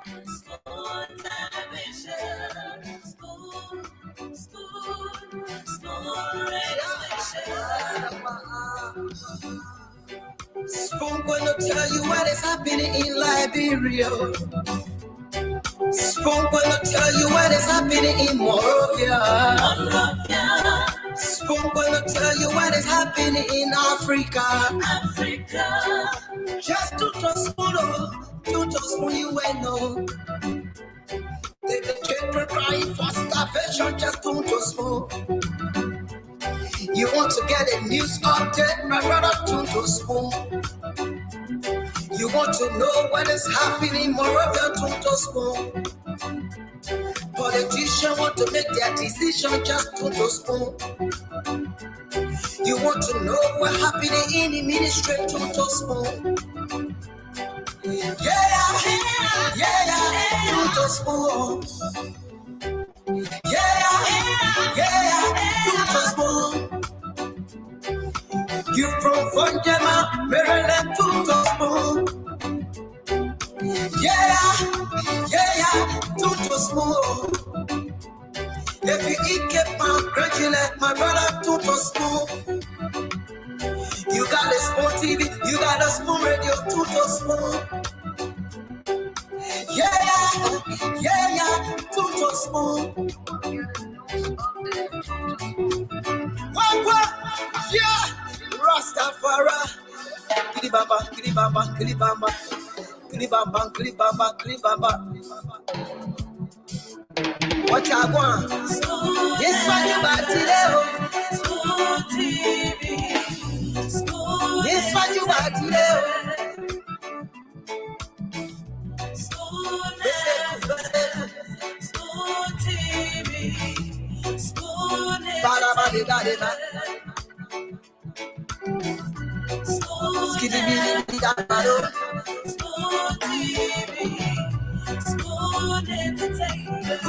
Spoon television. Spoon radio station. Spoon gonna tell you what is happening in Liberia. Spoon gonna tell you what is happening in Monrovia. Spoon gonna tell you what is happening in Africa. Just to spoon you will know. The children crying for starvation, just to spoon. You want to get a news update, my brother, to spoon. You want to know what is happening, Moravia, to spoon. Politicians want to make their decision, just to spoon. You want to know what happening in the ministry, to spoon. Yeah, to spoon. Yeah, to spoon. You from Fonjama, Maryland, to spoon. Yeah, to spoon. If you eat cake, congratulate my brother, to spoon. You got a Spoon TV, you got a Spoon Radio, to spoon. Yeah, to spoon. What? Yeah, Rastafari. Kilibamba. What I want? This one you got today. Spoon TV. This one you got today. Spoon TV. Spoon Spoon entertainment.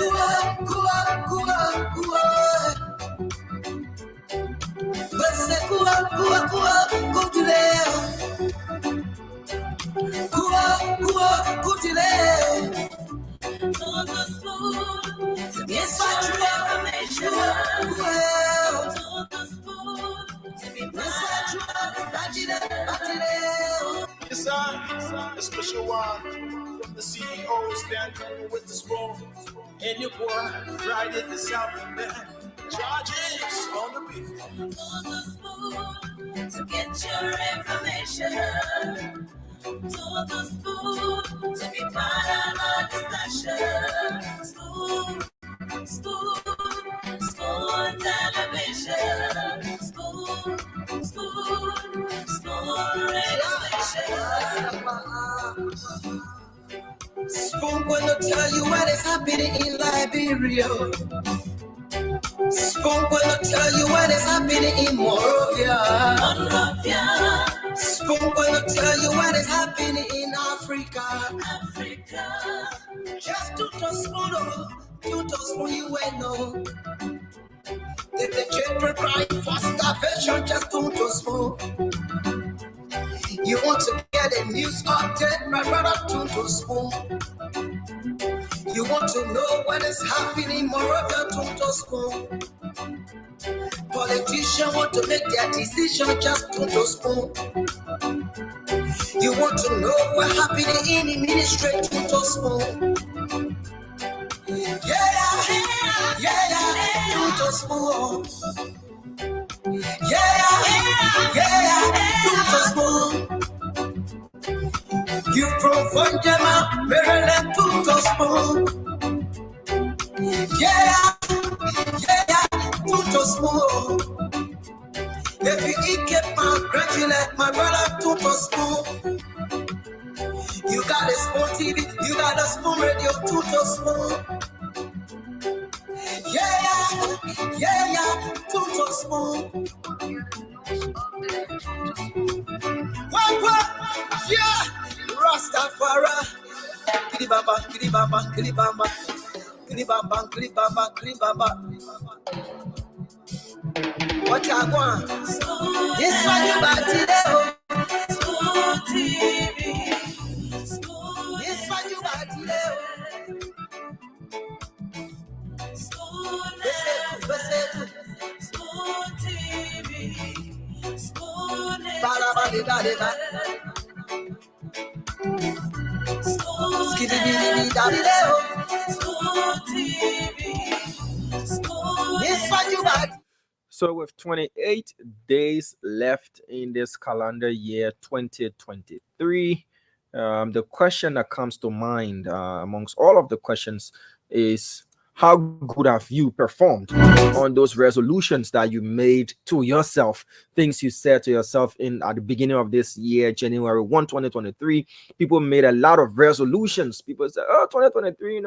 Yes, a special one from the CEO, standing with the spoon. And your boy, Friday the South Man. Charges on the beat. On the spoon to get your information. To the spoon to be part of our discussion. Spoon television. Spoon radio station. Spoon gonna tell you what is happening in Liberia. Spoon gonna tell you what is happening in Monrovia. Spoon gonna tell you what is happening in Africa. Just to spoon you will know. The children crying for starvation, just to spoon. You want to get a news update, my brother, to spoon. You want to know what is happening, Moravia, to spoon. Politicians want to make their decision, just to spoon. You want to know what happening in the ministry, to spoon. Yeah, to spoon. Yeah, to spoon. You from Fonjama, Maryland, to spoon. Yeah, to spoon. If you eat cake, congratulate my brother, to spoon. You got a Spoon TV, you got a Spoon Radio, to spoon. Yeah, to spoon. What? Yeah, Rastafari. Kilibamba. What I want? This one you got today. Spoon TV. This one you got today. So with 28 days left in this calendar year 2023, the question that comes to mind amongst all of the questions is, how good have you performed on those resolutions that you made to yourself, things you said to yourself in at the beginning of this year, January 1, 2023? People made a lot of resolutions. People said, oh, 2023,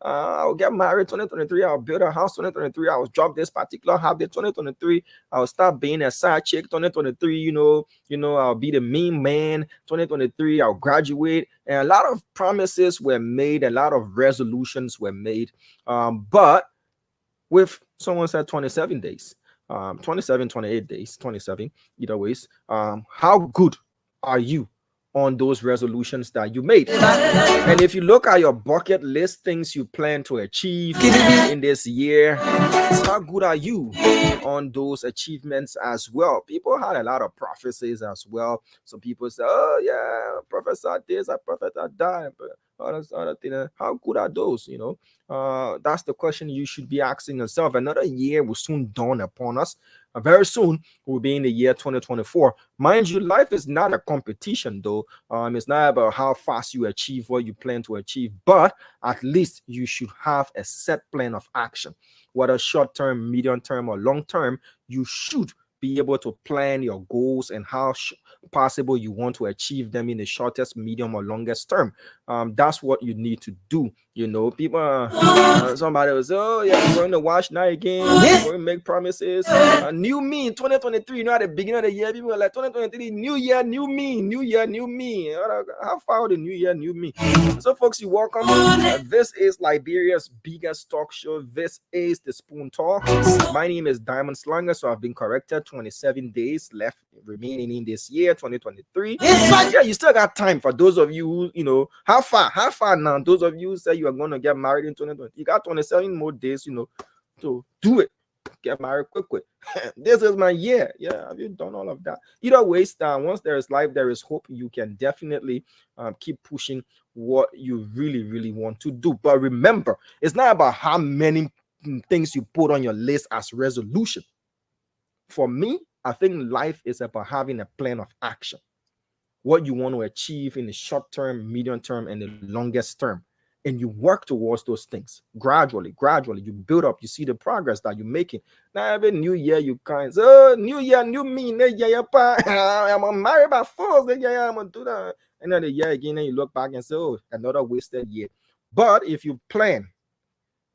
I'll get married 2023, I'll build a house 2023, I'll drop this particular habit 2023, I'll start being a side chick 2023, I'll be the mean man 2023, I'll graduate. And a lot of promises were made, a lot of resolutions were made. But with someone said 27 days, 27, 28 days, 27, either ways, how good are you on those resolutions that you made? And if you look at your bucket list, things you plan to achieve in this year, how good are you on those achievements as well? People had a lot of prophecies as well. Some people say, oh yeah, prophesy this, I prophesy that, but other thing. How good are those? That's the question you should be asking yourself. Another year will soon dawn upon us. Very soon we'll be in the year 2024. Mind you, life is not a competition, though. It's not about how fast you achieve what you plan to achieve, but at least you should have a set plan of action. Whether short term, medium term, or long term, you should be able to plan your goals and how possible you want to achieve them in the shortest, medium, or longest term. That's what you need to do. People, somebody will say, oh yeah, I'm going to watch now again, I'm going to make promises. New me in 2023, at the beginning of the year, people are like, 2023, new year, new me, new year, new me. How far the new year, new me? So folks, you're welcome. This is Liberia's biggest talk show. This is the Spoon Talk. My name is Diamond Slanger, so I've been corrected. 27 days left remaining in this year, 2023. Yeah, you still got time. For those of you who, how far now? Those of you who say you are going to get married in 2020, you got 27 more days, to do it. Get married quick. This is my year. Yeah, have you done all of that? Either way, once there is life, there is hope. You can definitely keep pushing what you really, really want to do. But remember, it's not about how many things you put on your list as resolution. For me, I think life is about having a plan of action. What you want to achieve in the short term, medium term, and the longest term. And you work towards those things gradually. You build up, you see the progress that you're making. Now, every new year, you can't say, oh, new year, new me. I'm married by force. I'm going to do that. And then the year again, and you look back and say, oh, another wasted year. But if you plan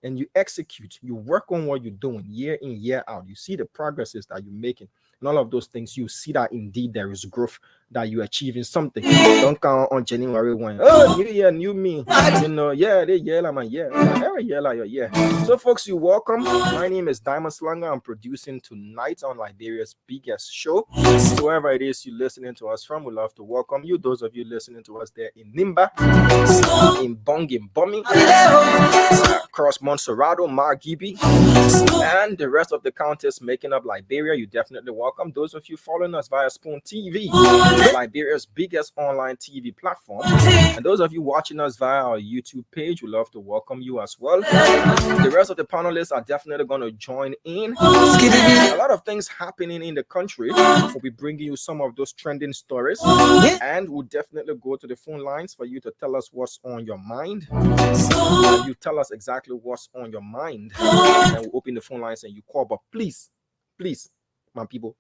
and you execute, you work on what you're doing year in, year out, you see the progresses that you're making. And all of those things, you see that indeed there is growth, that you're achieving something. Don't count on January 1. Oh, new year, new me. Yeah, they yell at my year. Every year like your year. So, folks, you're welcome. My name is Diamond Slanger. I'm producing tonight on Liberia's biggest show. So, wherever it is you're listening to us from, we'd love to welcome you. Those of you listening to us there in Nimba, in Bong, in Bomi, across Montserrado, Margibi, and the rest of the counties making up Liberia, you definitely welcome. Those of you following us via Spoon TV, Liberia's biggest online TV platform, and those of you watching us via our YouTube page, we love to welcome you as well. The rest of the panelists are definitely going to join in. A lot of things happening in the country. We'll be bringing you some of those trending stories, and we'll definitely go to the phone lines for you to tell us what's on your mind. You tell us exactly what's on your mind, and we'll open the phone lines and you call. But please, my people,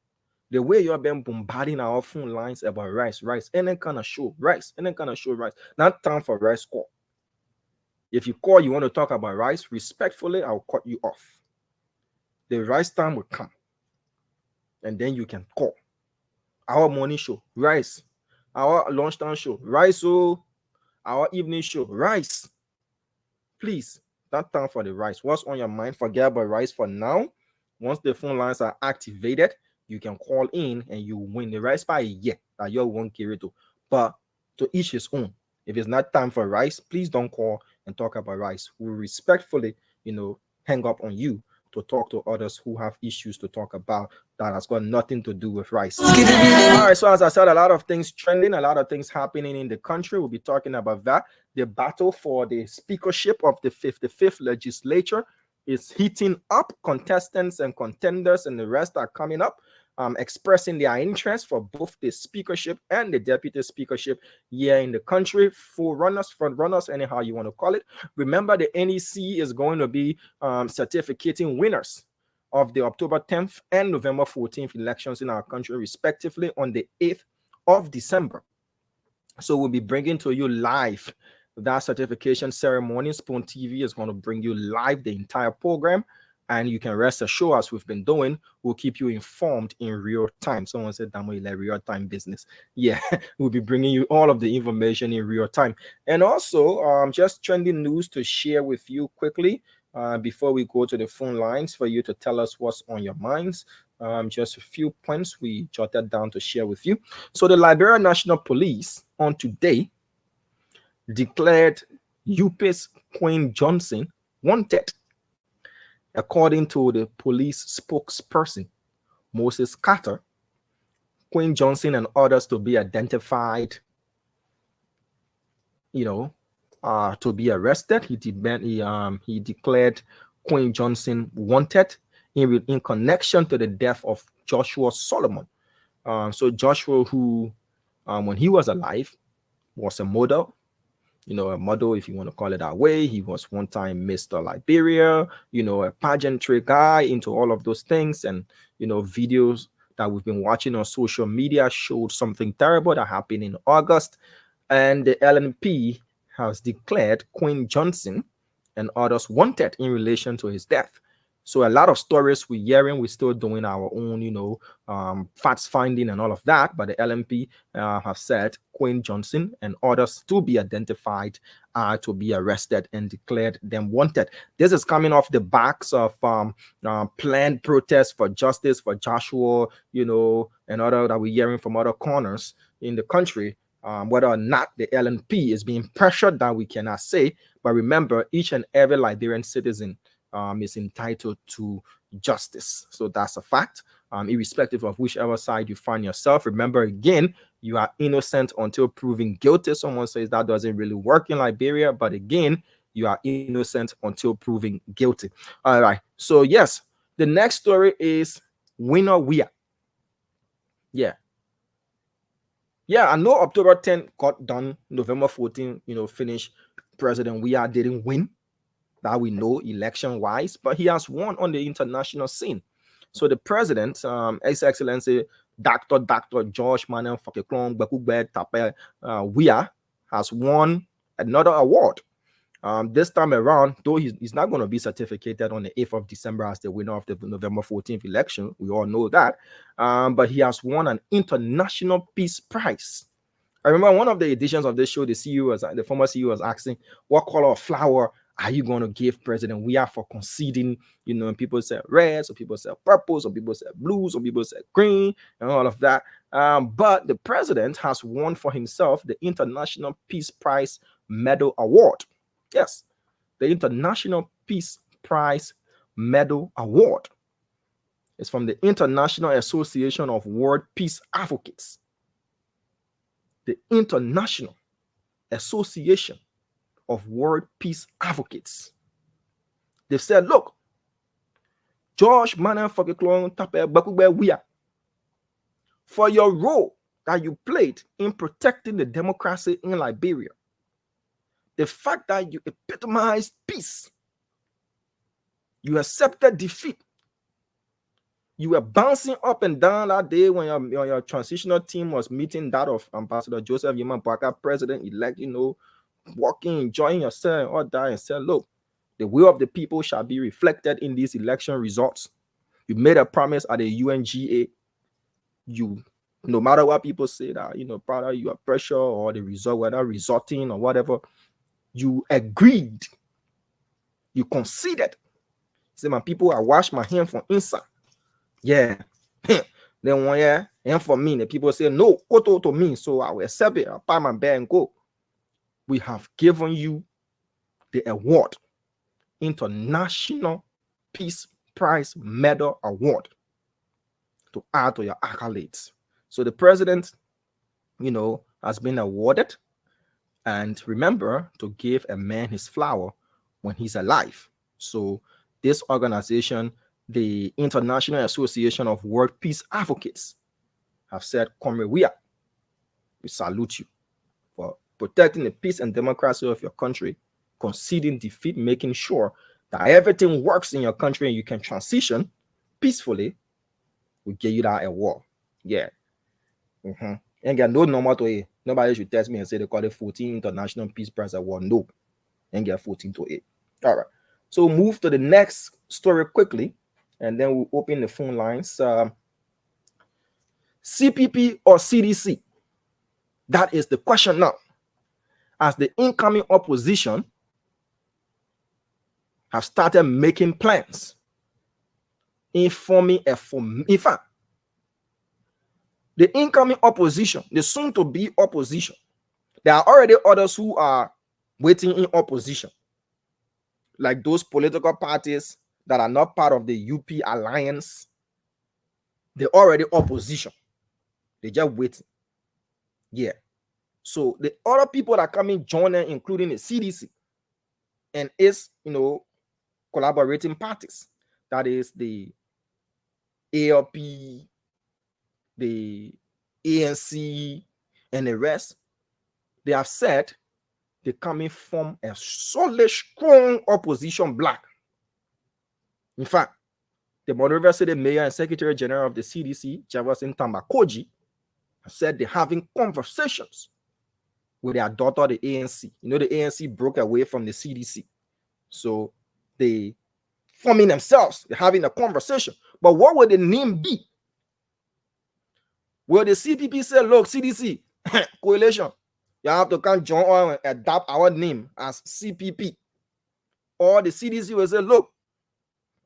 the way you have been bombarding our phone lines about rice, any kind of show, rice. Not time for rice call. If you call, you want to talk about rice, respectfully, I'll cut you off. The rice time will come, and then you can call. Our morning show, rice. Our lunchtime show, rice. Our evening show, rice. Please, not time for the rice. What's on your mind? Forget about rice for now. Once the phone lines are activated, you can call in and you win the rice by a year that you won't carry to. But to each his own. If it's not time for rice, please don't call. and talk about rice. We respectfully, hang up on you to talk to others who have issues to talk about that has got nothing to do with rice. All right, so as I said, a lot of things trending, a lot of things happening in the country. We'll be talking about that. The battle for the speakership of the 55th legislature is heating up. Contestants and contenders and the rest are coming up, expressing their interest for both the speakership and the deputy speakership here in the country. Full runners, front runners, anyhow you want to call it. Remember, the NEC is going to be certificating winners of the October 10th and November 14th elections in our country, respectively, on the 8th of December. So we'll be bringing to you live that certification ceremony. Spoon TV is going to bring you live the entire program. And you can rest assured, as we've been doing, we'll keep you informed in real time. Someone said, Damo, like real-time business. Yeah, we'll be bringing you all of the information in real time. And also, just trending news to share with you quickly before we go to the phone lines for you to tell us what's on your minds. Just a few points we jotted down to share with you. So the Liberia National Police on today declared UP's Queen Johnson wanted. According to the police spokesperson, Moses Carter, Queen Johnson and others to be identified, to be arrested. He declared Queen Johnson wanted in connection to the death of Joshua Solomon. So Joshua, who, when he was alive, was a model. A model, if you want to call it that way. He was one time Mr. Liberia, a pageantry guy, into all of those things. And, videos that we've been watching on social media showed something terrible that happened in August. And the LNP has declared Queen Johnson and others wanted in relation to his death. So a lot of stories we're hearing, we're still doing our own, facts finding and all of that. But the LNP have said Queen Johnson and others to be identified, to be arrested and declared them wanted. This is coming off the backs of planned protests for justice for Joshua, and other that we're hearing from other corners in the country. Whether or not the LNP is being pressured, that we cannot say. But remember, each and every Liberian citizen is entitled to justice. So that's a fact, irrespective of whichever side you find yourself. Remember, again, you are innocent until proven guilty. Someone says that doesn't really work in Liberia, but again, you are innocent until proven guilty. All right. So yes, the next story is winner we are. Yeah, I know October 10th got done. November 14th, finished. President Weah didn't win. That we know election-wise, but he has won on the international scene. So the president, His Excellency Dr. George Manuel Fokeklong Gbekugbe Tape Weah, has won another award. This time around, though he's not going to be certificated on the 8th of December as the winner of the November 14th election. We all know that. But he has won an International Peace Prize. I remember one of the editions of this show, the former CEO was asking, what color of flower are you going to give President Weah for conceding? People say red, some people say purple, some people say blue, some people say green, and all of that. But the president has won for himself the International Peace Prize Medal Award. Yes, the International Peace Prize Medal Award. It's from the International Association of World Peace Advocates. The International Association of World Peace Advocates. They said, look, George Manuel Fokeklong Tape Gbekugbe Weah, for your role that you played in protecting the democracy in Liberia, the fact that you epitomized peace, you accepted defeat, you were bouncing up and down that day when your transitional team was meeting that of Ambassador Joseph Yeman Boakai, president-elect, walking, enjoying yourself and all that, and said, look, the will of the people shall be reflected in these election results. You made a promise at the UNGA. You, no matter what people say, that, brother, you are pressure or the result, whether resulting or whatever, you agreed. You conceded. Say, my people, I wash my hand from inside. Yeah. Then one year, and for me, the people say, no, go to me. So I will accept it. I'll buy my bag and go. We have given you the award, International Peace Prize Medal Award, to add to your accolades. So the president, has been awarded. And remember to give a man his flower when he's alive. So this organization, the International Association of World Peace Advocates, have said, Comrade, we salute you for protecting the peace and democracy of your country, conceding defeat, making sure that everything works in your country and you can transition peacefully. We give you that award. Yeah. And get no number to it. Nobody should test me and say they call it 14 International Peace Prize Award. No. And get 14 to 8. All right. So move to the next story quickly, and then we'll open the phone lines. CPP or CDC? That is the question now. As the incoming opposition have started making plans, in fact, the incoming opposition, the soon-to-be opposition, there are already others who are waiting in opposition, like those political parties that are not part of the UP alliance. They're already opposition. They're just waiting. Yeah. So the other people that are coming joining, including the CDC and its, collaborating parties, that is the ALP, the ANC, and the rest, they have said they coming from a solid, strong opposition bloc. In fact, the Monrovia City Mayor and Secretary General of the CDC, Jefferson Tambakoji, said they're having conversations with their daughter, the ANC. The ANC broke away from the CDC. So they forming themselves, they're having a conversation. But what would the name be? Will the CPP say, look, CDC, coalition, you have to come join and adopt our name as CPP? Or the CDC will say, look,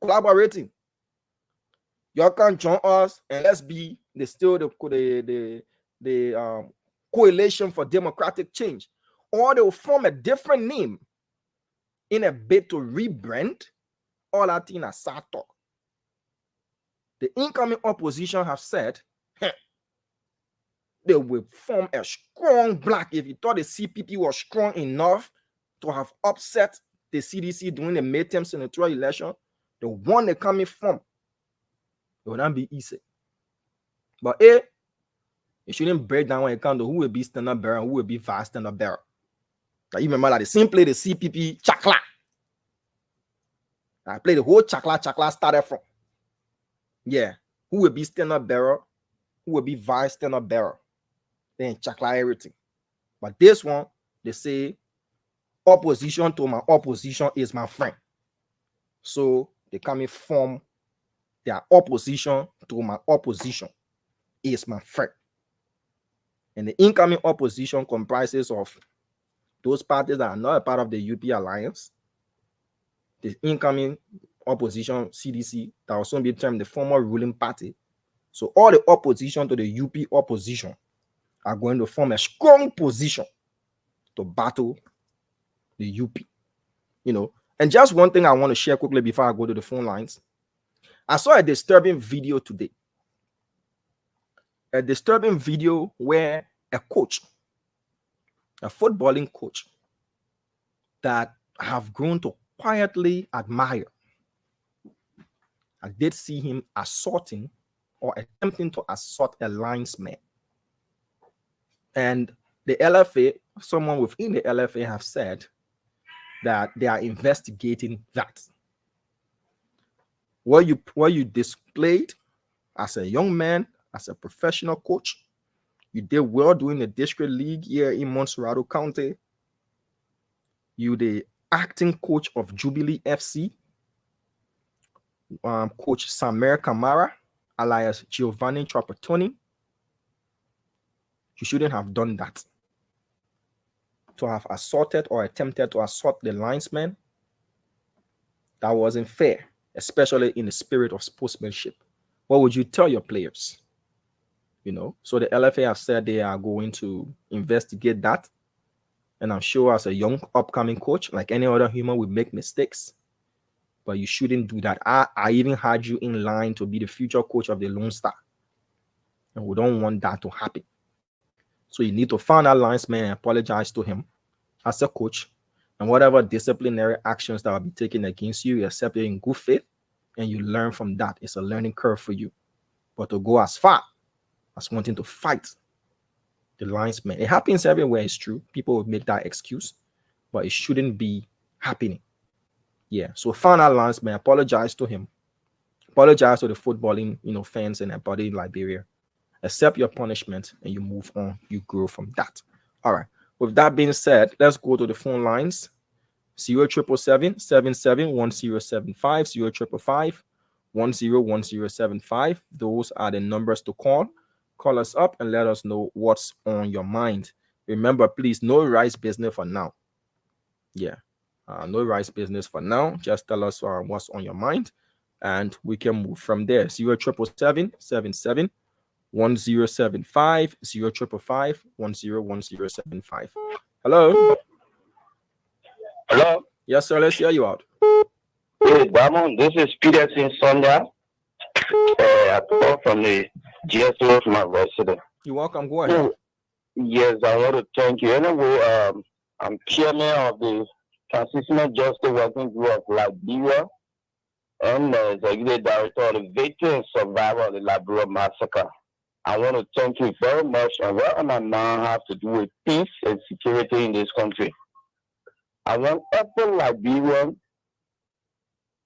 collaborating, you can join us and let's be the coalition for democratic change. Or they will form a different name in a bid to rebrand. All that in a sad talk. The incoming opposition have said they will form a strong bloc. If you thought the CPP was strong enough to have upset the CDC during the midterm senatorial election, the one they coming from, it will not be easy. But it shouldn't break down when it comes to who will be standard bearer and who will be vice standard bearer. Now, you remember that simply the CPP chakla. I play the whole chakla started from. Yeah. Who will be standard bearer? Who will be vice standard bearer? Then chakla everything. But this one, they say, opposition to my opposition is my friend. So they come from their opposition to my opposition is my friend. And the incoming opposition comprises of those parties that are not a part of the UP alliance, the incoming opposition, CDC, that will soon be termed the former ruling party. So all the opposition to the UP opposition are going to form a strong position to battle the UP. And just one thing I want to share quickly before I go to the phone lines. I saw a disturbing video today. A disturbing video where a coach, a footballing coach that I have grown to quietly admire, I did see him assaulting or attempting to assault a linesman. And the LFA, someone within the LFA have said that they are investigating that. What you displayed as a young man, as a professional coach, you did well doing the district league here in Montserrado County. You the acting coach of Jubilee FC, Coach Samer Kamara, alias Giovanni Trapattoni. You shouldn't have done that. To have assaulted or attempted to assault the linesman, that wasn't fair, especially in the spirit of sportsmanship. What would you tell your players? So the LFA have said they are going to investigate that. And I'm sure as a young upcoming coach, like any other human, we make mistakes. But you shouldn't do that. I even had you in line to be the future coach of the Lone Star. And we don't want that to happen. So you need to find that linesman and apologize to him as a coach. And whatever disciplinary actions that will be taken against you, you accept it in good faith and you learn from that. It's a learning curve for you. But to go as far as wanting to fight the linesman, it happens everywhere, it's true. People would make that excuse, but it shouldn't be happening. Yeah. So find that linesman, apologize to him, apologize to the footballing, fans and everybody in Liberia. Accept your punishment and you move on. You grow from that. All right. With that being said, let's go to the phone lines. 0777 771075 0555 101075. Those are the numbers to call. Call us up and let us know what's on your mind. Remember, please, no rice business for now. Yeah. No rice business for now. Just tell us what's on your mind and we can move from there. 0777 77 1075 0555 101075. Hello. Hello. Yes, sir. Let's hear you out. Hey, Bamon, this is Peterson Sonda. I call from the GSO of my resident. You're welcome. Go ahead. Yes, I want to thank you. Anyway, I'm chairman of the Transitional Justice Working Group of Liberia and executive director of the Victim Survivor of the Liberia Massacre. I want to thank you very much. And what am I now have to do with peace and security in this country? I want every Liberian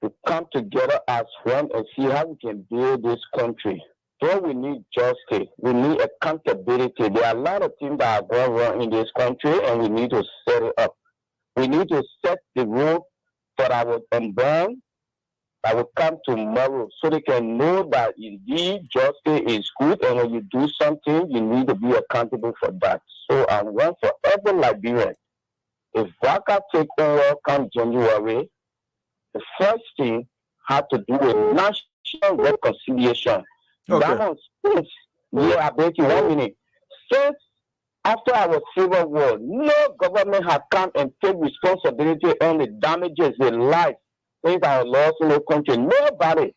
to come together as one and see how we can build this country. So we need justice. We need accountability. There are a lot of things that are going wrong in this country, and we need to set it up. We need to set the rule for our unborn that will come tomorrow so they can know that indeed justice is good, and when you do something, you need to be accountable for that. So I want for every Liberian, if VACA take over come January, the first thing had to do with national reconciliation. Okay. That was since, I bet you 1 minute. Since after our civil war, no government had come and take responsibility on the damages, the life, things that are lost in the country. Nobody.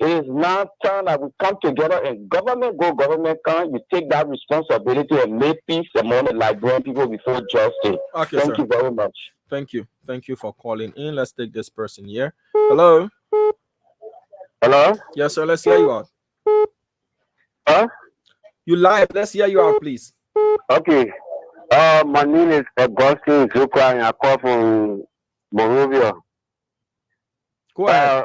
It is now time that we come together and government go, government come. You take that responsibility and make peace among the Liberian people before justice. Okay, Thank you very much. Thank you. Thank you for calling in. Let's take this person here. Hello. Hello? Yes, sir. Let's hear you out. Huh? You live. Let's hear you out, please. Okay. My name is Augustine Zukwa, and I call from Monrovia. Go ahead.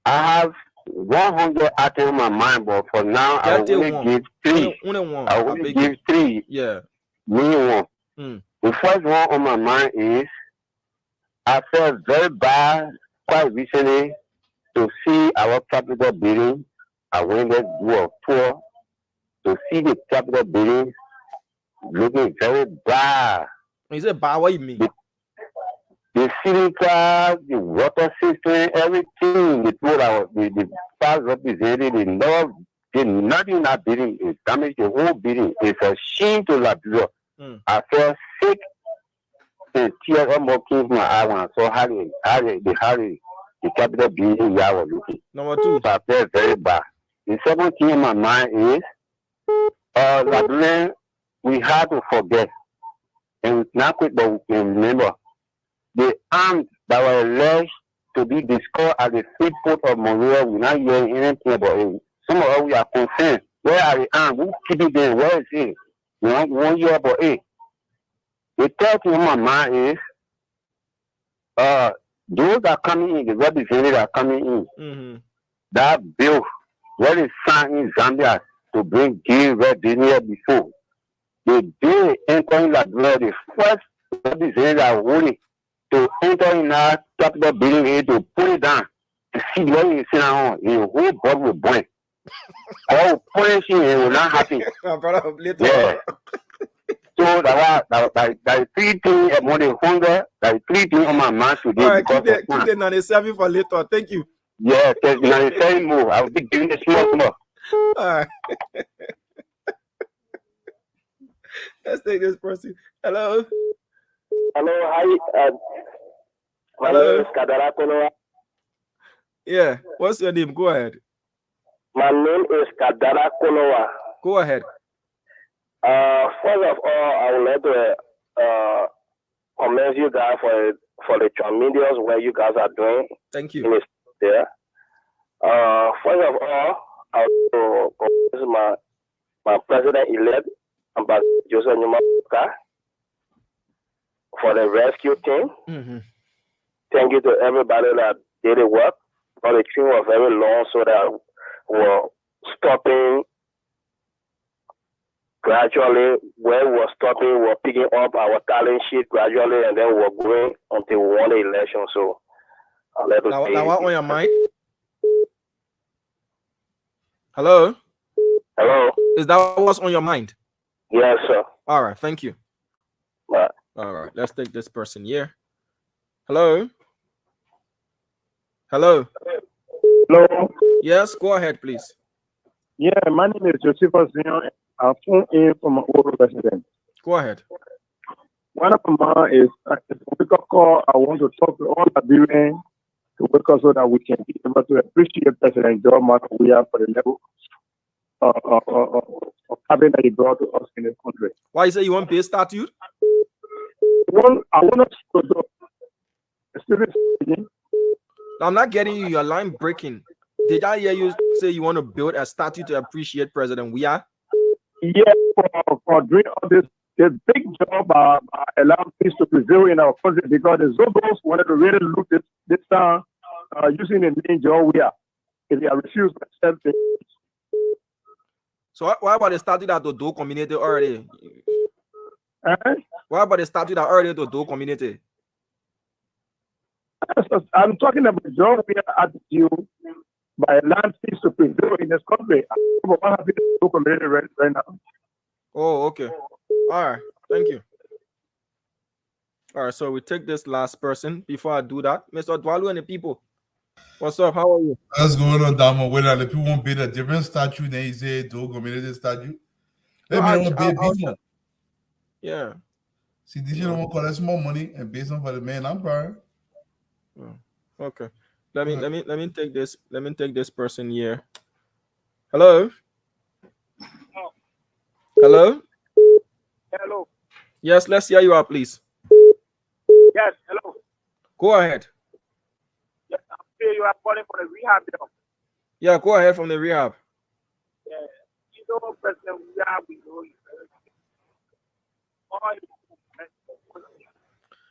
I have 100 items in my mind, but for now, I will only give 3. I will only give 3. Yeah. Me one. The first one on my mind is I felt very bad quite recently to see our Capitol building. I went there to do a tour to see the Capitol building looking very bad. Is it bad? What you mean? The ceiling cars, the water system, everything, the people that the past represented, nothing in that building is damaged. The whole building is a shame to Liberia. I felt sick and tears almost came to my eye when I saw how the Capitol building I was looking. Number 2. So I felt very bad. The second thing in my mind is Liberia, we have to forget. And not quick, but we can remember. The arms that were alleged to be discovered at the free port of Monrovia, we're not hearing anything about it. Some of us, we are concerned. Where are the arms? Who keep it there? Where is it? We won't hear about it. The third thing in my mind is those that are coming in, the representatives are coming in. That bill, what is signed in Zambia to bring gay Virginia before. The day entering Liberia, the first representative are holding to enter in that Capitol building to put it down to see what you see now. Your whole body will burn. All punishing it will not happen. Yeah. So that 3 things among the 100, that 3 things on my mind today. All right, keep the 97 for later. Thank you. Yeah, there's 97 more. I will be giving the small. All right. Let's take this person. Hello. Hello, hi. My name Hello. is Kadara Konowa. Yeah. What's your name? Go ahead. My name is Kadara Konowa. Go ahead. First of all, I would like to commend you guys for the tremendous work you guys are doing. Thank you. In this there. First of all, I would like to commend my president-elect, Ambassador Joseph Nyuma, for the rescue team. Mm-hmm. Thank you to everybody that did the work. But the queue was very long, so that we're stopping gradually. Where we're stopping, we're picking up our talent sheet gradually, and then we're going until we won the election. So I'll let you Now what on your mind? Hello? Hello? Is that what's on your mind? Yes, sir. All right, thank you. Bye. All right, let's take this person here. Hello? Hello? Hello. Yes, go ahead, please. Yeah, my name is Joseph Zion. I'm phone in from my old resident. Go ahead. One of mine is a wake-up call. I want to talk to all Liberians to wake up so that we can be able to appreciate President John Mahama we are for the level of having that he brought to us in this country. Why you say you want base statute? I want us to I'm not getting you. Your line breaking. Did I hear you say you want to build a statue to appreciate President Weah? Yeah, for doing all this big job by allowing peace to prevail in our country, because the Zogos wanted to really look this town using the name John Weah. If they are refused to accept it. So why about the statue that the Do community already? Eh? Why about the statue that already the Do community? I'm talking about John Weah attitude by allowing peace to prevail in this country. What happened to the Do community right now? Oh, okay. All right. Thank you. All right. So we take this last person. Before I do that, Mr. Dwalu and the people. What's up? How are you? What's going on, Damo? Whether the people want to build a different statue, then you say do community statue. Let me know big one. Yeah. See, this you don't want to collect small money and pay some for the man. I'm proud. Okay. Let me take this. Let me take this person here. Hello. Hello. Hello. Yes, let's hear you out, please. Yes, hello. Go ahead. Yes, I'm sure you are calling for the rehab job. Yeah, go ahead from the rehab. Yeah, you know, President Rehab, we know you.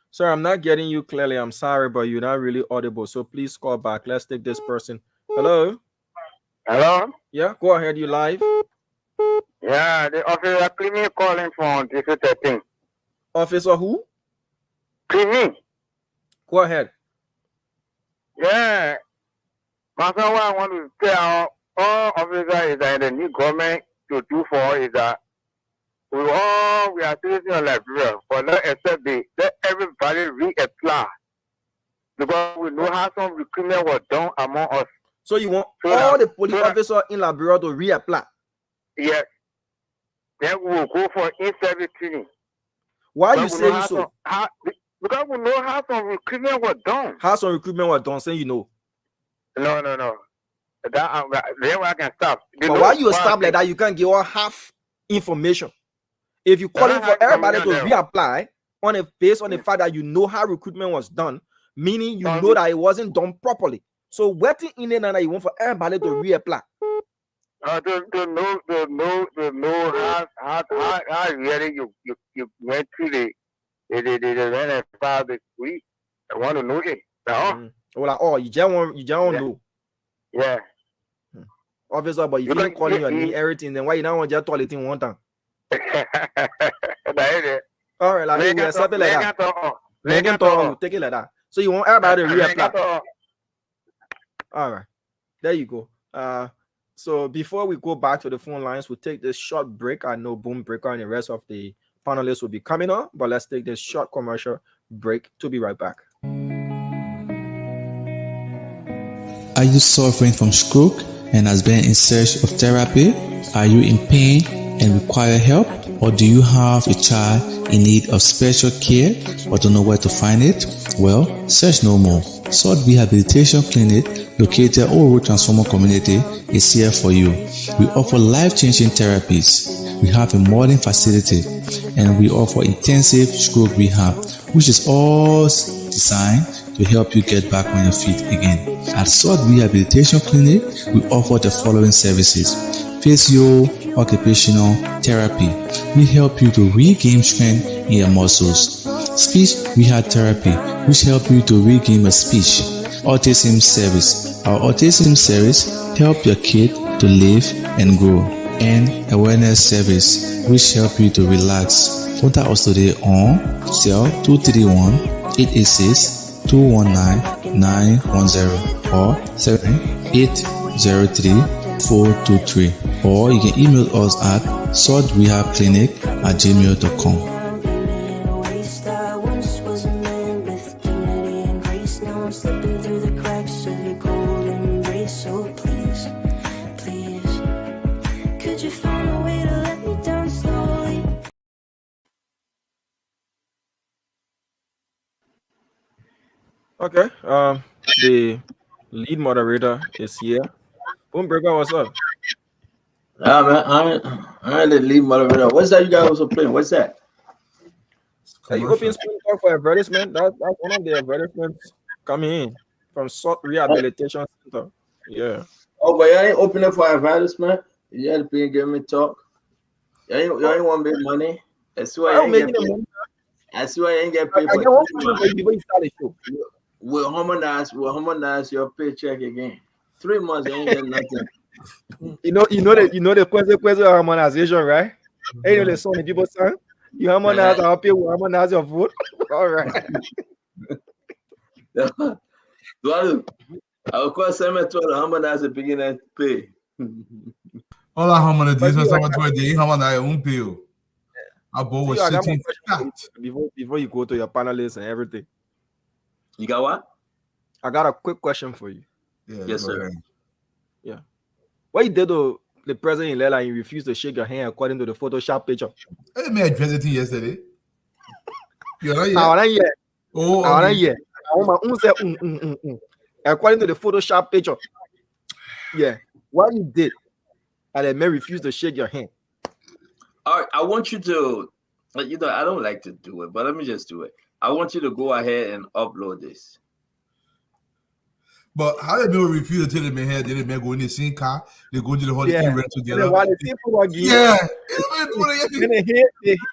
Sir, I'm not getting you clearly. I'm sorry, but you're not really audible. So please call back. Let's take this person. Hello. Hello? Yeah, go ahead. You live. Yeah, the officer Cleaning calling from District 13. Officer who? Cleaning. Go ahead. Yeah. What I want to tell all officers is that the new government to do for is that we are citizens of Liberia, but not accept let everybody reapply. Because we know how some recruitment was done among us. So you want all the police officers in Liberia to reapply? Yes. Then we will go for in-service training. Why you saying so? Because we know how some recruitment was done. How some recruitment was done, saying you know? No. Then I can stop. But why you stop like that? You can't give all half information. If you calling for everybody to reapply based on the fact that you know how recruitment was done, meaning you know that it wasn't done properly. So what in it that you want for everybody to reapply? To know how really you went through the run 5 weeks. I want to know it. Well, you just want know. Yeah. Officer, but if you don't call your name everything, then why you don't want just toilet in one time? All right, like we accept it like that. Take it like that. So you want everybody to reapply. All right, there you go. So before we go back to the phone lines, we'll take this short break. I know Boom Breaker and the rest of the panelists will be coming on, but let's take this short commercial break to be right back. Are you suffering from stroke and has been in search of therapy? Are you in pain and require help? Or do you have a child in need of special care or don't know where to find it? Well, search no more. Sword Rehabilitation Clinic, located Ouro Transformer Community, is here for you. We offer life-changing therapies. We have a modern facility and we offer intensive stroke rehab, which is all designed to help you get back on your feet again. At Sword Rehabilitation Clinic, we offer the following services: physio, occupational therapy. We help you to regain strength in your muscles. Speech rehab therapy, which help you to regain your speech. Autism service. Our autism service help your kid to live and grow. And awareness service, which help you to relax. Contact us today on cell 231-886-219-910 or 7803-423. Or you can email us at swordrehabclinic@gmail.com. Okay. The lead moderator is here. Boombreaker, what's up? Man, I ain't the lead moderator. What's that you guys also playing? What's that? You open Spring Talk for advertisement. That's one of the advertisements coming in from Sword Rehabilitation Center. Yeah. Oh, but y'all ain't opening for advertisement. You had to give me talk. Y'all ain't want to make money. That's why I ain't get paid. That's why I ain't get paid. I get one question for you before you start the show. We'll harmonize your paycheck again. 3 months, I ain't get nothing. You know the consequence of harmonization, right? Ain't you know the song the people sing? You harmonize our pay, we harmonize your food. All right. I will call Samuel to harmonize the beginning pay. All that harmonization, someone told you harmonize your own pay. Abo was sitting before you go to your panelists and everything. You got what? I got a quick question for you. Yeah, yes, sir. Ahead. Yeah. What you did to the president in Lela and you refused to shake your hand according to the Photoshop picture? I didn't make address it yesterday. You're not yet. Oh, I don't yet. According to the Photoshop picture. Yeah. What you did and the man refused to shake your hand. All right, I want you to, I don't like to do it, but let me just do it. I want you to go ahead and upload this. But how did they refuse to tell them here? They didn't go in the same car. They go to the hotel rent together. Yeah.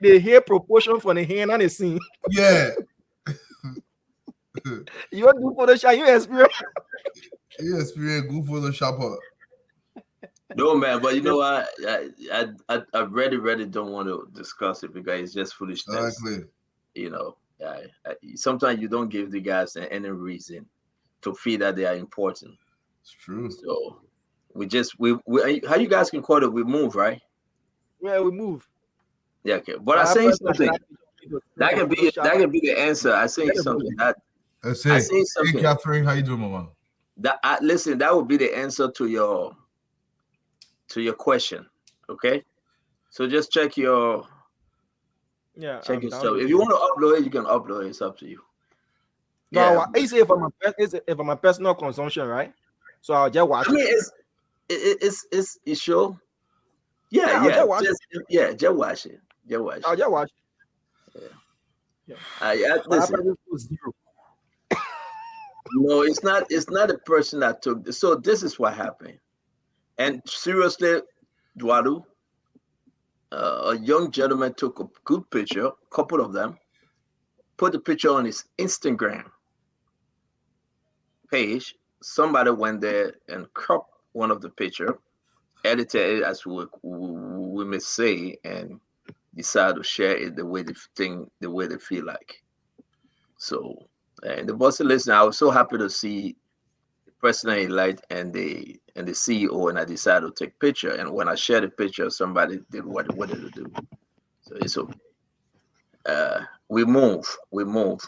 They hear proportion from the hand and the scene. Yeah. You do Photoshop, you experience. You experience good Photoshop. No, man, but you know what? I really don't want to discuss it because it's just foolishness. Exactly. You know, sometimes you don't give the guys any reason to feel that they are important. It's true. So we how you guys can call it? We move, right? Yeah, we move. Yeah, okay. But I say something. That can be the answer. I say something that. I say something. Hey, Catherine, how you doing, Mama? Listen, that would be the answer to your question. Okay, so just check your check your stuff. If you want to upload it, you can upload it. It's up to you. No, I say if I'm a personal consumption, right? So I'll just watch. I mean, it's sure. Yeah. Just watch it. Just watch it. I'll just watch it. Listen. No, it's not the person that took this. So this is what happened. And seriously, Dwadu, a young gentleman took a good picture, a couple of them, put the picture on his Instagram page. Somebody went there and cropped one of the picture, edited it as we may say, and decided to share it the way they feel like. So, and the boss, listen, I was so happy to see the president-elect and the CEO, and I decided to take picture. And when I shared the picture, somebody did what they wanted to do. So it's okay. We move. Well,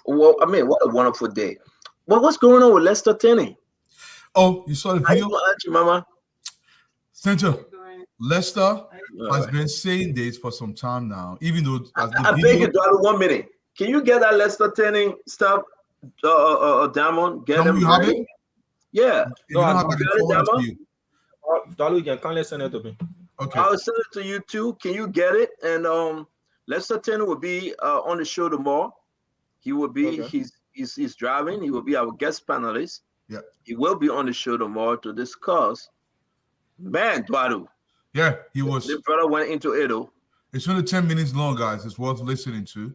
I mean, what a wonderful day. Well, what's going on with Lester Tenney? Oh, you saw the video? Mama? Center, Lester has been saying this for some time now, even though as the I video, beg you, Dwadu, 1 minute. Can you get that Lester Tennant stuff, Diamond? Get them you have ready? it? Yeah. If you don't have it, I can forward it to you. Dalu, you can listen it to me. Okay. I'll send it to you too. Can you get it? And Lester Tennant will be on the show tomorrow. He will be he's driving. He will be our guest panelist. Yeah. He will be on the show tomorrow to discuss. Man, Dwadu. Yeah, he was. The brother went into it. It's only 10 minutes long, guys. It's worth listening to.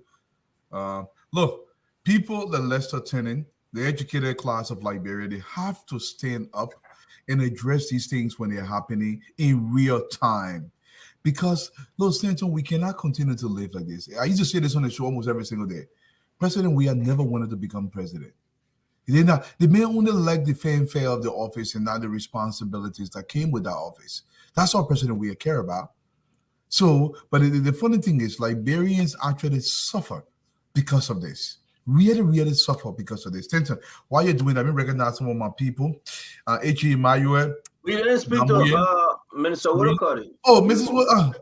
Look, people that Lester Tennant, the educated class of Liberia, they have to stand up and address these things when they're happening in real time. Because, look, Stanton, we cannot continue to live like this. I used to say this on the show almost every single day. President, we have never wanted to become president. They may only like the fanfare of the office and not the responsibilities that came with that office. That's all President we care about. So, but the funny thing is, Liberians actually suffer because of this. Really suffer because of this. Stanton, while you're doing that, let me recognize some of my people. H.E. Emmanuel. We didn't speak to Minister Willicotty. Oh, Mrs.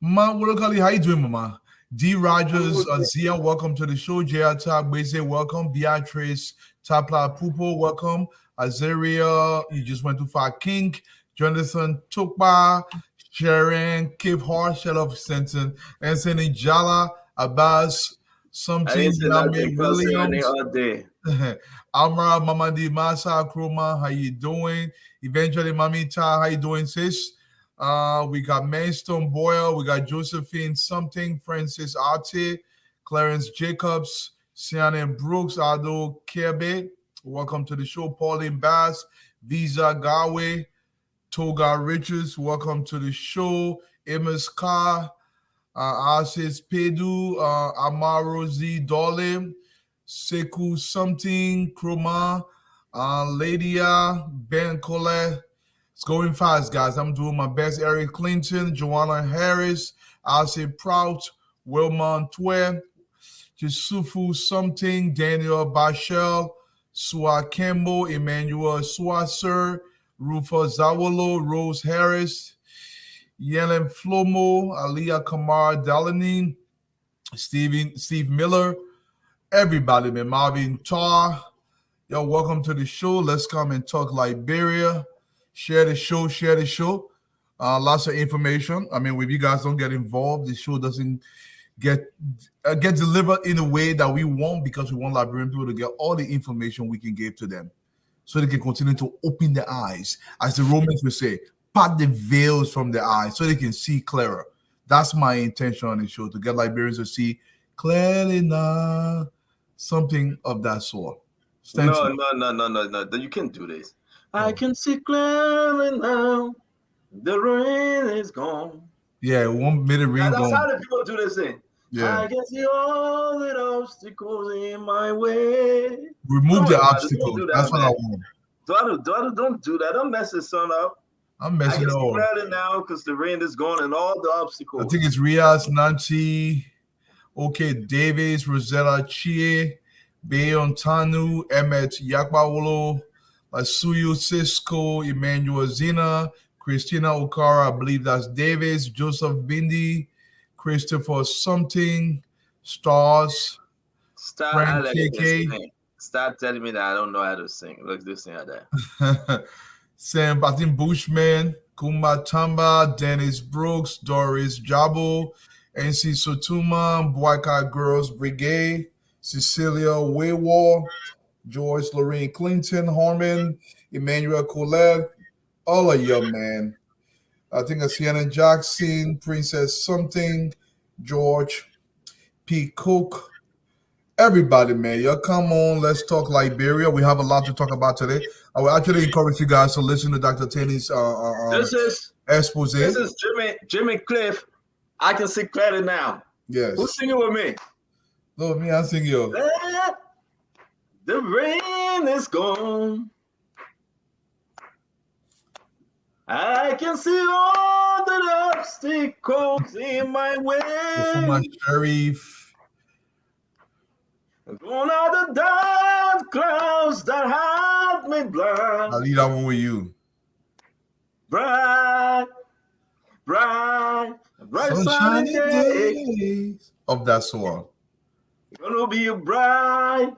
Ma Willicotty, how you doing, Mama? D. Rogers, Zia, welcome to the show. J.R. Tagbese, welcome. Beatrice Tapla Pupo, welcome. Azaria, you just went too far. King, Jonathan Tukba, Sharon, Cape Hart, Shelf Stanton, Anthony Jala, Abbas, something Williams, Amra, Mamadi Masa, Kroma, how you doing? Eventually, Mamita, how you doing, sis? We got Manston Boyle, we got Josephine something, Francis Arte, Clarence Jacobs, Sianne Brooks, Ado Kebe, welcome to the show. Pauline Bass, Visa Gawe, Toga Richards, welcome to the show. Amos Ka, Asis Pedu, Amaro Z Dole, Seku something, Kroma, Ladia, Ben Cole. It's going fast, guys. I'm doing my best. Eric Clinton, Joanna Harris, Alcee Prout, Wilma Twe, Yusufu something, Daniel Bashel, Sua Kembo, Emmanuel Swasser, Rufa Zawolo, Rose Harris, Yellen Flomo, Aliyah Kamar Dalanin, Steve Miller, everybody, man. Marvin Tar. Yo, welcome to the show. Let's come and talk Liberia. Share the show. Lots of information. I mean, if you guys don't get involved, the show doesn't get delivered in a way that we want, because we want Liberian people to get all the information we can give to them so they can continue to open their eyes. As the Romans would say, part the veils from their eyes so they can see clearer. That's my intention on the show, to get Liberians to see clearly now, something of that sort. No. You can't do this. I can see clearly now. The rain is gone. Yeah, 1 minute rain That's gone. how the people do this thing. Yeah. I can see all the obstacles in my way. Remove the obstacles. That's what I want. Don't do that. Don't mess this son up. I'm messing it I up. can see clearly now because the rain is gone and all the obstacles. I think it's Riaz, Nancy, OK Davis, Rosetta Chie, Bayon Tanu, Emmet Yakbawolo, Asuyu Cisco, Emmanuel Zina, Christina Okara, I believe that's Davis, Joseph Bindi, Christopher something, Stars, Frank KK. Stop telling me that I don't know how to sing. Look, this thing like that. Sam Batin Bushman, Kumba Tamba, Dennis Brooks, Doris Jabo, NC Sotuma, Boycott Girls Brigade, Cecilia Waywar, George Lorraine Clinton, Harmon, Emmanuel Colette, all of you, man. I think it's Sienna Jackson, Princess something, George P. Cook, everybody, man. Y'all come on, let's talk Liberia. We have a lot to talk about today. I would actually encourage you guys to listen to Dr. Tennant's expose. This is Jimmy Cliff. I can see clearly now. Yes. Who's singing with me? No, me, I'm singing you. The rain is gone. I can see all the obstacles in my way. My Sharif. Gone are the dark clouds that had me blind. I'll leave that one with you. Bright bright, bright Sunshiny sunny day. days of that song. Gonna be a bright,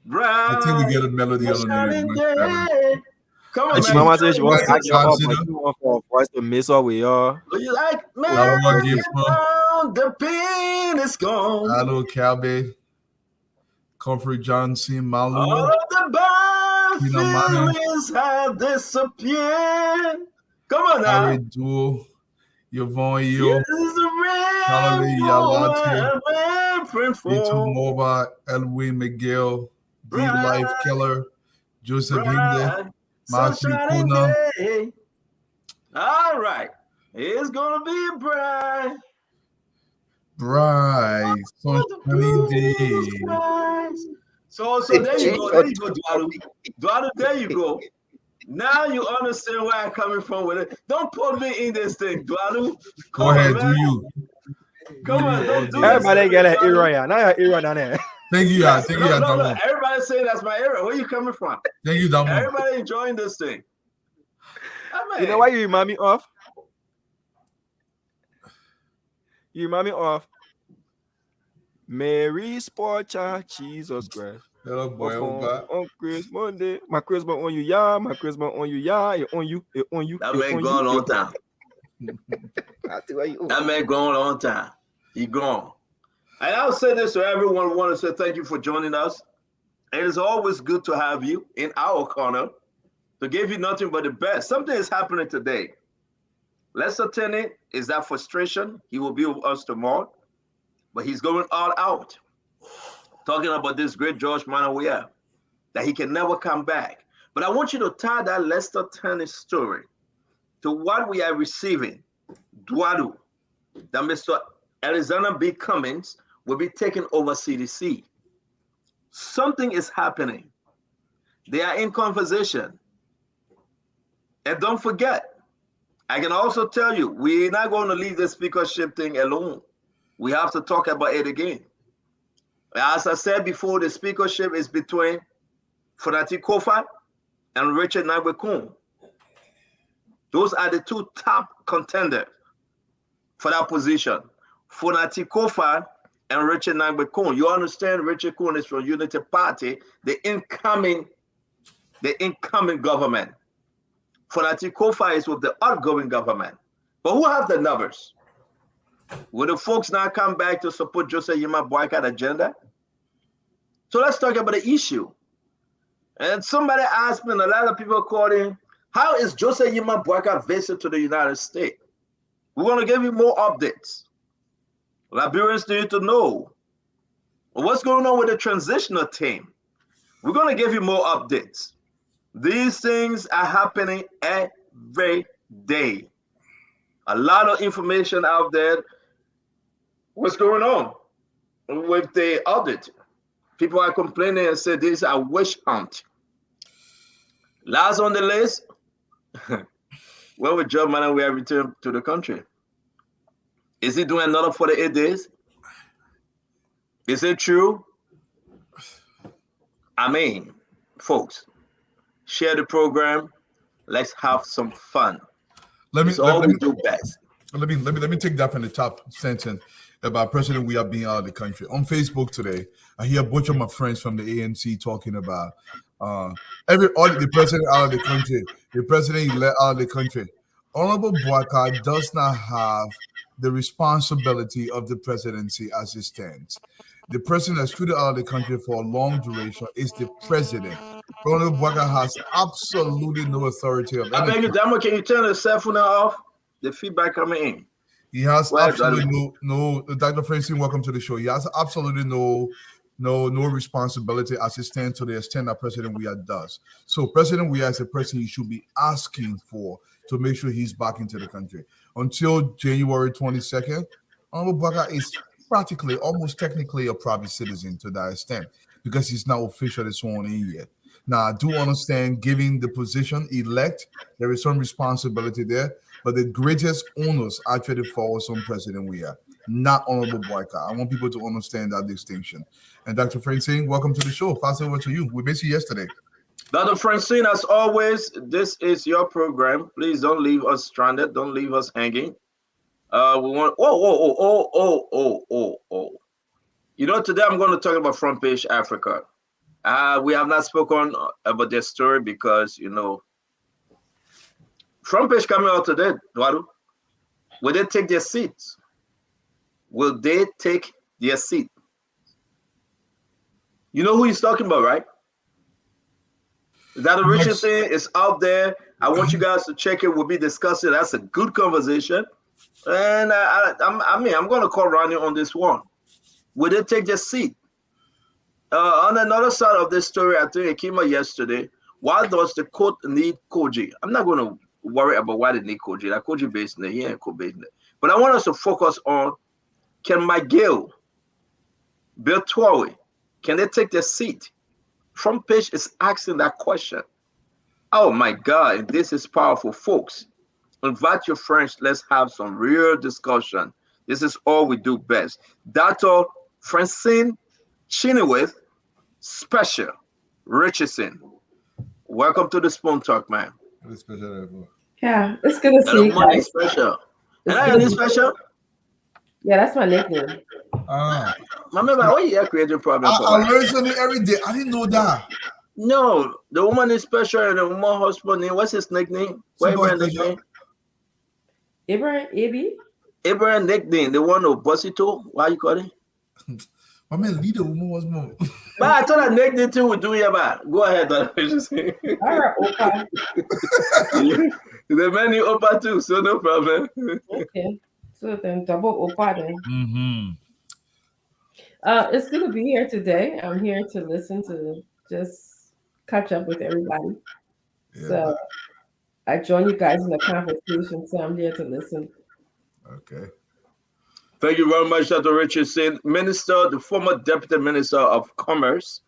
I think we bright, get a melody on sunny the lyrics. day. Come on, His man. mama said she was That's acting up, a but she want for voice to miss her with her. You like, man, Hello, the pain is gone. Hello, Calbe. Comfort Johnson, Malu. All of the bad Tina Manu. feelings have disappeared. Come on now. Harry Duo. Yvonne Yo. This is the Valerie Yalati. rainbow Little Moba. Elwin Miguel. D Life Killer. Joseph Hinde. Matthew Kuna. Day. All right. It's going to be bright. Bright. Sunshiny day. So there you go. There you go, Dwalu. Dwalu, there you go. Now you understand where I'm coming from with it. Don't put me in this thing, Dwalu. Go ahead, do you? Come on, don't do Everybody this. get an area. Now your area down there. Thank you, Yes, thank you, no, everybody say that's my area. Where you coming from? Thank you, Damo. Everybody enjoying this thing. You know what you remind me of? You remind me of Mary's Porcher, Jesus Christ. Hello, boy. On Christmas Monday. My Christmas on you, yeah. My Christmas on you, yeah. It on you. It on you. That man gone a long time. That man gone a long time. He gone. And I'll say this to everyone. Want to say thank you for joining us. It is always good to have you in our corner to give you nothing but the best. Something is happening today. Lester Tenney is that frustration. He will be with us tomorrow, but he's going all out, talking about this great George Manawia, that he can never come back. But I want you to tie that Lester Tenney story to what we are receiving. Dwalu, that Mr. Alexander B. Cummings will be taking over CDC. Something is happening. They are in conversation. And don't forget, I can also tell you, we're not going to leave the speakership thing alone. We have to talk about it again. As I said before, the speakership is between Fonati Kofa and Richard Nagbe-Kun. Those are the two top contenders for that position. Fonati Kofa and Richard Nagbe-Kun. You understand Richard Kun is from Unity Party, the incoming government. Fonati Kofa is with the outgoing government. But who have the numbers? Will the folks now come back to support Joseph Yima boycott agenda? So let's talk about the issue. And somebody asked me, and a lot of people called in, how is Joseph Yima boycott visit to the United States? We're going to give you more updates. Liberians need to know what's going on with the transitional team. We're going to give you more updates. These things are happening every day. A lot of information out there. What's going on with the audit? People are complaining and say this is a witch hunt. Last on the list, when will Joe Manawia return to the country? Is he doing another 48 days? Is it true? I mean, folks, share the program. Let's have some fun. Let me do best. Let me take that from the top sentence about President we are being out of the country. On Facebook today, I hear a bunch of my friends from the ANC talking about the president out of the country, the president elect out of the country. Honorable Boyka does not have the responsibility of the presidency as it stands. The president that's treated out of the country for a long duration is the president. Honorable Boyka has absolutely no authority of anything. I beg you, Damo, can you turn the cell phone off? The feedback coming in. He has absolutely no. Dr. Francine, welcome to the show. He has absolutely no responsibility as it stands to the extent that President Weah does. So President Weah is a person you should be asking for to make sure he's back into the country. Until January 22nd, Honorable Boyka is practically, almost technically a private citizen to that extent because he's not officially sworn in yet. Now, I do understand giving the position elect, there is some responsibility there, but the greatest onus actually falls on President Weah, not Honorable Boyka. I want people to understand that distinction. And Dr. Francine, welcome to the show. Pass it over to you. We missed you yesterday. Dr. Francine, as always, this is your program. Please don't leave us stranded. Don't leave us hanging. We want. You know, today I'm going to talk about Front Page Africa. We have not spoken about their story because, you know, Front Page coming out today, Eduardo. Will they take their seats? Will they take their seat? You know who he's talking about, right? That Richardson is out there. I want you guys to check it. We'll be discussing. That's a good conversation. And I'm going to call Ronnie on this one. Will they take their seat? On another side of this story, I think it came out yesterday. Why does the court need Koji? I'm not going to worry about why they need Koji. That Koji based in there, he ain't co-based in there. But I want us to focus on, can Miguel, Bill Torrey, can they take their seat? Front Page is asking that question. Oh my God, this is powerful, folks. Invite your friends. Let's have some real discussion. This is all we do best. Dr. Francine Chenoweth, Special Richardson. Welcome to the Spoon Talk, man. Yeah, it's good to see you guys. Special. And I am special. Yeah, that's my nickname. Remember, why you creating problems? I learn something every day. I didn't know that. No, the woman is special and the woman husband name. What's his nickname? What Abraham nickname? Abraham nickname. The one who bust it to. Why you call it? My man, leader woman was more. But I thought that nickname too would do you bad. Go ahead, all right, Opa. The many Opa too, so no problem. Okay, so then double Opa then. Mm-hmm. It's good to be here today. I'm here to listen to just catch up with everybody. Yeah. So I join you guys in the conversation, so I'm here to listen. Okay. Thank you very much, Dr. Richardson. Minister, the former Deputy Minister of Commerce,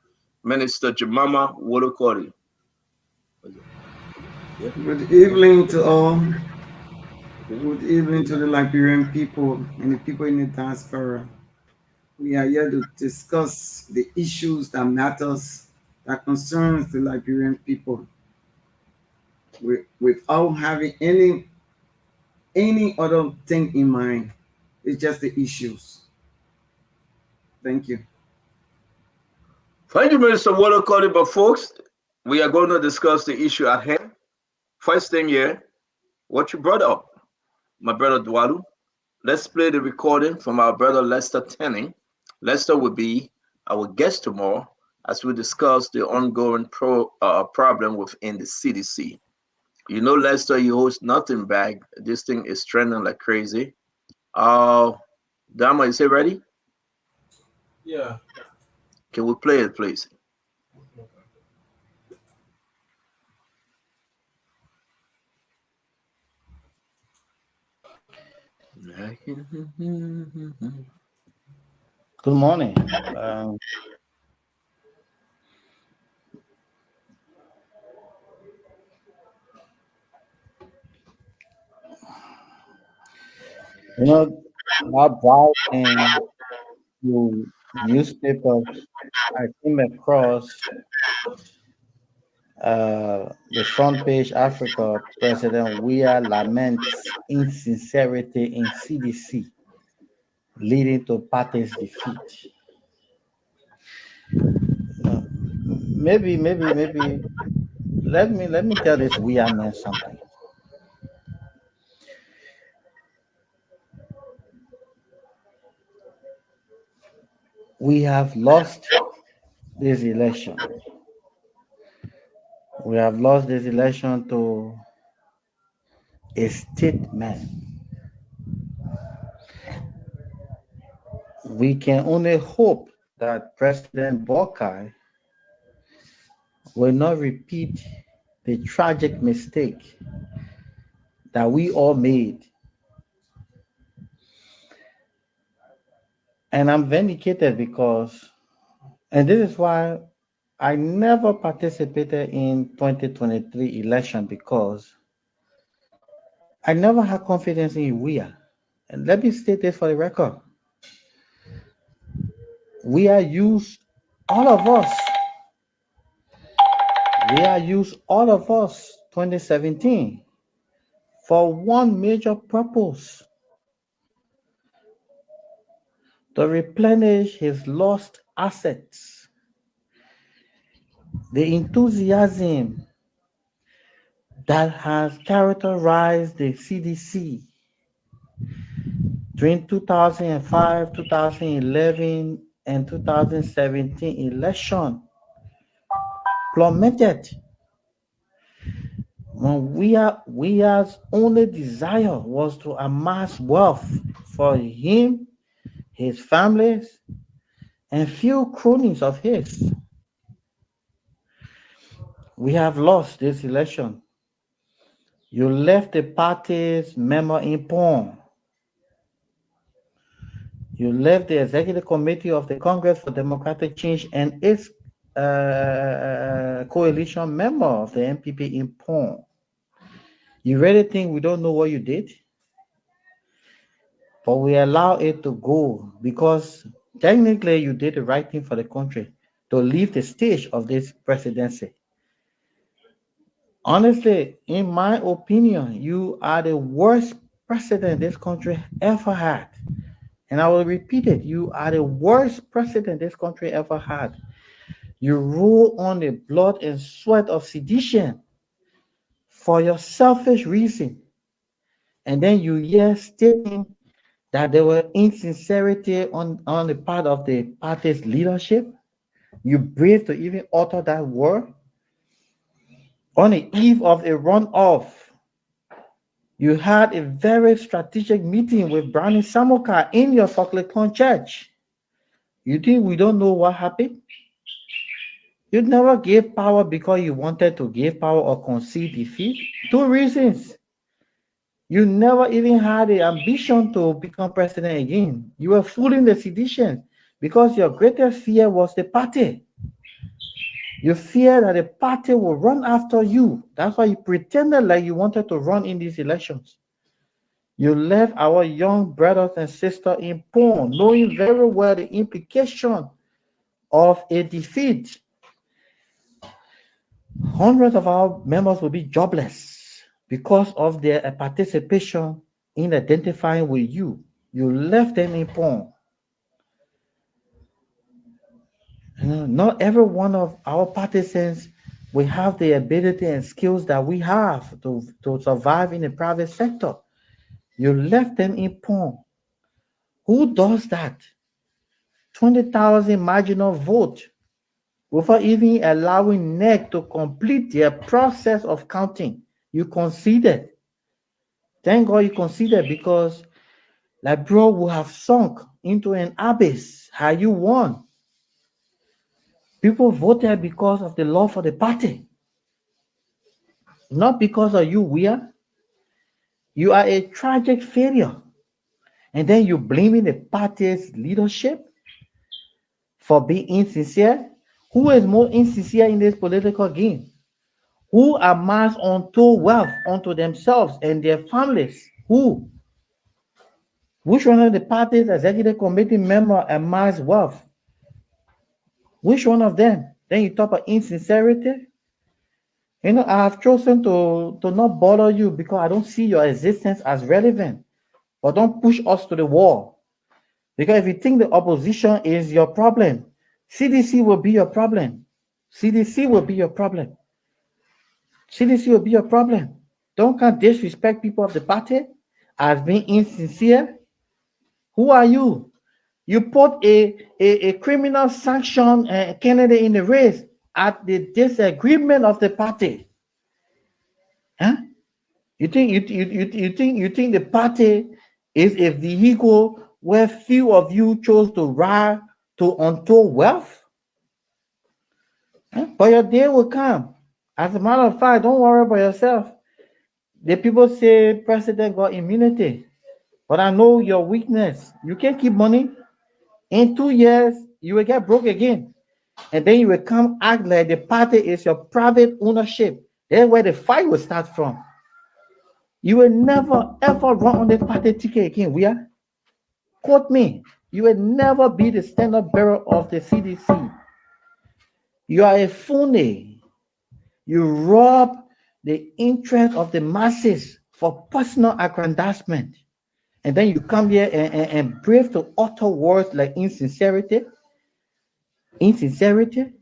Minister Jemima Wolokori. Good evening to all. Good evening to the Liberian people and the people in the diaspora. We are here to discuss the issues that matters, that concerns the Liberian people, without having any other thing in mind. It's just the issues. Thank you. Thank you, Minister Wolokori. But folks, we are going to discuss the issue at hand. First thing here, what you brought up, my brother Dwalu. Let's play the recording from our brother Lester Tenning. Lester will be our guest tomorrow as we discuss the ongoing problem within the CDC. You know, Lester, you host nothing back. This thing is trending like crazy. Dama, is it ready? Yeah. Can we play it, please? Good morning. You know, while browsing through newspapers, I came across the Front Page Africa President Weah laments insincerity in CDC, leading to party's defeat. Maybe. Let me tell this Weah man something. We have lost this election. We have lost this election to a statesman. We can only hope that President Boakai will not repeat the tragic mistake that we all made. And I'm vindicated because, and this is why I never participated in 2023 election, because I never had confidence in Weah. And let me state this for the record. Weah used all of us. We are used, all of us, 2017, for one major purpose: to replenish his lost assets. The enthusiasm that has characterized the CDC during 2005, 2011, and 2017 election plummeted when Weah's only desire was to amass wealth for him, his families, and few cronies of his. We have lost this election. You left the party's memo in pawn. You left the executive committee of the Congress for Democratic Change and its coalition member of the MPP in pawn. You really think we don't know what you did? But we allow it to go because technically you did the right thing for the country to leave the stage of this presidency. Honestly, in my opinion, you are the worst president this country ever had. And I will repeat it, you are the worst president this country ever had. You rule on the blood and sweat of sedition for your selfish reason. And then you hear stating that there were insincerity on the part of the party's leadership. You brave to even utter that word. On the eve of a runoff, you had a very strategic meeting with Brownie Samoka in your Soklekon church. You think we don't know what happened? You never gave power because you wanted to give power or concede defeat. Two reasons. You never even had the ambition to become president again. You were fooling the sedition because your greatest fear was the party. You fear that the party will run after you. That's why you pretended like you wanted to run in these elections. You left our young brothers and sisters in pawn, knowing very well the implication of a defeat. Hundreds of our members will be jobless because of their participation in identifying with you. You left them in pawn. Not every one of our partisans will have the ability and skills that we have to survive in the private sector. You left them in pawn. Who does that? 20,000 marginal vote without even allowing NEC to complete their process of counting. You conceded. Thank God you conceded because Libro would have sunk into an abyss had you won. People voted because of the love for the party, not because of you, Weah. You are a tragic failure. And then you blaming the party's leadership for being insincere. Who is more insincere in this political game? Who amass untold wealth unto themselves and their families? Who? Which one of the party's executive committee members amass wealth? Which one of them? Then you talk about insincerity. You know, I have chosen to not bother you because I don't see your existence as relevant. But don't push us to the wall. Because if you think the opposition is your problem, CDC will be your problem. CDC will be your problem. CDC will be your problem. Don't disrespect people of the party as being insincere. Who are you? You put a criminal sanction candidate in the race at the disagreement of the party. Huh? You think the party is a vehicle where few of you chose to ride to untold wealth? Huh? But your day will come. As a matter of fact, don't worry about yourself. The people say president got immunity, but I know your weakness. You can't keep money. In 2 years, you will get broke again. And then you will come act like the party is your private ownership. That's where the fight will start from. You will never, ever run on the party ticket again. We are. Quote me. You will never be the standard bearer of the CDC. You are a phony. You rob the interest of the masses for personal aggrandizement. And then you come here and brave to utter words like insincerity. Insincerity.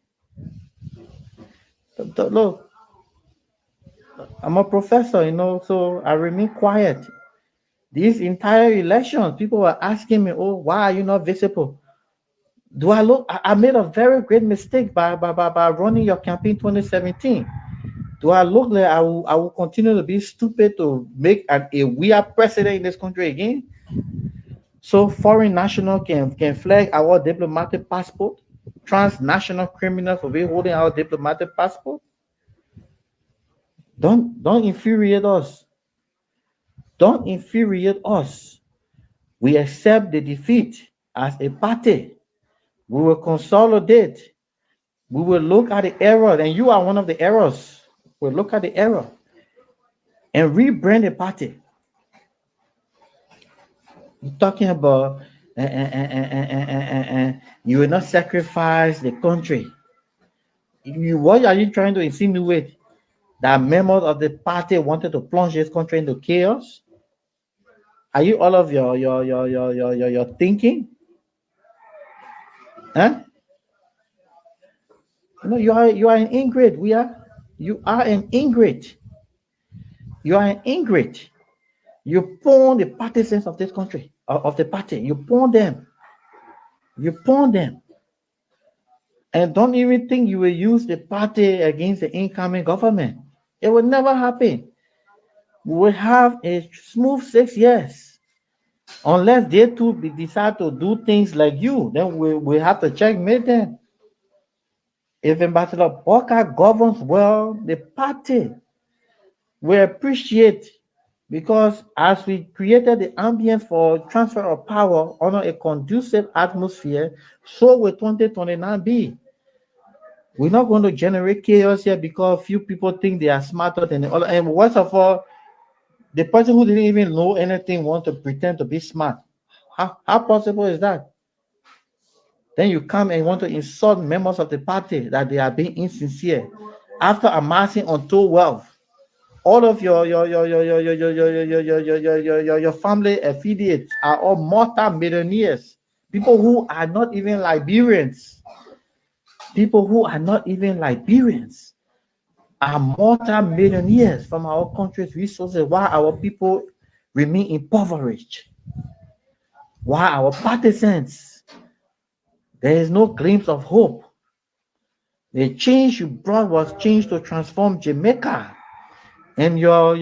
Look, I'm a professor, so I remain quiet. These entire elections, people were asking me, "Oh, why are you not visible?" Do I look? I made a very great mistake by running your campaign 2017. Do I look like I will continue to be stupid to make a weird president in this country again? So foreign national can flag our diplomatic passport, transnational criminals will be holding our diplomatic passport. Don't infuriate us. Don't infuriate us. We accept the defeat as a party. We will consolidate. We will look at the error, and you are one of the errors. We'll look at the error and rebrand the party. You're talking about you will not sacrifice the country. What are you trying to insinuate? That members of the party wanted to plunge this country into chaos? Are you all of your thinking? Huh? No, you are an ingrate. You are an ingrate. You are an ingrate. You pawn the partisans of this country, of the party. You pawn them. You pawn them. And don't even think you will use the party against the incoming government. It will never happen. We will have a smooth 6 years. Unless they too decide to do things like you, then we have to checkmate them. If Ambassador Boka governs well, the party will appreciate, because as we created the ambience for transfer of power under a conducive atmosphere, so will 2029 be. We're not going to generate chaos here because few people think they are smarter than the other. And worst of all, the person who didn't even know anything want to pretend to be smart. How possible is that? Then you come and want to insult members of the party that they are being insincere after amassing untold wealth. All of your family affiliates are all multi-millionaires. People who are not even Liberians. People who are not even Liberians are multi-millionaires from our country's resources, while our people remain impoverished. While our partisans, there is no glimpse of hope. The change you brought was change to transform Jamaica. And your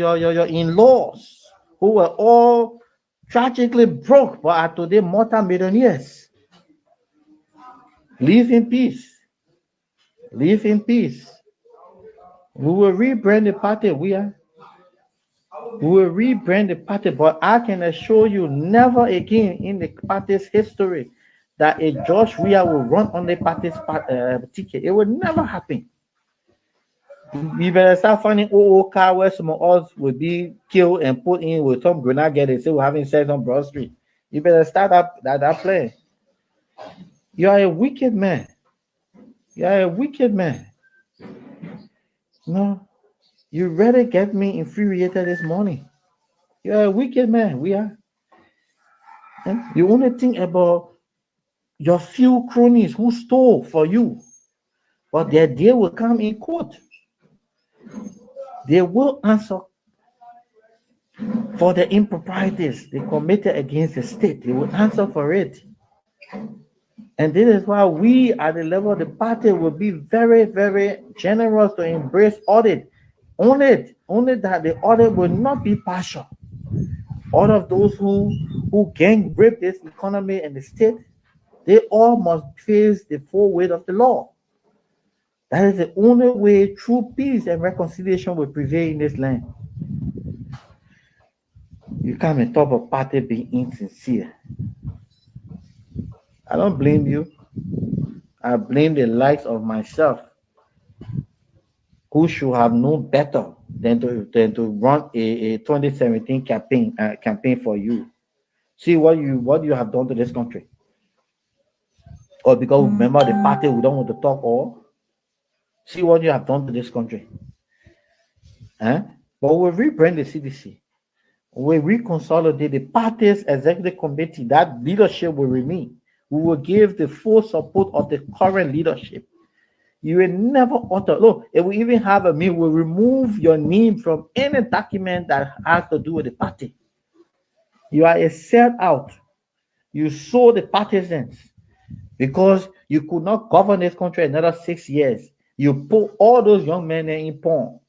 in-laws, who were all tragically broke, but are today multi-millionaires. Live in peace. Live in peace. We will rebrand the party. We will rebrand the party, but I can assure you, never again in the party's history that a George Weah will run on the party's ticket. It will never happen. We better start finding car where some of us will be killed and put in with some grenade and say we're having sex on Broad Street. You better start that play. You are a wicked man. You are a wicked man. No, you rather get me infuriated this morning. You are a wicked man. We are. And you only think about your few cronies who stole for you, but their day will come in court. They will answer for the improprieties they committed against the state. They will answer for it. And this is why we at the level of the party will be very, very generous to embrace audit. Only that the audit will not be partial. All of those who gang rape this economy and the state, they all must face the full weight of the law. That is the only way true peace and reconciliation will prevail in this land. You come and talk about party being insincere. I don't blame you. I blame the likes of myself, who should have known better than to run a 2017 campaign for you. See what you have done to this country. Or because we remember the party we don't want to talk, or see what you have done to this country. But we rebrand the CDC. We reconsolidate the party's executive committee. That leadership will remain. We will give the full support of the current leadership. You will never utter. Look, if we even have a meeting, we'll remove your name from any document that has to do with the party. You are a sellout. You sold the partisans because you could not govern this country another 6 years. You put all those young men in pawn.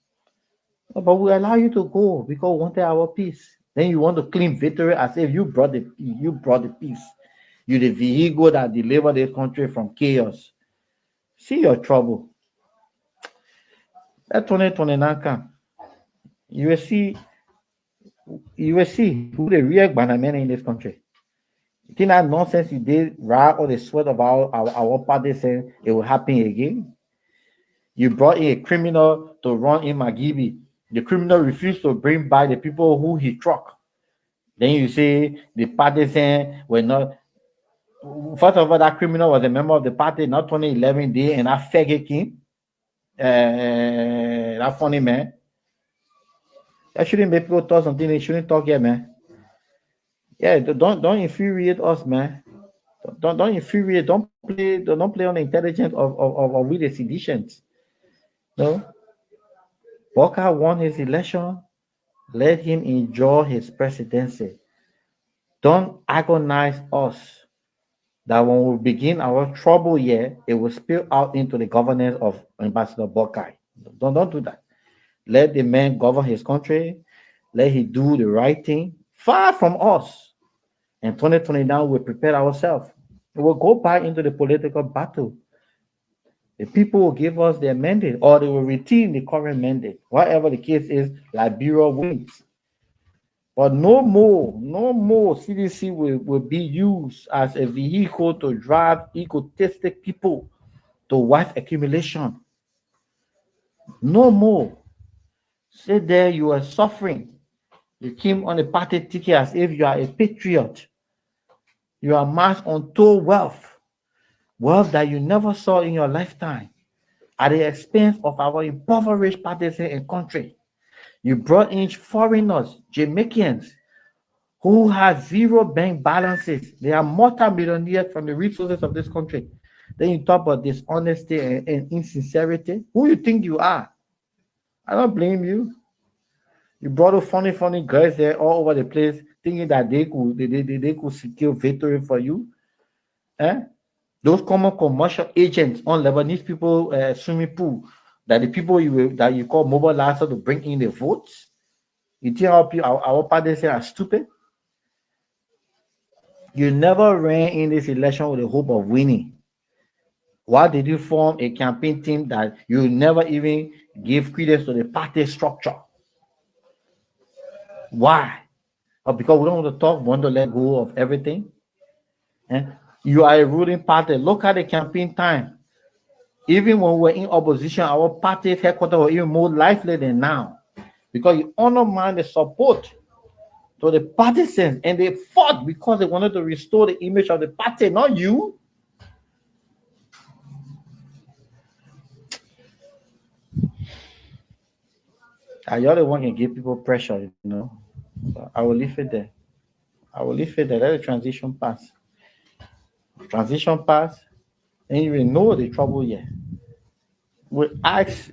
But we allow you to go because we wanted our peace. Then you want to claim victory as if you brought the peace. You're the vehicle that delivered this country from chaos. See your trouble. That 2029 come. You will see who the real Banamene in this country. You think that nonsense you did right or the sweat of our party saying it will happen again? You brought in a criminal to run in Magibi. The criminal refused to bring back the people who he struck. Then you say the partisans were not. First of all, that criminal was a member of the party, not 2011 day, and that faggot king, that funny man. That shouldn't make people talk something they shouldn't talk here, man. Yeah, don't infuriate us, man. Don't infuriate. Don't play on the intelligence of we the seditions. No. Walker won his election. Let him enjoy his presidency. Don't agonize us that when we begin our trouble here, it will spill out into the governance of Ambassador Bokai. Don't do that. Let the man govern his country. Let him do the right thing. Far from us. In 2029, we prepare ourselves. We will go back into the political battle. The people will give us their mandate, or they will retain the current mandate. Whatever the case is, Liberia wins. But no more CDC will be used as a vehicle to drive egotistic people to wealth accumulation. No more. Say there you are suffering. You came on a party ticket as if you are a patriot. You are amassed untold wealth that you never saw in your lifetime, at the expense of our impoverished parties and country. You brought in foreigners, Jamaicans, who have zero bank balances. They are multi-millionaires from the resources of this country. Then you talk about dishonesty and insincerity. Who you think you are? I don't blame you. You brought a funny girls there all over the place, thinking that they could secure victory for you. Those common commercial agents on Lebanese people swimming pool, that the people that you call mobilizer to bring in the votes. You think our parties are stupid? You never ran in this election with the hope of winning. Why did you form a campaign team that you never even give credence to the party structure? Why? Because we don't want to talk, we want to let go of everything. And you are a ruling party. Look at the campaign time. Even when we were in opposition, our party's headquarters were even more lively than now. Because you undermine the support to the partisans, and they fought because they wanted to restore the image of the party, not you. You're the one can give people pressure, you know. So I will leave it there. Let the transition pass. Transition pass, and you will know the trouble here. We ask,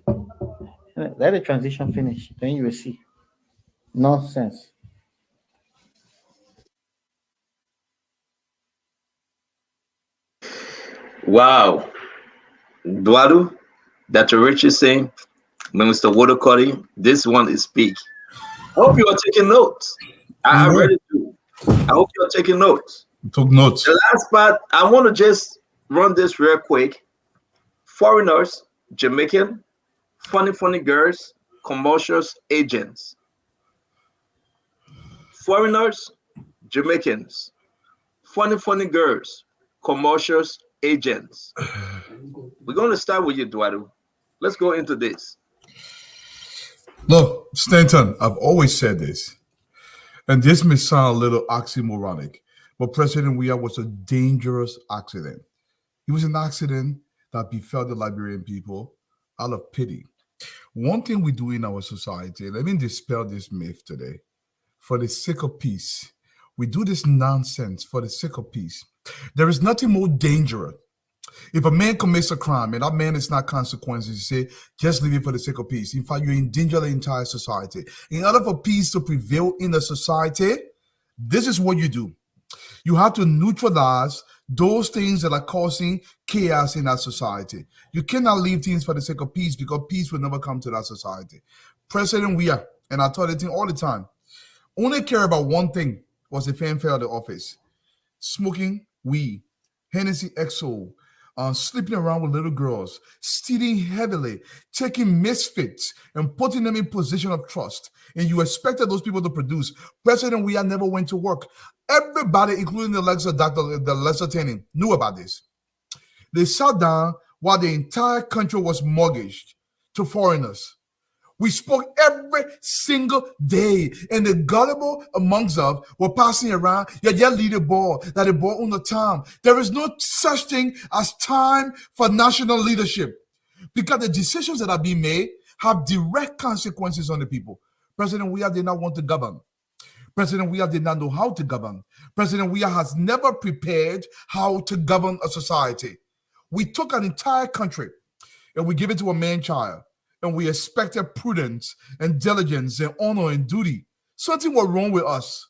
let the transition finish, then you will see. Nonsense. Wow. Dwadu, Dr. Rich is saying, Minister Watercolly, this one is big. I hope you are taking notes. I read it too. I hope you are taking notes. Took notes. The last part, I want to just run this real quick. Foreigners, Jamaican, funny girls, commercials, agents. Foreigners, Jamaicans, funny girls, commercials, agents. We're going to start with you, Dwadu. Let's go into this. Look, Stanton, I've always said this, and this may sound a little oxymoronic, but President Weah was a dangerous accident. It was an accident that befell the Liberian people out of pity. One thing we do in our society, let me dispel this myth today. For the sake of peace, we do this nonsense for the sake of peace. There is nothing more dangerous. If a man commits a crime and that man is not consequences, you say, just leave it for the sake of peace. In fact, you endanger the entire society. In order for peace to prevail in the society, this is what you do. You have to neutralize those things that are causing chaos in that society. You cannot leave things for the sake of peace because peace will never come to that society. President Weah, and I tell it all the time, only care about one thing was the fanfare of the office. Smoking weed, Hennessy XO, sleeping around with little girls, stealing heavily, taking misfits and putting them in position of trust. And you expected those people to produce. President Weah never went to work. Everybody, including the Lester Tenney, knew about this. They sat down while the entire country was mortgaged to foreigners. We spoke every single day, and the gullible amongst us were passing around, yeah, lead the ball, that the ball on the time. There is no such thing as time for national leadership because the decisions that are being made have direct consequences on the people. President Weah did not want to govern. President Weah did not know how to govern. President Weah has never prepared how to govern a society. We took an entire country and we give it to a man-child. And we expected prudence and diligence and honor and duty. Something was wrong with us.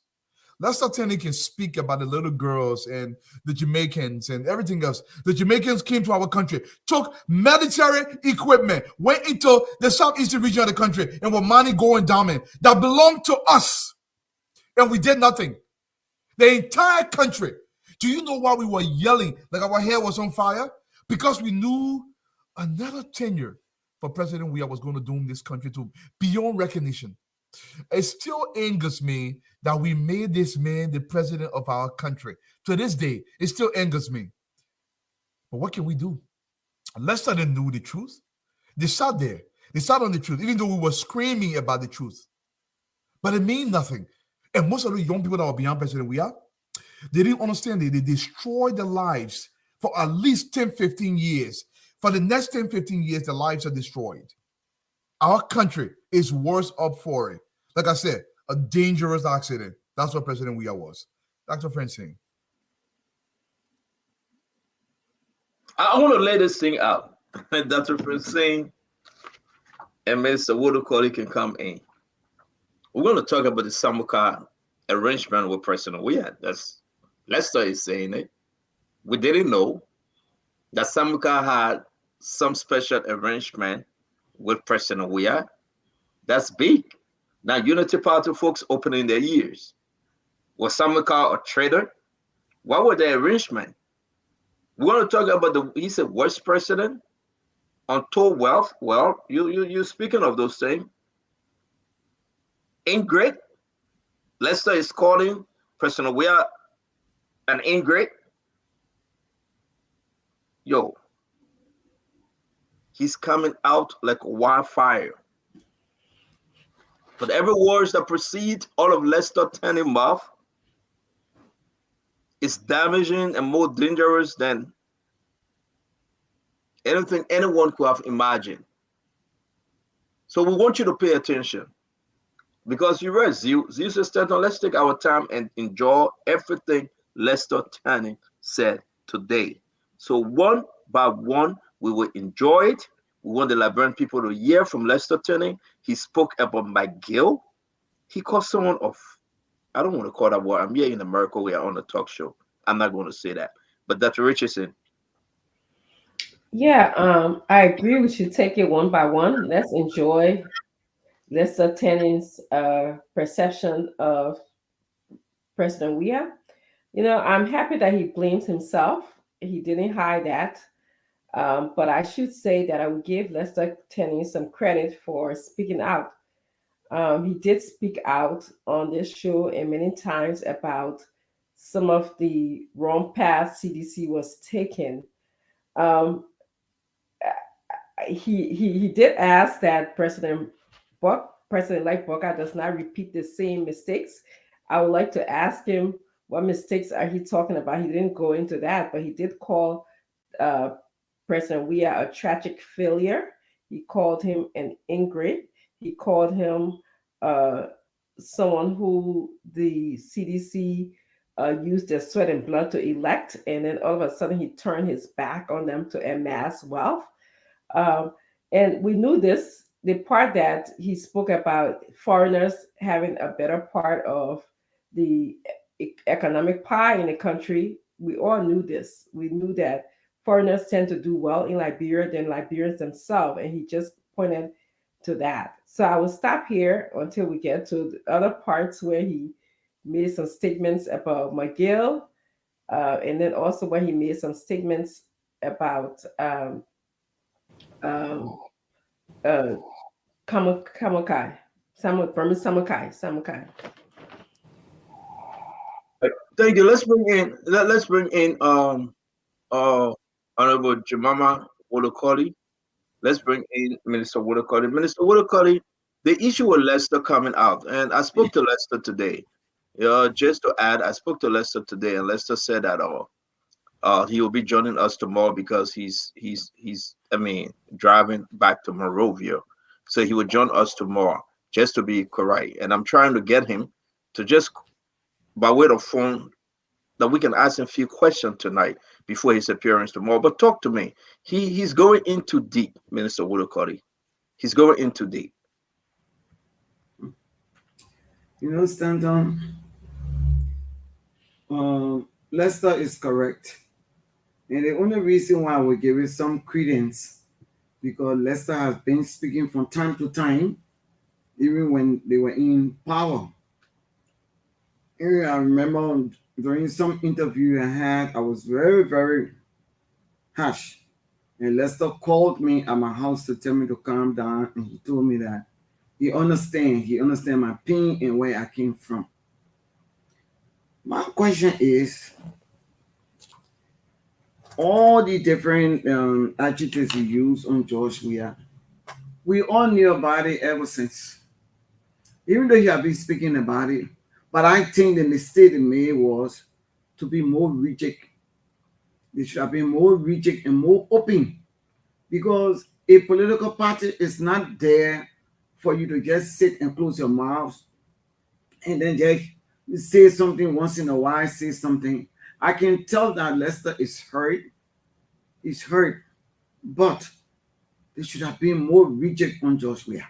Lester Tenney can speak about the little girls and the Jamaicans and everything else. The Jamaicans came to our country, took military equipment, went into the southeastern region of the country, and were mining gold and diamond that belonged to us. And we did nothing. The entire country. Do you know why we were yelling like our hair was on fire? Because we knew another tenure for President Weah was going to doom this country to beyond recognition. It still angers me that we made this man the president of our country. To this day, it still angers me. But what can we do? Lester didn't know the truth. They sat there. They sat on the truth, even though we were screaming about the truth. But it means nothing. And most of the young people that were beyond President Weah, they didn't understand it. They destroyed their lives for at least 10, 15 years. For the next 10, 15 years, their lives are destroyed. Our country is worse up for it. Like I said, a dangerous accident. That's what President Weah was. Dr. Francine. I want to lay this thing out. Dr. Francine and Mr. Woodokoli can come in. We're going to talk about the Samuka arrangement with President Weah. That's Lester is saying it. We didn't know that Samuka had some special arrangement with President Weah. That's big. Now, Unity Party folks opening their ears. Was Samuka a traitor? What was the arrangement? We want to talk about he said worst president, untold wealth. Well, you speaking of those things. Ingrate. Lester is calling President Weah an ingrate. Yo, he's coming out like wildfire. But every words that proceed out of Lester Tenney's mouth is damaging and more dangerous than anything anyone could have imagined. So we want you to pay attention. Because you read Zeus is telling, let's take our time and enjoy everything Lester Tenney said today. So one by one, we will enjoy it. We want the Liberian people to hear from Lester Tenney. He spoke about McGill. He called someone of, I don't want to call that word. I'm here in America. We are on a talk show. I'm not going to say that. But Dr. Richardson. Yeah, I agree. We should take it one by one. Let's enjoy Lester Tenney's perception of President Weah. You know, I'm happy that he blames himself. He didn't hide that. But I should say that I would give Lester Tenney some credit for speaking out. He did speak out on this show and many times about some of the wrong paths CDC was taking. He did ask that President-elect Bokar does not repeat the same mistakes. I would like to ask him what mistakes are he talking about. He didn't go into that, but he did call President Weah a tragic failure. He called him an ingrate. He called him someone who the CDC used their sweat and blood to elect, and then all of a sudden he turned his back on them to amass wealth. Um, and we knew this. The part that he spoke about foreigners having a better part of the economic pie in the country, we all knew this. We knew that foreigners tend to do well in Liberia than Liberians themselves, and he just pointed to that. So I will stop here until we get to the other parts where he made some statements about McGill, and then also where he made some statements about Kamukai, Burmese Samukai. Thank you. Let's bring in Honorable Jemima Wolokoli. Let's bring in Minister Wolokoli. Minister Wolokoli, the issue with Lester coming out, and I spoke to Lester today. Just to add, I spoke to Lester today, and Lester said that he will be joining us tomorrow because he's driving back to Monrovia, so he will join us tomorrow, just to be correct. And I'm trying to get him to just by way of phone that we can ask him a few questions tonight before his appearance tomorrow. But talk to me. He's going into deep, Minister Wolokoli. He's going into deep. Stanton, Lester is correct. And the only reason why we give it some credence, because Lester has been speaking from time to time, even when they were in power. And I remember during some interview I had, I was very, very harsh. And Lester called me at my house to tell me to calm down, and he told me that he understands my pain and where I came from. My question is, all the different adjectives he used on George Weah, we all knew about it ever since. Even though he had been speaking about it, but I think the mistake they made was to be more rigid. They should have been more rigid and more open, because a political party is not there for you to just sit and close your mouth and then just say something once in a while, say something. I can tell that Lester is hurt. He's hurt, but they should have been more rigid on George Weah.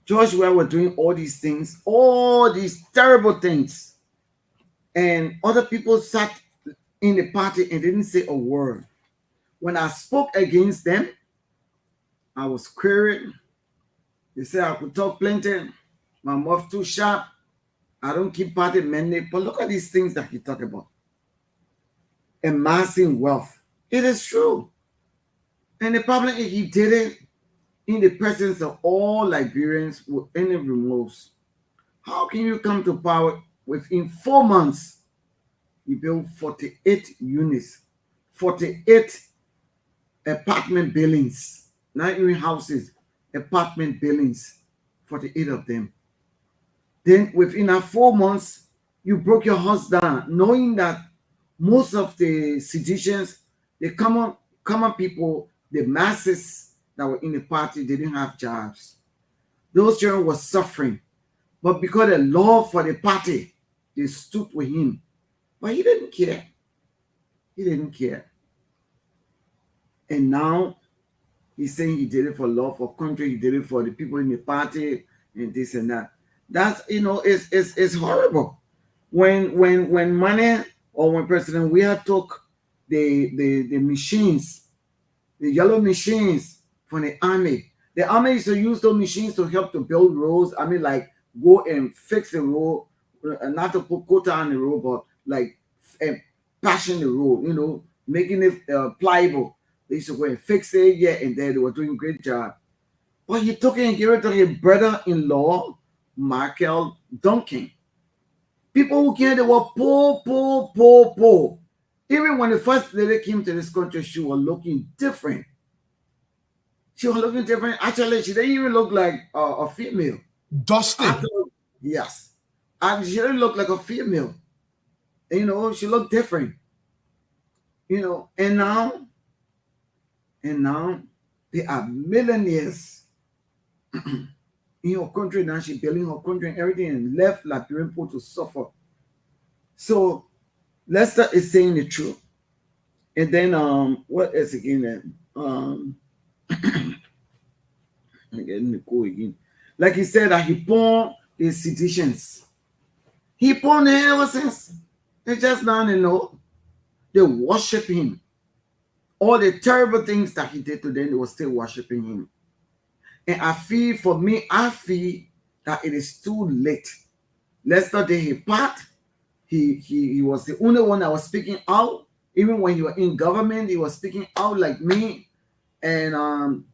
George Weah was doing all these things, all these terrible things, and other people sat in the party and didn't say a word. When I spoke against them, I was queried. They said I could talk plenty, my mouth too sharp, I don't keep party mandate. But look at these things that he talked about. Amassing wealth. It is true. And the problem is he did it in the presence of all Liberians with any remorse. How can you come to power within 4 months? You built 48 units, 48 apartment buildings, not even houses, apartment buildings, 48 of them. Then within 4 months, you broke your house down, knowing that most of the citizens, the common people, the masses that were in the party, they didn't have jobs. Those children were suffering. But because of the love for the party, they stood with him. But he didn't care. He didn't care. And now he's saying he did it for love for country, he did it for the people in the party, and this and that. That's, it's horrible. When money, or when President Weah took the machines, the yellow machines from the army used to use those machines to help to build roads. I mean, like, go and fix the road, not to put quota on the road, but like patching the road, making it pliable. They used to go and fix it, yeah, and then they were doing a great job. But he took it and gave it to his brother-in-law, Michael Duncan. People who came, they were poor. Even when the first lady came to this country, she was looking different. Actually, she didn't even look like a female. Dusty. Yes. And she didn't look like a female. She looked different. And now They are millionaires in your country now. She building her country and everything and left Liberian people to suffer. So Lester is saying the truth. And then what else again then? Again. Like he said that he pawned the seditions. He pawned them ever since. They just now they know. They worship him. All the terrible things that he did to them, they were still worshiping him. And I feel that it is too late. Lester did his part. He was the only one that was speaking out. Even when he was in government, he was speaking out like me. And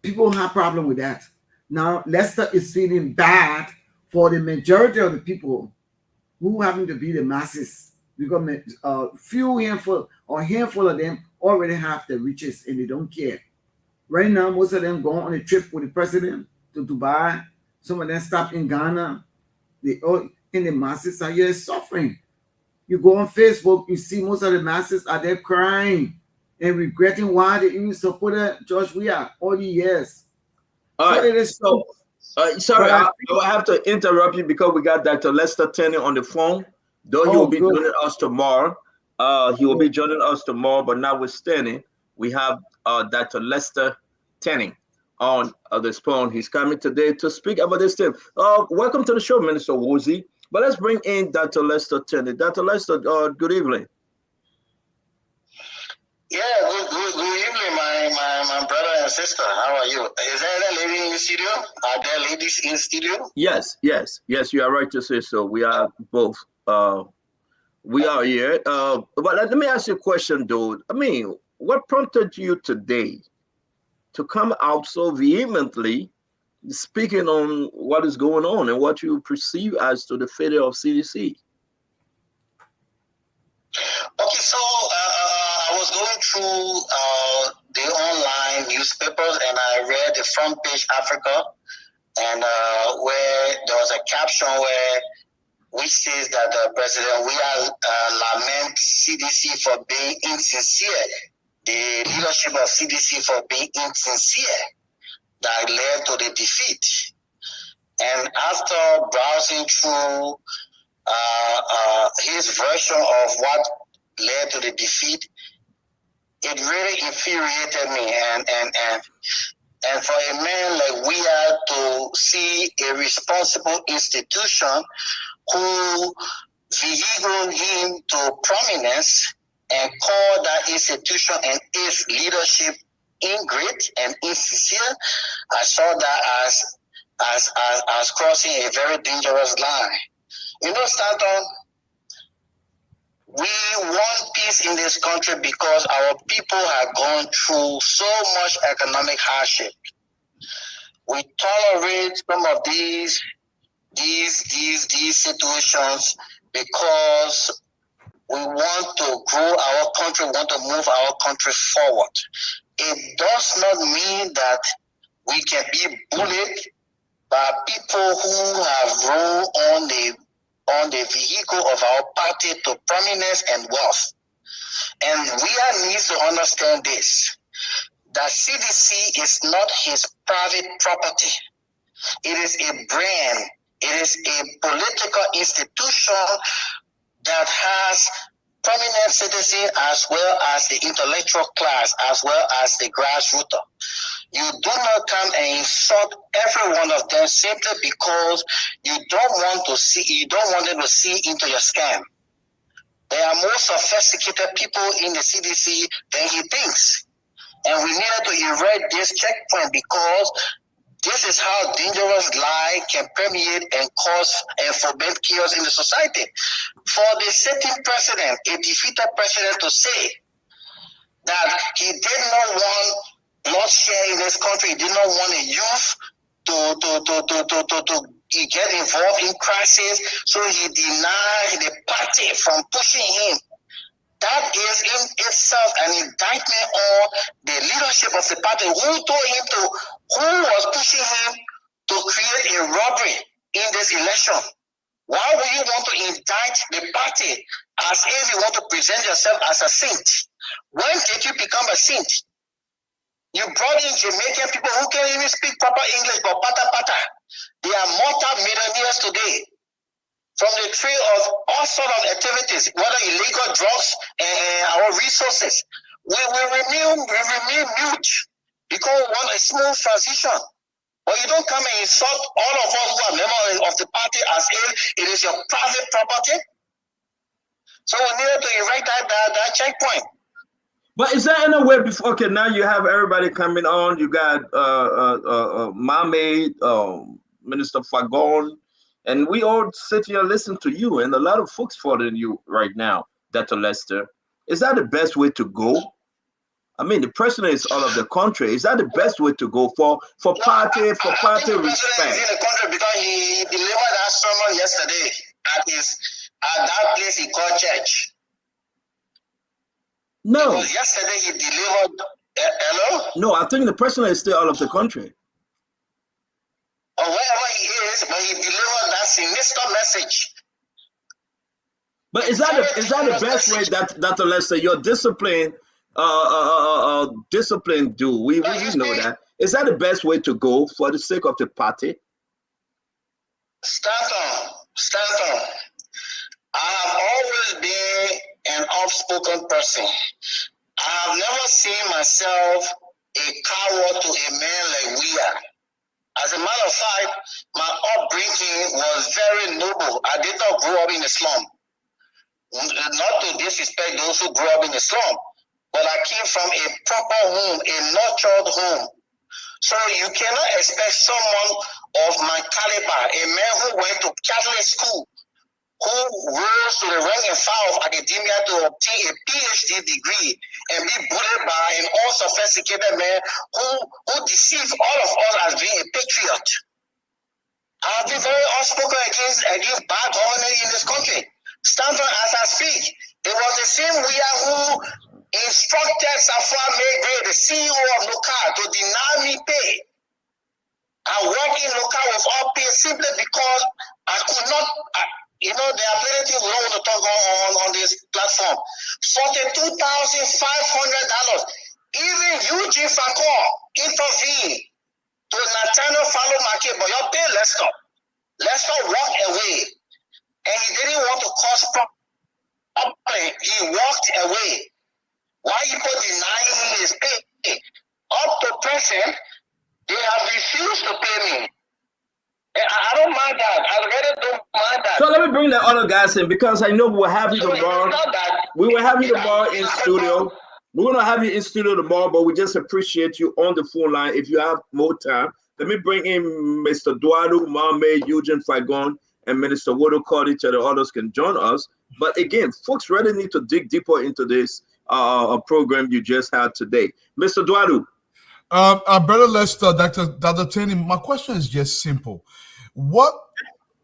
people have problem with that. Now, Lester is feeling bad for the majority of the people who happen to be the masses. Because handful of them already have the riches and they don't care. Right now, most of them go on a trip with the president to Dubai. Some of them stop in Ghana. And the masses are here suffering. You go on Facebook, you see most of the masses are there crying and regretting why they even supported George Weah all the years. Sorry, I have to interrupt you because we got Dr. Lester Tenney on the phone. Though he will be joining us tomorrow. He will be joining us tomorrow, but notwithstanding, we have Dr. Lester Tenney on this phone. He's coming today to speak about this thing. Welcome to the show, Minister Woolsey. But let's bring in Dr. Lester Tenney. Dr. Lester, good evening. Yeah, good evening, my brother and sister. How are you? Is there a lady in the studio? Are there ladies in the studio? Yes, you are right to say so. We are both. We are here. But let me ask you a question, dude. I mean, what prompted you today to come out so vehemently speaking on what is going on and what you perceive as to the failure of CDC? Okay, so I was going through the online newspapers and I read the Front Page Africa, and where there was a caption which says that the President Weah lament CDC for being insincere, the leadership of CDC for being insincere that led to the defeat. And after browsing through his version of what led to the defeat, it really infuriated me. And for a man like Weah to see a responsible institution who vehicled him to prominence and call that institution and its leadership ingrate and insincere, I saw that as crossing a very dangerous line. You know, Stanton, we want peace in this country because our people have gone through so much economic hardship. We tolerate some of these situations because we want to grow our country, we want to move our country forward. It does not mean that we can be bullied by people who have run on the vehicle of our party to prominence and wealth. And we needs to understand this, that CDC is not his private property. It is a brand. It is a political institution that has prominent citizens as well as the intellectual class, as well as the grassroots. You do not come and insult every one of them simply because you don't want them to see into your scam. There are more sophisticated people in the CDC than he thinks. And we needed to erect this checkpoint because this is how dangerous lie can permeate and cause and foment chaos in the society. For the sitting president, a defeated president, to say that he did not want bloodshed in this country, he did not want a youth to get involved in crisis, so he denied the party from pushing him. That is in itself an indictment on the leadership of the party who was pushing him to create a robbery in this election. Why would you want to indict the party as if you want to present yourself as a saint? When did you become a saint? You brought in Jamaican people who can't even speak proper English, but pata. They are multi-millionaires today from the trade of all sorts of activities, whether illegal drugs and our resources. We remain mute because we want a smooth transition. But you don't come and insult all of us who are members of the party as if it is your private property. So we needed to erect that checkpoint. But is there any way before? Okay, now you have everybody coming on. You got Mame, Minister Fagon, and we all sit here and listen to you, and a lot of folks following you right now, Dr. Lester. Is that the best way to go? I mean, the president is all of the country. Is that the best way to go for party respect? I think the president is in the country because he delivered that sermon yesterday at that place he called church. No. Because yesterday he delivered. Hello? No, I think the president is still all of the country. Or wherever he is, but he delivered that sinister message. But is that the best way that let's say your discipline do? We know that. Is that the best way to go for the sake of the party? Stanton. I have always been an outspoken person. I have never seen myself a coward to a man like we are. As a matter of fact, my upbringing was very noble. I did not grow up in the slum. Not to disrespect those who grew up in the slum, but I came from a proper home, a nurtured home. So you cannot expect someone of my caliber, a man who went to Catholic school, who rose to the rank and file of academia to obtain a PhD degree and be bullied by an unsophisticated man who deceives all of us as being a patriot. I've been very outspoken against bad governance in this country. Stanton, as I speak, it was the same who instructed Safwa Megre, the CEO of Local, to deny me pay. I work in Local with all pay simply because I could not. There are plenty of things we don't want to talk on this platform. $42,500. Even Eugene Facor intervened to Nathaniel Fallow Market, but your pay Lester walked away. And he didn't want to cause problem. He walked away. Why people denying him his pay? Up to present, they have refused to pay me. I don't mind that. I really don't mind that. So let me bring the other guys in because I know we'll have you tomorrow. We will have you tomorrow in studio. We're going to have you in studio tomorrow, but we just appreciate you on the phone line if you have more time. Let me bring in Mr. Duadu, Mame, Eugene Fagon, and Minister Wodo Cody, so the others can join us. But again, folks really need to dig deeper into this program you just had today. Mr. Duadu. Brother Lester, Dr. Tenney, my question is just simple. What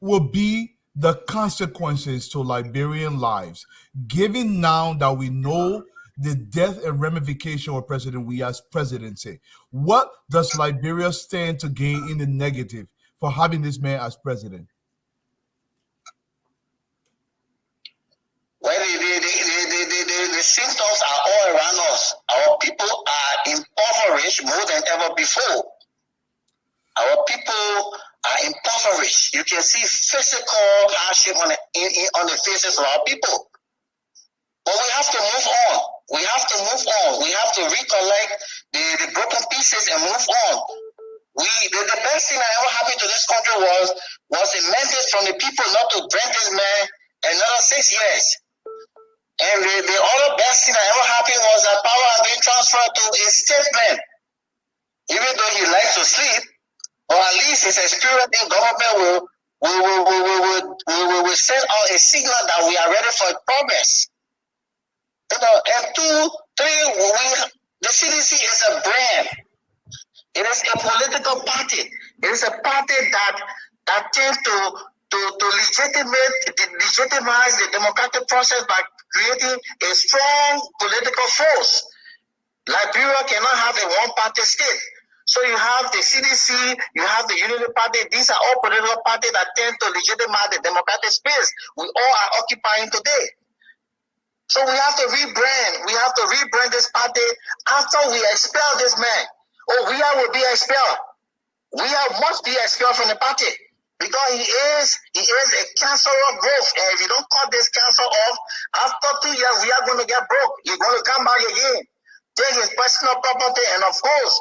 will be the consequences to Liberian lives, given now that we know the death and ramification of President Weah's presidency? What does Liberia stand to gain in the negative for having this man as president? Well, the symptoms are all around us. Our people are impoverished more than ever before. Our people are impoverished. You can see physical hardship on the faces of our people. But we have to move on. We have to move on. We have to recollect the broken pieces and move on. The best thing that ever happened to this country was a mandate from the people not to grant this man another 6 years. And the other best thing that ever happened was that power had been transferred to a statesman. Even though he likes to sleep, or at least his experience in government will send out a signal that we are ready for progress. And 2, 3, the CDC is a brand. It is a political party. It is a party that tends to legitimize the democratic process by creating a strong political force. Liberia cannot have a one-party state. So you have the CDC, you have the Unity Party. These are all political parties that tend to legitimize the democratic space we all are occupying today. So we have to rebrand. We have to rebrand this party after we expel this man. will be expelled. Must be expelled from the party because he is a cancer of growth. And if you don't cut this cancer off, after 2 years, we are going to get broke. You're going to come back again, take his personal property, and of course,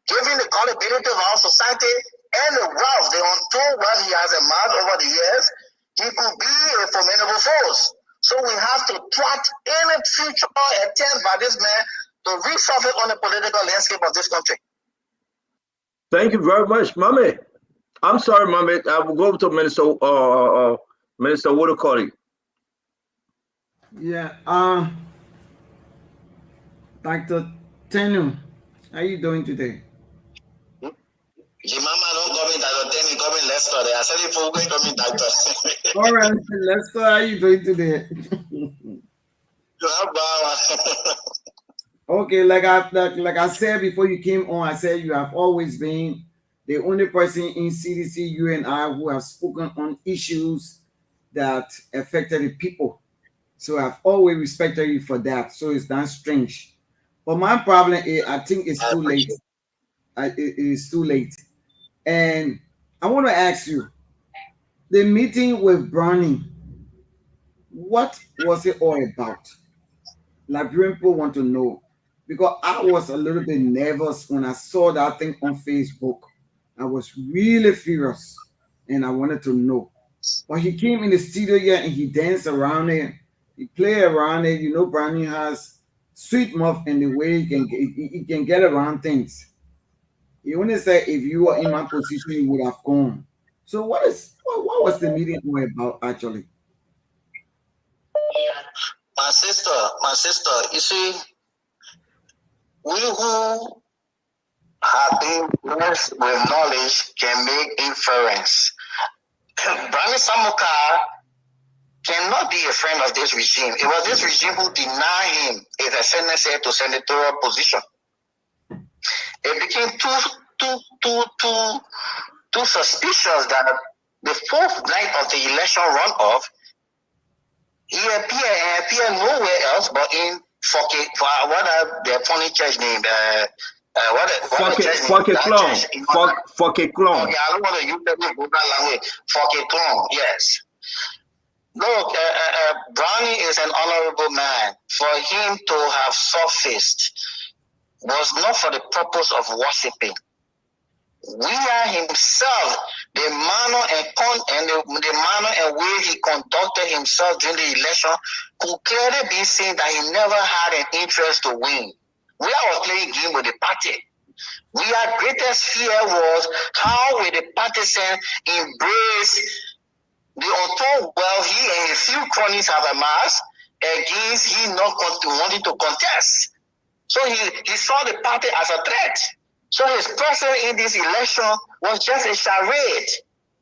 giving the culpability of our society and the wealth, the untold wealth he has amassed over the years, he could be a formidable force. So we have to thwart any future attempt by this man to resurface on the political landscape of this country. Thank you very much, Mommy. I'm sorry, Mommy. I will go over to Minister Woodacody. Yeah. Dr. Tenu, how are you doing today? Mama don't come in Dr. Tenu, come in Lester. I said if we come in Dr. All right, Lester, how are you doing today? Okay, like I said before you came on, I said you have always been the only person in CDC, you and I, who have spoken on issues that affected the people. So I've always respected you for that. So it's not strange. But my problem is, I think it's too late. It is too late. And I want to ask you, the meeting with Brownie, what was it all about? Liberian people want to know. Because I was a little bit nervous when I saw that thing on Facebook. I was really furious and I wanted to know. But he came in the studio here and he danced around it. He played around it. You know, Brownie has sweet mouth in the way he can get around things. He only said if you were in my position, you would have gone. So what was the meeting all about actually? My sister, you see, we who have been blessed with knowledge can make inference. Brownie Samukar cannot be a friend of this regime. It was this regime who denied him a senator to senatorial position. It became too suspicious that the fourth night of the election runoff, he appeared nowhere else but in the funny church name? Fauquet Clone. Okay, I don't want to use that language. Fauquet Clone, yes. Look, Brownie is an honorable man. For him to have surfaced was not for the purpose of worshiping. We are himself, the manner and way he conducted himself during the election could clearly be seen that he never had an interest to win. We are playing game with the party. Our greatest fear was how will the partisan embrace the untold wealth he and a few cronies have amassed against he not wanting to contest. So he saw the party as a threat. So his presence in this election was just a charade.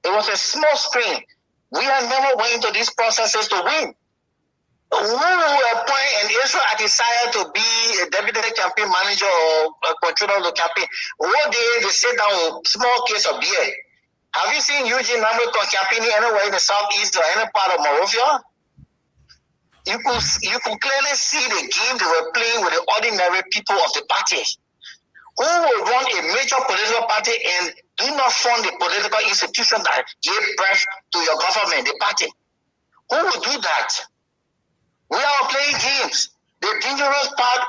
It was a small screen. We have never went into these processes to win. Who will appoint an Israel desire to be a deputy campaign manager or a controller of the campaign? What they sit down with small case of beer? Have you seen Eugene Namweko campaigning anywhere in the southeast or any part of Monrovia? You could clearly see the game they were playing with the ordinary people of the party. Who will run a major political party and do not fund the political institution that gave birth to your government, the party? Who will do that? We are playing games. The dangerous part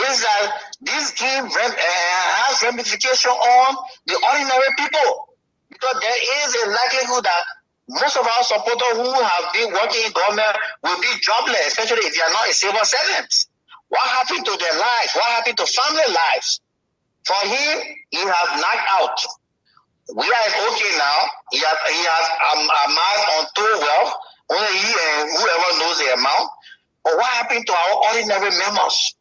is that this game has ramification on the ordinary people. Because there is a likelihood that most of our supporters who have been working in government will be jobless, especially if you are not a civil servant. What happened to their life? What happened to family lives? For him, he has knocked out. We are okay now. He has amassed untold wealth. Only he and whoever knows the amount. But what happened to our ordinary members?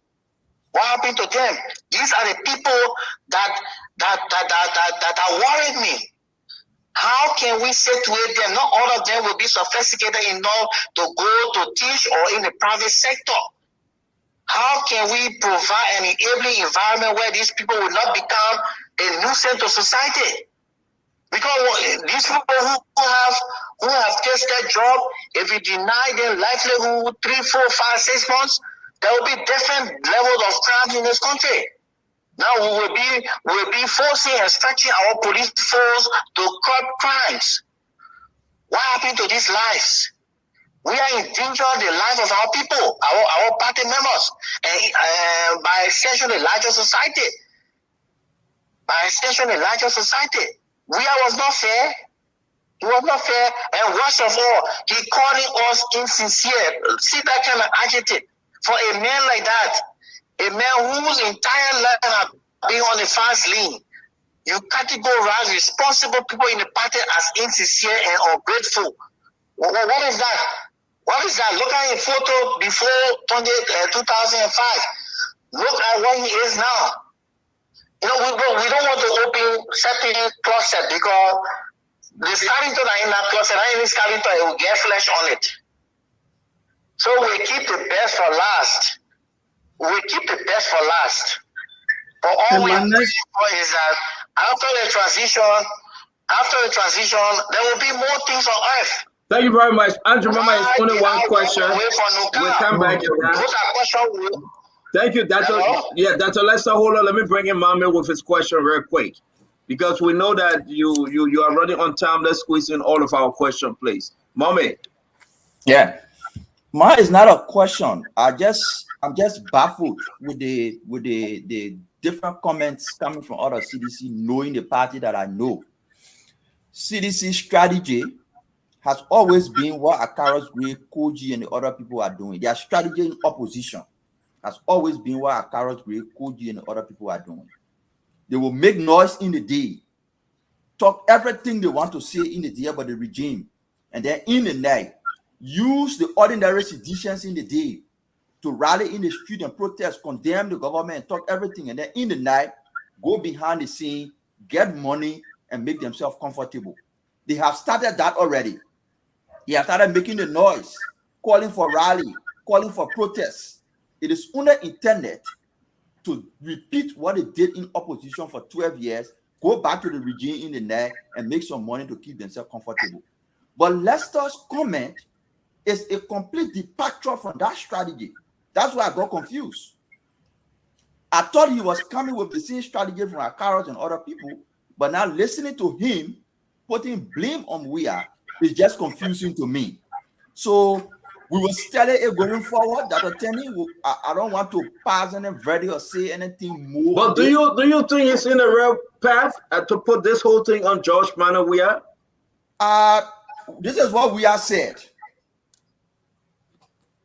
What happened to them? These are the people that are worried me. How can we situate them? Not all of them will be sophisticated enough to go to teach or in the private sector. How can we provide an enabling environment where these people will not become a nuisance to society? Because these people who have tested job, if you deny them livelihood 3, 4, 5, 6 months, there will be different levels of crime in this country. Now we will be forcing and stretching our police force to curb crimes. What happened to these lives? We are in danger of the life of our people, our party members, and by extension, the larger society. By extension, the larger society. Was not fair. It was not fair. And worst of all, he calling us insincere. See that kind of attitude. For a man like that, a man whose entire life has been on the fast lane, you categorize responsible people in the party as insincere and ungrateful. What is that? What is that? Look at a photo before 2005. Look at what he is now. You know, we don't want to open certain closet because the skeleton are in that closet, and any skeleton will get flesh on it. So we keep the best for last. We keep the best for last. But all we are looking for is that after the transition, there will be more things on earth. Thank you very much. Andrew, Mama, it's only one question. We'll come back to that. Those are questions. Thank you, Dr. Yeah, Dr. Lester, hold on. Let me bring in Mame with his question real quick. Because we know that you are running on time. Let's squeeze in all of our questions, please. Mame. Yeah. Mine is not a question. I'm just baffled with the different comments coming from other CDC, knowing the party that I know. CDC strategy has always been what Akaros Gray, Koji, and the other people are doing. Their strategy in opposition has always been what Akaros Gray, Koji, and the other people are doing. They will make noise in the day, talk everything they want to say in the day about the regime, and then in the night, use the ordinary citizens in the day to rally in the street and protest, condemn the government, and talk everything, and then in the night, go behind the scene, get money, and make themselves comfortable. They have started that already. They have started making the noise, calling for rally, calling for protests. It is only intended to repeat what they did in opposition for 12 years, go back to the regime in the night, and make some money to keep themselves comfortable. But Lester's comment is a complete departure from that strategy. That's why I got confused. I thought he was coming with the same strategy from Akaros and other people, but now listening to him, putting blame on Weah is just confusing to me. So we will study it going forward. Dr. Tenney, I don't want to pass any verdict or say anything more. But do you think it's in the real path to put this whole thing on George Manneh Weah? This is what Weah said.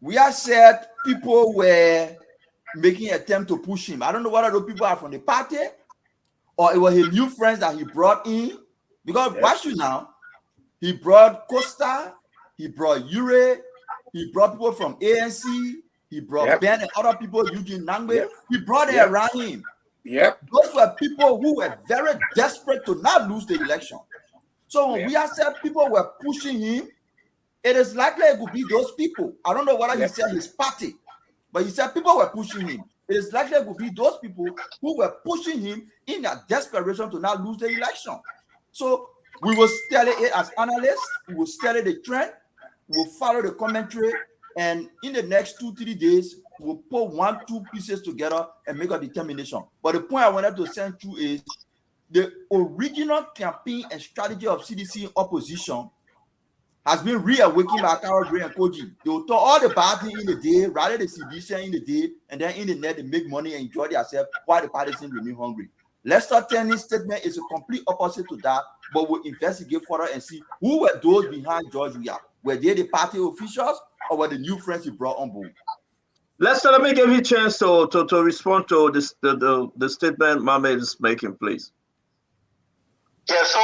Weah said people were making an attempt to push him. I don't know whether those people are from the party or it was his new friends that he brought in. Because watch you now, he brought Costa, he brought Ure, he brought people from ANC, he brought Ben and other people, Eugene Nangbe. He brought it around him. Those were people who were very desperate to not lose the election. So when Weah said people were pushing him, it is likely it could be those people. I don't know whether he said his party, but he said people were pushing him. It is likely it could be those people who were pushing him in their desperation to not lose the election. So we will study it as analysts, we will study the trend, we will follow the commentary, and in the next 2-3 days, we'll put 1-2 pieces together and make a determination. But the point I wanted to send through is the original campaign and strategy of CDC in opposition has been reawakened by Akaros Gray and Koji. They will talk all the bad things in the day, rather the sedition in the day, and then in the night they make money and enjoy themselves while the partisans remain hungry. Lester Tenney's statement is a complete opposite to that, but we'll investigate further and see who were those behind George Weah. Were they the party officials or were the new friends he brought on board? Lester, let me give you a chance to respond to this, the statement Mame is making, please. Yeah, so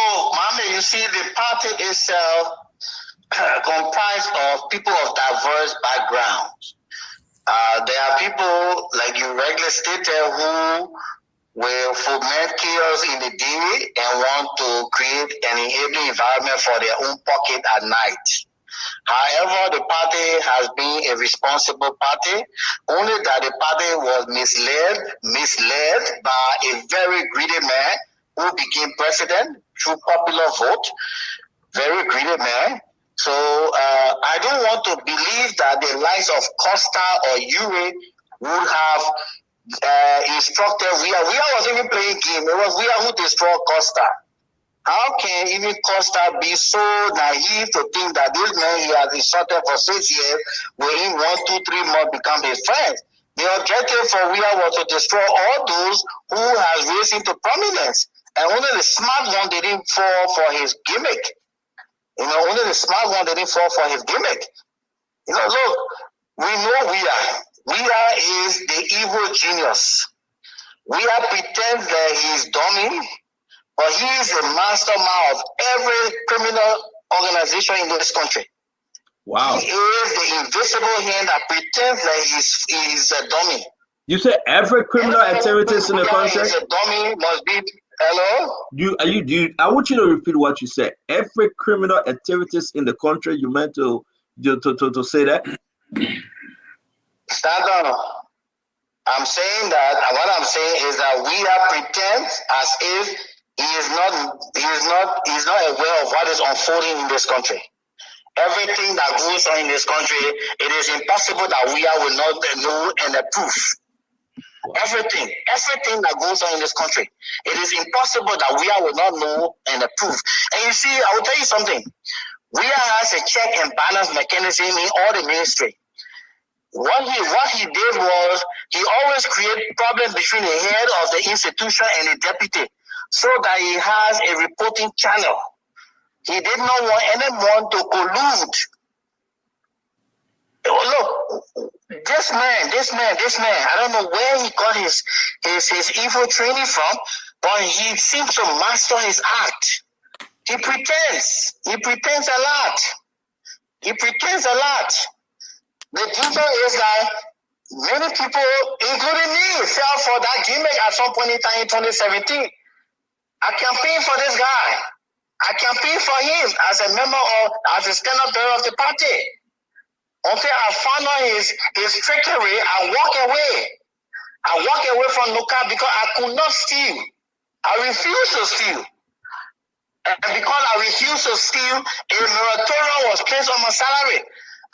Mame, you see the party itself comprised of people of diverse backgrounds. There are people, like you regularly stated, who will foment chaos in the day and want to create an enabling environment for their own pocket at night. However, the party has been a responsible party, only that the party was misled by a very greedy man who became president through popular vote. Very greedy man. So I don't want to believe that the likes of Costa or Ure would have instructed Weah. Weah was even playing game. It was Weah who destroyed Costa. How can even Costa be so naive to think that this man he has instructed for 6 years will in 1, 2, 3 months become his friend? The objective for Weah was to destroy all those who has raised him to prominence. And only the smart one didn't fall for his gimmick. You know, only the smart one didn't fall for his gimmick. You know, look, we know Weah. Weah is the evil genius. Weah pretends that he's dummy, but he is the mastermind of every criminal organization in this country. Wow. He is the invisible hand that pretends that he's a dummy. You said every criminal activities in the country? Is a dummy must be. Hello? I want you to repeat what you said. Every criminal activities in the country, you meant to say that? Stand on. I'm saying that, and what I'm saying is that Weah pretends as if he's not aware of what is unfolding in this country. Everything that goes on in this country, it is impossible that Weah will not know and approve. Everything that goes on in this country, it is impossible that Weah will not know and approve. And you see, I will tell you something. Weah has a check and balance mechanism in all the ministry. What he did was he always created problems between the head of the institution and the deputy, so that he has a reporting channel. He did not want anyone to collude. Look, this man, I don't know where he got his evil training from, but he seems to master his art. He pretends a lot. The truth is that many people, including me, fell for that gimmick at some point in time in 2017. I campaigned for this guy. I campaigned for him as a member of, as a stand-up bearer of the party. Until I found out his trickery, I walk away. I walk away from Nuka because I could not steal. I refused to steal. And because I refused to steal, a moratorium was placed on my salary.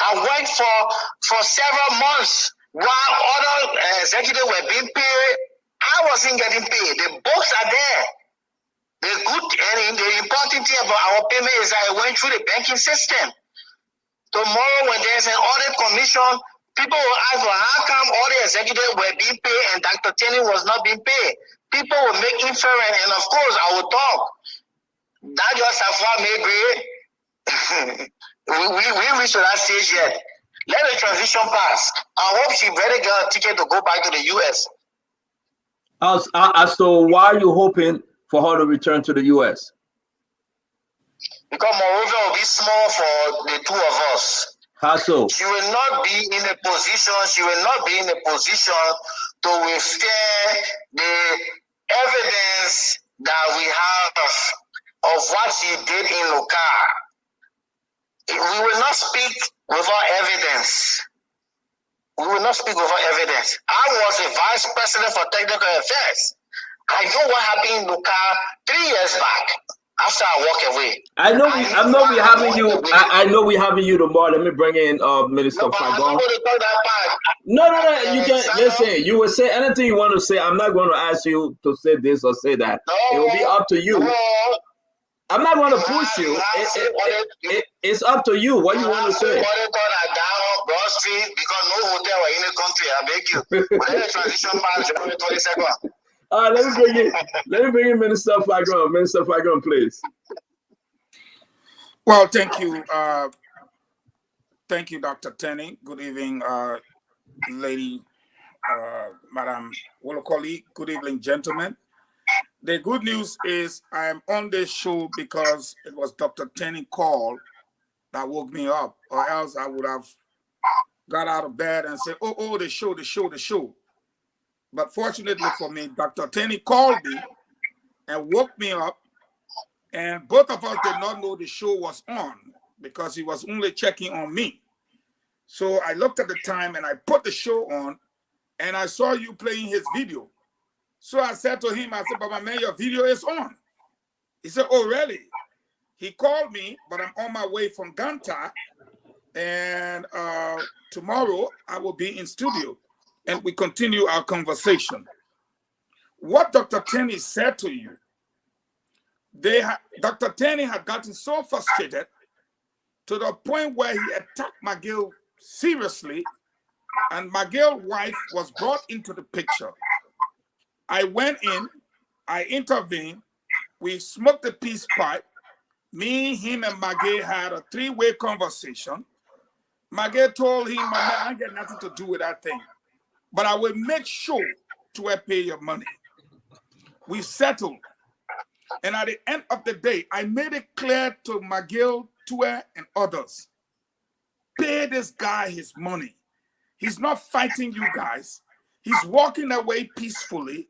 I worked for several months while other executives were being paid. I wasn't getting paid. The books are there. The important thing about our payment is that it went through the banking system. Tomorrow, when there's an audit commission, people will ask for how come all the executives were being paid and Dr. Tenney was not being paid. People will make inference, and of course, I will talk. That just maybe we reached that stage yet. Let the transition pass. I hope she better get a ticket to go back to the U.S. So why are you hoping for her to return to the U.S.? Because Moreover will be small for the two of us. How so? She will not be in a position to withstand the evidence that we have of what she did in Lokar. We will not speak without evidence. I was a vice president for technical affairs. I know what happened in Lokar 3 years back after I walked away. I know we're having you tomorrow. Let me bring in Minister Fagon. No. You can listen. You will say anything you want to say. I'm not going to ask you to say this or say that. It will be up to you. I'm not going to push you. It's up to you. What you want to say? Broad Street, because no hotel in the country. I beg you. Let the transition pass. 20 seconds. Let me bring in Minister Fagon. Minister Fagon, please. Well, thank you. Thank you, Dr. Tenney. Good evening, Lady Madam Wolokoli. Good evening, gentlemen. The good news is I am on this show because it was Dr. Tenney call that woke me up, or else I would have got out of bed and said, oh, the show. But fortunately for me, Dr. Tenney called me and woke me up, and both of us did not know the show was on because he was only checking on me. So I looked at the time and I put the show on, and I saw you playing his video. So I said to him, Baba man, your video is on. He said, oh, really? He called me, but I'm on my way from Ganta, and tomorrow I will be in studio. and we continue our conversation. What Dr. Tenney said to you, Dr. Tenney had gotten so frustrated to the point where he attacked McGill seriously, and McGill's wife was brought into the picture. I went in, I intervened, we smoked the peace pipe. Me, him, and McGill had a three-way conversation. McGill told him, "My man, I ain't got nothing to do with that thing, but I will make sure to pay your money." We settled. And at the end of the day, I made it clear to McGill, Tue, and others, pay this guy his money. He's not fighting you guys. He's walking away peacefully.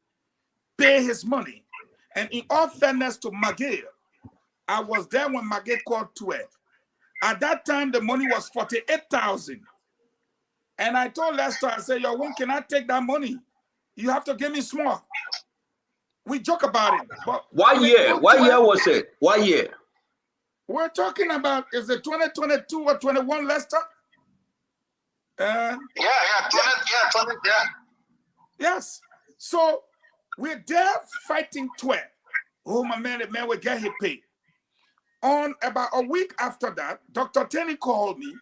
Pay his money. And in all fairness to McGill, I was there when McGill called Tue. At that time, the money was $48,000. And I told Lester, I said, "Yo, when can I take that money? You have to give me small." We joke about it. But what year? What year was it? What year? We're talking about, is it 2022 or 21, Lester? Yeah. Yes. So we're there fighting Tue. Oh, my man, the man will get his pay. On about a week after that, Dr. Tenney called me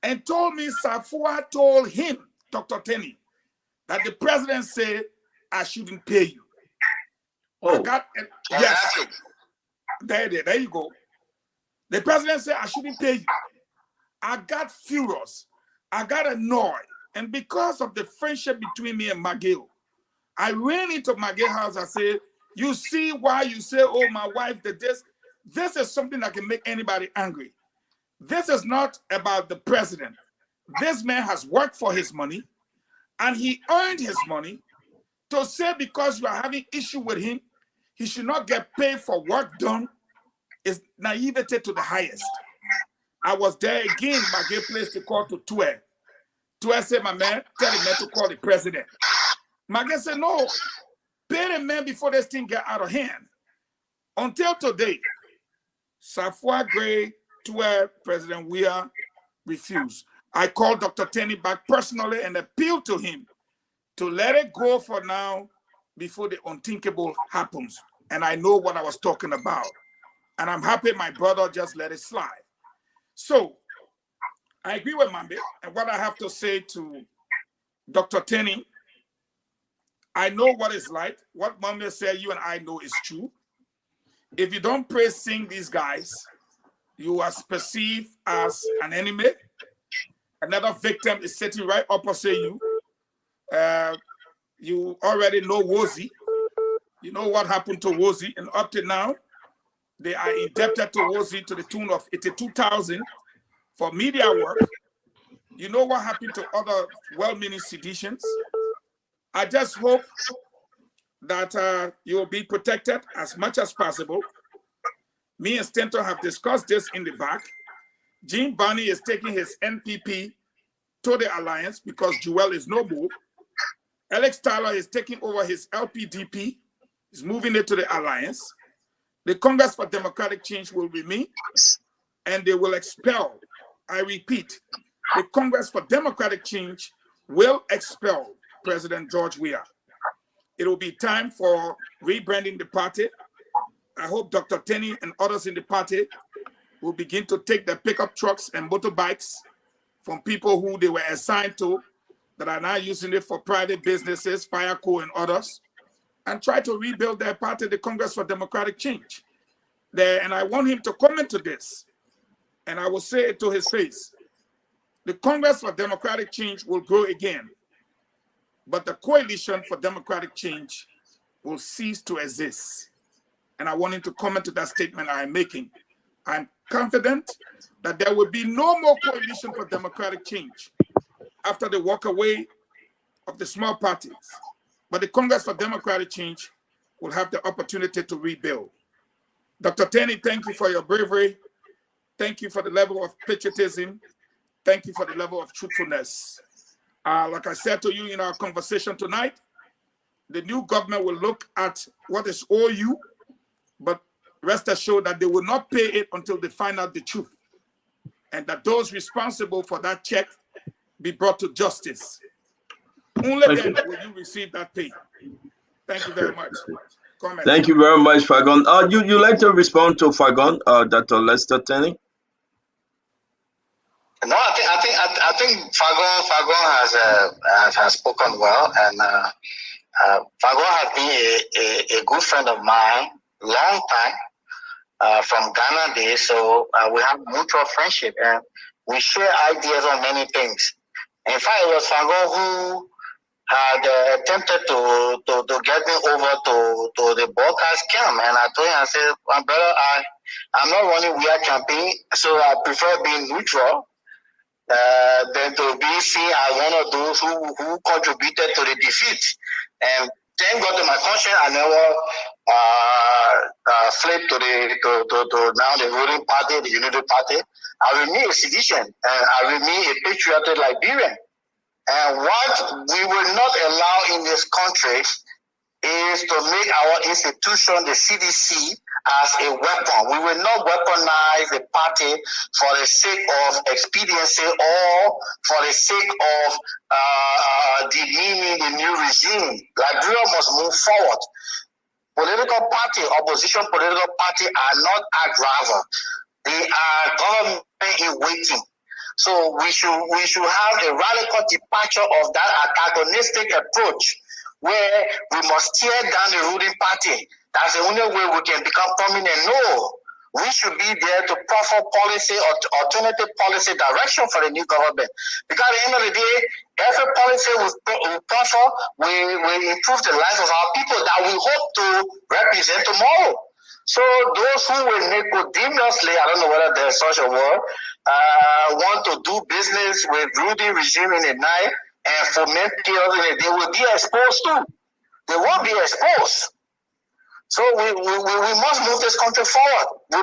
and told me Safua told him, Dr. Tenney, that the president said I shouldn't pay you. Oh, yes. There you go. The president said I shouldn't pay you. I got furious. I got annoyed. And because of the friendship between me and McGill, I ran into McGill's house. I said, "You see why you say, oh, my wife did this? This is something that can make anybody angry. This is not about the president. This man has worked for his money, and he earned his money. To say because you are having issue with him, he should not get paid for work done is naivete to the highest." I was there again. McGill placed the call to Tue. Tue said, "My man, tell the man to call the president." McGill said, "No, pay the man before this thing get out of hand." Until today, Safua Gray, Tue, President Weah refused. I called Dr. Tenney back personally and appealed to him to let it go for now before the unthinkable happens. And I know what I was talking about. And I'm happy my brother just let it slide. So I agree with Mambe. And what I have to say to Dr. Tenney, I know what it's like. What Mambe said, you and I know is true. If you don't praise sing these guys, you are perceived as an enemy. Another victim is sitting right opposite you. You already know Wozi. You know what happened to Wozi, and up to now, they are indebted to Wozi to the tune of $82,000 for media work. You know what happened to other well-meaning seditions. I just hope that you will be protected as much as possible. Me and Stanton have discussed this in the back. Gene Barney is taking his NPP to the alliance because Joel is no more. Alex Tyler is taking over his LPDP. He's moving it to the alliance. The Congress for Democratic Change will be me, and they will expel. I repeat, the Congress for Democratic Change will expel President George Weah. It will be time for rebranding the party. I hope Dr. Tenney and others in the party will begin to take their pickup trucks and motorbikes from people who they were assigned to that are now using it for private businesses, Fireco and others, and try to rebuild their party, the Congress for Democratic Change. And I want him to comment to this, and I will say it to his face. The Congress for Democratic Change will grow again, but the Coalition for Democratic Change will cease to exist. And I want him to comment to that statement I am making. I'm confident that there will be no more Coalition for Democratic Change after the walk away of the small parties. But the Congress for Democratic Change will have the opportunity to rebuild. Dr. Tenney, thank you for your bravery. Thank you for the level of patriotism. Thank you for the level of truthfulness. Like I said to you in our conversation tonight, the new government will look at what is owed you, but rest assured that they will not pay it until they find out the truth, and that those responsible for that check be brought to justice. Only then will you receive that pay. Thank you very much. Comment. Thank you very much, Fagon. You like to respond to Fagon, Dr. Lester Tenney? No, I think Fagon has spoken well, and Fagon has been a good friend of mine, long time, from Ghana days. So we have mutual friendship, and we share ideas on many things. In fact, it was Fagon who had attempted to get me over to the broadcast camp, and I told him, I said, my brother, I'm not running We Are campaign, so I prefer being neutral than to be seen as one of those who contributed to the defeat. And thank God to my conscience, I never flipped to now the ruling party, the Unity Party. I remain a citizen, and I remain a patriotic Liberian. And what we will not allow in this country is to make our institution, the CDC, as a weapon. We will not weaponize the party for the sake of expediency or for the sake of demeaning the new regime. Liberia must move forward. Political party, opposition political party are not act rival. They are government in waiting. So we should have a radical departure of that antagonistic approach where we must tear down the ruling party. That's the only way we can become prominent. No, we should be there to proffer policy or alternative policy direction for the new government. Because at the end of the day, every policy we proffer will improve the lives of our people that we hope to represent tomorrow. So those who will nicodemously, I don't know whether there's such a word, want to do business with Rudy regime in the night and foment chaos in the day will be exposed too. They won't be exposed. So we must move this country forward. We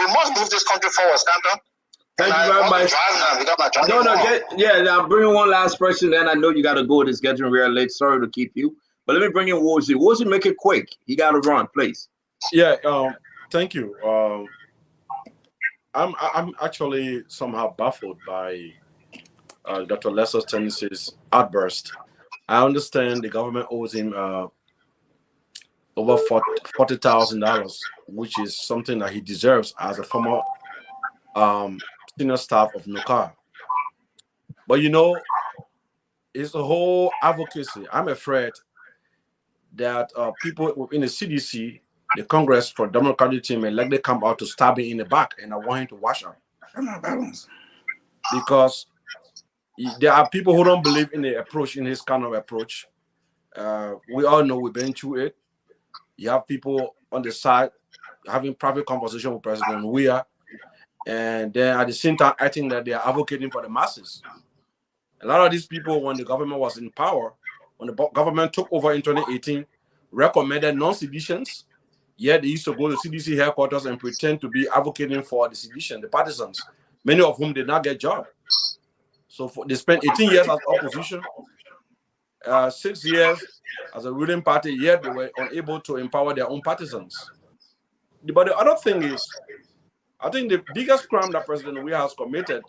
must move this country forward, Stanton. Thank you very much. I'm bringing one last person, then I know you got to go. It's getting real late. Sorry to keep you. But let me bring in Woolsey. Woolsey, make it quick. He got to run, please. Yeah, thank you. I'm actually somehow baffled by Dr. Lester Tenney's outburst. I understand the government owes him over $40,000, which is something that he deserves as a former senior staff of NUCAR. But you know, it's a whole advocacy. I'm afraid that people within the CDC, the Congress for Democratic team, may likely come out to stab him in the back, and I want him to watch out. Because there are people who don't believe in the approach, in his kind of approach. We all know we've been through it. You have people on the side having private conversation with President Weah, and then at the same time, I think that they are advocating for the masses. A lot of these people, when the government was in power, when the government took over in 2018, recommended non-seditions. Yet they used to go to CDC headquarters and pretend to be advocating for the sedition, the partisans, many of whom did not get jobs. So they spent 18 years as opposition, 6 years as a ruling party, yet they were unable to empower their own partisans. But the other thing is, I think the biggest crime that President Weah has committed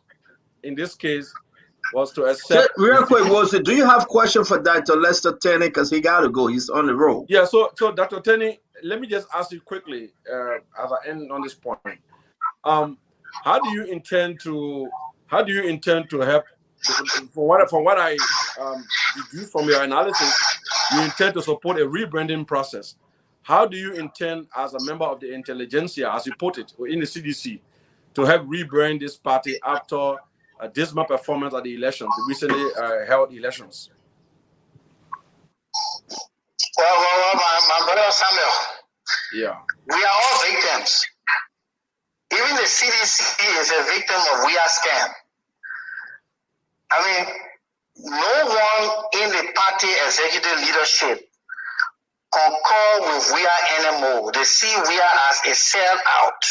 in this case was to accept. Real quick, Wilson, do you have a question for Dr. Lester Tenney? Because he got to go. He's on the road. Yeah, so Dr. Tenney, let me just ask you quickly as I end on this point. How do you intend to help? From what I deduce from your analysis, you intend to support a rebranding process. How do you intend, as a member of the intelligentsia, as you put it, in the CDC, to help rebrand this party after a dismal performance at the elections, the recently held elections? Well, my brother Samuel. Yeah. We are all victims. Even the CDC is a victim of Weah scam. I mean, no one in the party executive leadership concur with Weah anymore. They see Weah as a sellout.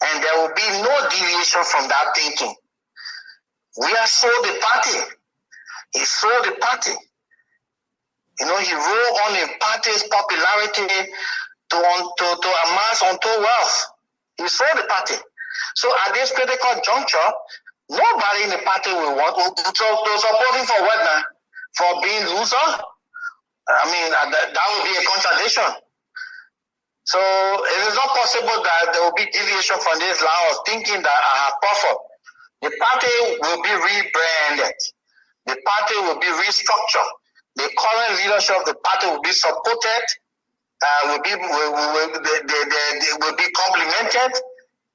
And there will be no deviation from that thinking. Weah sold the party. He sold the party. You know, he rode on the party's popularity to amass untold wealth. He sold the party. So at this critical juncture, nobody in the party will want to support him for what now? for being loser? I mean, that would be a contradiction. So it is not possible that there will be deviation from this line of thinking that I have performed. The party will be rebranded. The party will be restructured. The current leadership of the party will be supported, will be complemented,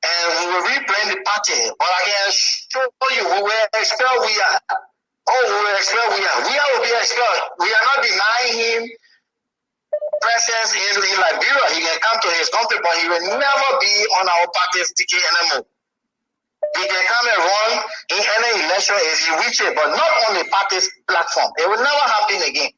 and we will rebrand the party. But I can show you, we will expel we are. Oh, we will expel we are. We are will be expelled. We are not denying him presence in Liberia. He can come to his country, but he will never be on our party's ticket anymore. He can come and run in any election if he reaches, but not on the party's platform. It will never happen again.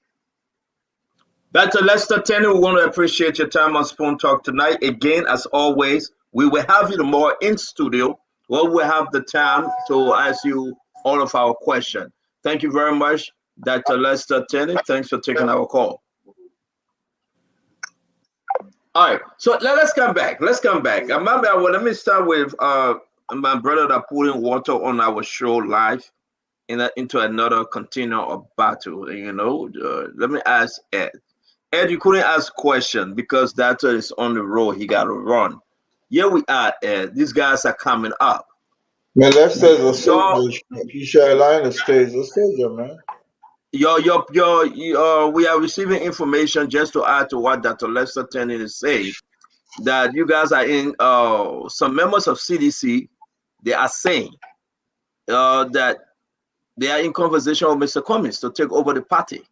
Dr. Lester Tenney, we want to appreciate your time on Spoon Talk tonight. Again, as always, we will have you tomorrow in studio where we'll have the time to ask you all of our questions. Thank you very much, Dr. Lester Tenney. Thanks for taking our call. All right, so let's come back. Let's come back. Let me start with my brother that put in water on our show live into another container of battle. You know, let me ask Ed. Ed, you couldn't ask a question because that is on the road. He got to run. Here we are, Ed. These guys are coming up. Man, Lester's a soldier. He shall line the stage. A soldier, man. We are receiving information just to add to what Dr. Lester Tenney is saying, that you guys are in some members of CDC. They are saying that they are in conversation with Mr. Cummings to take over the party.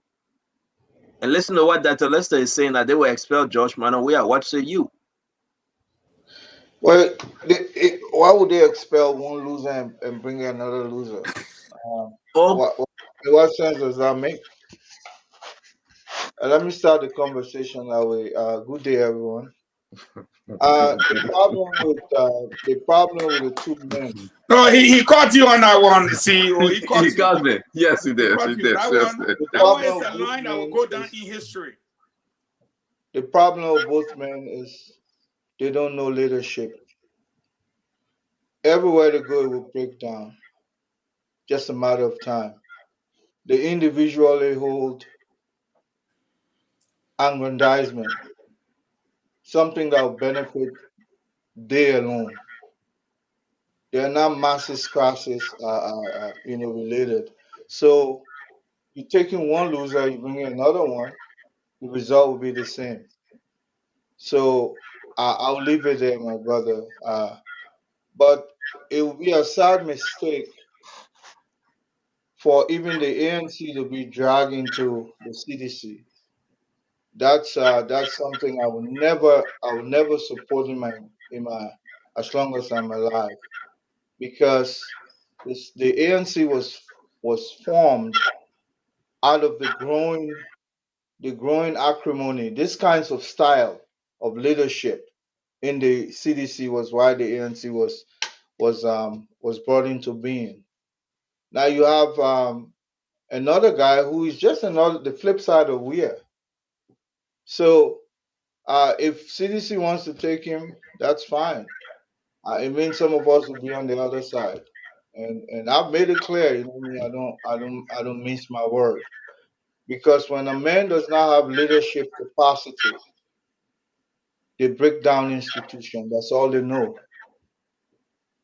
And listen to what Dr. Lester is saying, that they will expel George Manawia. What say you? Well, why would they expel one loser and bring in another loser? What sense does that make? Let me start the conversation that way. Good day, everyone. The problem with the two men. No, he caught you on that one, CEO. He caught me. Yes, he did. He did. That one is a line that will go down in history. The problem of both men is they don't know leadership. Everywhere they go, it will break down. Just a matter of time. They individually hold aggrandizement, something that will benefit they alone. They are not masses classes, related. So you're taking one loser, you bring in another one, the result will be the same. So I'll leave it there, my brother. But it will be a sad mistake for even the ANC to be dragged into the CDC. That's something I will never support in my as long as I'm alive, because the ANC was formed out of the growing acrimony. This kinds of style of leadership in the CDC was why the ANC was brought into being. Now you have another guy who is just the flip side of Weir. So if CDC wants to take him, that's fine. It means some of us will be on the other side, and I've made it clear. I don't mince my word, because when a man does not have leadership capacity, they break down institutions. That's all they know.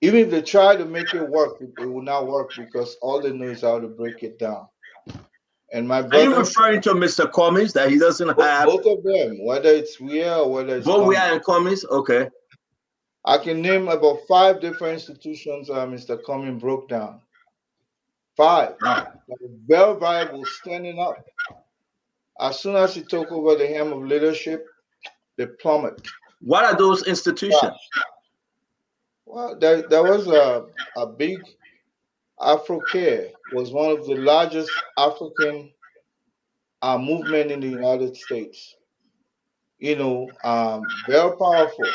Even if they try to make it work, it will not work, because all they know is how to break it down. And my brother, are you referring to Mr. Cummings, that he doesn't have both of them, whether it's Weir or whether it's both Weir and Cummings? Okay. I can name about 5 different institutions Mr. Cummings broke down. 5. Very viable, standing up. As soon as he took over the helm of leadership, they plummet. What are those institutions? Well, there was a big AfroCare, was one of the largest African movement in the United States. Very powerful.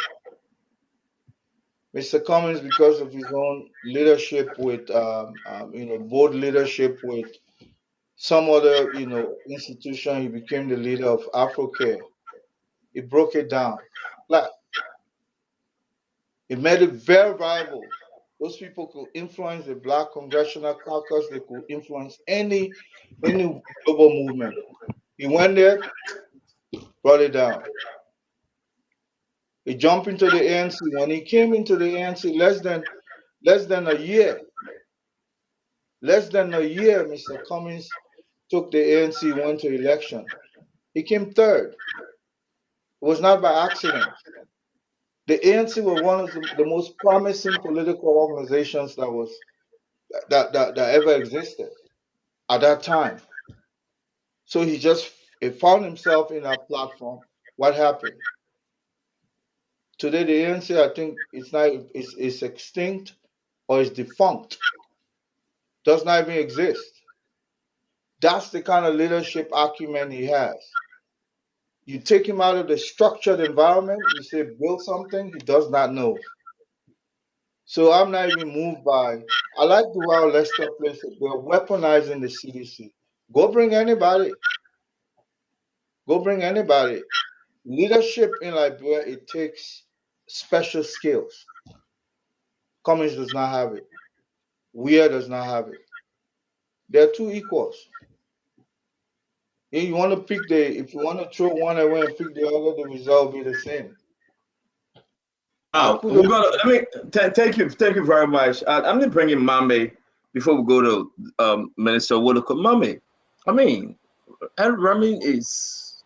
Mr. Cummings, because of his own leadership with, board leadership with some other, institution, he became the leader of AfroCare. He broke it down flat. He made it very viable Those people could influence the Black Congressional Caucus. They could influence any global movement. He went there, brought it down. He jumped into the ANC. When he came into the ANC, less than a year, Mr. Cummings took the ANC, went to election. He came third. It was not by accident. The ANC was one of the most promising political organizations that ever existed at that time. So he found himself in that platform. What happened? Today, the ANC, I think, it's extinct or it's defunct. Does not even exist. That's the kind of leadership acumen he has. You take him out of the structured environment, you say build something, he does not know. So I'm not even moved by, I like the way Lester plays it. We're weaponizing the CDC. Go bring anybody. Leadership in Liberia, it takes special skills. Cummings does not have it. Weir does not have it. They're two equals. If you want to throw one away and pick the other, the result will be the same. Thank you very much. I'm going to bring in Mame before we go to Minister Woolacott. Mame, I mean, Ed Ramin is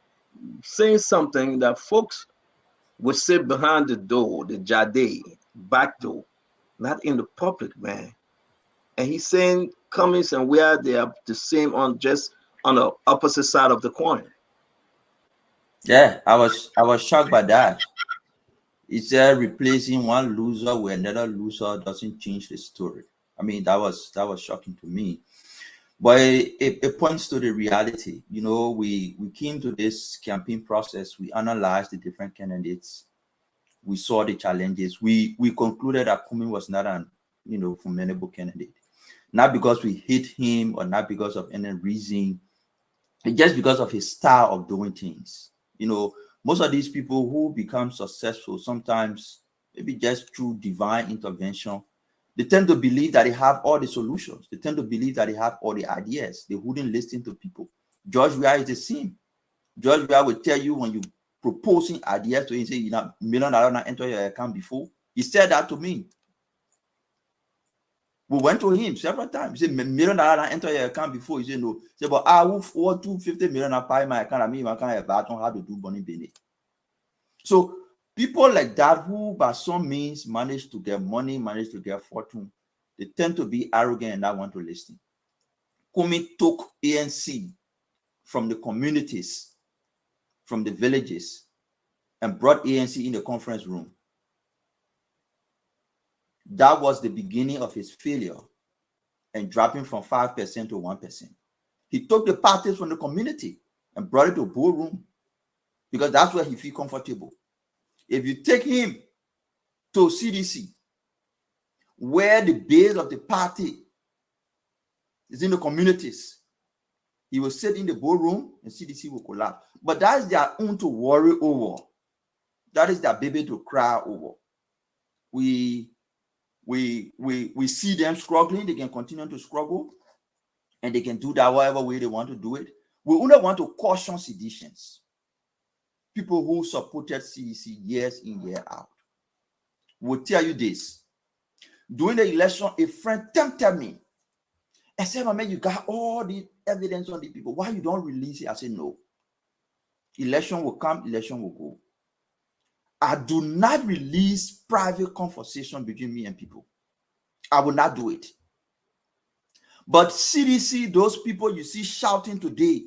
saying something that folks would sit behind the door, the Jade, back door, not in the public, man. And he's saying Cummings and Weir, they are the same just on the opposite side of the coin. Yeah, I was shocked by that. He said replacing one loser with another loser doesn't change the story. I mean, that was shocking to me. But it points to the reality. You know, we came to this campaign process, we analyzed the different candidates, we saw the challenges. We concluded that Cummings was not an formidable candidate. Not because we hate him or not because of any reason, just because of his style of doing things. You know, most of these people who become successful, sometimes maybe just through divine intervention, they tend to believe that they have all the solutions. They tend to believe that they have all the ideas. They wouldn't listen to people. George Weah is the same. George Weah will tell you when you proposing ideas to him, say, $1 million not enter your account before. He said that to me. We went to him several times. He said, $1 million not enter your account before. He said, no. He said, but I will want $250 million buy my account. I mean, I can't have how to do money business. So people like that who by some means manage to get money, manage to get fortune, they tend to be arrogant and not want to listen. Cummings took ANC from the communities, from the villages, and brought ANC in the conference room. That was the beginning of his failure and dropping from 5% to 1%. He took the parties from the community and brought it to a boardroom because that's where he feels comfortable. If you take him to CDC, where the base of the party is in the communities, he will sit in the boardroom and CDC will collapse. But that is their own to worry over. That is their baby to cry over. We see them struggling. They can continue to struggle, and they can do that whatever way they want to do it. We only want to caution seditions. People who supported CDC years in, year out will tell you this. During the election, a friend tempted me and said, "Man, you got all the evidence on the people. Why you don't release it?" I said, "No. Election will come, election will go. I do not release private conversation between me and people. I will not do it. But CDC, those people you see shouting today,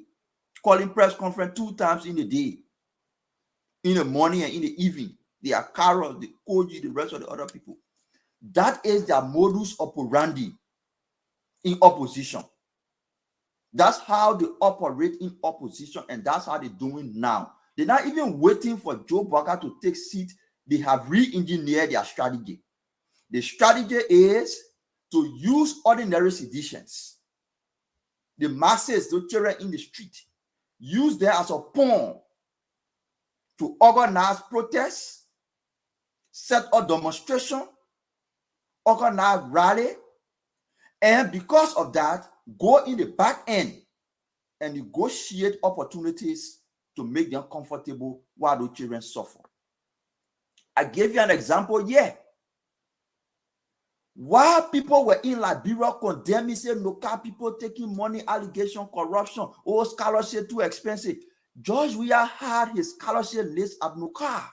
calling press conference 2 times in a day, in the morning and in the evening, they are Carol, the Koji, the rest of the other people. That is their modus operandi in opposition. That's how they operate in opposition, and that's how they're doing now. They're not even waiting for Joe Baka to take seat. They have re-engineered their strategy. The strategy is to use ordinary seditions, the masses, the children in the street, use them as a pawn to organize protests, set up demonstration, organize rally, and because of that, go in the back end and negotiate opportunities to make them comfortable while the children suffer. I gave you an example here. While people were in Liberia condemning, say local people taking money, allegation, corruption, scholarship too expensive, George Weah had his scholarship list at NUCA.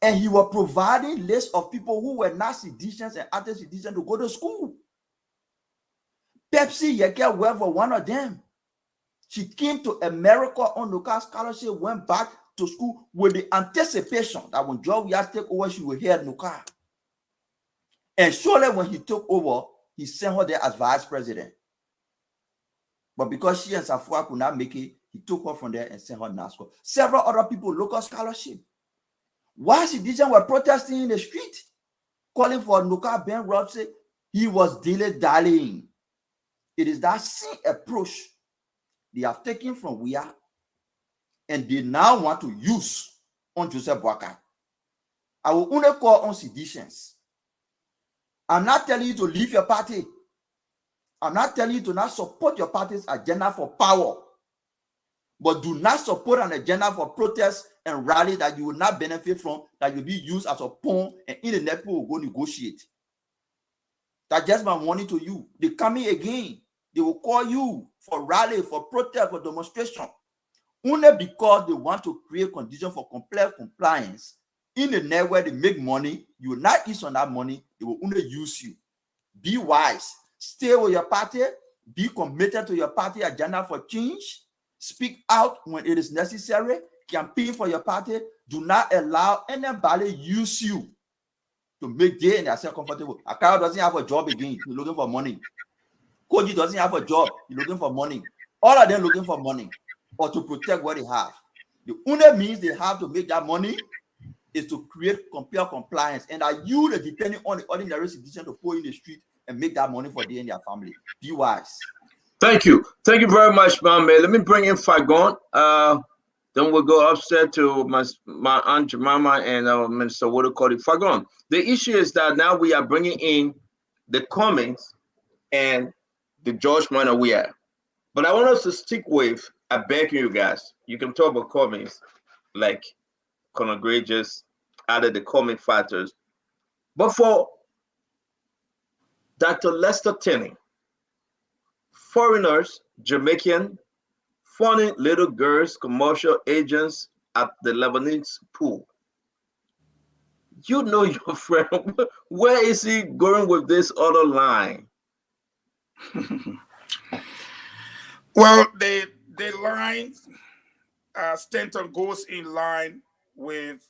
And he was providing lists of people who were not citizens and other citizens to go to school. Pepsi Yeke went for one of them. She came to America on NUCA scholarship, went back to school with the anticipation that when George Weah take over, she will hear NUCA. And surely when he took over, he sent her there as vice president. But because she and Safua could not make it, he took her from there and sent her to NASCO. Several other people, local scholarship. While citizens were protesting in the street, calling for NUCA bankruptcy, he was dilly-dallying. It is that same approach they have taken from Weah, and they now want to use on Joseph Boakai. I will only call on seditions. I'm not telling you to leave your party. I'm not telling you to not support your party's agenda for power. But do not support an agenda for protest and rally that you will not benefit from, that will be used as a pawn, and in the next people will go negotiate. That's just my warning to you. They coming again. They will call you for rally, for protest, for demonstration. Only because they want to create conditions for complex compliance. In the net where they make money, you will not eat on that money. They will only use you. Be wise. Stay with your party. Be committed to your party agenda for change. Speak out when it is necessary. Campaign for your party. Do not allow anybody use you to make they and yourself comfortable. Akara doesn't have a job again. He's looking for money. Koji doesn't have a job. He's looking for money. All of them looking for money or to protect what they have. The only means they have to make that money is to create compel compliance, and are you the depending on the ordinary citizen to put in the street and make that money for them and their family? Be wise. Thank you very much, man. Let me bring in Fagon. Then we'll go upstairs to my aunt Jemima and Minister Wodokodi. Fagon, the issue is that now we are bringing in the comments and the judgment we are. But I want us to stick with, I beg you guys, you can talk about comments like Conor Gray just added the comment factors. But for Dr. Lester Tenney, foreigners, Jamaican, funny little girls, commercial agents at the Lebanese pool. You know your friend. Where is he going with this other line? Well, the line, Stanton goes in line with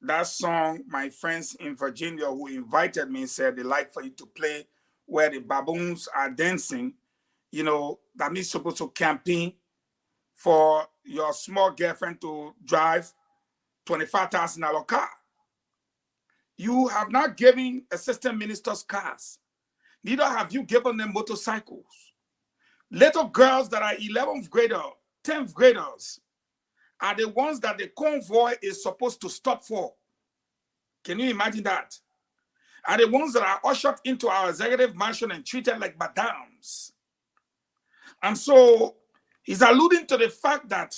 that song my friends in Virginia who invited me said they like for you to play where the baboons are dancing. You know, that means supposed to campaign for your small girlfriend to drive $25,000 car. You have not given assistant ministers cars. Neither have you given them motorcycles. Little girls that are 11th grader, 10th graders are the ones that the convoy is supposed to stop for. Can you imagine that? Are the ones that are ushered into our executive mansion and treated like madams. And so he's alluding to the fact that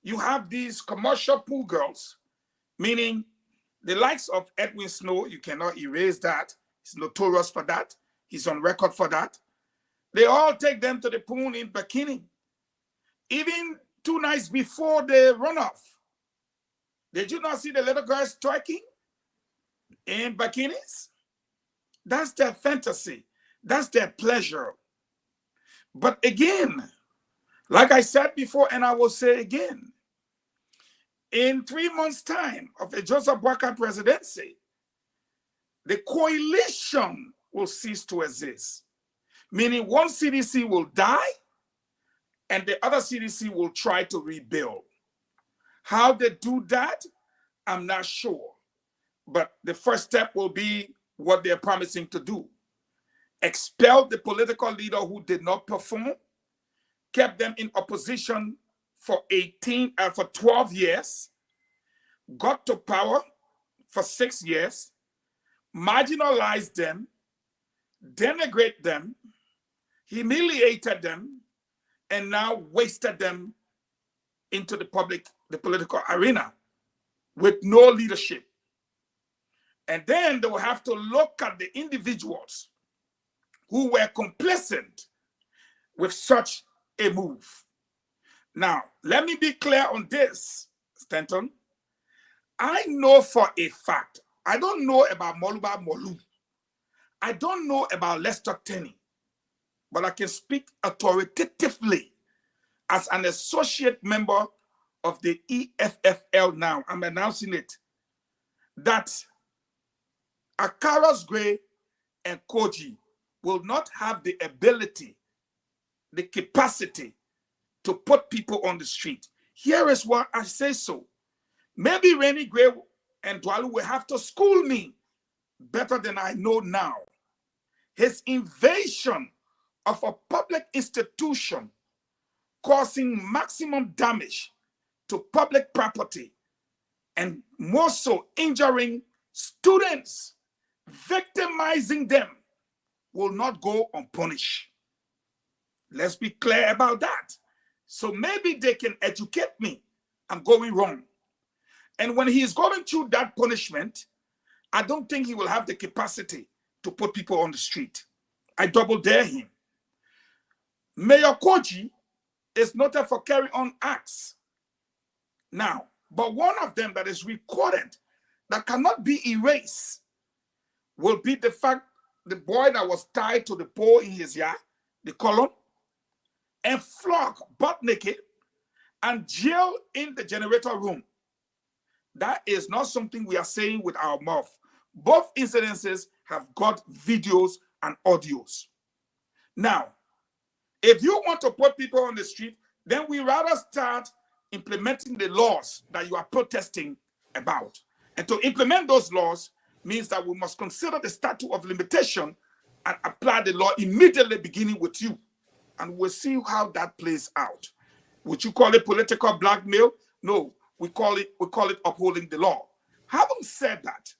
you have these commercial pool girls, meaning the likes of Edwin Snow, you cannot erase that. He's notorious for that. He's on record for that. They all take them to the pool in bikini. Even 2 nights before the runoff, did you not see the little girls twerking in bikinis? That's their fantasy. That's their pleasure. But again, like I said before, and I will say again, in 3 months' time of the Joseph Boakai presidency, the coalition will cease to exist. Meaning one CDC will die and the other CDC will try to rebuild. How they do that, I'm not sure. But the first step will be what they're promising to do. Expel the political leader who did not perform, kept them in opposition for 12 years, got to power for 6 years, marginalized them, denigrated them, humiliated them, and now wasted them into the political arena with no leadership. And then they will have to look at the individuals who were complicit with such a move. Now, let me be clear on this, Stanton. I know for a fact, I don't know about Moluba Molu. I don't know about Lester Tenney, but I can speak authoritatively as an associate member of the EFFL now. I'm announcing it, that Akaras Gray and Koji will not have the ability, the capacity to put people on the street. Here is why I say so. Maybe Rennie Gray and Dwalu will have to school me better than I know now. His invasion of a public institution causing maximum damage to public property and more so injuring students, victimizing them, will not go unpunished. Let's be clear about that. So maybe they can educate me. I'm going wrong. And when he is going through that punishment, I don't think he will have the capacity to put people on the street. I double dare him. Mayor Koji is noted for carrying on acts. Now, but one of them that is recorded that cannot be erased will be the fact the boy that was tied to the pole in his yard, the column, and flogged butt naked and jailed in the generator room. That is not something we are saying with our mouth. Both incidences have got videos and audios. Now, if you want to put people on the street, then we rather start implementing the laws that you are protesting about. And to implement those laws means that we must consider the statute of limitation and apply the law immediately, beginning with you. And we'll see how that plays out. Would you call it political blackmail? No, we call it upholding the law. Having said that,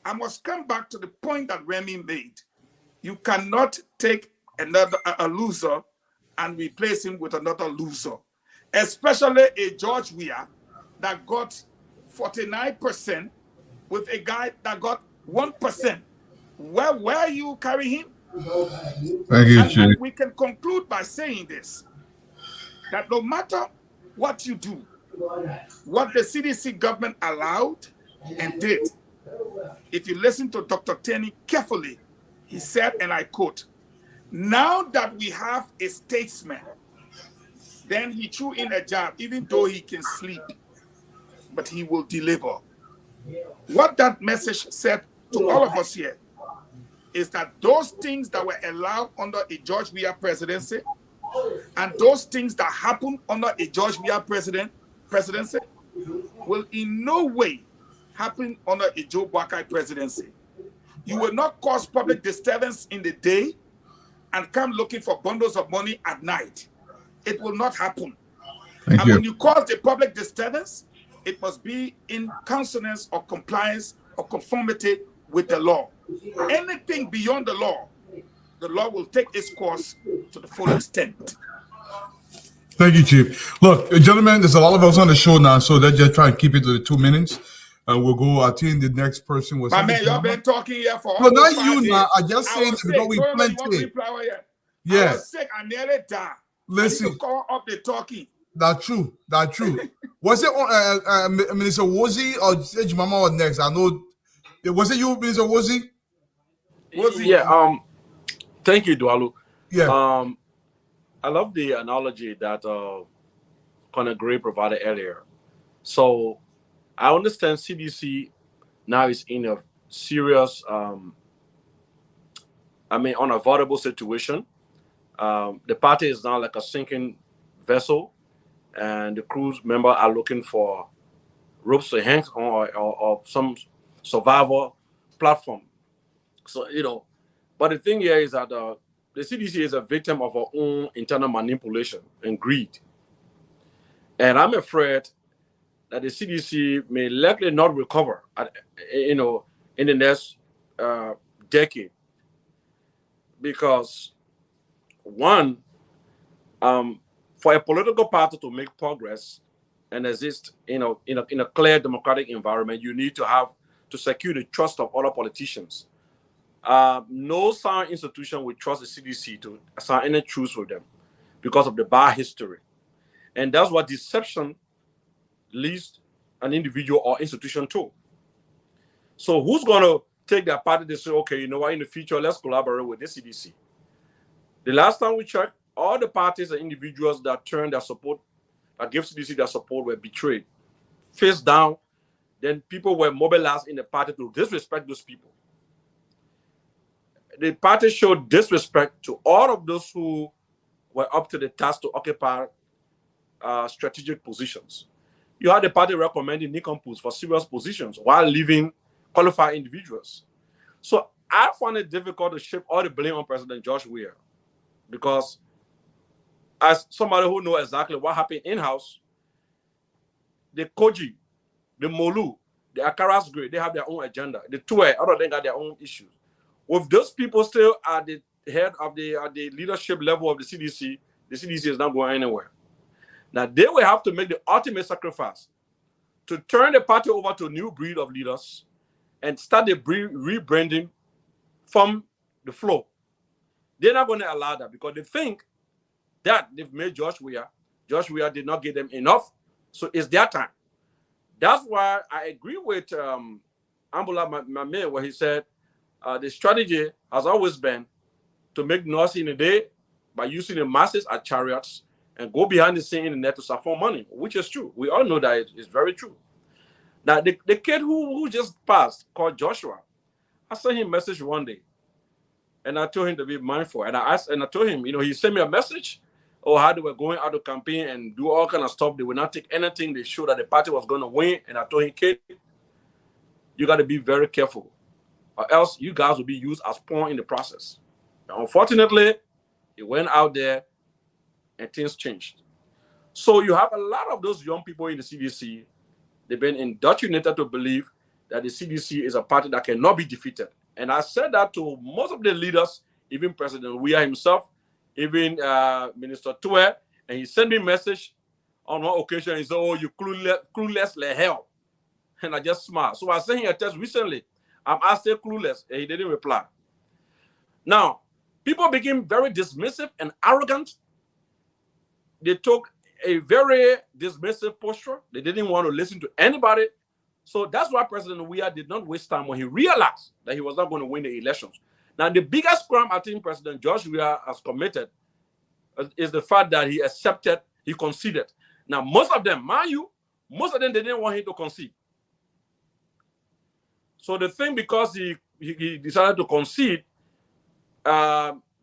I must come back to the point that Remy made. You cannot take a loser and replace him with another loser, especially a George Weah that got 49% with a guy that got 1%. Where you carry him? Thank you, Chief. And we can conclude by saying this, that no matter what you do, what the CDC government allowed and did, if you listen to Dr. Tenney carefully, he said, and I quote, "Now that we have a statesman," then he threw in a jab, even though he can sleep, but he will deliver. What that message said to all of us here is that those things that were allowed under a George Weah presidency and those things that happened under a George Weah presidency will in no way happen under a Joe Boakai presidency. You will not cause public disturbance in the day and come looking for bundles of money at night. It will not happen. Thank you. When you cause the public disturbance, it must be in consonance or compliance or conformity with the law. Anything beyond the law will take its course to the full extent. Thank you, Chief. Look, gentlemen, there's a lot of us on the show now, so let's just try and keep it to the 2 minutes. We'll go. I think the next person was. My man, you've been talking here for. No, not you now. I just saying because we plenty. Yeah. I was sick. I nearly died. Listen. Call up the talking. That's true. That's true. Was it Minister Wozi or Jimama or next? I know. Was it you, Minister Wozi? Yeah. Thank you, Dwalu. Yeah. I love the analogy that Conor Gray provided earlier. So I understand CDC now is in a serious, unavoidable situation. The party is now like a sinking vessel, and the crew members are looking for ropes to hang on or some survival platform. So, but the thing here is that the CDC is a victim of our own internal manipulation and greed. And I'm afraid that the CDC may likely not recover, in the next decade, because one, for a political party to make progress and exist, in a clear democratic environment, you need to secure the trust of other politicians. No sound institution will trust the CDC to sign any truce with them because of the bad history. And that's what deception leads an individual or institution to. So who's going to take that party to say, okay, you know what, in the future, let's collaborate with the CDC? The last time we checked, all the parties and individuals that turned their support, that gave CDC their support, were betrayed. Face down, then people were mobilized in the party to disrespect those people. The party showed disrespect to all of those who were up to the task to occupy strategic positions. You had the party recommending nincompoops for serious positions while leaving qualified individuals. So I found it difficult to shift all the blame on President Josh Weir, because as somebody who knows exactly what happened in-house, the Koji, the Molu, the Akaras Grade, they have their own agenda. The Tue, other than got their own issues. With those people still at the head of the leadership level of the CDC is not going anywhere. Now, they will have to make the ultimate sacrifice to turn the party over to a new breed of leaders and start the rebranding from the floor. They're not going to allow that because they think that they've made Josh Weir. Josh Weir did not give them enough, so it's their time. That's why I agree with Ambula Mame, where he said the strategy has always been to make noise in the day by using the masses as chariots and go behind the scene in the net to siphon money, which is true. We all know that it's very true. Now, the kid who just passed, called Joshua, I sent him a message one day, and I told him to be mindful. And I told him, he sent me a message, how they were going out to campaign and do all kind of stuff. They would not take anything. They showed that the party was going to win. And I told him, kid, you got to be very careful, or else you guys will be used as pawn in the process. And unfortunately, it went out there and things changed. So you have a lot of those young people in the CDC. They've been indoctrinated to believe that the CDC is a party that cannot be defeated. And I said that to most of the leaders, even President Weir himself, even Minister Tue, and he sent me a message on one occasion. He said, "Oh, you clueless like hell." And I just smiled. So I sent him a text recently. I said clueless, and he didn't reply. Now, people became very dismissive and arrogant. They took a very dismissive posture. They didn't want to listen to anybody. So that's why President Weir did not waste time when he realized that he was not going to win the elections. Now, the biggest crime I think President Josh Weir has committed is the fact that he conceded. Now, most of them, mind you, most of them, they didn't want him to concede. So the thing, because he decided to concede,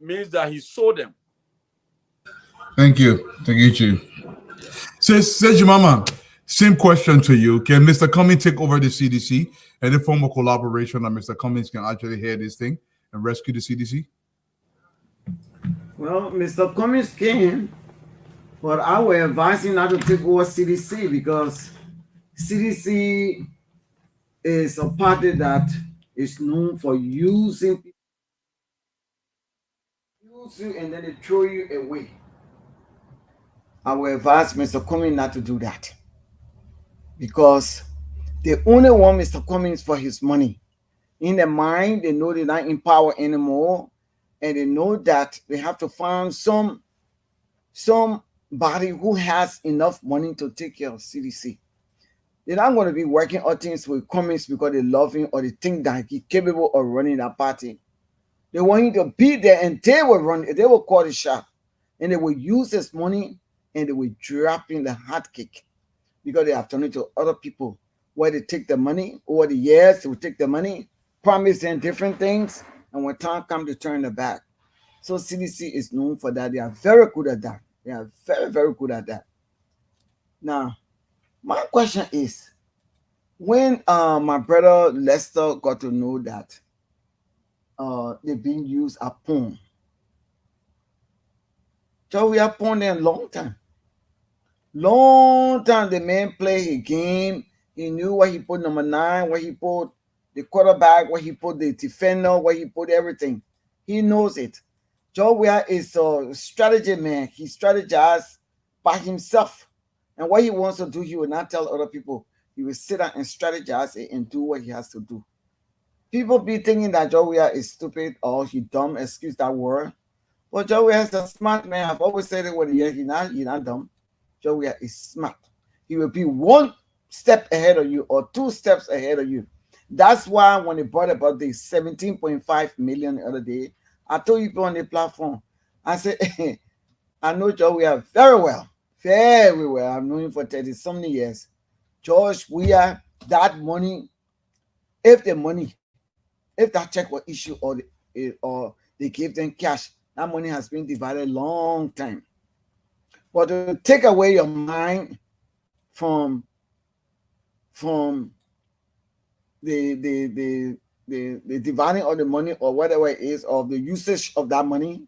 means that he sold them. Thank you, Chief. Says Jemama, same question to you. Can Mr. Cummings take over the CDC and the form of collaboration that Mr. Cummings can actually hear this thing and rescue the CDC? Well, Mr. Cummings can, but I would advise him not to take over CDC because CDC is a party that is known for using people, use you and then they throw you away. I will advise Mr. Cummings not to do that because they only want Mr. Cummings for his money. In their mind, they know they're not in power anymore, and they know that they have to find somebody who has enough money to take care of CDC. They're not going to be working all things with Cummings because they love him or they think that he's capable of running that party. They want him to be there, and they will run. They will call the shot, and they will use his money. And they will drop in the hot cake because they have turned it to other people where they take the money over the years. They will take the money, promise them different things, and when time comes, to turn the back. So CDC is known for that. They are very good at that. They are very, very good at that. Now, my question is, when my brother Lester got to know that they're being used as pawn, so we have pawned them a long time. Long time the man played his game. He knew what he put number 9, what he put the quarterback, where he put the defender, where he put everything. He knows it. George Weah is a strategy man. He strategizes by himself. And what he wants to do, he will not tell other people. He will sit down and strategize it and do what he has to do. People be thinking that George Weah is stupid or he dumb, excuse that word. But George Weah is a smart man. I've always said it with you. He's not dumb. George Weah is smart. He will be one step ahead of you or 2 steps ahead of you. That's why when they brought about the 17.5 million the other day, I told people on the platform, I said, I know George Weah very well. Very well. I've known him for 30-something years. George Weah, that money, if that check was issued or they gave them cash, that money has been divided a long time. But to take away your mind from the dividing of the money or whatever it is, of the usage of that money,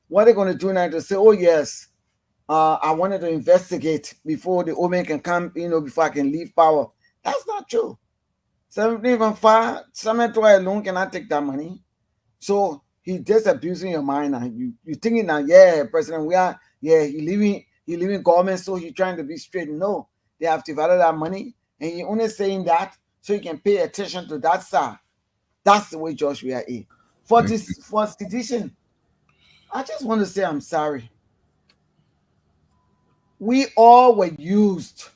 what they're going to do now to say, oh yes, I wanted to investigate before the old man can come, before I can leave power. That's not true. 75, alone cannot take that money. So he's just abusing your mind now. You thinking that, yeah, President Weah, yeah, he leaving government, so he's trying to be straight. No, they have divided that money, and he only saying that so he can pay attention to that side. That's the way George Weah is. For sedition, I just want to say I'm sorry. We all were used,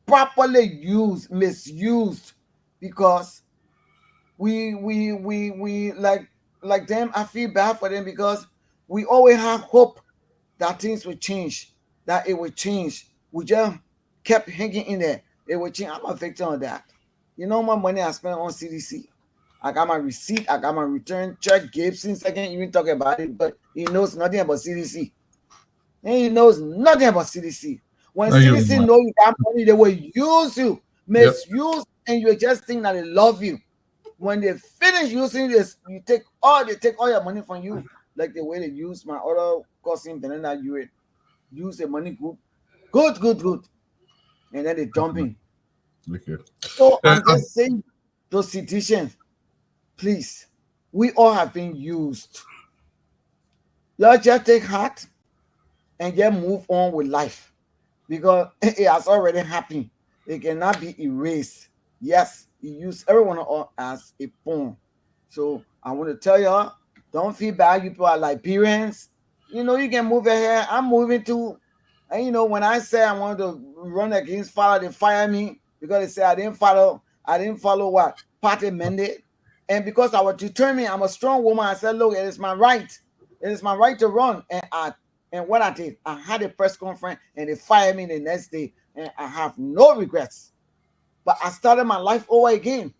properly used, misused, because we like them. I feel bad for them because we always have hope that things will change, that it will change. We just kept hanging in there. It will change. I'm a victim of that. You know how much money I spent on CDC? I got my receipt, I got my return check. Gibson, I can't even talk about it, but he knows nothing about CDC. And he knows nothing about CDC. When CDC know you got money, they will use you, misuse, and you just think that they love you. When they finish using this, they take all your money from you, like the way they use my other cousin Belinda. You use the money group, good, and then they dump in. Okay. So I'm just saying, those citizens, please, we all have been used. Let's just take heart and just move on with life, because it has already happened. It cannot be erased. Yes, he used everyone as a pawn. So I want to tell y'all, don't feel bad. You people are Liberians. You can move ahead. I'm moving too. And when I say I wanted to run against Father, they fire me because they say I didn't follow what party mandate. And because I was determined, I'm a strong woman, I said, look, it is my right. It is my right to run. And what I did, I had a press conference and they fired me the next day. And I have no regrets. But I started my life over again.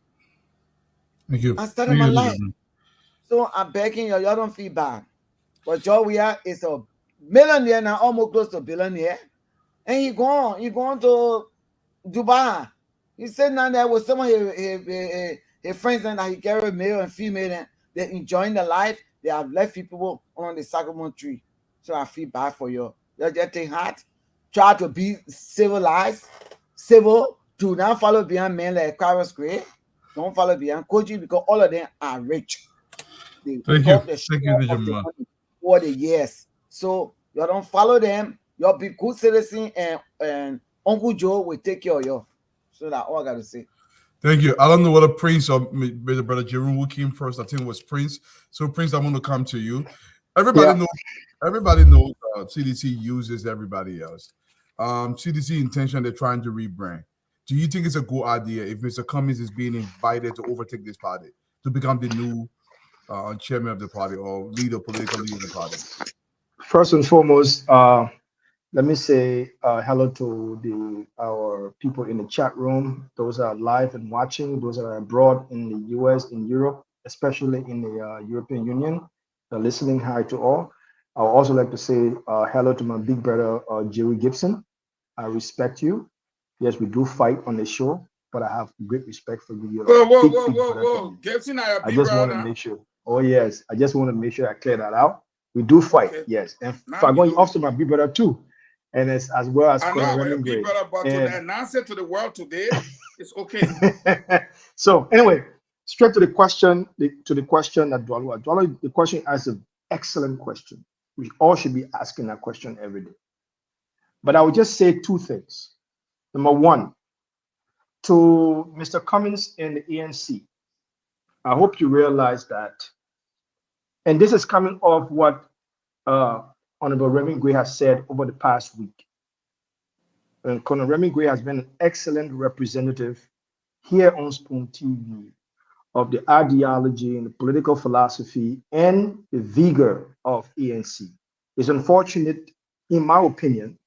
Thank you. I started my life. So I'm begging y'all don't feel bad. But George Weah is a millionaire now, almost close to a billionaire. And he going to Dubai. He said now that with some of his friends that he carry male and female, and they're enjoying their life. They have left people on the sycamore tree. So I feel bad for you. Let's just take heart. Try to be civilized, civil. Do not follow behind men like Carlos Gray. Don't follow behind Koji, because all of them are rich. Thank you, for the years. So you don't follow them. You'll be good citizen, and Uncle Joe will take care of you. So that's all I got to say. Thank you. I don't know whether Prince or Brother Jerome who came first. I think it was Prince. So Prince, I'm going to come to you. Everybody knows CDC uses everybody else. CDC intention, they're trying to rebrand. Do you think it's a good idea if Mr. Cummings is being invited to overtake this party, to become the new chairman of the party or political leader of the party? First and foremost, let me say hello to our people in the chat room, those that are live and watching, those that are abroad in the US, in Europe, especially in the European Union. Listening, hi to all. I would also like to say hello to my big brother, Jerry Gibson. I respect you. Yes, we do fight on the show, but I have great respect for you. Whoa. Gibson, I just want to make sure. Oh, yes. I just want to make sure I clear that out. We do fight, yes. And I'm going off to my big brother too. And as well as I know, big brother, but to announce it to the world today, it's okay. So anyway, straight to the question, that Dwalo, the question is an excellent question. We all should be asking that question every day. But I would just say two things. Number one, to Mr. Cummins and the ANC, I hope you realize that, and this is coming off what Honorable Reverend Gray has said over the past week. And Colonel Reverend Gray has been an excellent representative here on Spoon TV of the ideology and the political philosophy and the vigor of ANC. It's unfortunate, in my opinion,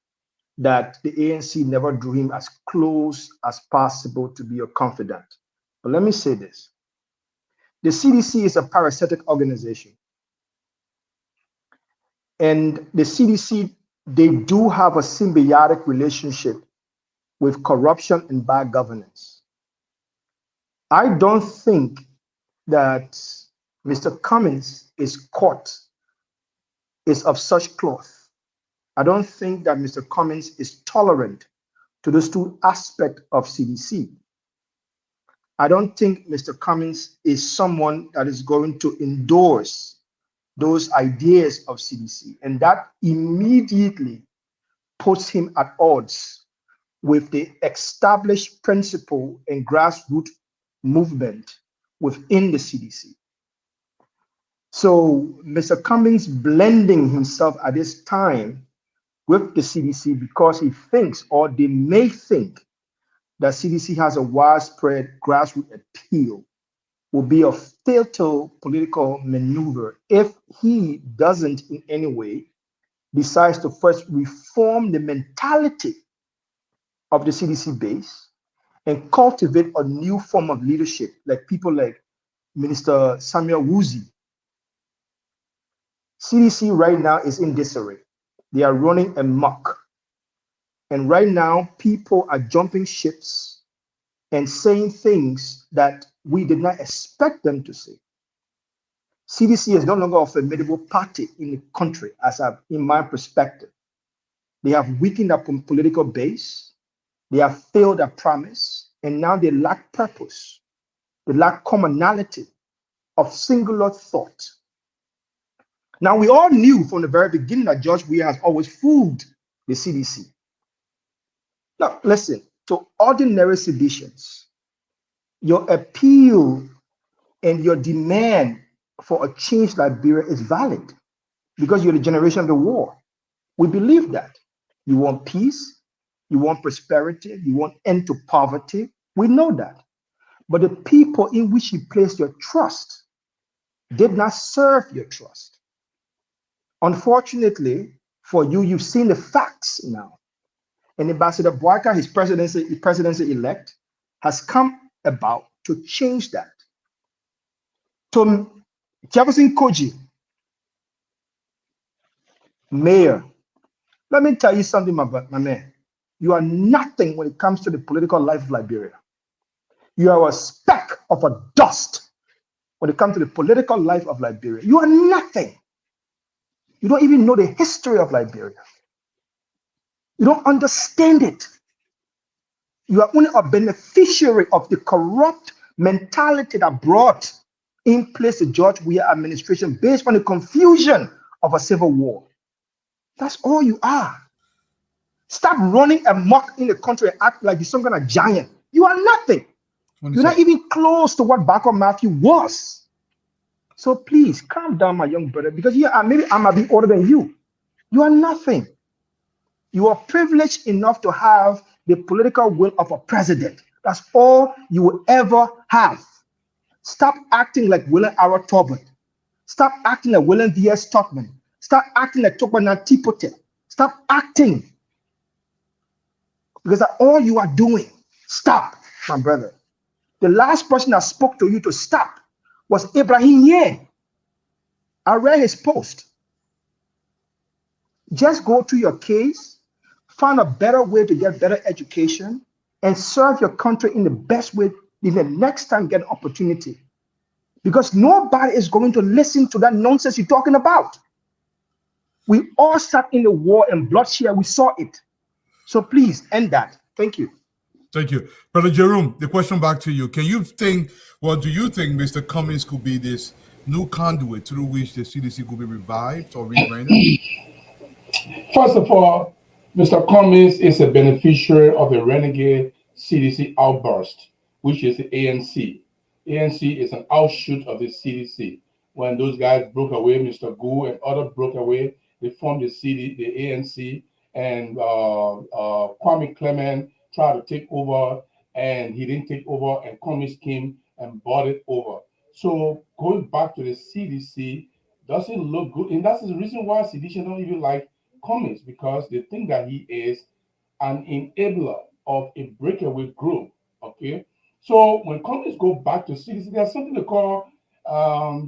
that the ANC never drew him as close as possible to be a confidant. But let me say this. The CDC is a parasitic organization. And the CDC, they do have a symbiotic relationship with corruption and bad governance. I don't think that Mr. Cummins is of such cloth. I don't think that Mr. Cummins is tolerant to those two aspects of CDC. I don't think Mr. Cummins is someone that is going to endorse those ideas of CDC. And that immediately puts him at odds with the established principle and grassroots movement within the CDC. So Mr. Cummins blending himself at this time with the CDC because he thinks, or they may think, that CDC has a widespread grassroots appeal will be a fatal political maneuver if he doesn't in any way decides to first reform the mentality of the CDC base and cultivate a new form of leadership, like people like Minister Samuel Woozy. CDC right now is in disarray. They are running amok. And right now, people are jumping ships and saying things that we did not expect them to say. CDC is no longer a formidable party in the country, in my perspective. They have weakened their political base. They have failed their promise. And now they lack purpose. They lack commonality of singular thought. Now, we all knew from the very beginning that George Weah has always fooled the CDC. Now, listen, to ordinary citizens, your appeal and your demand for a changed Liberia is valid because you're the generation of the war. We believe that. You want peace, you want prosperity, you want end to poverty. We know that. But the people in which you placed your trust did not serve your trust. Unfortunately for you, you've seen the facts now. And Ambassador Boyka, his presidency elect, has come about to change that. To Jefferson Koji, mayor, let me tell you something, my man. You are nothing when it comes to the political life of Liberia. You are a speck of a dust when it comes to the political life of Liberia. You are nothing. You don't even know the history of Liberia. You don't understand it. You are only a beneficiary of the corrupt mentality that brought in place the George Weah administration based on the confusion of a civil war. That's all you are. Stop running amok in the country and act like you're some kind of giant. You are nothing. You're not even close to what Bako Matthew was. So please calm down, my young brother, because maybe I might be older than you. You are nothing. You are privileged enough to have the political will of a president. That's all you will ever have. Stop acting like William Ara Tobin. Stop acting like William V.S. Stockman. Stop acting like Tokman Tipote. Stop acting. Because that's all you are doing. Stop, my brother. The last person that spoke to you to stop was Ibrahim Ye. I read his post. Just go to your case, find a better way to get better education, and serve your country in the best way in the next time you get an opportunity. Because nobody is going to listen to that nonsense you're talking about. We all sat in the war and bloodshed. We saw it. So please end that. Thank you. Thank you. Brother Jerome, the question back to you. Do you think Mr. Cummings could be this new conduit through which the CDC could be revived or rebranded? First of all, Mr. Cummings is a beneficiary of the renegade CDC outburst, which is the ANC. ANC is an outshoot of the CDC. When those guys broke away, Mr. Gu and others broke away, they formed the ANC, and Kwame Clement tried to take over, and he didn't take over, and Cummings came and bought it over. So going back to the CDC doesn't look good, and that's the reason why CDC don't even like Cummings, because they think that he is an enabler of a breakaway group. Okay, so when Cummings go back to CDC, there's something they call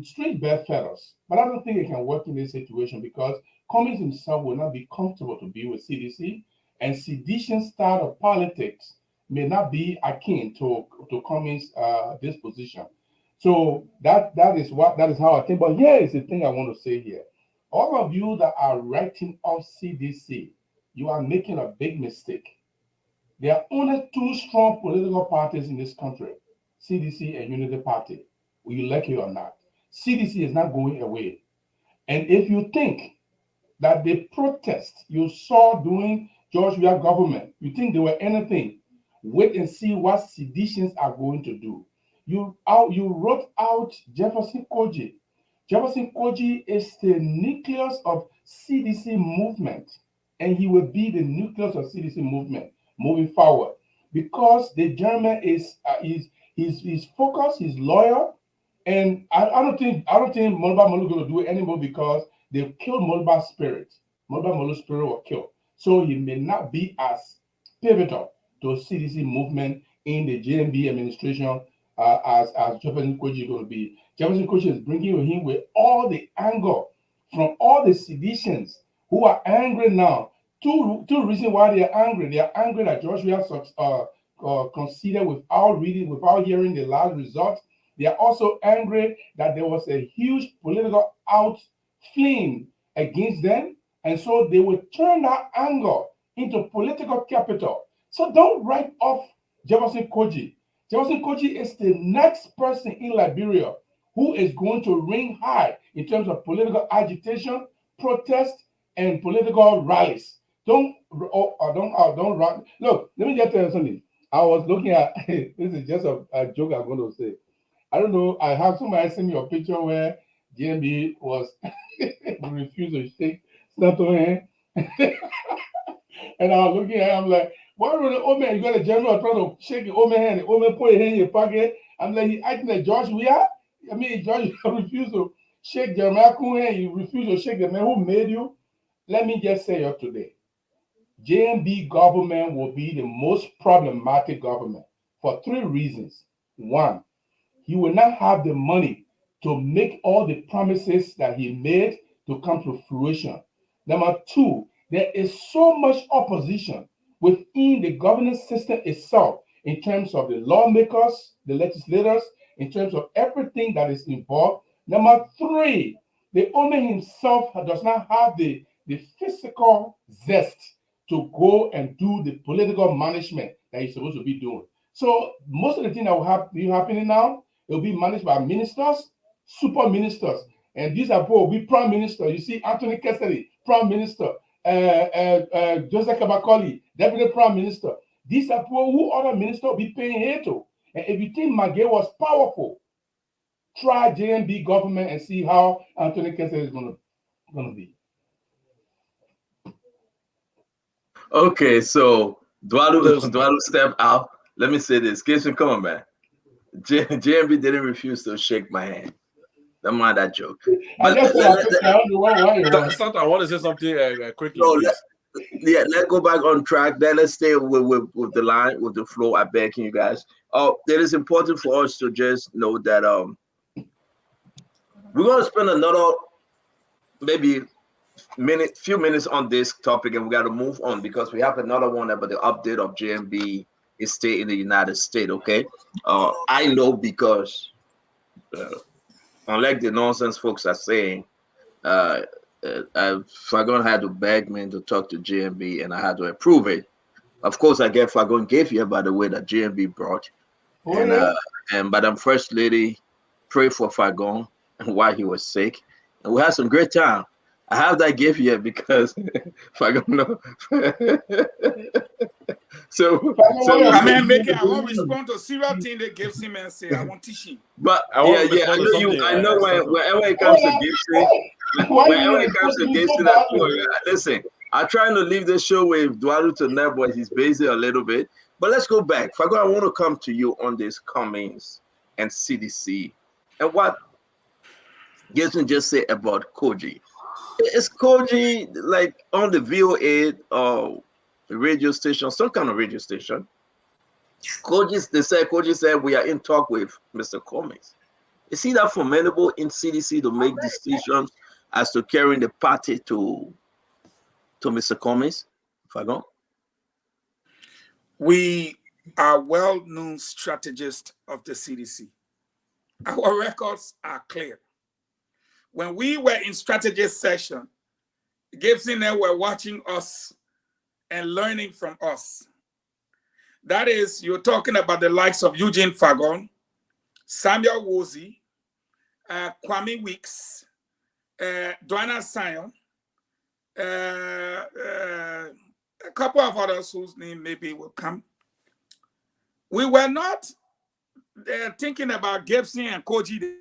strange bedfellows, but I don't think it can work in this situation because Cummings himself will not be comfortable to be with CDC, and sedition style of politics may not be akin to Cummings' disposition. So that is how I think. But here is the thing I want to say here. All of you that are writing off CDC, you are making a big mistake. There are only two strong political parties in this country, CDC and Unity Party. Will you like it or not? CDC is not going away. And if you think that the protest you saw during George Weah government, you think they were anything, wait and see what seditions are going to do. You wrote out Jefferson Koji. Jefferson Koji is the nucleus of CDC movement, and he will be the nucleus of CDC movement moving forward because the gentleman is focused, he's loyal, and I don't think Moluba Molu is going to do it anymore because they've killed Moluba's spirit. Moluba Molu's spirit was killed, so he may not be as pivotal to CDC movement in the JMB administration as Jefferson Koji is going to be. Jefferson Koji is bringing him with all the anger from all the seditions who are angry now. Two reasons why they are angry. They are angry that George Weah conceded without hearing the last result. They are also angry that there was a huge political outflame against them, and so they will turn that anger into political capital. So don't write off Jefferson Koji. Jefferson Koji is the next person in Liberia who is going to ring high in terms of political agitation, protest, and political rallies. Don't run. Look, let me just tell you something. I was looking at this is just a joke I'm going to say. I don't know. I have somebody send me a picture where JMB was refused to shake Stanton hand. And I was looking at him, I'm like, why would the old man, you got a general trying to shake the old man hand, the old man put his hand in your pocket? I'm like, he acting like George Weah? I mean, George refused to shake Jeremiah Kuhn hand, you refuse to shake the man who made you. Let me just say up today, JMB government will be the most problematic government for three reasons. One, he will not have the money to make all the promises that he made to come to fruition. Number two, there is so much opposition within the governance system itself in terms of the lawmakers, the legislators, in terms of everything that is involved. Number three, the owner himself does not have the physical zest to go and do the political management that he's supposed to be doing. So most of the things that will be happening now, it will be managed by ministers, super ministers, and these are will be prime minister. You see Anthony Cassidy, prime minister, Joseph Kabakoli, deputy prime minister. These are who other ministers will be paying heed to. And if you think Magay was powerful, try JMB government and see how Anthony Cassidy is going to be. Okay, so Dwadu step out. Let me say this. Jason, come on, man. JMB didn't refuse to shake my hand. Don't mind that joke. But I want to say something quickly. No, let's go back on track. Then let's stay with the line, with the flow. I beg you guys. It is important for us to just know that we're going to spend another maybe few minutes on this topic, and we got to move on because we have another one about the update of JMB estate in the United States. Okay, I know because unlike the nonsense folks are saying, Fagon had to beg me to talk to JMB, and I had to approve it. Of course, I get Fagon gave here, by the way, that GMB brought. And Madam First Lady prayed for Fagon while he was sick. And we had some great time. I have that gift here because Fagon no. so I mean, make it. I won't respond to serial thing they give him and say I want teaching. But I know you. I know whenever it comes to Gibson, whenever it comes to Gibson, listen. I'm trying to leave the show with Dwalu to net, but he's busy a little bit. But let's go back. Fagon, I want to come to you on this Cummings and CDC and what Gibson just said about Koji. Is Koji like on the VOA or radio station, some kind of radio station? Koji said we are in talk with Mr. Cummings. Is he that formidable in CDC to make decisions as to carrying the party to Mr. Cummings? Fagon? We are well-known strategists of the CDC. Our records are clear. When we were in strategist session, Gibson and were watching us and learning from us. That is, you're talking about the likes of Eugene Fagon, Samuel Woolsey, Kwame Weeks, Dwana Sion, a couple of others whose name maybe will come. We were not thinking about Gibson and Koji.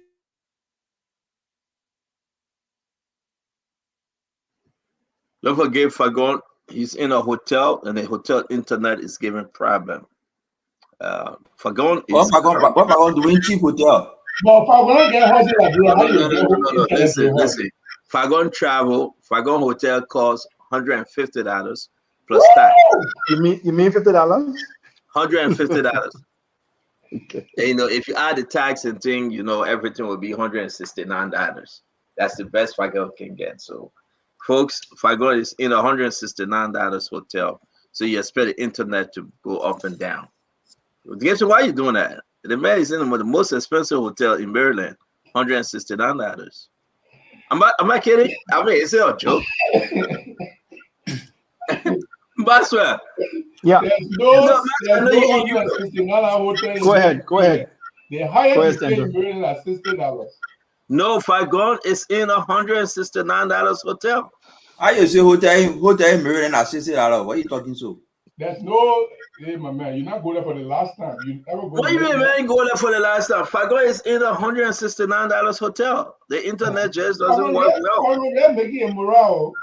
Don't forget, Fagon, he's in a hotel and the hotel internet is giving problem. Fagon is... What Fagon doing cheap hotel? No, Fagon get No. Listen. Fagon travel, Fagon hotel costs $150 plus tax. You mean $50? $150. Okay. And, if you add the tax and thing, everything will be $169. That's the best Fagon can get. So, folks, Fagon is in a $169 hotel. So you expect the internet to go up and down. Guess why are you doing that? The man is in the most expensive hotel in Maryland, $169. Am I kidding? I mean, is it a joke? Baswell. Yeah. Go ahead. The highest in Maryland are $60. No, Fagon is in a $169 hotel. I you say hotel in Maryland at $60. What are you talking so? There's no, hey, my man, you're not going there for the last time. You ever go? What do you mean, man? Go there for the last time? Fagon is in a $169 hotel. The internet just doesn't work well. They're making a morale.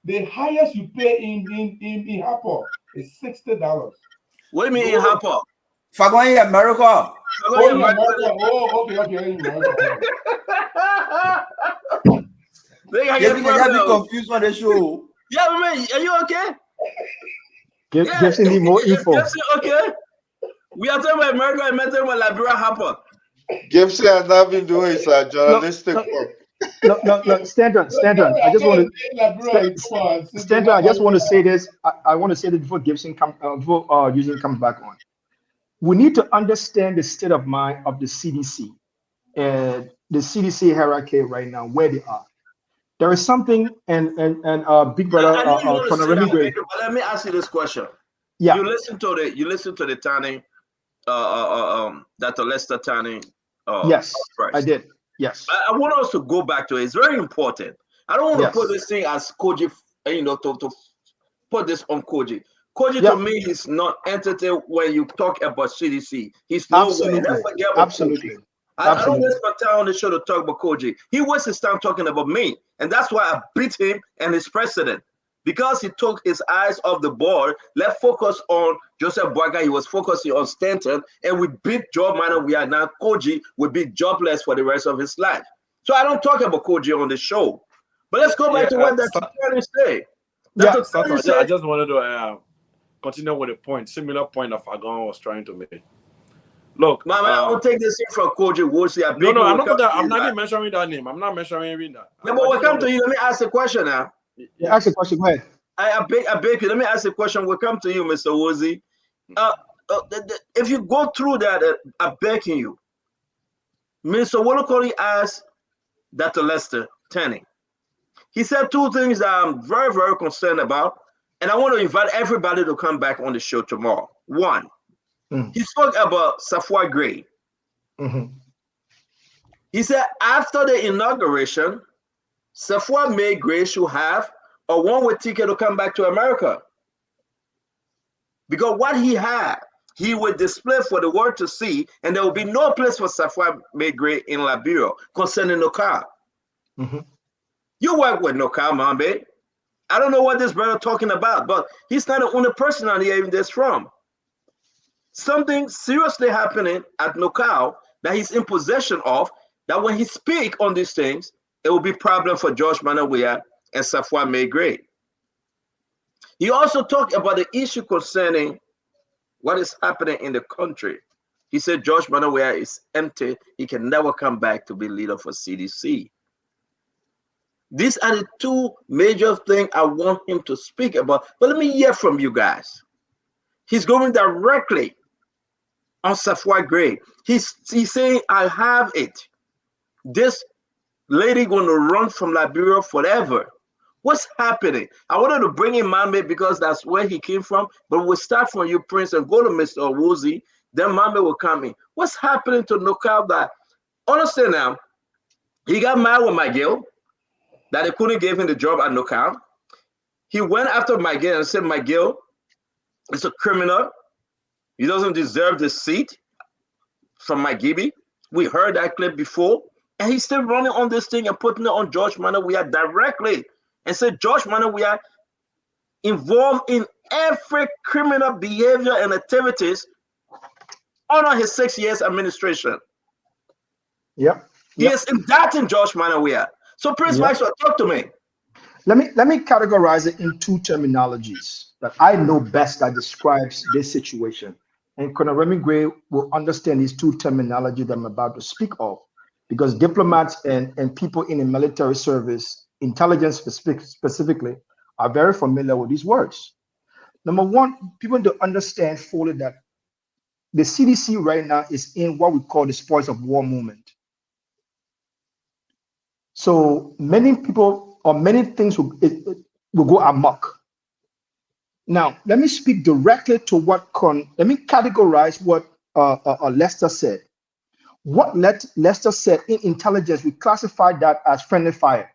The highest you pay in Harper is $60. What do you mean in Harper? Fagon in America. Okay. They got me confused on the show. Yeah, man, are you okay? Gibson need more info. Gibson, okay. We are talking about America and talking about Liberia Harper. Gibson has not been doing his journalistic work. No, Stanton. I just want to Stanton. I just want to say this. I want to say this before Gibson Eugene comes back on. We need to understand the state of mind of the CDC and the CDC hierarchy right now, where they are. There is something, and Big Brother. Let me ask you this question. Yeah. You listen to the Tanning, Dr. Lester Tanning. Yes, I did. Yes. I want us to go back to it. It's very important. I don't want to put this thing as Koji, to put this on Koji. Koji to me is not entity when you talk about CDC. He's nowhere. Absolutely. I don't waste my time on the show to talk about Koji. He wastes his time talking about me. And that's why I beat him and his president. Because he took his eyes off the ball, let's focus on Joseph Boaga. He was focusing on Stanton, and we beat Joe Minor. We are now Koji will be jobless for the rest of his life. So I don't talk about Koji on the show. But let's go back to what Dr. Terry said. I just wanted to continue with a point, similar point that Fagon was trying to make. Look, man, I don't take this thing from Koji Woolsey. No, I'm not even mentioning that name. I'm not mentioning that. No, but we'll come to you. Let me ask a question now. Yeah, ask a question. Go ahead. I beg you. Let me ask a question. We'll come to you, Mr. Woolsey. If you go through that, I'm begging you. Mr. Wolokoli asked Dr. Lester Tanning. He said two things that I'm very, very concerned about. and I want to invite everybody to come back on the show tomorrow. One, he spoke about Safwa Gray. He said after the inauguration, Safwa May Gray should have a one-way ticket to come back to America. Because what he had, he would display for the world to see, and there will be no place for Safwa May Gray in Liberia concerning Nokal. You work with Nokal, Mambe. I don't know what this brother talking about, but he's not the only person on here in this from. Something seriously happening at Nokal that he's in possession of, that when he speak on these things, it will be problem for George Manawia and Safwa May Gray. He also talked about the issue concerning what is happening in the country. He said George Manawia is empty. He can never come back to be leader for CDC. These are the two major things I want him to speak about. But let me hear from you guys. He's going directly on Safwa Gray. He's saying, I have it. This lady going to run from Liberia forever. What's happening? I wanted to bring in Mambe because that's where he came from. But we'll start from you, Prince, and go to Mr. Owuzi. Then Mambe will come in. What's happening to Nokal? That understand now, he got mad with McGill that they couldn't give him the job at Nokal. He went after McGill and said, McGill is a criminal. He doesn't deserve the seat from McGibby. We heard that clip before. And he's still running on this thing and putting it on George Manawia directly. And said George Manawia involved in every criminal behavior and activities under his 6 years administration. Yep. He is indicting George Manawia. So Prince Maxwell, talk to me. Let me categorize it in two terminologies that I know best that describes this situation. And Colonel Remy Gray will understand these two terminologies that I'm about to speak of, because diplomats and people in the military service, intelligence specifically, are very familiar with these words. Number one, people need to understand fully that the CDC right now is in what we call the spoils of war movement. So many people or many things will go amok. Now, let me speak directly to let me categorize what Lester said. What Lester said in intelligence, we classified that as friendly fire.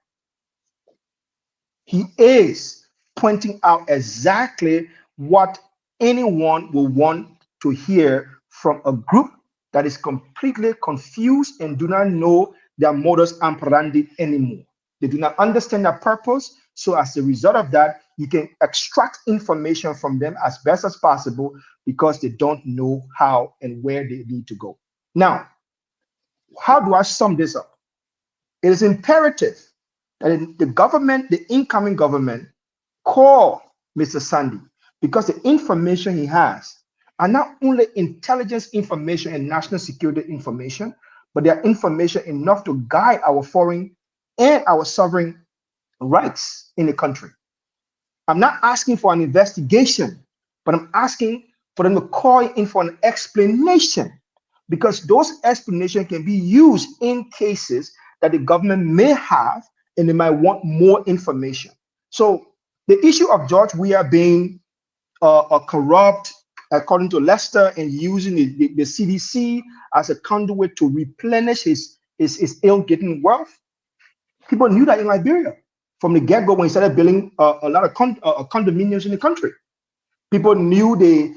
He is pointing out exactly what anyone will want to hear from a group that is completely confused and do not know their modus operandi anymore. They do not understand their purpose. So as a result of that, you can extract information from them as best as possible because they don't know how and where they need to go. Now, how do I sum this up? It is imperative that the government, the incoming government, call Mr. Sandy, because the information he has are not only intelligence information and national security information, but they are information enough to guide our foreign and our sovereign rights in the country. I'm not asking for an investigation, but I'm asking for them to call in for an explanation, because those explanations can be used in cases that the government may have and they might want more information. So the issue of George Weah being corrupt, according to Lester, and using the CDC as a conduit to replenish his ill-getting wealth, people knew that in Liberia from the get-go when he started building a lot of condominiums in the country. People knew the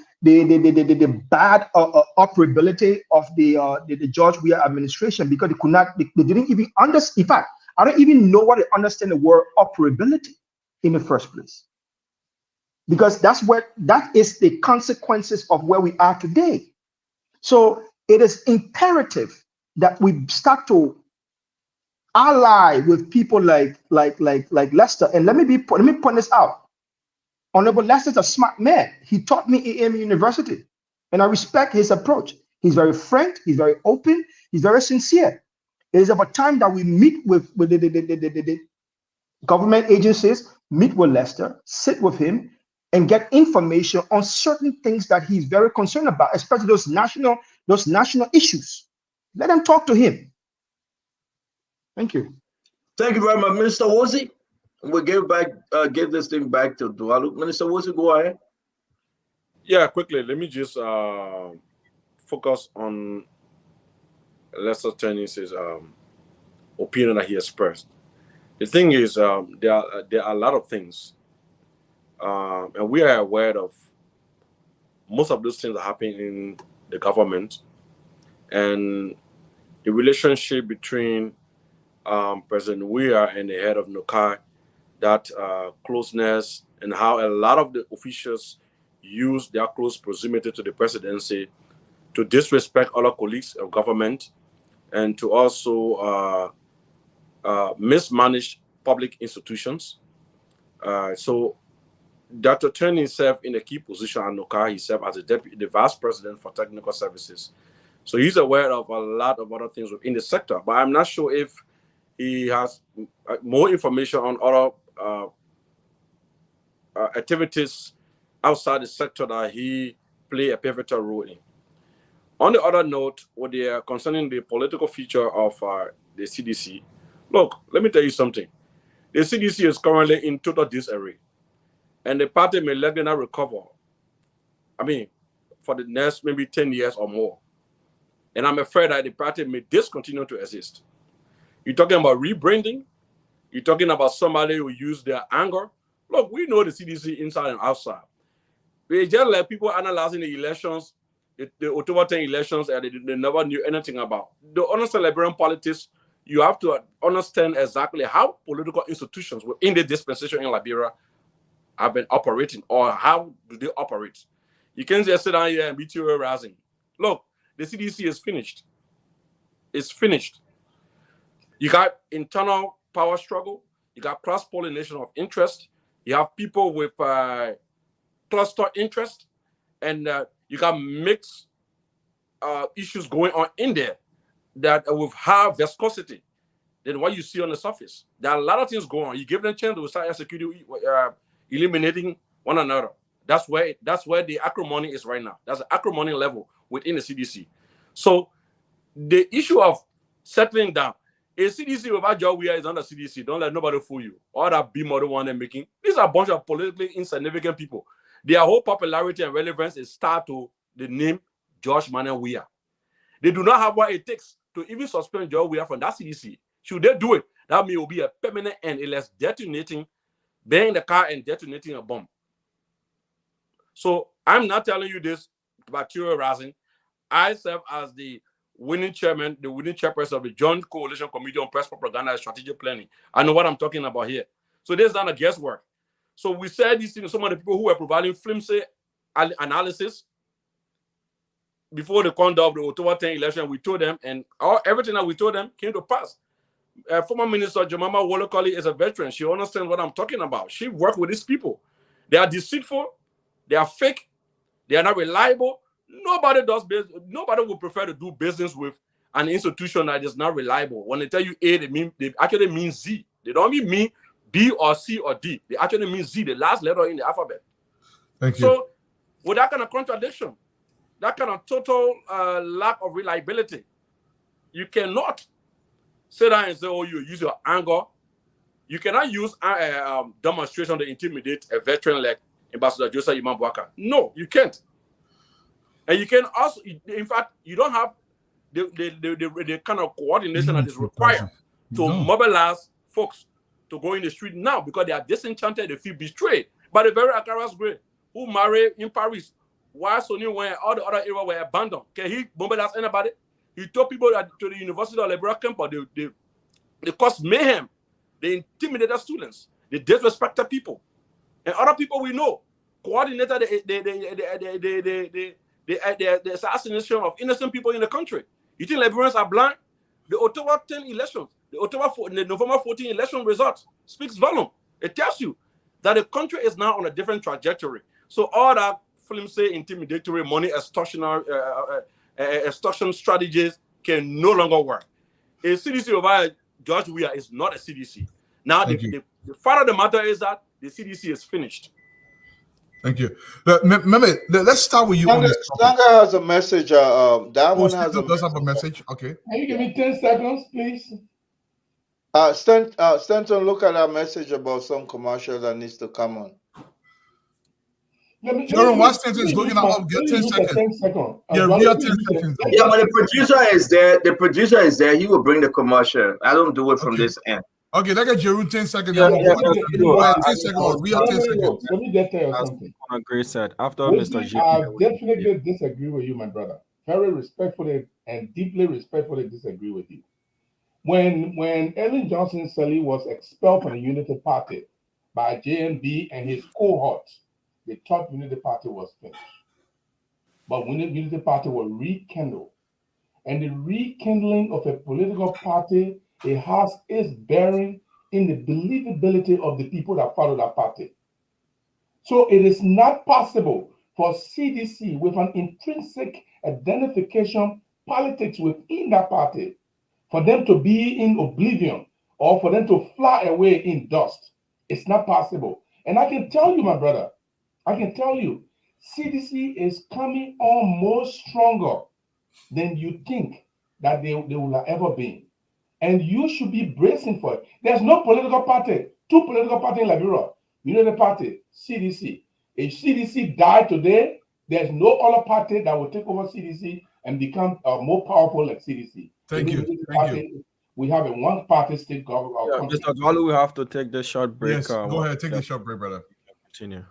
bad operability of the George Weah administration, because they didn't even understand. In fact, I don't even know what they understand the word operability in the first place, because that is the consequences of where we are today. So it is imperative that we start to ally with people like Lester. And let me point this out. Honorable Lester's a smart man. He taught me at AMU University, and I respect his approach. He's very frank, he's very open, he's very sincere. It is about time that we meet with the government agencies, meet with Lester, sit with him, and get information on certain things that he's very concerned about, especially those national issues. Let them talk to him. Thank you. Thank you very much, Mr. Wozi. We'll give this thing back to Dualu. Minister, what's it go ahead? Yeah, quickly. Let me just focus on Lester Turney's opinion that he expressed. The thing is, there are a lot of things, and we are aware of most of those things that happen in the government, and the relationship between President Weah and the head of NOCAI, that closeness, and how a lot of the officials use their close proximity to the presidency to disrespect other colleagues of government and to also mismanage public institutions. So Dr. Turney served in a key position at NOCAI. He served as the vice president for technical services. So he's aware of a lot of other things within the sector, but I'm not sure if he has more information on other activities outside the sector that he play a pivotal role in. On the other note, concerning the political future of the CDC, look, let me tell you something. The CDC is currently in total disarray, and the party may likely not recover, for the next maybe 10 years or more. And I'm afraid that the party may discontinue to exist. You're talking about rebranding. You're talking about somebody who used their anger. Look, we know the CDC inside and outside. We just let people analyzing the elections, the October 10 elections, and they never knew anything about. The honest Liberian politics, you have to understand exactly how political institutions within the dispensation in Liberia have been operating, or how do they operate. You can't just sit down here and be terrorizing. Look, the CDC is finished. It's finished. You got internal power struggle. You got cross-pollination of interest. You have people with cluster interest, and you got mixed issues going on in there that with high viscosity than what you see on the surface. There are a lot of things going on. You give them a chance to start executing, eliminating one another. That's where the acrimony is right now. That's the acrimony level within the CDC. So the issue of settling down, a CDC without Joe Weah is under CDC. Don't let nobody fool you. All that B model one they're making. These are a bunch of politically insignificant people. Their whole popularity and relevance is tied to the name George Manuel Weah. They do not have what it takes to even suspend George Weah from that CDC. Should they do it, that means it will be a permanent end, unless detonating, being in the car and detonating a bomb. So I'm not telling you this about terrorizing. I serve as the winning chairman, the winning chairperson of the Joint Coalition Committee on Press Propaganda and Strategic Planning. I know what I'm talking about here. So this is not a guesswork. So we said these things to some of the people who were providing flimsy analysis before the conduct of the October 10 election. We told them, and everything that we told them came to pass. Former Minister Jemima Wolokoli is a veteran. She understands what I'm talking about. She worked with these people. They are deceitful. They are fake. They are not reliable. Nobody does business. Nobody would prefer to do business with an institution that is not reliable. When they tell you A, they actually mean Z. They don't mean B or C or D. They actually mean Z, the last letter in the alphabet. Thank you. So with that kind of contradiction, that kind of total lack of reliability, you cannot sit down and say, oh, you use your anger. You cannot use demonstration to intimidate a veteran like Ambassador Joseph Imam Bouaka. No, you can't. And you can also, in fact, you don't have the kind of coordination that is required to mobilize folks to go in the street now, because they are disenchanted, they feel betrayed by the very Akaras Gray who married in Paris, while Sony when all the other areas were abandoned. Can he mobilize anybody? He told people that to the University of Liberia campus, they caused mayhem. They intimidated students. They disrespected people. And other people we know coordinated the assassination of innocent people in the country. You think Liberians are blind? The October 10 elections, the November 14 election results speaks volume. It tells you that the country is now on a different trajectory. So all that flimsy, intimidatory, money extortion strategies can no longer work. A CDC over George Weah is not a CDC. Now, the fact of the matter is that the CDC is finished. Thank you. Let's start with you. Sanga has a message. That one has does have a message. Okay. Can you give me 10 seconds, please? Stanton, look at that message about some commercial that needs to come on. Jerome, while Stanton's looking up, get 10 seconds. Yeah, real 10 seconds. Yeah, but the producer is there. He will bring the commercial. I don't do it from this end. Okay, that got Jerome 10 seconds. Yeah, 10 seconds. Real 10 seconds. Let me just tell you something. On a great set. After Listen, Mr. G. I definitely disagree with you, my brother. Very respectfully and deeply respectfully disagree with you. When Ellen Johnson Sirleaf was expelled from the Unity Party by JMB and his cohorts, they thought Unity Party was finished. But when the Unity Party was rekindled, and the rekindling of a political party, it has its bearing in the believability of the people that follow that party. So it is not possible for CDC with an intrinsic identification politics within that party for them to be in oblivion or for them to fly away in dust. It's not possible. And I can tell you, my brother, I can tell you, CDC is coming on more stronger than you think that they will have ever been. And you should be bracing for it. There's no political party, two political parties in Liberia. Unity Party, CDC. If CDC died today, there's no other party that will take over CDC and become more powerful like CDC. Thank you. We have a one-party state government. Yeah, Mr. Dwalu, we have to take the short break. Yes, go ahead. Take the short break, brother. Continue.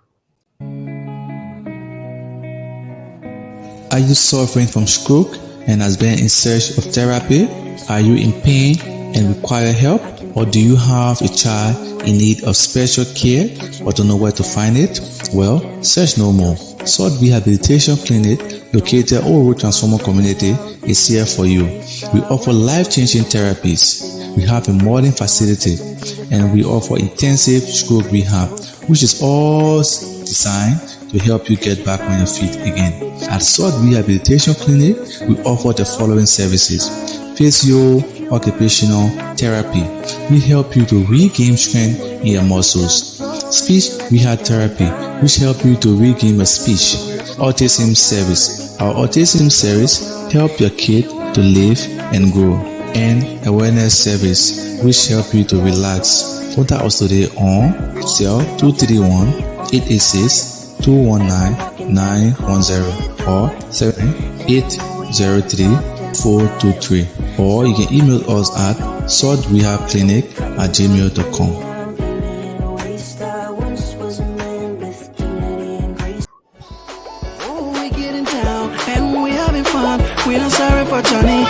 Are you suffering from stroke and has been in search of therapy? Are you in pain and require help? Or do you have a child in need of special care but don't know where to find it? Well, search no more. Sword Rehabilitation Clinic, located Old Road Transformer Community, is here for you. We offer life-changing therapies. We have a modern facility and we offer intensive stroke rehab, which is all designed to help you get back on your feet again. At Sword Rehabilitation Clinic, we offer the following services: physio, occupational therapy. We help you to regain strength in your muscles. Speech rehab therapy, which help you to regain your speech. Autism service. Our autism service help your kid to live and grow. And awareness service, which help you to relax. Contact us today on cell 231-886-219-910 or 7803-423. Or you can email us at swordrehabclinic@gmail.com. We getting down and we having fun. We not sorry for Johnny.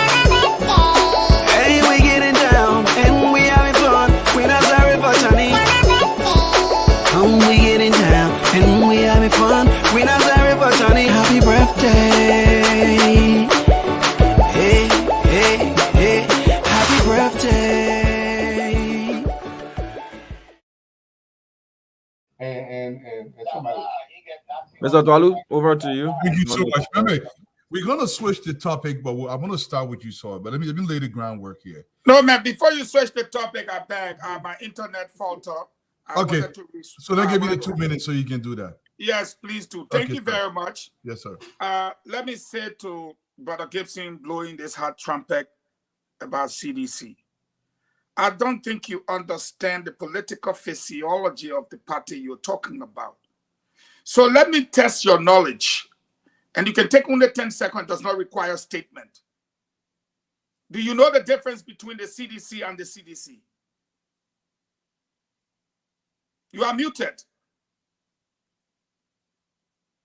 Hey, we getting down and we having fun. We not sorry for Johnny. We getting down and we having fun. We not sorry for Johnny. Happy birthday. Hey, hey, hey. Happy birthday. And somebody. Mr. Dwalu, over to you. Thank you so much. Remember, we're going to switch the topic, but I'm going to start with you, Saul. But let me lay the groundwork here. No, man, before you switch the topic, I beg, my internet falter. Okay, so they'll give you the 2 minutes so you can do that. Yes, please do. Thank you very much. Yes, sir. Let me say to Brother Gibson, blowing this hot trumpet about CDC. I don't think you understand the political physiology of the party you're talking about. So let me test your knowledge. And you can take only 10 seconds, does not require a statement. Do you know the difference between the CDC and the CDC? You are muted.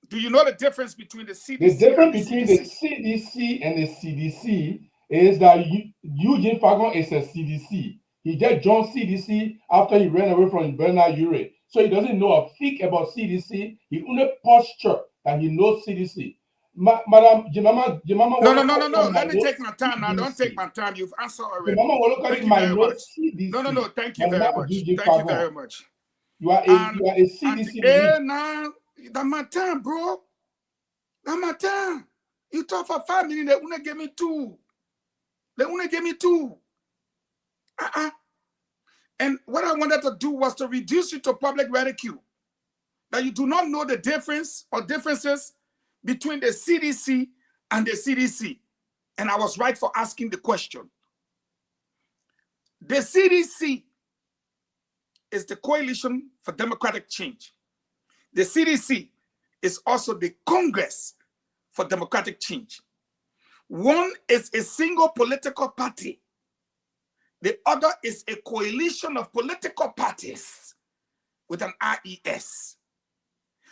Do you know the difference between the CDC? The difference between the CDC and the CDC is that Eugene Fagon is a CDC. He just joined CDC after he ran away from Bernard Ure. So he doesn't know a fig about CDC. He only posture that he knows CDC. Madam Jemama. No. Let me take my time now. Don't take my time. You've answered already. Thank you very much. No. Thank you very much. Thank you very much. You are a CDC. Hey, now, that's my time, bro. That's my time. You talk for 5 minutes. They only give me 2. They only give me 2. And what I wanted to do was to reduce you to public ridicule. That you do not know the difference or differences between the CDC and the CDC. And I was right for asking the question. The CDC is the Coalition for Democratic Change. The CDC is also the Congress for Democratic Change. One is a single political party. The other is a coalition of political parties with an RES.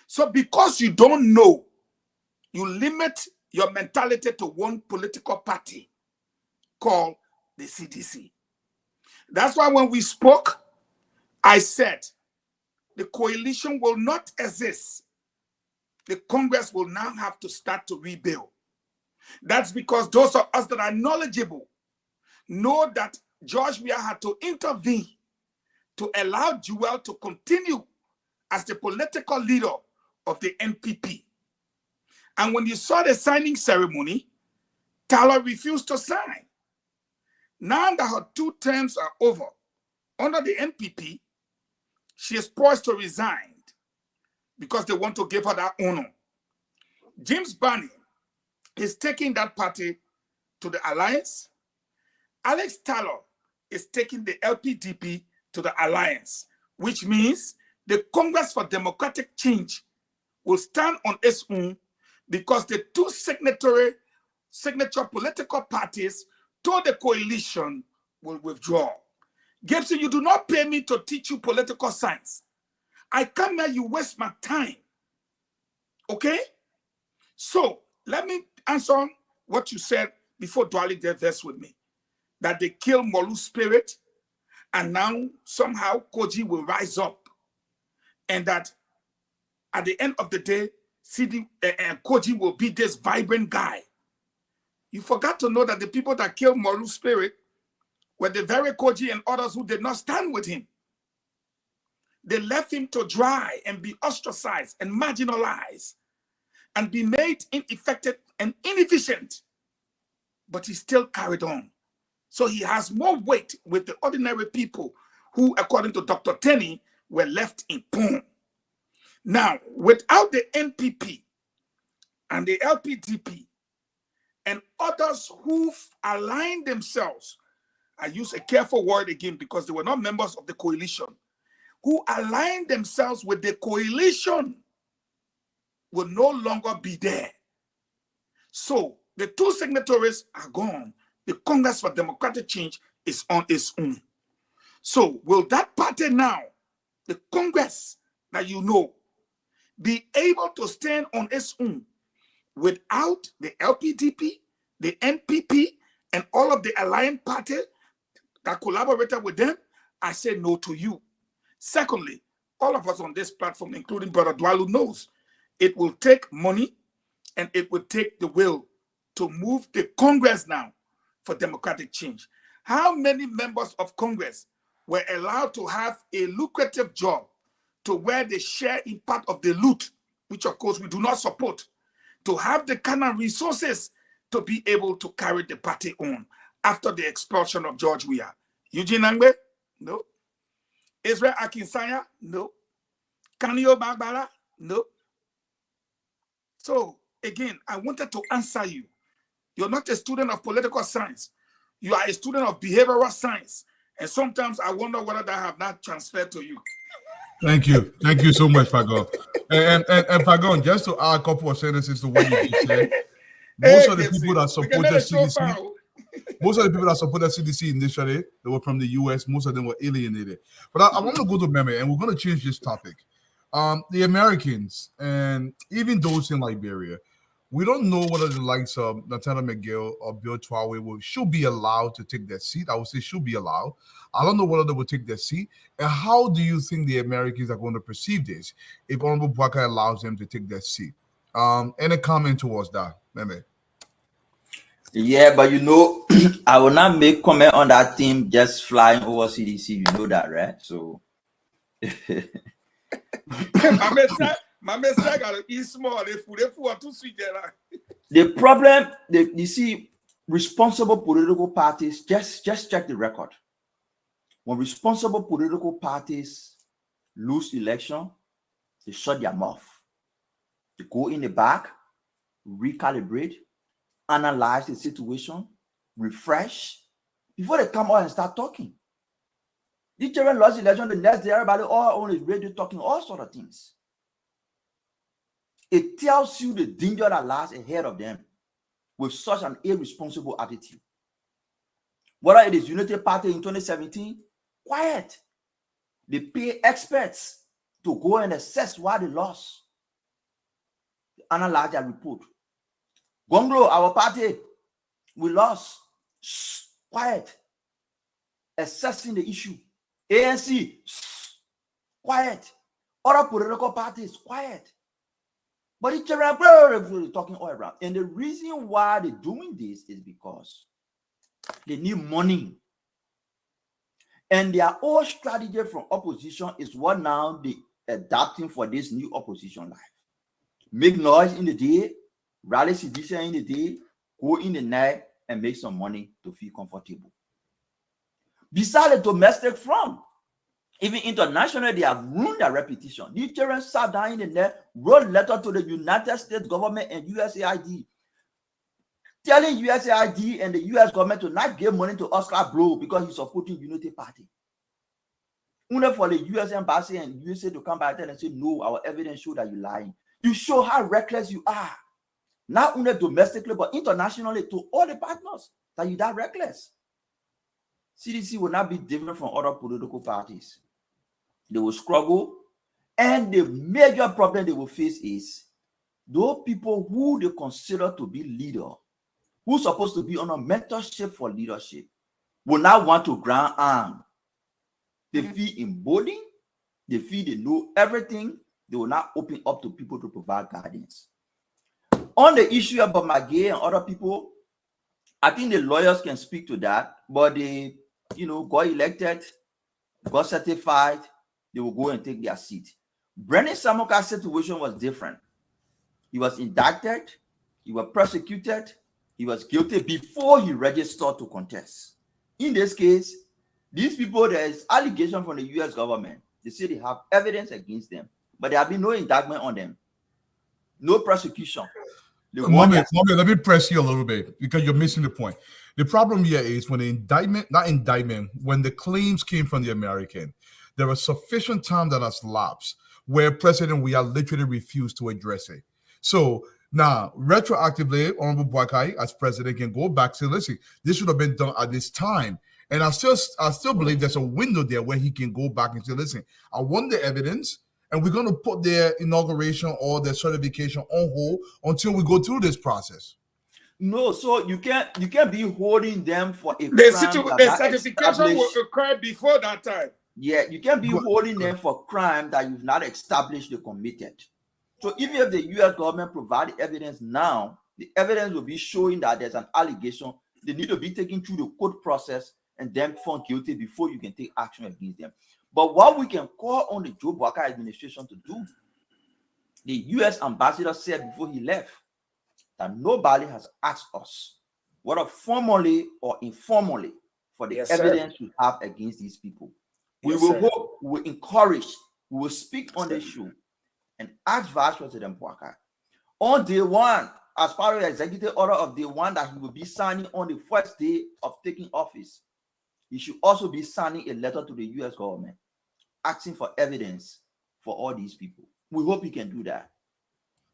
So because you don't know, you limit your mentality to one political party called the CDC. That's why when we spoke, I said the coalition will not exist. The Congress will now have to start to rebuild. That's because those of us that are knowledgeable know that George Weah had to intervene to allow Jewel to continue as the political leader of the NPP. And when you saw the signing ceremony, Tyler refused to sign. Now that her 2 terms are over under the NPP, she is poised to resign because they want to give her that honor. James Barney is taking that party to the alliance. Alex Tyler is taking the LPDP to the alliance, which means the Congress for Democratic Change will stand on its own because the 2 signature political parties to the coalition will withdraw. Gibson, you do not pay me to teach you political science. I come here, you waste my time. Okay? So let me answer what you said before Dwali did this with me. That they killed Molu's spirit, and now somehow Koji will rise up. And that at the end of the day, Koji will be this vibrant guy. You forgot to know that the people that killed Molu's spirit were the very Koji and others who did not stand with him. They left him to dry and be ostracized and marginalized and be made ineffective and inefficient. But he still carried on. So he has more weight with the ordinary people who, according to Dr. Tenney, were left in pawn. Now, without the NPP and the LPDP and others who've aligned themselves, I use a careful word again because they were not members of the coalition, who aligned themselves with the coalition will no longer be there. So the 2 signatories are gone. The Congress for Democratic Change is on its own. So will that party now, the Congress that you know, be able to stand on its own without the LPDP, the NPP, and all of the alliance parties that collaborated with them? I say no to you. Secondly, all of us on this platform, including Brother Dwalu, knows it will take money and it will take the will to move the Congress now for democratic change. How many members of Congress were allowed to have a lucrative job to where they share in part of the loot, which of course we do not support, to have the kind of resources to be able to carry the party on after the expulsion of George Weah? Eugene Angbe? No. Israel Akinsanya? No. Kanio Bagbara? No. So again, I wanted to answer you. You're not a student of political science. You are a student of behavioral science. And sometimes I wonder whether that have not transferred to you. Thank you. Thank you so much, Fagon. And Fagon, just to add a couple of sentences to what you just said, most of the people that supported CDC, most of the people that supported CDC initially, they were from the US. Most of them were alienated. But I want to go to Meme, and we're going to change this topic. The Americans, and even those in Liberia, we don't know whether the likes of Nathaniel McGill or Bill Twawe should be allowed to take their seat. I would say should be allowed. I don't know whether they will take their seat. And how do you think the Americans are going to perceive this if Honorable Bwaka allows them to take their seat? Any comment towards that, Meme? Yeah, but you know, I will not make comment on that team just flying over CDC. You know that, right? So the problem, you see, responsible political parties, just check the record. When responsible political parties lose election, they shut their mouth. They go in the back, recalibrate, analyze the situation, refresh, before they come out and start talking. The children lost election the next day, everybody all on his radio talking all sort of things. It tells you the danger that lies ahead of them with such an irresponsible attitude. Whether it is Unity Party in 2017, quiet. They pay experts to go and assess why they lost. Analyze their report. Gonglo, our party, we lost. Shh, quiet. Assessing the issue. ANC, shh, quiet. Other political parties, quiet. But it's talking all around. And the reason why they're doing this is because they need money. And their whole strategy from opposition is what now they adapting for this new opposition life. Make noise in the day, rally sedition in the day, go in the night and make some money to feel comfortable. Besides the domestic front, even internationally, they have ruined their reputation. These children sat down in the net, wrote letter to the United States government and USAID, telling USAID and the US government to not give money to Oscar Blow because he's supporting Unity Party. Only for the US embassy and USA to come back there and say, no, our evidence shows that you're lying. You show how reckless you are. Not only domestically, but internationally to all the partners that you're that reckless. CDC will not be different from other political parties. They will struggle. And the major problem they will face is those people who they consider to be leader, who's supposed to be on a mentorship for leadership, will not want to ground arm. They feel emboldened. They feel they know everything. They will not open up to people to provide guidance. On the issue about Maggie and other people, I think the lawyers can speak to that, but they, got elected, got certified, they will go and take their seat. Brennan Samuka's situation was different. He was indicted, he was prosecuted, he was guilty before he registered to contest. In this case, these people, there is allegation from the US government. They say they have evidence against them, but there have been no indictment on them, no prosecution. Mommy, let me press you a little bit because you're missing the point. The problem here is when when the claims came from the American, there was sufficient time that has lapsed where President Weah literally refused to address it. So now, retroactively, Honorable Boakai, as president, can go back to listen. This should have been done at this time. And I still believe there's a window there where he can go back and say, listen, I want the evidence, and we're going to put their inauguration or their certification on hold until we go through this process. No, so you can't be holding them for a the certification will occur before that time. Yeah, you can't be holding them for crime that you've not established they committed. So even if the U.S. government provide evidence now, the evidence will be showing that there's an allegation. They need to be taken through the court process and then found guilty before you can take action against them. But what we can call on the Joe Boakai administration to do, the U.S. ambassador said before he left that nobody has asked us, whether formally or informally, for the evidence we have against these people. We will hope, we will encourage, we will speak on the issue and ask Vice President Boakai on day one, as part of the executive order of day one that he will be signing on the first day of taking office. He should also be signing a letter to the U.S. government asking for evidence for all these people. We hope he can do that.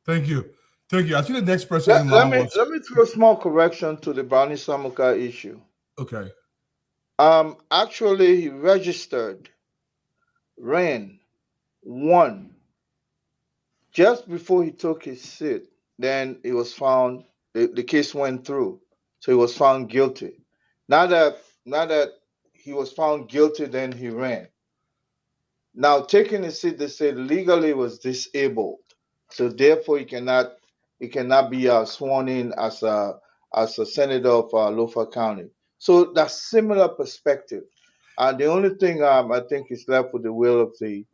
Thank you. Thank you. I think the next person let me throw a small correction to the Brownie Samuka issue. Okay. Actually, he registered, ran, won. Just before he took his seat, then he was found, the case went through. So he was found guilty. Now that he was found guilty, then he ran. Now taking his seat, they said legally he was disabled. So therefore he cannot be sworn in as a senator of Lofa County. So that's similar perspective. The only thing I think is left with the will of the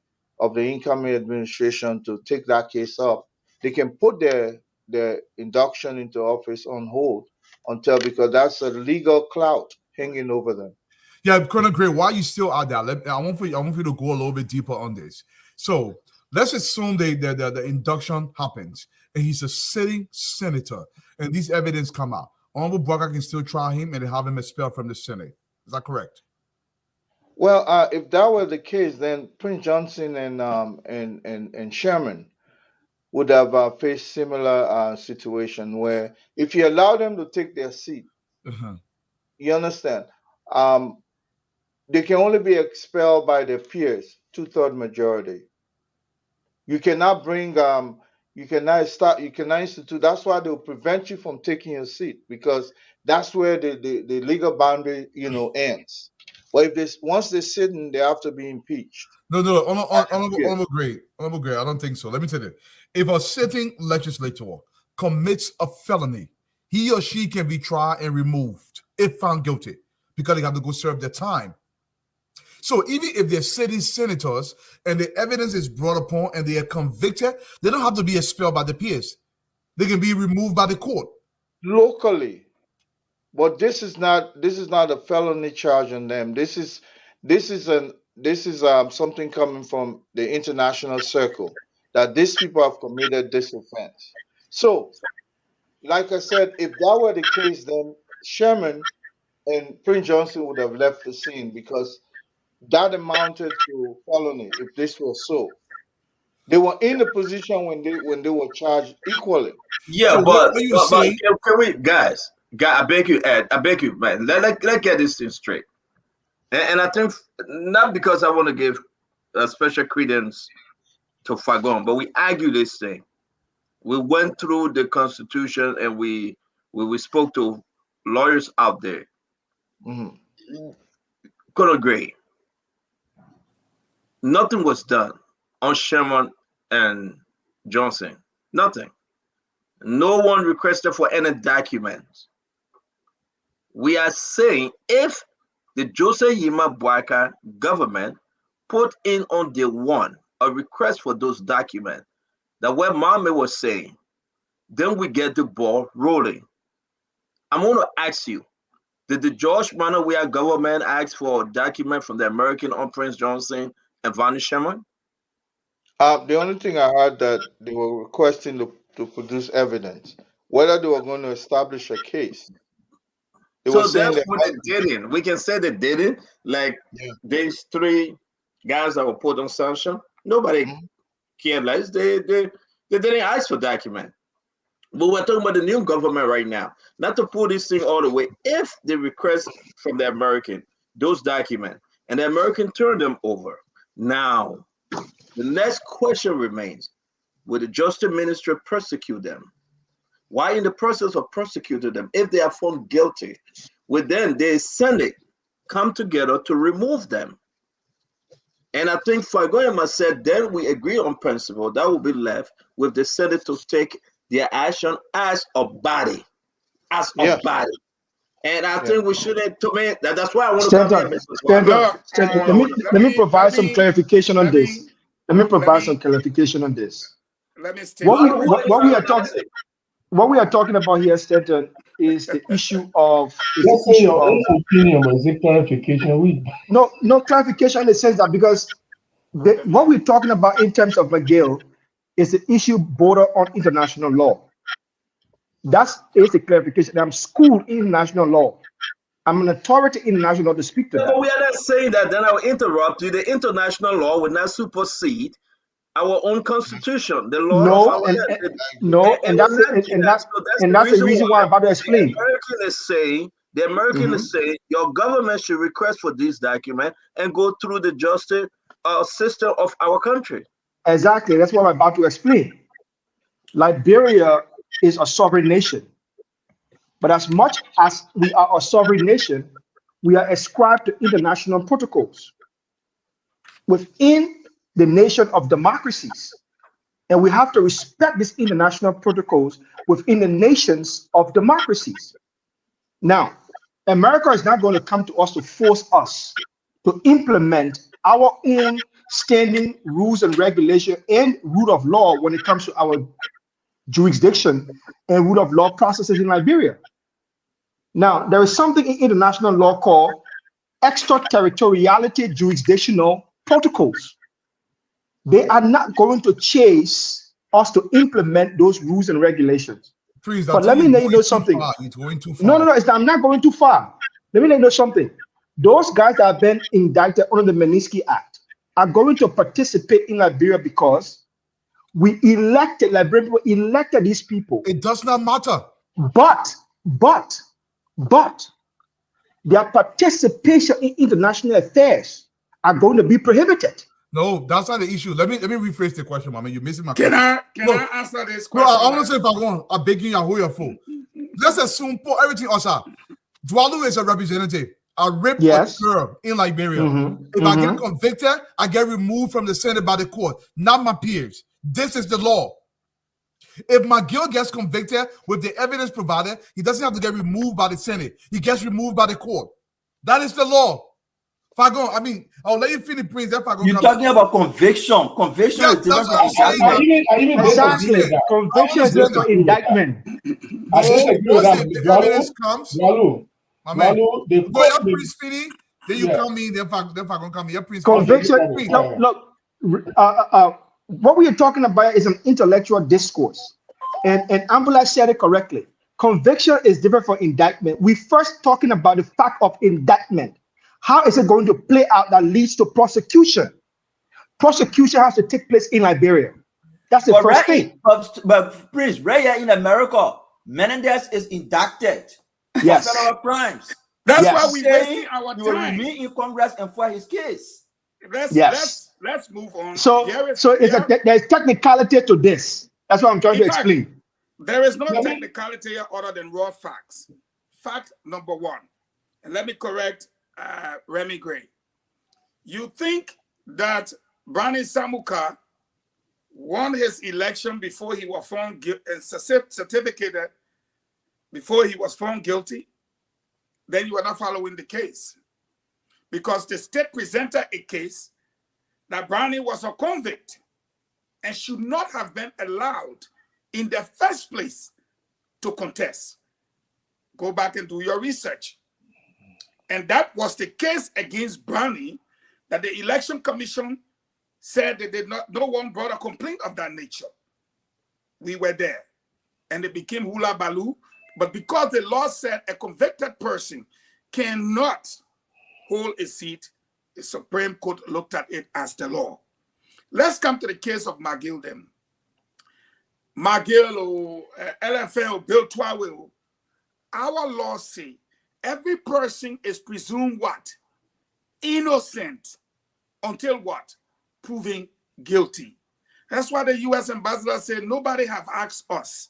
incoming administration to take that case up. They can put their induction into office on hold because that's a legal clout hanging over them. Yeah, Colonel Gray, while you still out there, I want for you to go a little bit deeper on this. So let's assume the induction happens and he's a sitting senator and these evidence come out. Honorable Boakai can still try him and have him expelled from the Senate. Is that correct? Well, if that were the case, then Prince Johnson and Sherman would have faced similar situation where if you allow them to take their seat, you understand, they can only be expelled by their peers, 2/3 majority. You cannot bring you cannot institute. That's why they'll prevent you from taking your seat, because that's where the legal boundary, ends. But if this once they're sitting, they have to be impeached. No, Honorable Gray, I don't think so. Let me tell you, if a sitting legislator commits a felony, he or she can be tried and removed if found guilty, because they have to go serve their time. So even if they're sitting senators and the evidence is brought upon and they are convicted, they don't have to be expelled by the peers. They can be removed by the court locally. But this is not a felony charge on them. This is something coming from the international circle, that these people have committed this offense. So, like I said, if that were the case, then Sherman and Prince Johnson would have left the scene, because that amounted to felony if this was so. They were in the position when they were charged equally. Yeah, So but say? can we, guys, I beg you, Ed, I beg you, man, let's get this thing straight. And I think, not because I want to give a special credence to Fagon, but we argue this thing. We went through the Constitution and we spoke to lawyers out there. Could agree. Nothing was done on Sherman and Johnson. Nothing. No one requested for any documents. We are saying if the Joseph Yima Boakai government put in on day one a request for those documents, that what Mame was saying, then we get the ball rolling. I'm going to ask you, did the George Manawia government ask for a document from the American on Prince Johnson and Vonnie Sherman? The only thing I heard that they were requesting to produce evidence, whether they were going to establish a case. They So were saying therefore they didn't. We can say they didn't. Like these three guys that were put on sanction, nobody cared less. They didn't ask for document. But we're talking about the new government right now. Not to pull this thing all the way. If they request from the American those documents and the American turn them over, now the next question remains: will the Justice Ministry persecute them? Why, in the process of prosecuting them, if they are found guilty, will then the Senate come together to remove them? And I think Fagoyama said, then we agree on principle. That will be left with the Senate to take their action as a body, a body. And I think we shouldn't. To me, that's why I want to come here. Let me provide some clarification on this. Let me provide some clarification on this. Let me What we are talking about here, Stanton, is the issue of. What's your own opinion? Was it clarification? No clarification in the sense that because what we're talking about in terms of McGill is the issue border on international law. That is the clarification. I'm schooled in international law. I'm an authority in international law to speak to that. But we are not saying that. Then I'll interrupt you. The international law will not supersede our own constitution, the law. And that's the reason why I'm about to explain. The American is saying your government should request for these documents and go through the justice system of our country. Exactly, that's what I'm about to explain. Liberia is a sovereign nation, but as much as we are a sovereign nation, we are ascribed to international protocols within the nation of democracies. And we have to respect these international protocols within the nations of democracies. Now, America is not going to come to us to force us to implement our own standing rules and regulation and rule of law when it comes to our jurisdiction and rule of law processes in Liberia. Now, there is something in international law called extraterritoriality jurisdictional protocols. They are not going to chase us to implement those rules and regulations. Please, but let me let you know something. You're going too far. No, I'm not going too far. Let me let you know something. those guys that have been indicted under the Magnitsky Act are going to participate in Liberia because we elected Liberian people, elected these people. It does not matter. But their participation in international affairs are going to be prohibited. No, that's not the issue. Let me rephrase the question, Mama. You're missing my Can question. I answer this No, question? I want to say if I want, I'm begging you, who you're for. Let's assume for everything else. Dwalu is a representative. I raped a girl in Liberia. If I get convicted, I get removed from the Senate by the court, not my peers. This is the law. If McGill gets convicted with the evidence provided, he doesn't have to get removed by the Senate. He gets removed by the court. That is the law. Fagon, I mean, I'll let you finish, Prince. You're talking about conviction. Conviction is different from indictment. Exactly. Conviction is just for indictment. Once the evidence comes, my go your Prince Fini, then you come in, then Fagon come here. Conviction. Look, what we are talking about is an intellectual discourse. And Ambula said it correctly. Conviction is different from indictment. We're first talking about the fact of indictment. How is it going to play out that leads to prosecution? Prosecution has to take place in Liberia. That's the first thing. But Prince, right here in America, Menendez is indicted for federal crimes. That's why we're wasting our time. He will remain in Congress and for his case. Let's move on. So there's technicality to this. That's what I'm trying to explain. There is no technicality other than raw facts. Fact number one, and let me correct Remy Gray. You think that Brani Samuka won his election before he was found certificated, before he was found guilty? Then you are not following the case. Because the state presented a case that Brani was a convict and should not have been allowed in the first place to contest. Go back and do your research. And that was the case against Brani that the Election Commission said they did not, no one brought a complaint of that nature. We were there. And it became hula baloo. But because the law said a convicted person cannot hold a seat, the Supreme Court looked at it as the law. Let's come to the case of McGill then. McGill or LFA or Bill Twawill, our laws say every person is presumed what? Innocent until what? Proven guilty. That's why the U.S. ambassador said nobody have asked us,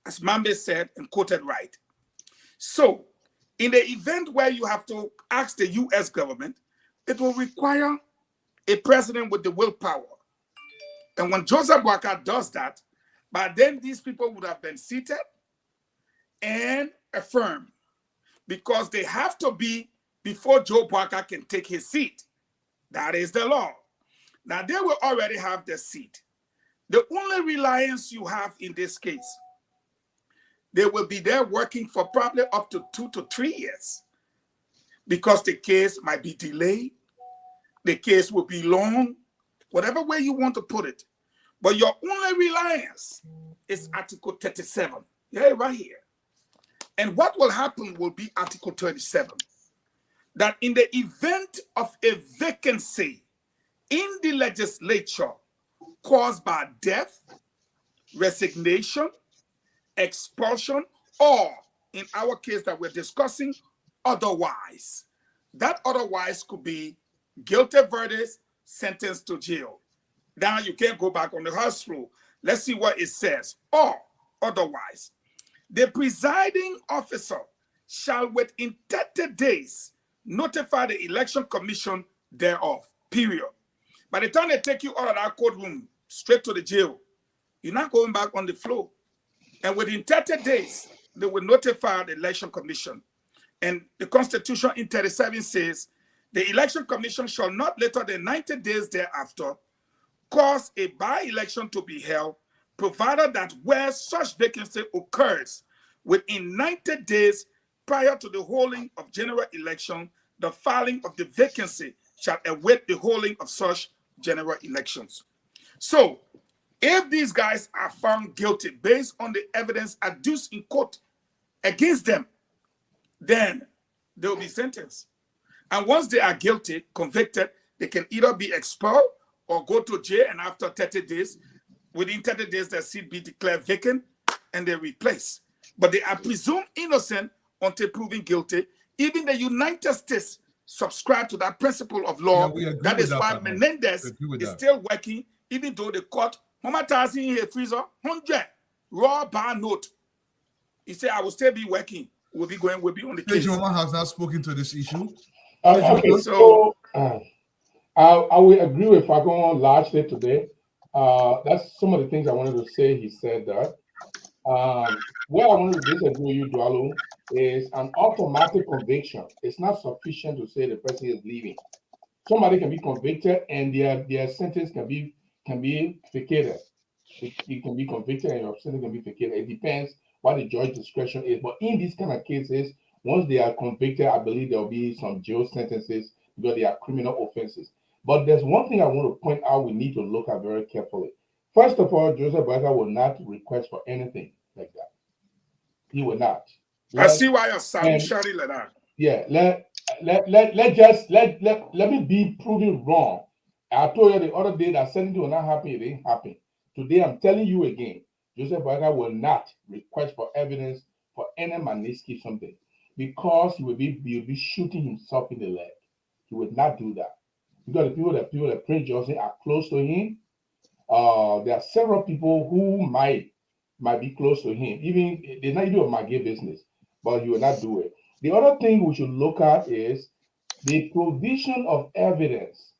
as Mambe said and quoted right. So in the event where you have to ask the U.S. government, it will require a president with the willpower. And when Joseph Boakai does that, by then these people would have been seated and affirmed, because they have to be before Joe Boakai can take his seat. That is the law. Now they will already have the seat. The only reliance you have in this case, they will be there working for probably up to 2 to 3 years, because the case might be delayed. The case will be long, whatever way you want to put it. But your only reliance is Article 37. Yeah, right here. And what will happen will be Article 37. That in the event of a vacancy in the legislature caused by death, resignation, expulsion, or in our case that we're discussing, otherwise. That otherwise could be guilty verdicts, sentenced to jail. Now you can't go back on the house rule. Let's see what it says. Or otherwise, the presiding officer shall within 30 days notify the election commission thereof, period. By the time they take you out of that courtroom, straight to the jail, you're not going back on the floor. And within 30 days, they will notify the election commission. And the Constitution in 37 says, the election commission shall not later than 90 days thereafter cause a by-election to be held, provided that where such vacancy occurs within 90 days prior to the holding of general election, the filing of the vacancy shall await the holding of such general elections. So, if these guys are found guilty based on the evidence adduced in court against them, then they will be sentenced. And once they are guilty, convicted, they can either be expelled or go to jail, and after 30 days, within 30 days, their seat be declared vacant and they replace. But they are presumed innocent until proven guilty. Even the United States subscribe to that principle of law. That is why Menendez is still working, even though the court, Mama tells him in a freezer, 100 raw bar note. He said, I will still be working. We'll be on the case. Mama has not spoken to this issue. Okay, so I will agree with Fagon largely today. That's some of the things I wanted to say. He said that. Where I wanted to disagree with you, Dwalo, is an automatic conviction. It's not sufficient to say the person is leaving. Somebody can be convicted and their sentence can be vacated. You can be convicted and your sentence can be vacated. It depends what the judge's discretion is. But in these kind of cases, once they are convicted, I believe there will be some jail sentences because they are criminal offenses. But there's one thing I want to point out we need to look at very carefully. First of all, Joseph Boakai will not request for anything like that. He will not. I see why you're shouting like that. Yeah, let me be proven wrong. I told you the other day that something will not happen, it ain't happen. Today I'm telling you again, Joseph Boakai will not request for evidence for any Manisky something because he will be shooting himself in the leg. He would not do that. Because the people that Prince Johnson are close to him. There are several people who might be close to him. Even they not do a Maggie business, but he will not do it. The other thing we should look at is the provision of evidence.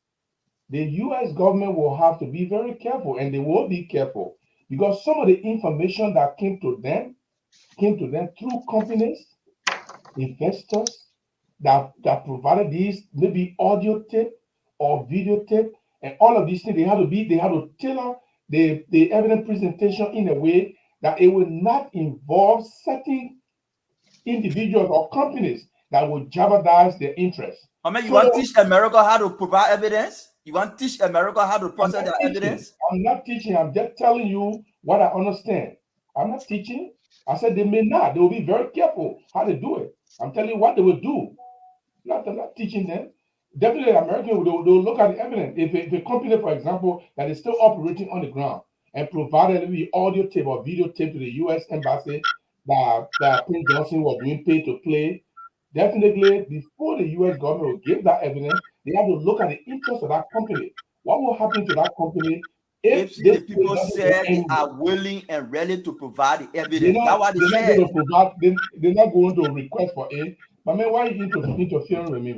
The U.S. government will have to be very careful, and they will be careful because some of the information that came to them through companies, investors that provided these maybe audio tape or video tape. And all of these things, they have to tailor the evidence presentation in a way that it will not involve certain individuals or companies that will jeopardize their interests. I mean, you want to teach America how to provide evidence? You want to teach America how to process their evidence? I'm not teaching. I'm just telling you what I understand. I'm not teaching. I said they may not. They will be very careful how to do it. I'm telling you what they will do. I'm not teaching them. Definitely, American they'll look at the evidence. If a company, for example, that is still operating on the ground and provided the audio tape or video tape to the U.S. embassy that Prince Johnson was doing pay to play, definitely before the U.S. government will give that evidence, they have to look at the interest of that company. What will happen to that company if the people said they are willing and ready to provide the evidence? That's what they said. They're not going to request for it. But man, why are you interfering with me?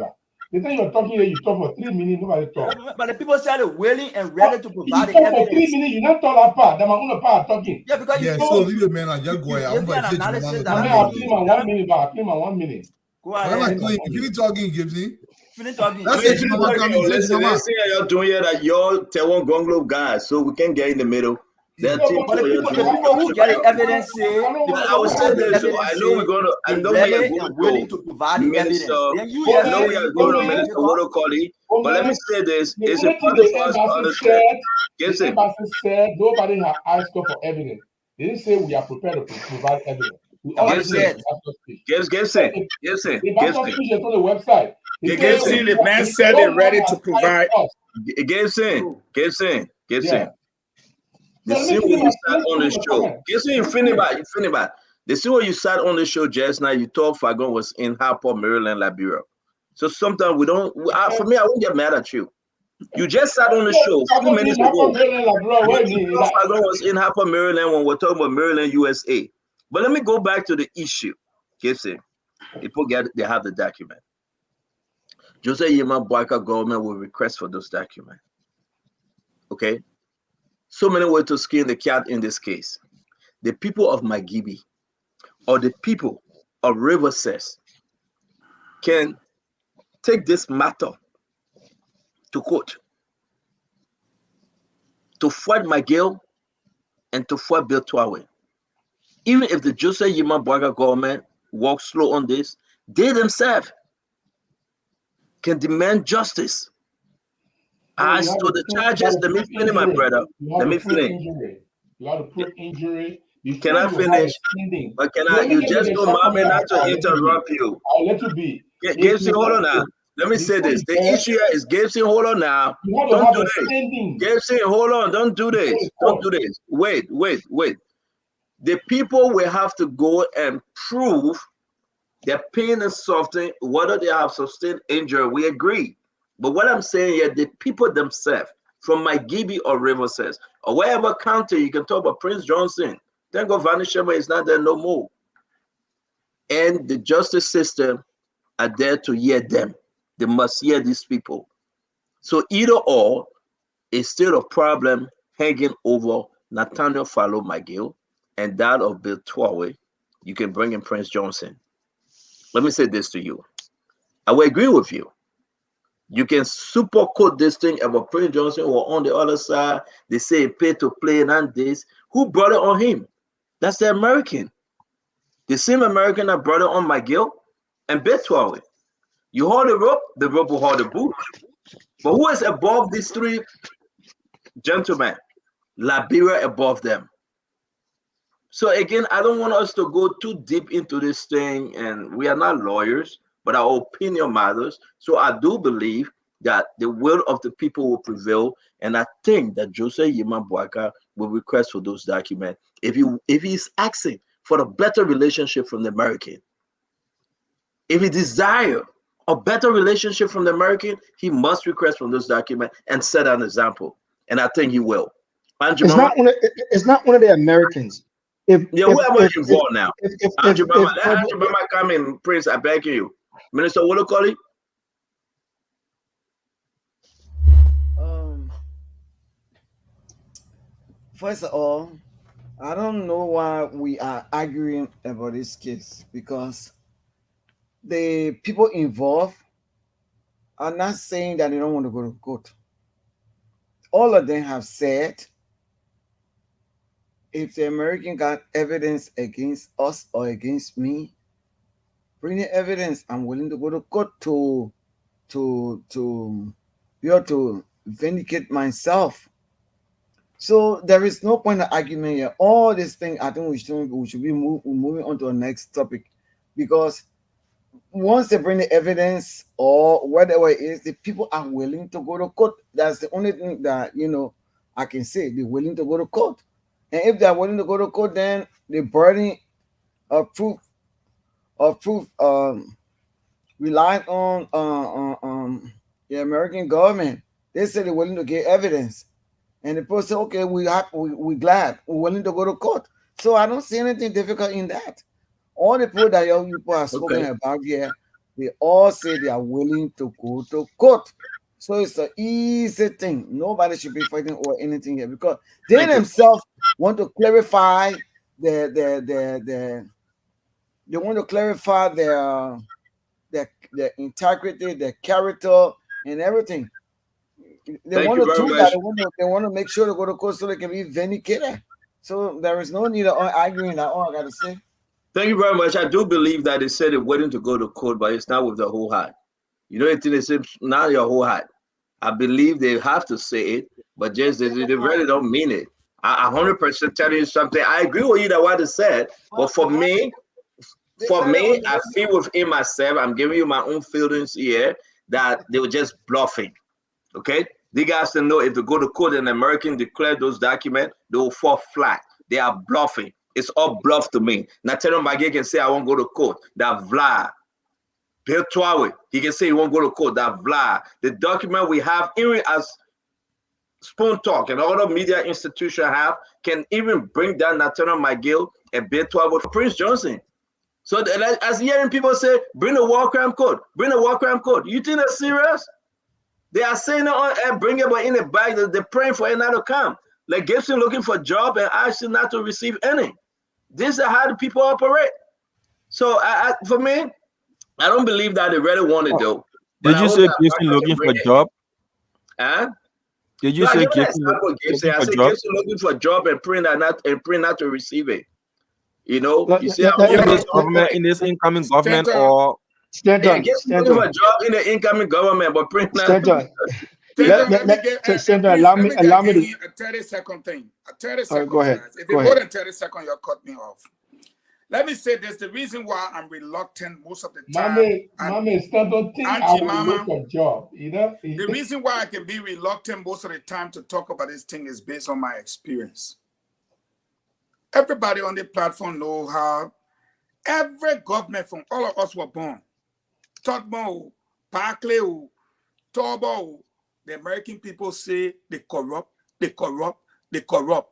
The time you're talking here, you talk for 3 minutes, nobody talk. But the people said they're willing and ready to provide the talk evidence. For 3 minutes, you not talk that part. Then I'm going to part talking. Yeah, because you so leave it, man. I just go ahead. I'll clean my 1 minute back. Clean my 1 minute. Go ahead. Finish talking, Gibson. Finish talking. That's it. Let's see how you're doing here that you're Taiwan Gonglo guys, so we can get in the middle. But the people who get the evidence say, I was saying this, so I know we're going to, I know we are going willing to provide the evidence. I know we are going to Minister Wodokoli, but let me say this, it's important for us to understand. The embassy said nobody has asked for evidence. They didn't say we are prepared to provide evidence. Gibson. On the website. The man said they're ready to provide. Gibson. The scene where you sat on the show. Gibson, you finish back. The scene where you sat on the show just now, you thought Fagon was in Harper, Maryland, Liberia. So sometimes we don't. For me, I won't get mad at you. You just sat on the show a few minutes ago. You thought Fagon was in Harper, Maryland when we're talking about Maryland, USA. But let me go back to the issue. Gibson, people they have the document. Joseph Yema Boakai government will request for those documents. Okay? So many ways to skin the cat in this case. The people of Magibi or the people of Riverset can take this matter to court to fight McGill and to fight Bill Twaway. Even if the Joseph Yema Boakai government walks slow on this, they themselves can demand justice. As to the charges, let me finish, my brother. Let me finish. You have to prove injury. Can I finish? But can I? You just don't mind me not to interrupt you. I'll let you be. Gibson, hold on now. Let me say this. The issue here is Gibson. Hold on now. Don't do this. Gibson, hold on. Don't do this. Don't do this. Wait. The people will have to go and prove their pain is suffering, whether they have sustained injury. We agree. But what I'm saying here, the people themselves, from Gibby or River says, or wherever county, you can talk about Prince Johnson. Thank God Vani Sharma is not there no more. And the justice system are there to hear them. They must hear these people. So either or is still a problem hanging over Nathaniel Fallow McGill and that of Bill Twaway. You can bring in Prince Johnson. Let me say this to you. I will agree with you. You can super quote this thing about Prince Johnson or on the other side, they say pay to play and this. Who brought it on him? That's the American. The same American that brought it on McGill and Bill Twaway. You hold the rope will hold the boot. But who is above these three gentlemen? Liberia above them. So again, I don't want us to go too deep into this thing, and we are not lawyers, but our opinion matters. So I do believe that the will of the people will prevail, and I think that Joseph Yeman Boaka will request for those documents if he's asking for a better relationship from the American. If he desires a better relationship from the American, he must request from those documents and set an example. And I think he will. It's not one of the Americans. Whoever involved now. Andrew Mama come in, Prince, I beg you. Minister Wolokoli. First of all, I don't know why we are arguing about this case, because the people involved are not saying that they don't want to go to court. All of them have said, if the American got evidence against us or against me, bring the evidence. I'm willing to go to court to be able to vindicate myself. So there is no point of argument here. All this thing, I think we should be moving on to the next topic, because once they bring the evidence or whatever it is, the people are willing to go to court. That's the only thing that I can say. They're willing to go to court. And if they're willing to go to court, then the burden of proof relying on the American government. They say they're willing to get evidence. And the person say, okay, we're glad, we're willing to go to court. So I don't see anything difficult in that. All the people that young people have spoken about here, they all say they are willing to go to court. So it's an easy thing. Nobody should be fighting over anything here, because they themselves want to clarify they want to clarify their integrity, their character, and everything. They want to do that. They want to make sure to go to court so they can be vindicated. So there is no need of arguing. That all I got to say. Thank you very much. I do believe that they said they're willing to go to court, but it's not with the whole heart. You know, it's not your whole heart. I believe they have to say it, but just they really don't mean it. I 100% tell you something. I agree with you that what they said, but for me, I feel within myself, I'm giving you my own feelings here, that they were just bluffing. Okay? They guys to know if they go to court and American declare those documents, they will fall flat. They are bluffing. It's all bluff to me. Nathaniel McGill can say I won't go to court. That Vlad. Bill Twaway, he can say he won't go to court. That Vlad. The document we have, even as Spoon Talk and other media institutions have, can even bring down Nathaniel McGill and Bill Twaway for Prince Johnson. So as hearing people say, bring the war crime code, bring the war crime code. You think that's serious? They are saying it on and bring it, but in the bag, they're praying for it not to come. Like Gibson looking for a job and asking not to receive any. This is how the people operate. So for me, I don't believe that they really want it though. Did you say Gibson looking for a job? Huh? Did you say Gibson looking for a job and praying not to receive it? You know, you see in this incoming government or looking for a job in the incoming government, but praying not. Allow me to a 30-second thing. A 30-second. Go ahead. If you more than 30 seconds, you'll cut me off. let me say this: the reason why I'm reluctant most of the time, Mama, don't think I Auntie will Mama, make a job. You know, the reason why I can be reluctant most of the time to talk about this thing is based on my experience. Everybody on the platform know how every government from all of us were born. Tottenham, Barclay, Torbo, the American people say they corrupt, they corrupt, they corrupt.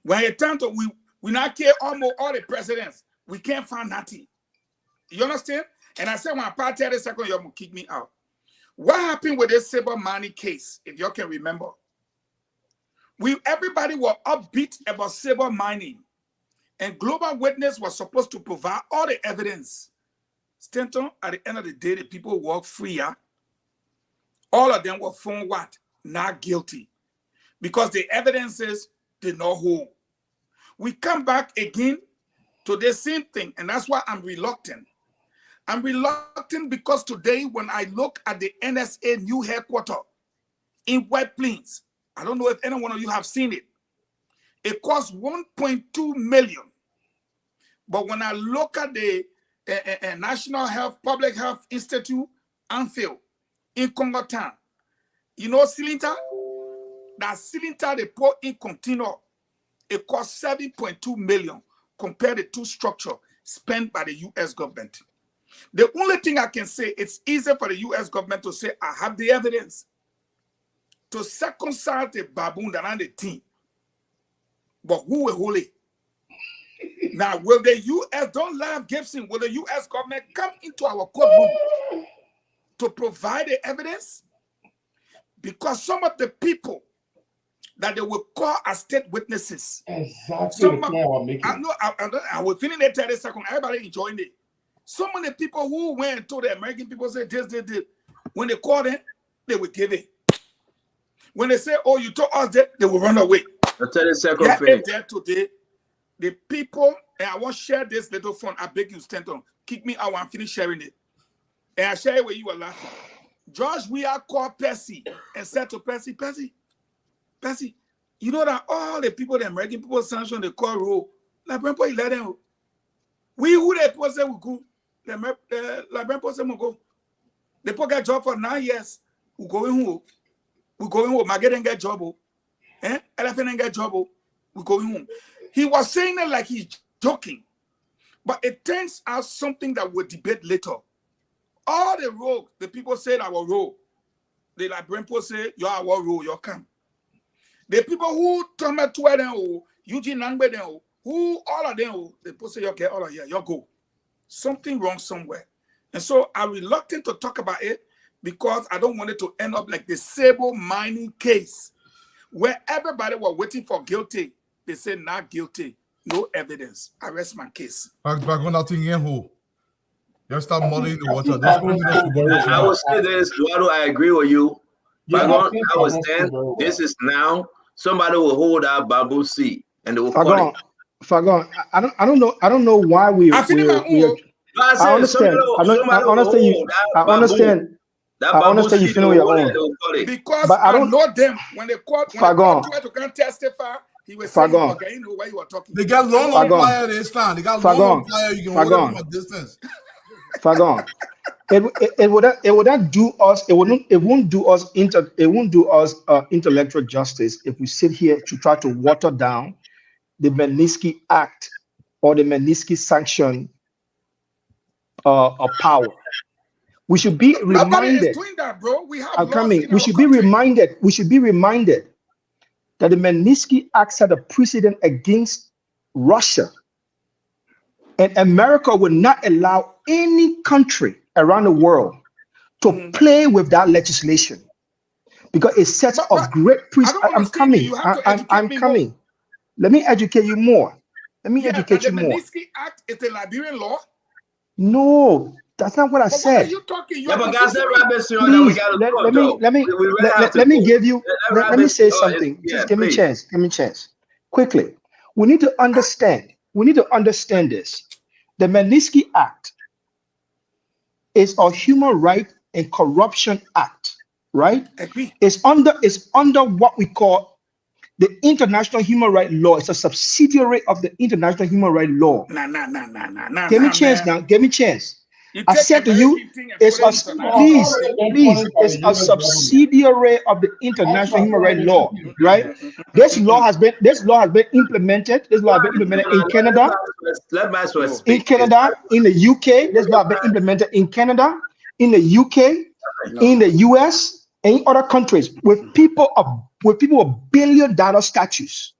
When it turns to we not care almost all the presidents, we can't find nothing. You understand? And I said when I party the second, you're gonna kick me out. What happened with this Saber money case, if you can remember? Everybody were upbeat about Saber mining, and Global Witness was supposed to provide all the evidence. Stanton, at the end of the day, the people walk freer. All of them were found what? Not guilty. Because the evidences did not hold. We come back again to the same thing, and that's why I'm reluctant. I'm reluctant because today, when I look at the NSA new headquarters in White Plains, I don't know if any one of you have seen it. It costs $1.2 million. But when I look at the National Public Health Institute, Anfield, in Congo Town, you know cylinder? That cylinder they put in container, it costs $7.2 million compared to two structures spent by the U.S. government. The only thing I can say, it's easy for the U.S. government to say, I have the evidence to circumcise the baboon that are the team. But who will hold it? Now, will the U.S., don't laugh, Gibson, will the U.S. government come into our courtroom to provide the evidence? Because some of the people that they will call as state witnesses. Exactly. I will finish it 30 seconds. Everybody enjoying it. Some of the people who went and told the American people, say this, when they call them, they will give it. When they say, oh, you told us that, they will run away. 30 seconds finish. There today, the people, and I want to share this little phone. I beg you, Stanton, kick me out and finish sharing it. And I share it with you a laughing. George, we are called Percy and said to Percy, you know that all the people, the American people sanction the call rule, like Brempo 11, we who they pose we go, like Brempo say we go. They put a job for 9 years. We going home. Magget get job. Elephant get job. We going home. He was saying it like he's joking, but it turns out something that we'll debate later. All the rogue, the people said our rogue. They like Brempo say, you're our rogue, you come. The people who Thomas them, Eugene Nangbe them, who all of them, the people say, okay, all of you, you go. Something wrong somewhere. And so I'm reluctant to talk about it because I don't want it to end up like the Sable mining case where everybody was waiting for guilty. They say not guilty, no evidence. I rest my case. You stop muddying the water. I will say this, Eduardo, I agree with you. I was saying this is now somebody will hold our bamboo seat and they will call it. Fagon, I don't know why we I understand. I understand you feel your own. Because but I don't know them when they called to come testify. He was saying, okay, you know why you were talking. They got long fire this time. They got long fire. You can hold them at distance. Fagon. It wouldn't do us intellectual justice if we sit here to try to water down the Magnitsky Act or the Magnitsky sanction of power. We should be reminded. Doing that, bro. We have I'm coming. We should be reminded. We should be reminded that the Magnitsky Act set a precedent against Russia, and America would not allow any country around the world to play with that legislation because it sets a great precedent. I'm coming. I'm coming. Let me educate you more. Let me educate you more. The Magnitsky Act is a Liberian law? No, that's not what I said. What are you talking? Let me say something. Just give me a chance. Give me a chance. Quickly. We need to understand. We need to understand this. The Magnitsky Act is a Human Rights and Corruption Act, right? Agree. It's under what we call The international human rights law is a subsidiary of the international human rights law. Nah. Give me chance now. Give me chance. You I take said to you, American thing and it's put a it international. please, it's a subsidiary of the international human rights law, right? This law has been implemented. This law has been implemented in Canada. Let Maxwell In speak. Canada, in the UK, this law has been implemented in Canada, in the UK, in the US, and in other countries with people with billion-dollar statues,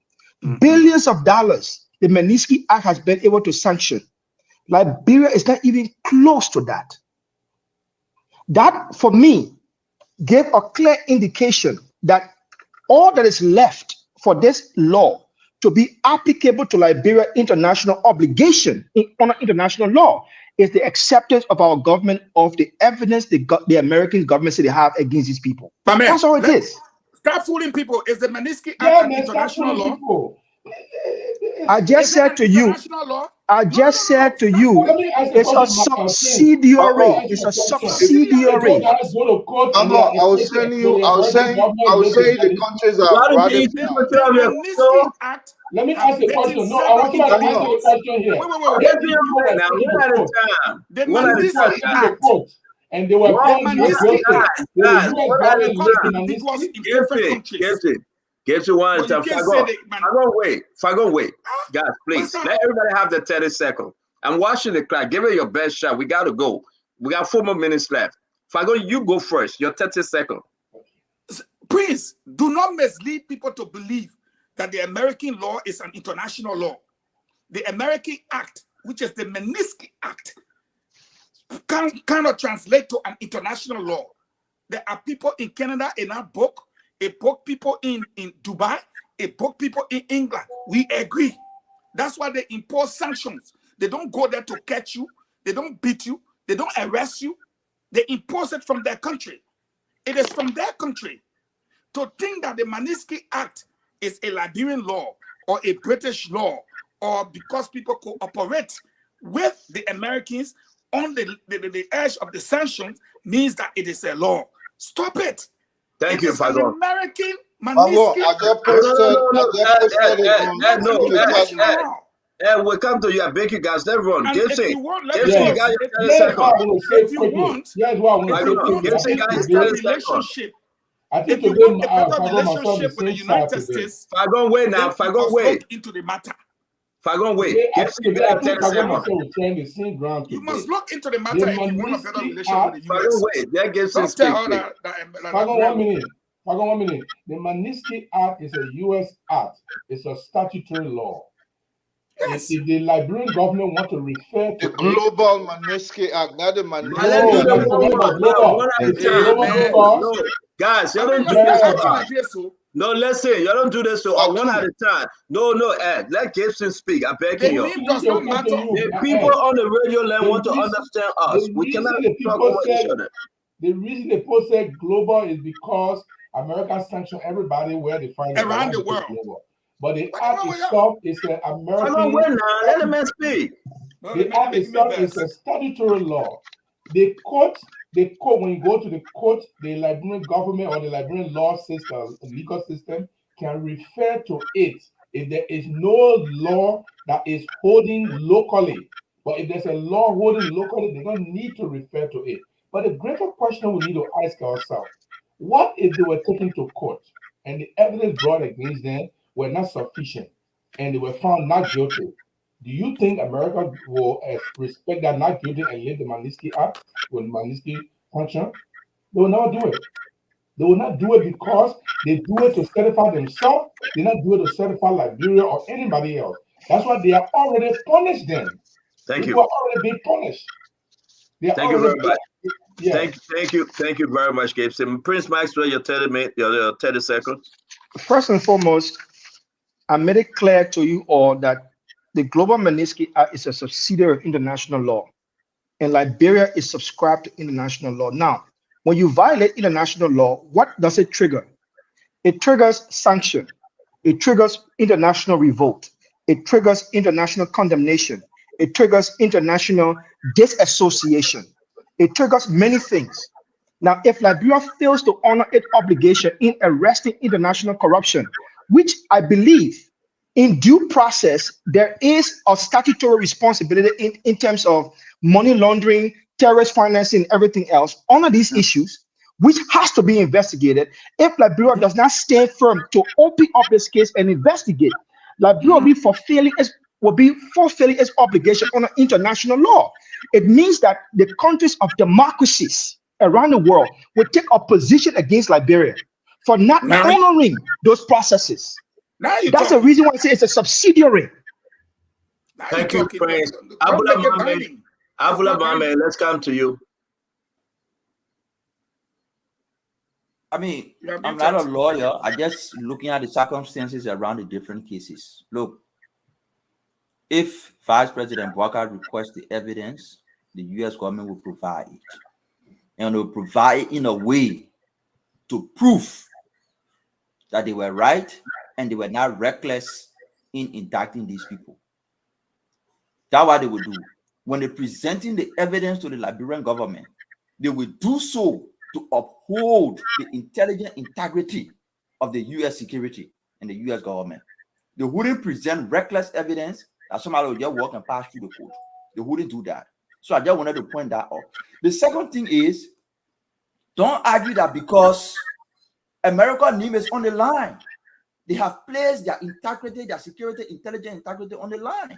billions of dollars. The Magnitsky Act has been able to sanction. Liberia is not even close to that. That, for me, gave a clear indication that all that is left for this law to be applicable to Liberia international obligation under international law is the acceptance of our government of the evidence the American government say they have against these people. That's all it is. Stop fooling people. Is the Magnitsky Act an international law? I just said to you, it's a subsidiary. It's a subsidiary. I was saying the countries are rather. Let me ask a question. No, I want to ask a question here. The Magnitsky Act. And they were Get you one time. Fagon, wait. Guys, please. Let everybody have the 30 seconds. I'm watching the clock. Give it your best shot. We got to go. We got 4 more minutes left. Fagon, you go first. Your 30 seconds. Please, do not mislead people to believe that the American law is an international law. The American Act, which is the Magnitsky Act, cannot translate to an international law. There are people in Canada in our book. It broke people in Dubai. It broke people in England. We agree. That's why they impose sanctions. They don't go there to catch you. They don't beat you. They don't arrest you. They impose it from their country. It is from their country. To think that the Magnitsky Act is a Liberian law or a British law, or because people cooperate with the Americans on the edge of the sanctions, means that it is a law. Stop it. Thank you, Fagon. American Magnitsky we'll come to you. I beg you guys. Let's run. If you want, relationship. If you want a better relationship with the United States, Fagon, wait now. Fagon, wait. Into the matter. Fagon, wait. You must look into the matter if you want a better relationship with the US. Fagon, wait. That gives him speak. Fagon, 1 minute. The Magnitsky Act is a U.S. act. It's a statutory law. Yes. If the Liberian government want to refer to the global Magnitsky Act, not the Magnitsky Act. Guys, you don't do this. No, listen, you don't do this to one at a time. No, Ed. Let Gibson speak. I beg you. The people on the radio land want to understand us. We cannot talk over each other. The reason they post said global is because America sanction everybody where they find around the world. Global. But the act itself is an American. Let the man speak. The act itself is a statutory law. The court, when you go to the court, the Liberian government or the Liberian law system, legal system, can refer to it if there is no law that is holding locally. But if there's a law holding locally, they don't need to refer to it. But the greater question we need to ask ourselves, what if they were taken to court and the evidence brought against them were not sufficient and they were found not guilty? Do you think America will respect that not guilty and leave the Magnitsky Act when Magnitsky function? They will not do it. They will not do it because they do it to certify themselves. They not do it to certify Liberia or anybody else. That's why they are already punished them. Thank you. People are already being punished. Thank you very much. Yeah. Thank you very much, Gibson. Prince Maxwell, your 30 seconds. First and foremost, I made it clear to you all that the Global Magnitsky Act is a subsidiary of international law, and Liberia is subscribed to international law. Now, when you violate international law, what does it trigger? It triggers sanction. It triggers international revolt. It triggers international condemnation. It triggers international disassociation. It triggers many things. Now, if Liberia fails to honor its obligation in arresting international corruption, which I believe in due process, there is a statutory responsibility in terms of money laundering, terrorist financing, everything else on these issues, which has to be investigated. If Liberia does not stand firm to open up this case and investigate, Liberia will be fulfilling its obligation under international law. It means that the countries of democracies around the world will take a position against Liberia for not honoring those processes. That's the reason why I say it's a subsidiary. Thank you, Prince. Avula Mame, let's come to you. I mean, I'm not a lawyer. I'm just looking at the circumstances around the different cases. Look, if Vice President Walker requests the evidence, the U.S. government will provide it. And will provide it in a way to prove that they were right and they were not reckless in indicting these people. That's what they will do. When they're presenting the evidence to the Liberian government, they will do so to uphold the intelligent integrity of the U.S. security and the U.S. government. They wouldn't present reckless evidence that somebody will just walk and pass through the code. They wouldn't do that. So I just wanted to point that out. The second thing is, don't argue that because America's name is on the line, they have placed their integrity, their security, intelligence integrity on the line.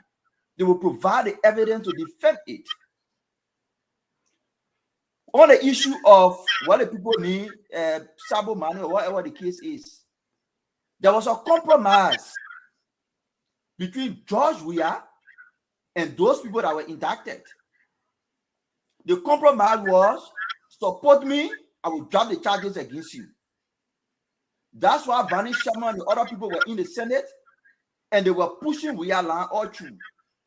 They will provide the evidence to defend it. On the issue of what the people need, Sabo money or whatever the case is, there was a compromise between George Weah and those people that were indicted. The compromise was, support me, I will drop the charges against you. That's why Vani Sharma and the other people were in the Senate and they were pushing Weah line all through.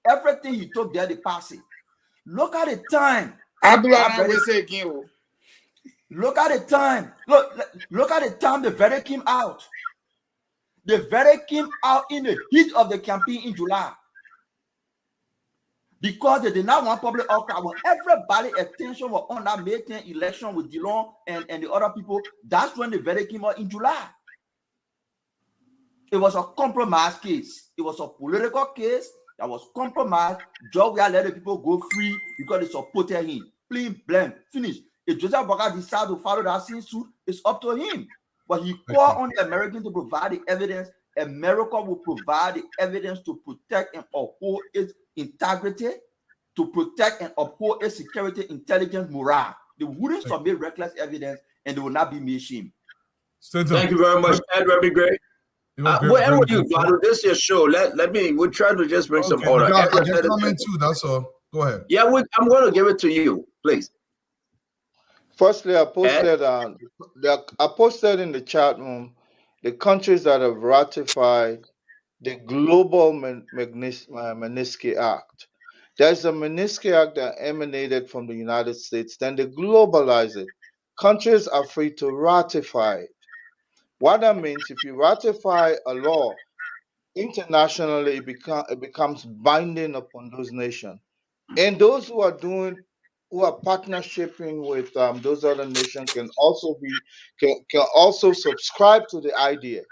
Everything he took there, they passed it. Look at the time. Look at the time. Look at the time the verdict came out. The verdict came out in the heat of the campaign in July. Because they did not want public outcry. When everybody's attention was on that May 10 election with Dillon and the other people, that's when the verdict came out in July. It was a compromise case. It was a political case that was compromised. George Weah let the people go free because they supported him. Plain blank, finish. If Joseph Boakai decides to follow that same suit, it's up to him. But he called on the Americans to provide the evidence. America will provide the evidence to protect and uphold its integrity, to protect and uphold its security, intelligence, morale. They wouldn't submit reckless evidence and they will not be made shame. Thank you very much, Ed. Very great. Where you, Vlado? This is your show. We'll try to just bring some order. I just comment too, that's all. Go ahead. Yeah, I'm going to give it to you, please. Firstly, I posted in the chat room the countries that have ratified the Global Magnitsky Act. There's a Magnitsky Act that emanated from the United States, then they globalize it. Countries are free to ratify it. What that means, if you ratify a law internationally, it becomes binding upon those nations. And those who are partnershiping with those other nations can also subscribe to the idea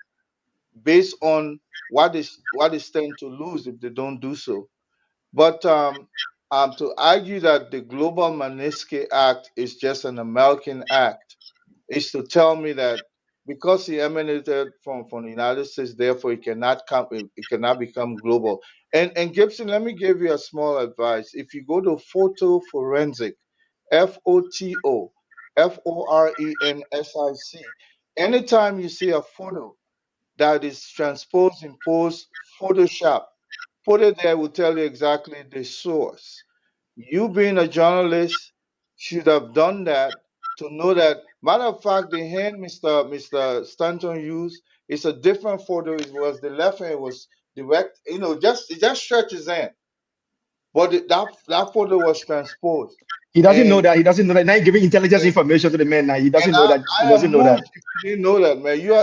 based on what is stand to lose if they don't do so. But to argue that the Global Magnitsky Act is just an American act is to tell me that because he emanated from the United States, therefore it cannot become global. And Gibson, let me give you a small advice. If you go to Photo Forensic, FOTOFORENSIC, anytime you see a photo that is transposed, imposed, Photoshop, put it there, will tell you exactly the source. You being a journalist should have done that to know that. Matter of fact, the hand Mr. Stanton used is a different photo. It was the left hand was direct, it just stretches in. But that photo was transposed. He doesn't know that. He doesn't know that. Now he's giving intelligence information to the man. Now he doesn't know that. He doesn't know that. You didn't know that, man. You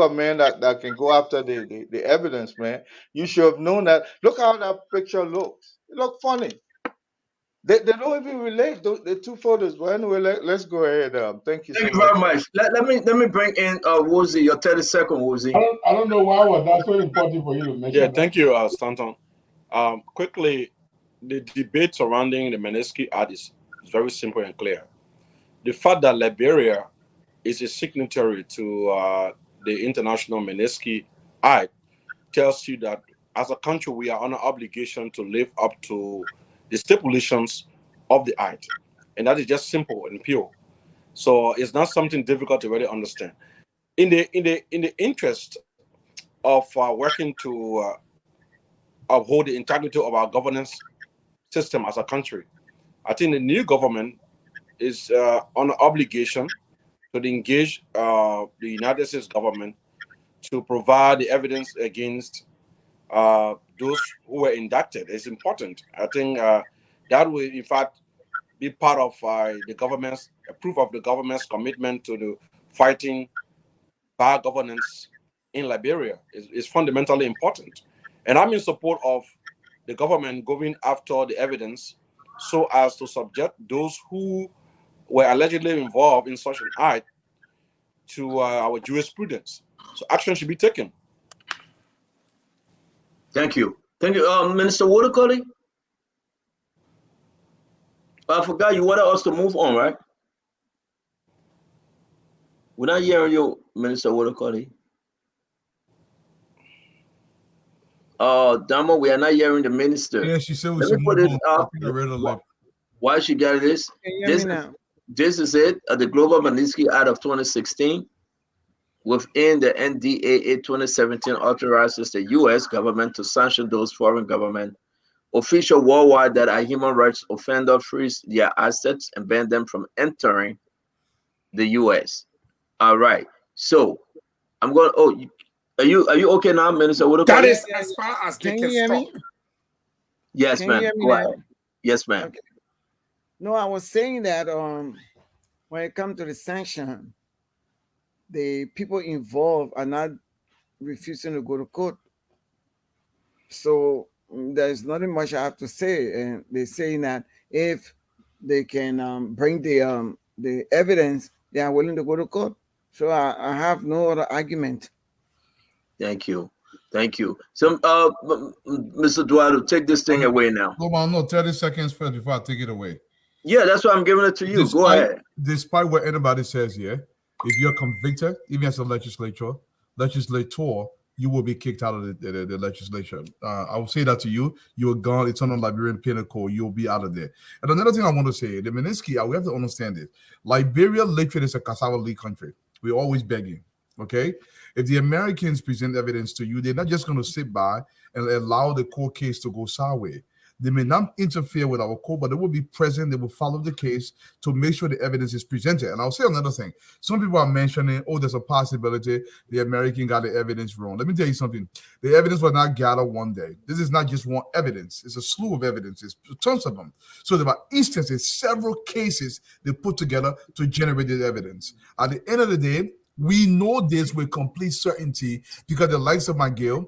are a man that can go after the evidence, man. You should have known that. Look how that picture looks. It looks funny. They don't even relate the two photos. But anyway, let's go ahead. Thank you so Thank you much. very much. Let me bring in Woozy, your 30 second, Woozy. I don't know why was that so important for you to mention. Yeah, thank you, Stanton. Quickly, the debate surrounding the Magnitsky Act is very simple and clear. The fact that Liberia is a signatory to the International Magnitsky Act tells you that as a country, we are under obligation to live up to the stipulations of the Act. And that is just simple and pure. So it's not something difficult to really understand. In the interest of working to uphold the integrity of our governance system as a country, I think the new government is on obligation to engage the United States government to provide the evidence against those who were indicted. It's important. I think that will, in fact, be part of the government's proof of the government's commitment to the fighting bad governance in Liberia. Is fundamentally important. And I'm in support of the government going after the evidence so as to subject those who were allegedly involved in such an act to our jurisprudence. So action should be taken. Thank you. Thank you. Minister Watercolly? I forgot you wanted us to move on, right? We're not hearing you, Minister Watercolly. Damo, we are not hearing the minister. Yeah, she said we Let should me put move this on. up. Why she got this? This is it. The Global Magnitsky Act of 2016 within the NDAA 2017 authorizes the U.S. government to sanction those foreign government officials worldwide that are human rights offenders, freeze their assets, and ban them from entering the U.S. All right. So I'm going. Oh, are you okay now, Minister? That is as far as they can stop. Yes, ma'am. Yes, ma'am. Okay. No, I was saying that when it comes to the sanction, the people involved are not refusing to go to court. So there's nothing much I have to say. And they're saying that if they can bring the evidence, they are willing to go to court. So I have no other argument. Thank you. Thank you. So, Mr. Duarte, take this thing away now. Hold on, no, 30 seconds first before I take it away. Yeah, that's why I'm giving it to you. Go ahead. Despite what anybody says here, if you're convicted, even as a legislator, you will be kicked out of the legislature. I will say that to you. You are gone. It's on a Liberian penal code. You'll be out of there. And another thing I want to say, the Magnitsky, we have to understand it. Liberia literally is a cassava leaf country. We're always begging. Okay? If the Americans present evidence to you, they're not just going to sit by and allow the court case to go sideways. They may not interfere with our court, but they will be present. They will follow the case to make sure the evidence is presented. And I'll say another thing. Some people are mentioning, oh, there's a possibility the American got the evidence wrong. Let me tell you something. The evidence was not gathered one day. This is not just one evidence. It's a slew of evidences, tons of them. So there are instances, several cases they put together to generate the evidence. At the end of the day, we know this with complete certainty because the likes of McGill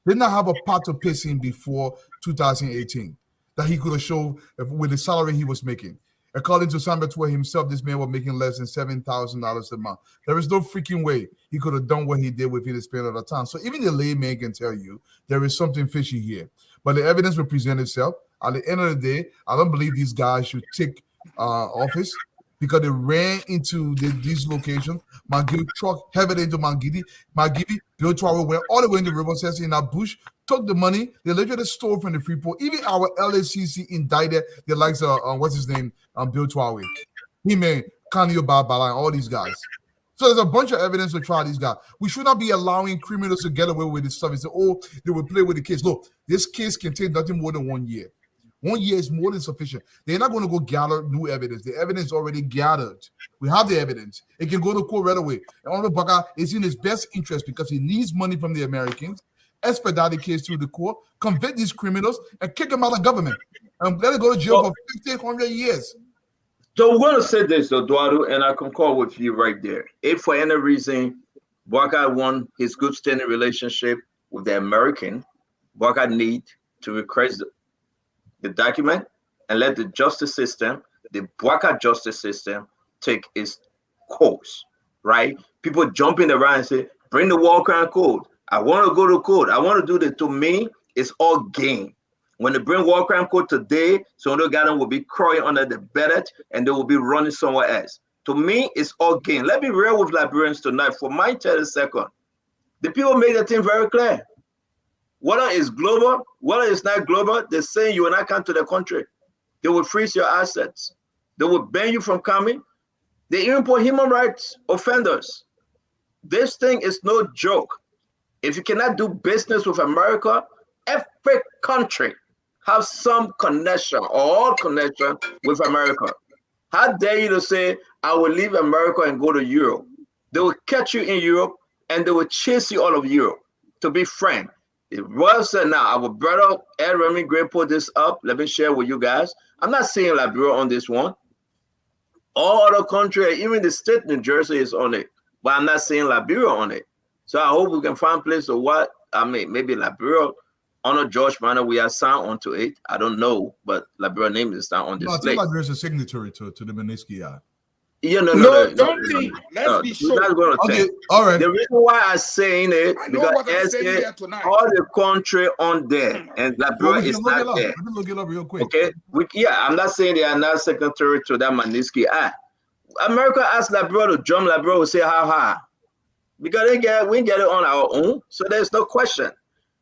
did not have a pot to piss in before 2018 that he could have shown with the salary he was making. According to Sambatua himself, this man was making less than $7,000 a month. There is no freaking way he could have done what he did within the span of the time. So even the layman can tell you there is something fishy here. But the evidence will present itself. At the end of the day, I don't believe these guys should take office because they ran into these locations. McGill truck heavily into Mangidi. Bill Traore went all the way into River Sessi in that bush, took the money, they literally stole from the Freeport. Even our LACC indicted the likes of, what's his name, Bill Traore. He made Kanio Babala, all these guys. So there's a bunch of evidence to try these guys. We should not be allowing criminals to get away with this stuff and say, oh, they will play with the case. Look, this case can take nothing more than 1 year. 1 year is more than sufficient. They're not going to go gather new evidence. The evidence is already gathered. We have the evidence. It can go to court right away. And Honorable Baka is in his best interest because he needs money from the Americans, expedite the case through the court, convict these criminals, and kick them out of government. And let it go to jail for 1,500 years. So we're going to say this, Eduardo, and I concur with you right there. If for any reason Baka won his good standing relationship with the American, Baka need to request the document and let the justice system, the Bwaka justice system, take its course, right? People jumping around and say, bring the war crime code. I want to go to court. I want to do that. To me, it's all game. When they bring war crime code today, some of the guys will be crying under the bed and they will be running somewhere else. To me, it's all game. Let me be real with Liberians tonight. For my 30 seconds, the people make the thing very clear. Whether it's global, whether it's not global, they're saying you will not come to the country. They will freeze your assets. They will ban you from coming. They even put human rights offenders. This thing is no joke. If you cannot do business with America, every country have some connection or all connection with America. How dare you to say, I will leave America and go to Europe? They will catch you in Europe and they will chase you out of Europe. To be frank, it was said now, our brother Ed Remy Gray put this up. Let me share with you guys. I'm not saying Liberia on this one. All other countries, even the state New Jersey is on it, but I'm not saying Liberia on it. So I hope we can find place to what, I mean, maybe Liberia, honor George Manor, we are signed onto it. I don't know, but Liberia name is not on this No, I think list. Liberia is a signatory to the Magnitsky Act. Yeah, don't think. Let's be sure. Okay, all right. The reason why I'm saying it, I know because what I'm saying here tonight. all the country on there, and Well, Liberia we is can look it not up. there. We can look it up real quick. Okay, I'm not saying they are not signatory to that Magnitsky Act. America asked Liberia to jump, Liberia will say ha. Because we get it on our own, so there's no question.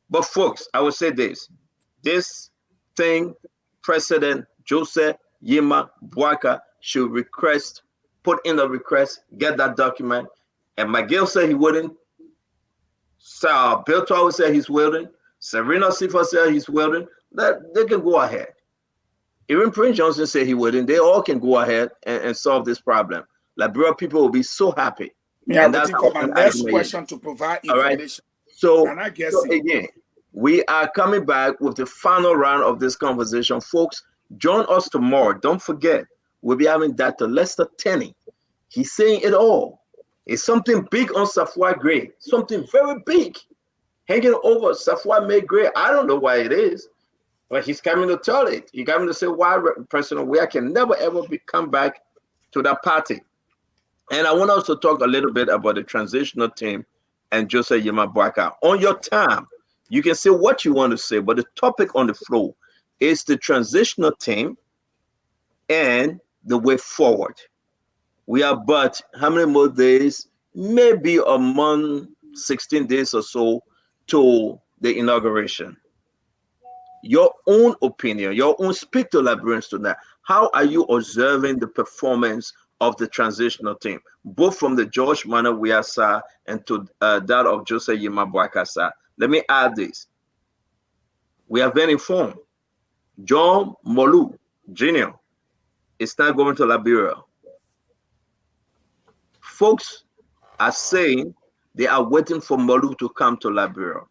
But folks, I will say this thing, President Joseph Yema Bwaka should put in a request, get that document. And McGill said he wouldn't. So Bill Tower said he's willing. Serena Sifa said he's willing. That they can go ahead. Even Prince Johnson said he wouldn't. They all can go ahead and solve this problem. Liberia people will be so happy. Yeah, I'm and that's waiting for my how next question to provide all right. information. So, And I guess again, we are coming back with the final round of this conversation. Folks, join us tomorrow. Don't forget, we'll be having Dr. Lester Tenney. He's saying it all. It's something big on Safwa Gray. Something very big hanging over Safwa May Gray. I don't know why it is, but he's coming to tell it. He's coming to say why President Weah can never ever come back to that party. And I want us to talk a little bit about the transitional team and Joseph Yema Bwaka. On your time, you can say what you want to say, but the topic on the floor is the transitional team and the way forward. We are but how many more days? Maybe a month, 16 days or so to the inauguration. Your own opinion, your own speak to Liberians tonight. How are you observing the performance of the transitional team, both from the George Manor Weah side and to that of Joseph Yema Bwaka side? Let me add this. We have been informed John Molu Jr. is not going to Liberia. Folks are saying they are waiting for Molu to come to Liberia.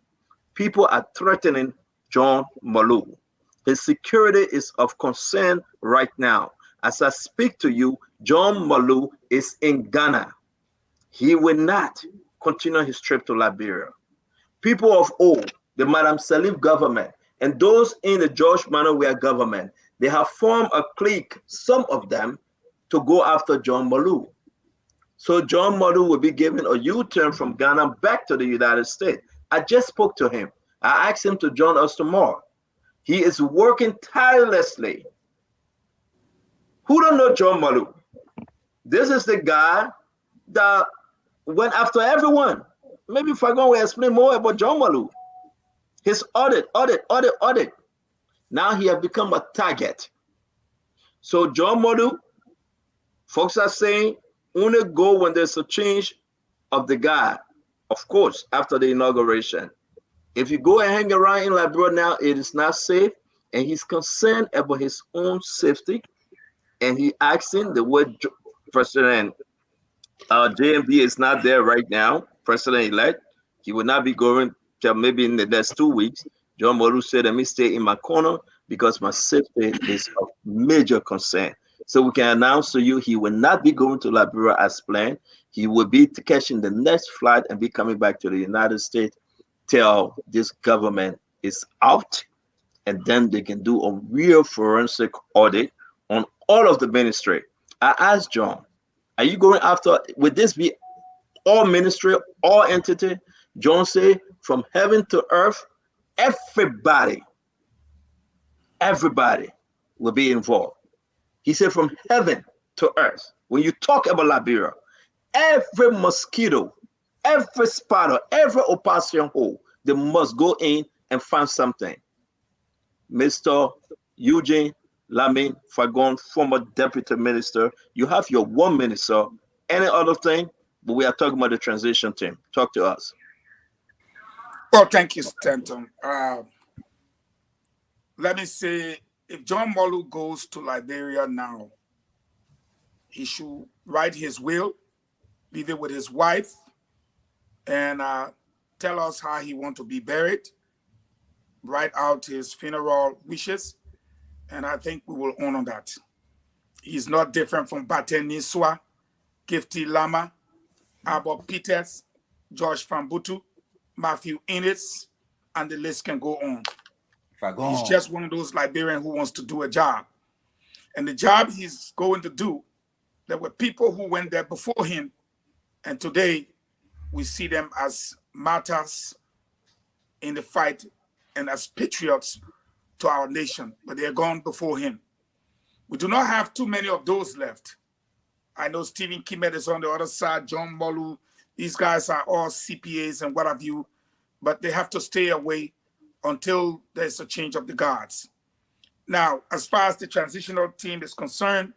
People are threatening John Molu. His security is of concern right now. As I speak to you, John Molu is in Ghana. He will not continue his trip to Liberia. People of old, the Madam Salif government, and those in the George Manor Weah government, they have formed a clique, some of them, to go after John Molu. So John Molu will be given a U-turn from Ghana back to the United States. I just spoke to him. I asked him to join us tomorrow. He is working tirelessly. Who don't know John Molu? This is the guy that went after everyone. Maybe if I go and explain more about John Molu. His audit. Now he has become a target. So John Molu, folks are saying, only go when there's a change of the guy. Of course, after the inauguration. If you go and hang around in Liberia now, it is not safe. And he's concerned about his own safety. And he asking the word President JMB is not there right now, President-elect. He will not be going till maybe in the next 2 weeks. John Molu said, let me stay in my corner because my safety is of major concern. So we can announce to you, he will not be going to Liberia as planned. He will be catching the next flight and be coming back to the United States till this government is out and then they can do a real forensic audit on all of the ministry. I asked John, are you going after, would this be all ministry, all entity? John said, from heaven to earth, everybody will be involved. He said from heaven to earth. When you talk about Liberia, every mosquito, every spider, every opossum hole, they must go in and find something. Mr. Eugene Lamin Fagon, former deputy minister, you have your one minister. Any other thing? But we are talking about the transition team. Talk to us. Well, thank you, Stanton. Let me say, if John Molu goes to Liberia now, he should write his will, leave it with his wife, and tell us how he wants to be buried, write out his funeral wishes, and I think we will honor that. He's not different from Baten Niswa, Gifty Lama, Abba Peters, George Fambutu, Matthew Innes, and the list can go on. He's just one of those Liberians who wants to do a job. And the job he's going to do, there were people who went there before him, and today we see them as martyrs in the fight and as patriots to our nation, but they're gone before him. We do not have too many of those left. I know Stephen Kimet is on the other side, John Molu. These guys are all CPAs and what have you, but they have to stay away until there's a change of the guards. Now, as far as the transitional team is concerned,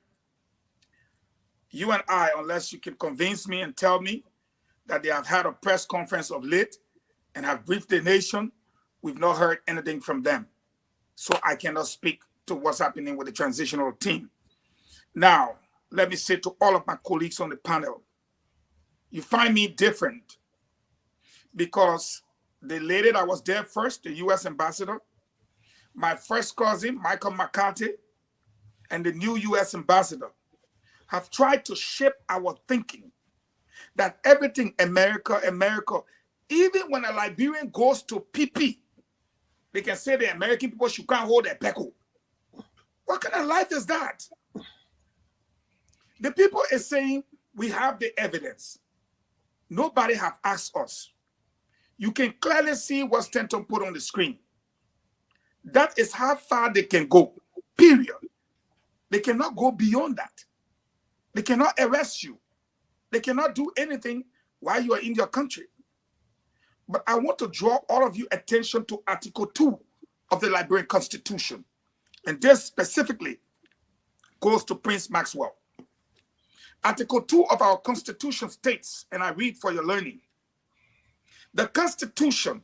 you and I, unless you can convince me and tell me that they have had a press conference of late and have briefed the nation, we've not heard anything from them. So I cannot speak to what's happening with the transitional team. Now, let me say to all of my colleagues on the panel, you find me different because the lady that was there first, the U.S. ambassador, my first cousin, Michael McCarthy, and the new U.S. ambassador have tried to shape our thinking that everything America, even when a Liberian goes to PP, they can say the American people should can't hold their peckle. What kind of life is that? The people are saying we have the evidence. Nobody have asked us. You can clearly see what Stanton put on the screen. That is how far they can go, period. They cannot go beyond that. They cannot arrest you. They cannot do anything while you are in your country. But I want to draw all of you attention to Article 2 of the Liberian Constitution. And this specifically goes to Prince Maxwell. Article 2 of our Constitution states, and I read for your learning, the Constitution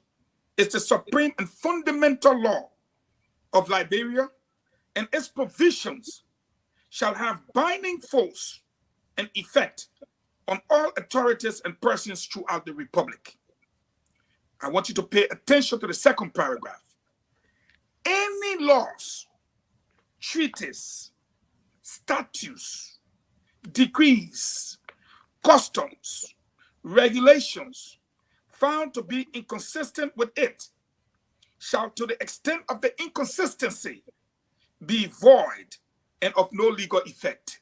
is the supreme and fundamental law of Liberia, and its provisions shall have binding force and effect on all authorities and persons throughout the Republic. I want you to pay attention to the second paragraph. Any laws, treaties, statutes, decrees, customs, regulations found to be inconsistent with it shall, to the extent of the inconsistency, be void and of no legal effect.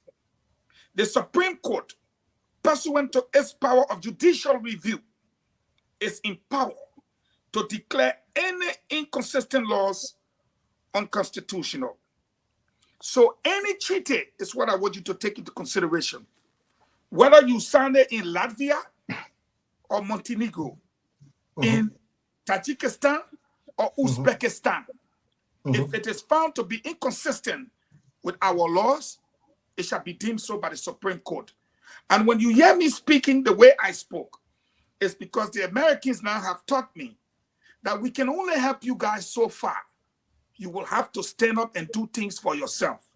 The Supreme Court, pursuant to its power of judicial review, is empowered to declare any inconsistent laws unconstitutional. So any treaty is what I want you to take into consideration. Whether you sign it in Latvia or Montenegro, in Tajikistan or Uzbekistan, if it is found to be inconsistent with our laws, it shall be deemed so by the Supreme Court. And when you hear me speaking the way I spoke, it's because the Americans now have taught me that we can only help you guys so far. You will have to stand up and do things for yourself.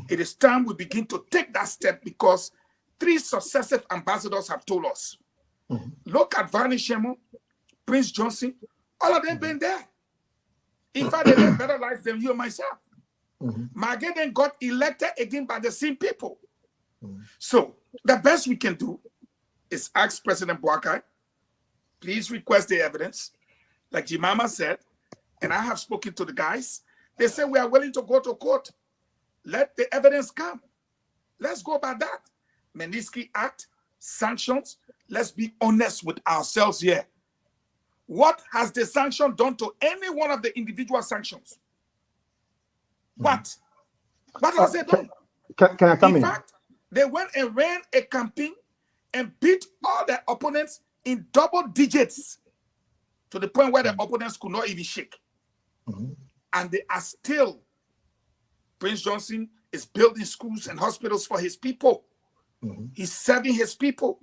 It is time we begin to take that step because 3 successive ambassadors have told us. Look at Vani Shemo, Prince Johnson, all of them been there. In fact, they live better lives than you and myself. Margaret then got elected again by the same people. So the best we can do is ask President Boakai, please request the evidence. Like Jemima said, and I have spoken to the guys, They say we are willing to go to court. Let the evidence come. Let's go by that. Magnitsky Act, sanctions. Let's be honest with ourselves here. What has the sanction done to any one of the individual sanctions? What? What has it done? Can I come in? In fact, they went and ran a campaign and beat all their opponents in double digits to the point where the opponents could not even shake. And they are still, Prince Johnson is building schools and hospitals for his people. He's serving his people.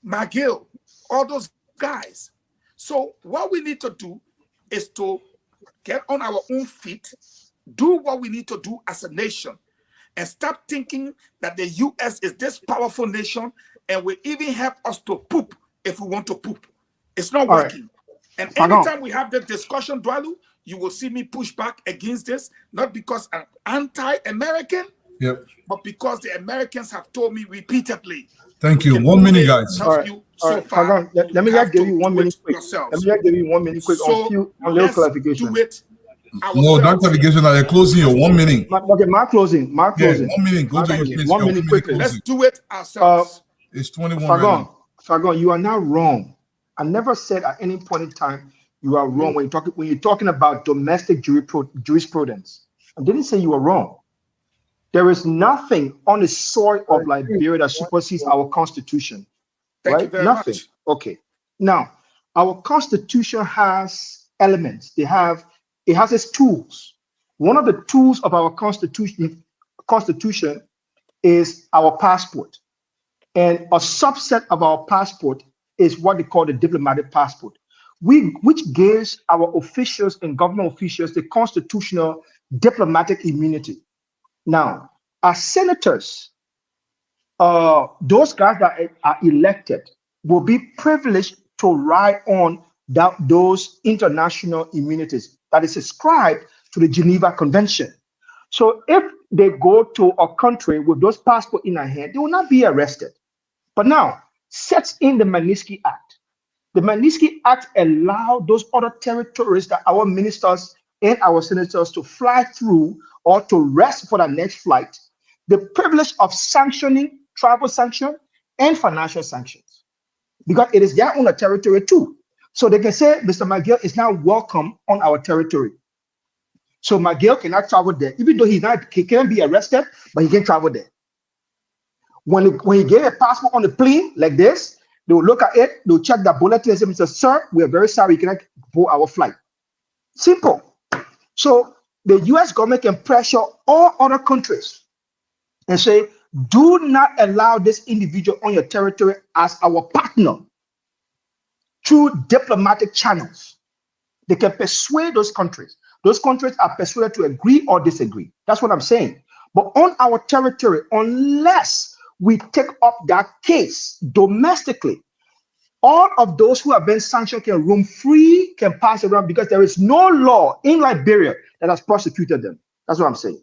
McGill, all those guys. So what we need to do is to get on our own feet, do what we need to do as a nation, and stop thinking that the U.S. is this powerful nation and will even help us to poop if we want to poop. It's not working. And anytime we have this discussion, Dwalu, you will see me push back against this, not because I'm anti-American, but because the Americans have told me repeatedly. Thank you. 1 minute, guys. All right. Let me just give you 1 minute quick. Let me just give you 1 minute quick on little clarification. No, that clarification. They're closing you. 1 minute. Okay, my closing. 1 minute. Go to your place. 1 minute quickly. Let's do it ourselves. It's 21. Fagon, you are not wrong. I never said at any point in time you are wrong when you're talking about domestic jurisprudence. I didn't say you were wrong. There is nothing on the soil of Liberia that supersedes our constitution. Thank you very much. Okay. Now, our constitution has elements. It has its tools. One of the tools of our constitution is our passport. And a subset of our passport is what they call the diplomatic passport, which gives our officials and government officials the constitutional diplomatic immunity. Now, as senators, those guys that are elected will be privileged to ride on those international immunities that is ascribed to the Geneva Convention. So if they go to a country with those passports in their hand, they will not be arrested. But now, sets in the Magnitsky Act. The Magnitsky Act allowed those other territories that our ministers and our senators to fly through or to rest for the next flight, the privilege of sanctioning, travel sanction, and financial sanctions, because it is their own territory too. So they can say, Mr. McGill is now welcome on our territory. So McGill cannot travel there, even though he can't be arrested, but he can travel there. When he get a passport on the plane like this, they will look at it, they'll check the bulletin and say, Mr. Sir, we are very sorry, you cannot board our flight. Simple. So the US government can pressure all other countries and say, do not allow this individual on your territory as our partner through diplomatic channels. They can persuade those countries. Those countries are persuaded to agree or disagree. That's what I'm saying. But on our territory, unless we take up that case domestically, all of those who have been sanctioned can roam free, can pass around, because there is no law in Liberia that has prosecuted them. That's what I'm saying.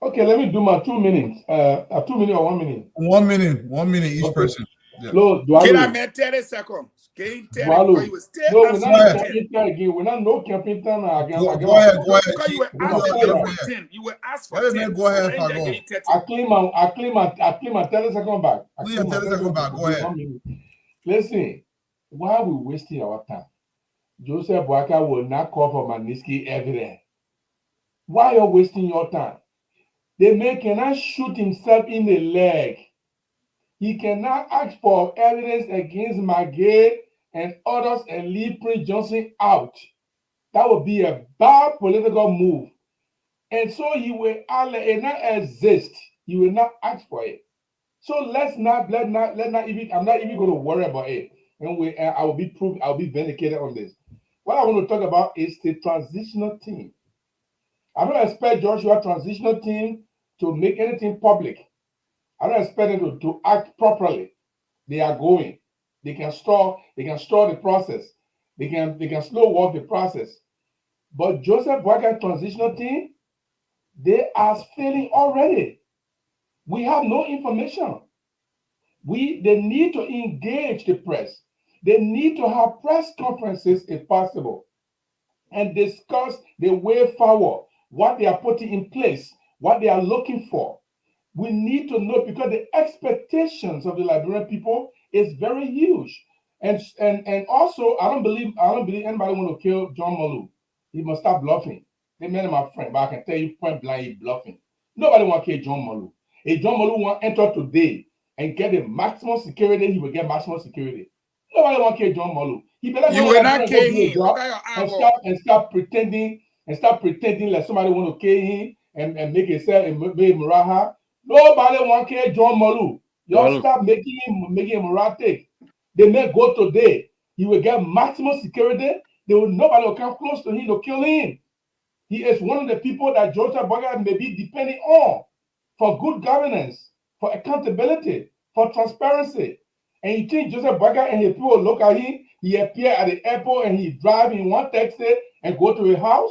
Okay, let me do my 2 minutes. 2 minutes or 1 minute? 1 minute. 1 minute each person. Yeah. Can I make 30 seconds? Can you tell me you still no, we're not again. We're not no campaign time again. Go ahead. Because you were asked for 10. You were asked for 10. Go ahead, I claim my 30 second back. Please, 30 second back. Go ahead. Listen, why are we wasting our time? Joseph Boakai will not call for Magnitsky evidence. Why are you wasting your time? The man cannot shoot himself in the leg. He cannot ask for evidence against McGill and others and leave Prince Johnson out. That would be a bad political move. And so he will not exist. He will not ask for it. So let not even, I'm not even going to worry about it. And I will be vindicated on this. What I want to talk about is the transitional team. I don't expect Joshua transitional team to make anything public. I don't expect them to act properly. They are going. They can stall the process. They can slow walk the process. But Joseph Boakai transitional team, they are failing already. We have no information. They need to engage the press. They need to have press conferences if possible. and discuss the way forward, what they are putting in place, what they are looking for. We need to know, because the expectations of the Liberian people is very huge. And also, I don't believe anybody want to kill John Molu. He must stop bluffing. They made him my friend, but I can tell you point blank, he's bluffing. Nobody want to kill John Molu. If John Molu want to enter today and get the maximum security, he will get maximum security. Nobody want to kill John Molu. He better You go will out not there kill and go do a him. job Okay, your and eyeball. stop pretending like somebody want to kill him and make himself and make Muraha. Nobody want to kill John Molu. Y'all Well, stop making him erratic. They may go today. He will get maximum security. Nobody will come close to him to kill him. He is one of the people that Joseph Boakai may be depending on for good governance, for accountability, for transparency. And you think Joseph Boakai and his people look at him, he appear at the airport and he drive in one taxi and go to a house?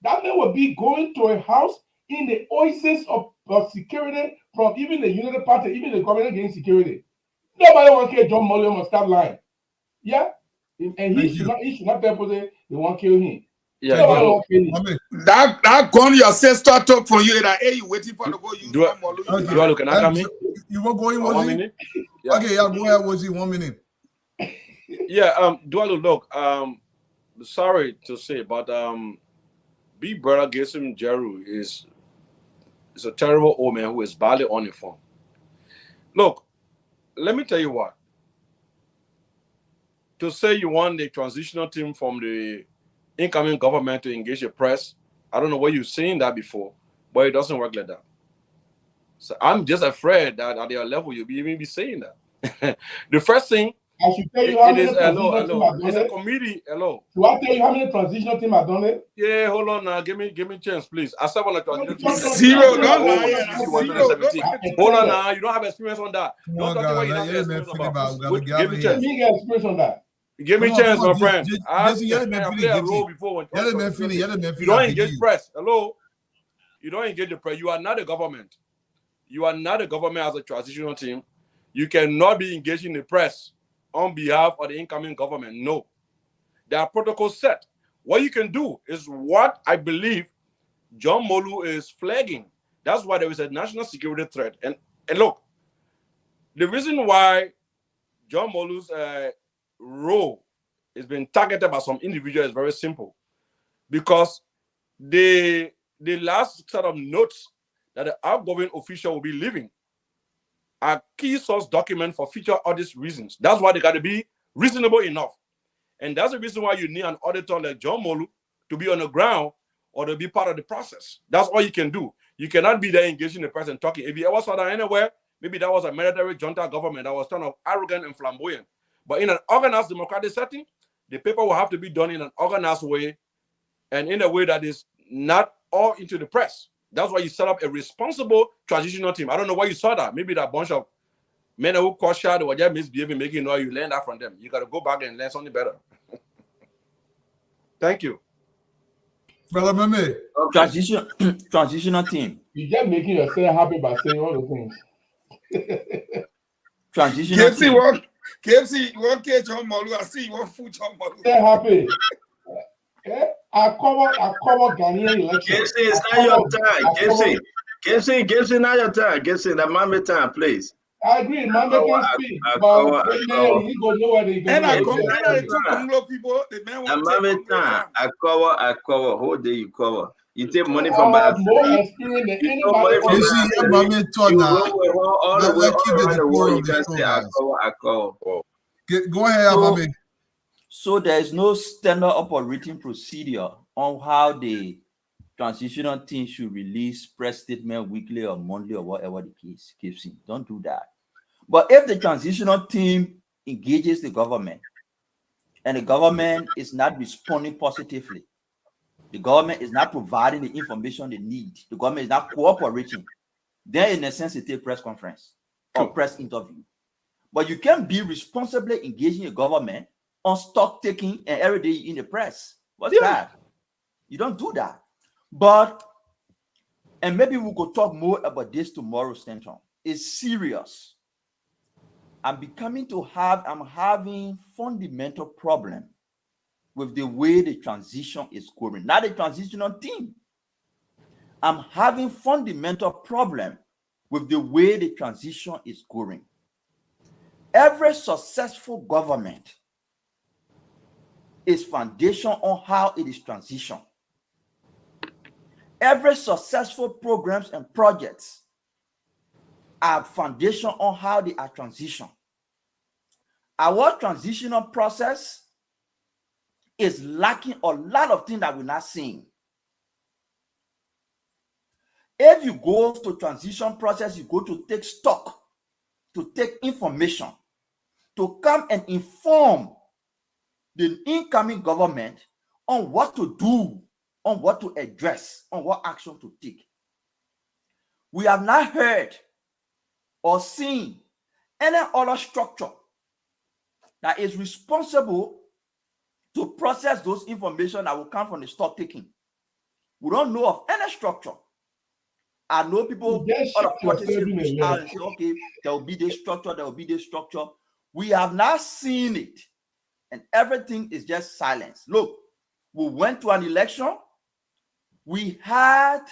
That man will be going to a house in the oasis of security from even the United Party, even the government getting security. Nobody want to kill John Molu, must stop lying. Yeah? And he should not tell people they want to kill him. Yeah, Nobody want to kill him. That gun your sister took from you, that hey, you waiting for to go use do I look? Can I come in? You want going, One was minute? Yeah. Okay, yeah, go ahead, was 1 minute. Yeah, Dualu, look, sorry to say, but Big Brother Gesem Jeru is a terrible old man who is badly uninformed. Look, let me tell you what. To say you want the transitional team from the incoming government to engage the press, I don't know where you've seen that before, but it doesn't work like that. So I'm just afraid that at their level you'll even be saying that. The first thing, I should tell you how many hello. transitional teams It's have a done it. committee. Hello. Do I tell you how many transitional teams have done it? Yeah, hold on now. Give me a chance, please. I serve on a transitional team. Zero, don't lie. Hold on now. You don't have experience on that. Come Don't on, talk guys, about you let don't have experience me about. finish, we Give gotta me get chance. Me get experience on that. Give me chance, my friend. Let me finish. You don't engage press. Hello. You don't engage the press. You are not a government. You are not a government as a transitional team. You cannot be engaging the press on behalf of the incoming government. No. There are protocols set. What you can do is what I believe John Molu is flagging. That's why there is a national security threat. And look, the reason why John Molu's role is being targeted by some individuals is very simple. Because the last set of notes that the outgoing official will be leaving are key source document for future audit reasons. That's why they got to be reasonable enough. And that's the reason why you need an auditor like John Molu to be on the ground or to be part of the process. That's all you can do. You cannot be there engaging the press and talking. If you ever saw that anywhere, maybe that was a military junta government that was kind of arrogant and flamboyant. But in an organized democratic setting, the paper will have to be done in an organized way and in a way that is not all into the press. That's why you set up a responsible transitional team. I don't know why you saw that. Maybe that bunch of men who caught shot or just misbehaving, making noise, you learn that from them. You got to go back and learn something better. Thank you. Brother Meme. Transitional team. You're just making yourself happy by saying all the things. Transitional team. KFC, you want catch John Molu? I see you want food John Molu. Stay happy. I cover Ghanaian election. KFC, it's not your time. KFC, not your time. KFC, the mommy time, please. I agree, man. They can speak, but he go nowhere. And I took people. The man want to take time. I cover. Whole day you cover. You take money from my. I have more experience than anybody. All the way around the world. You can say I cover. Go ahead, Mame. So there is no standard operating procedure on how the transitional team should release press statement weekly or monthly or whatever the case keeps in. Don't do that. But if the transitional team engages the government and the government is not responding positively, the government is not providing the information they need, the government is not cooperating, then in a sense it takes press conference or press interview. But you can't be responsibly engaging the government on stock taking and every day in the press. What's that? You don't do that. But, and maybe we could talk more about this tomorrow, Stanton. It's serious. I'm having fundamental problem with the way the transition is going. Not the transitional team. I'm having fundamental problem with the way the transition is going. Every successful government is foundation on how it is transition. Every successful programs and projects are foundation on how they are transition. Our transitional process is lacking a lot of things that we're not seeing. If you go to transition process, you go to take stock, to take information, to come and inform the incoming government on what to do, on what to address, on what action to take. We have not heard or seen any other structure that is responsible to process those information that will come from the stock taking. We don't know of any structure. I know people, other politicians reach out and say, okay, there will be this structure, there will be this structure. We have not seen it. And everything is just silence. Look, we went to an election. We had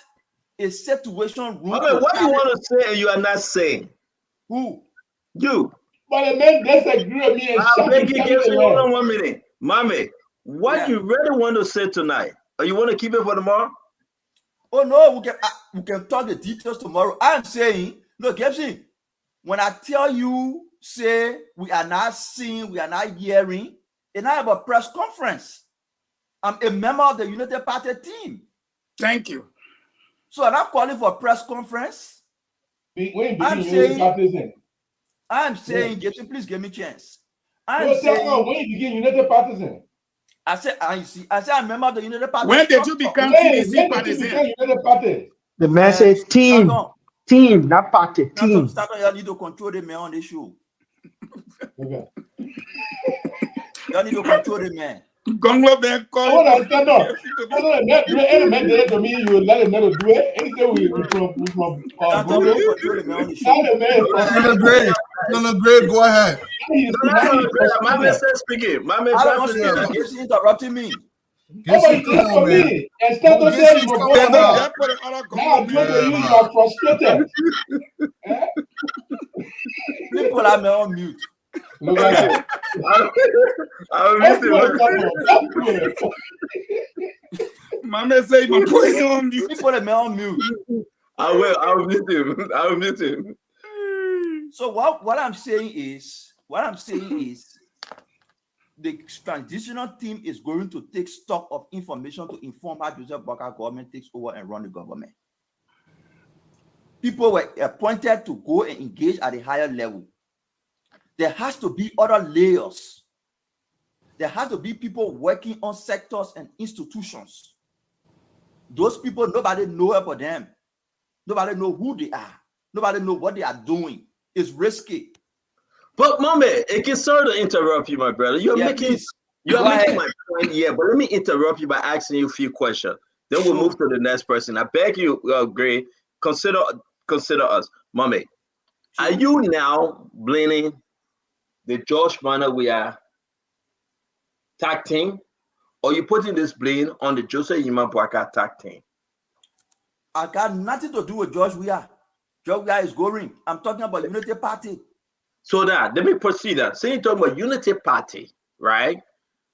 a situation. What do you want to say and you are not saying? Who? You. But the man disagree with me. I'll make you give me hold on 1 minute. Mommy, what you really want to say tonight? Or you want to keep it for tomorrow? Oh no, we can talk the details tomorrow. I'm saying, look, Gibson, when I tell you, say we are not seeing, we are not hearing, and I have a press conference. I'm a member of the United Party team. Thank you. So I'm not calling for a press conference. I'm saying, Gibson, please give me a chance. I'm saying, when you begin United Partisan? I said, I'm a member of the United Party. When did you become CDC partisan? The man says team, team, not party, team. You need to control the man on the show. Okay. You need to control the man. Hold on, stand up. Hold on, any man there to me, you let him know do it. Anything we from Great, go ahead. My man says speaking. My man is interrupting me. For me, instead of saying you were going now I'm going to use your frustrated. People are on mute. Look at I'll mute him. Mama say you put him on mute. People are on mute. I'll mute him. So what I'm saying is the transitional team is going to take stock of information to inform how Joseph Boakai government takes over and run the government. People were appointed to go and engage at a higher level. There has to be other layers. There has to be people working on sectors and institutions. Those people, nobody knows about them. Nobody knows who they are. Nobody knows what they are doing. It's risky. But Mommy, it can sort of interrupt you, my brother. You're making my point here, but let me interrupt you by asking you a few questions. Then we'll move to the next person. I beg you, Gray, consider us. Mommy, are you now blaming the George Manor we are tag team, or you putting this blame on the Joseph Yima Boakai tag team? I got nothing to do with George Weah. George Weah is going. I'm talking about Unity Party. So that, let me proceed that. Say you're talking about Unity Party, right?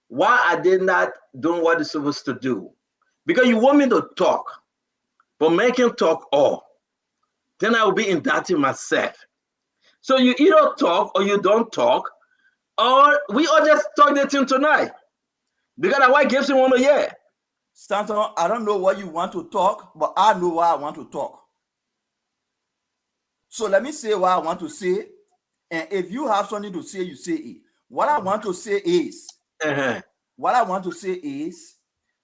Why are they not doing what they're supposed to do? Because you want me to talk, but make him talk all. Then I will be indicting myself. So you either talk or you don't talk, or we all just talk the team tonight. Because that's why Gibson want to hear. Stanton, I don't know what you want to talk, but I know why I want to talk. So let me say what I want to say. And if you have something to say, you say it. What I want to say is,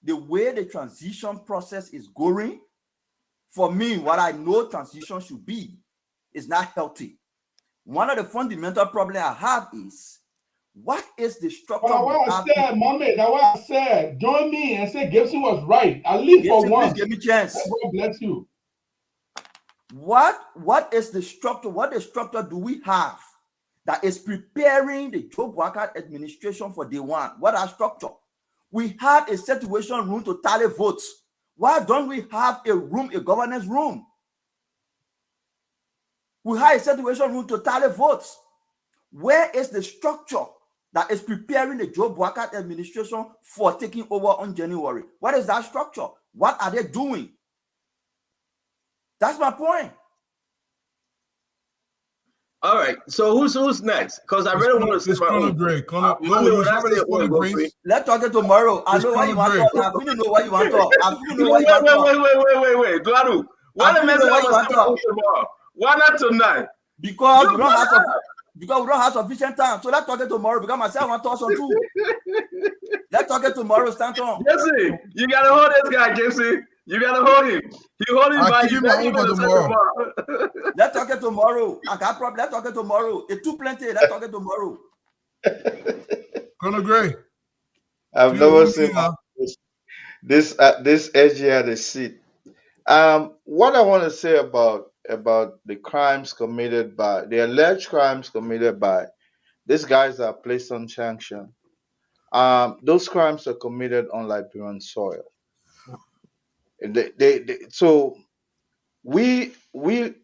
the way the transition process is going, for me, what I know transition should be is not healthy. One of the fundamental problems I have is, what is the structure? That's what I said. Join me and say Gibson was right. At least Gibson, for once. Give me a chance. God bless you. What is the structure? What structure do we have that is preparing the Joe Boakai administration for day one? What are structure? We had a situation room to tally votes. Why don't we have a room, a governance room? We had a situation room to tally votes. Where is the structure that is preparing the Joe Boakai administration for taking over on January? What is that structure? What are they doing? That's my point. All right. So who's next? Because I really want to say my own. Let's talk it tomorrow. I know what you want to talk. I really know what you want to talk. I really know what you want to talk. Wait. Duadu, why the message tomorrow? Why not tonight? Because we don't have sufficient time. So let's talk it tomorrow. Because myself want to talk some too. Let's talk it tomorrow, Stanton. Jesse, you gotta hold this guy, Jesse. You gotta hold him. You hold him by tomorrow. Let's talk it tomorrow. I got problem. Let's talk it tomorrow. It's too plenty. Let's talk it tomorrow. Colonel Gray. I've never seen this SG at the seat. What I want to say about the crimes committed by the alleged crimes committed by these guys that are placed on sanction. Those crimes are committed on Liberian soil. So we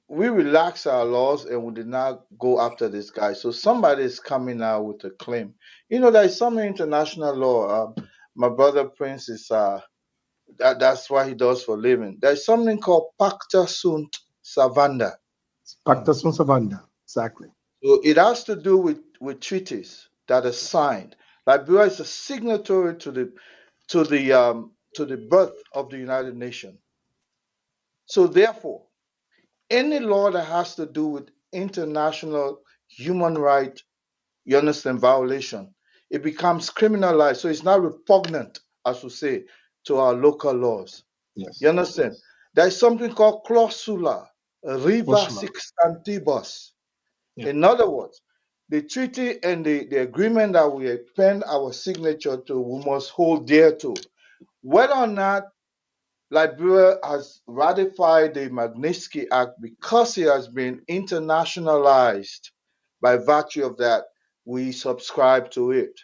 relax our laws and we did not go after this guy. So somebody is coming out with a claim. You know, there is some international law. My brother Prince is that's what he does for a living. There's something called Pacta Sunt Servanda. Pacta Sunt Servanda, exactly. So it has to do with treaties that are signed. Liberia is a signatory to the birth of the United Nations. So therefore, any law that has to do with international human rights, you understand, violation, it becomes criminalized. So it's not repugnant, as we say, to our local laws. Yes. You understand? There is something called clausula riva sixtantibus. Yeah. In other words, the treaty and the agreement that we append our signature to, we must hold dear to. Whether or not Liberia has ratified the Magnitsky Act because it has been internationalized, by virtue of that, we subscribe to it.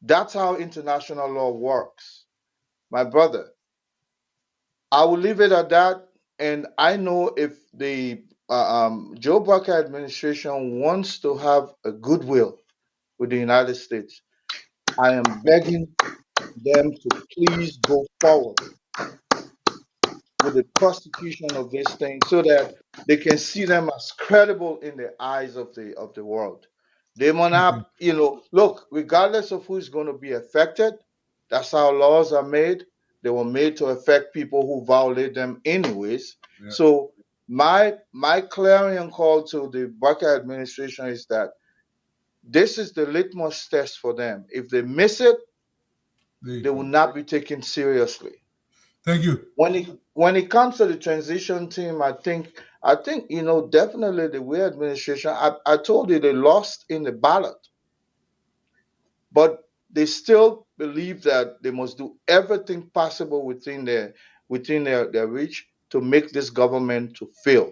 That's how international law works. My brother, I will leave it at that. And I know if the Joe Boakai administration wants to have a goodwill with the United States, I am begging them to please go forward with the prosecution of this thing so that they can see them as credible in the eyes of the world. They will not, look, regardless of who's going to be affected, that's how laws are made. They were made to affect people who violate them anyways. Yeah. So my clarion call to the Boakai administration is that this is the litmus test for them. If they miss it, they will not be taken seriously. Thank you. When it comes to the transition team, I think definitely the Weah administration. I told you they lost in the ballot, but they still believe that they must do everything possible within their reach to make this government to fail.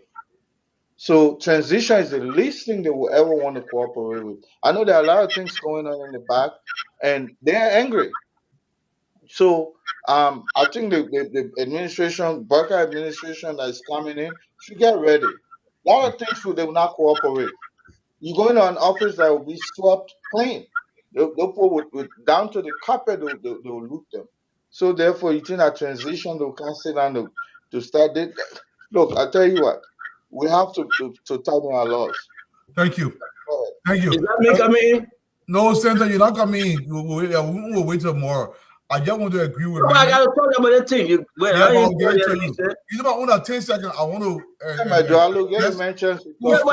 So transition is the least thing they will ever want to cooperate with. I know there are a lot of things going on in the back, and they're angry. So I think the administration, Boakai administration that is coming in, should get ready. A lot of things they will not cooperate. You go into an office that will be swept clean. They'll put with down to the carpet, they'll loot them. So therefore, you think that transition, they can't sit down to start it. Look, I tell you what, we have to tighten our laws. Thank you. Thank you. Is that me coming in? No, Senator, you're not coming in. We'll wait till tomorrow. I just want to agree with you. I got to talk about that thing. You know, on 10 seconds, I want to. Get a mention. Let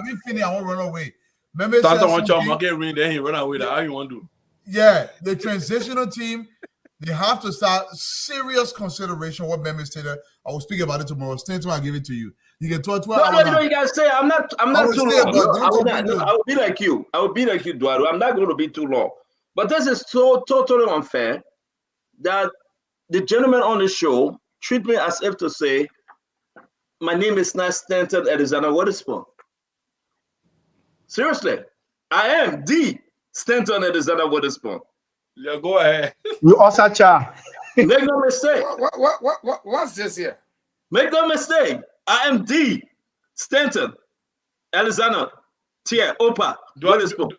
me finish. I won't run away. Then he run away. How you want to do? Yeah, the transitional team, they have to start serious consideration. What Meme stated, I will speak about it tomorrow. Stanton, I'll give it to you. You can talk to you guys say I'm not too long. I will be like you. Duadu. I'm not going to be too long. But this is so totally unfair that the gentleman on the show treat me as if to say, my name is not Stanton Alexander Witherspoon. Seriously, I am the Stanton Alexander Witherspoon. Yeah, go ahead. You Osacha. Make no mistake. What's this here? Make no mistake. I am D. Stanton. Alexander. Tia. Opa. Witherspoon.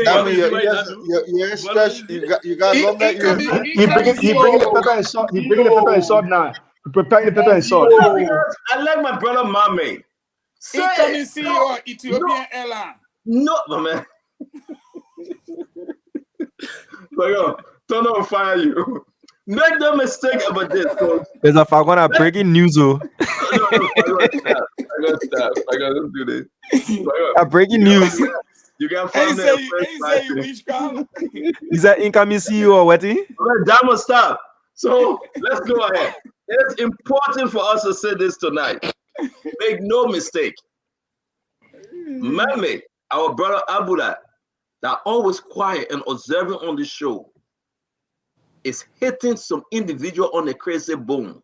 I mean, you're special. You got Lomé. He bringing the pepper and salt. He bringing the pepper and salt now. He preparing the pepper and salt. Because I like my brother Mame. Incoming CEO Ethiopian Airlines. No, man. Don't know fire you. Make no mistake about this, folks. There's a Fagona breaking news. Oh. I gotta do this. A breaking news. You got find Is that incoming CEO or what? That must stop. So let's go ahead. It's important for us to say this tonight. Make no mistake. Mame, our brother Abula, that always quiet and observing on the show, is hitting some individual on a crazy bone.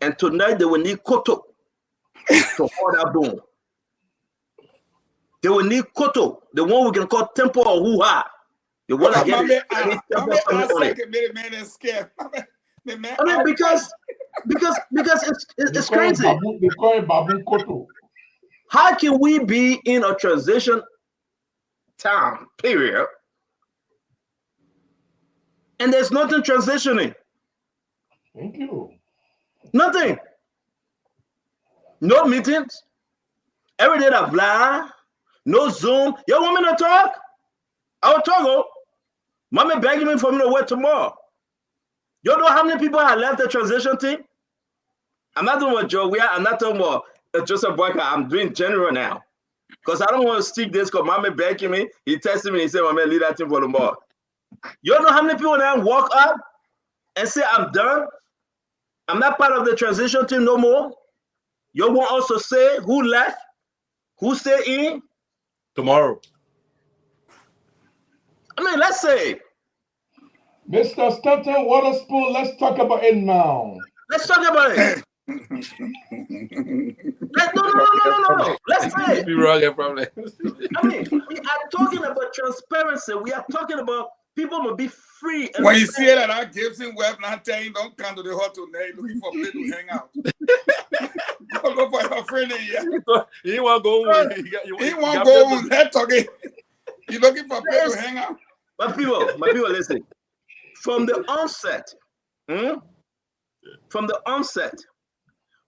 And tonight they will need Koto to hold that bone. They will need Koto, the one we can call Temple or Hoo-Ha. The one that gets because it's crazy. They call it Babu Koto. How can we be in a transition time period and there's nothing transitioning? Thank you. Nothing. No meetings. Every day that blah. No Zoom. You want me to talk? I will talk. Oh. Mommy begging me for me to work tomorrow. You know how many people have left the transition team? I'm not talking about Joe. I'm not talking about Joseph Boyka. I'm doing general now. Because I don't want to stick this because Mommy begging me. He texted me. He said, Mommy, leave that team for tomorrow. You know how many people now walk up and say, I'm done? I'm not part of the transition team no more. You won't also say who left, who stayed in? Tomorrow. I mean, let's say. Mr. Stanton Witherspoon, let's talk about it now. Let's talk about it. No. Let's say. Be wrong, probably. I mean, we are talking about transparency. We are talking about people will be free. When you see that our Gibson Web not telling, don't come to the hotel today looking for people to hang out. Go look for your friend in here. He won't go. He won't go on that talking. You're looking for people to hang out. My people, listen. From the onset,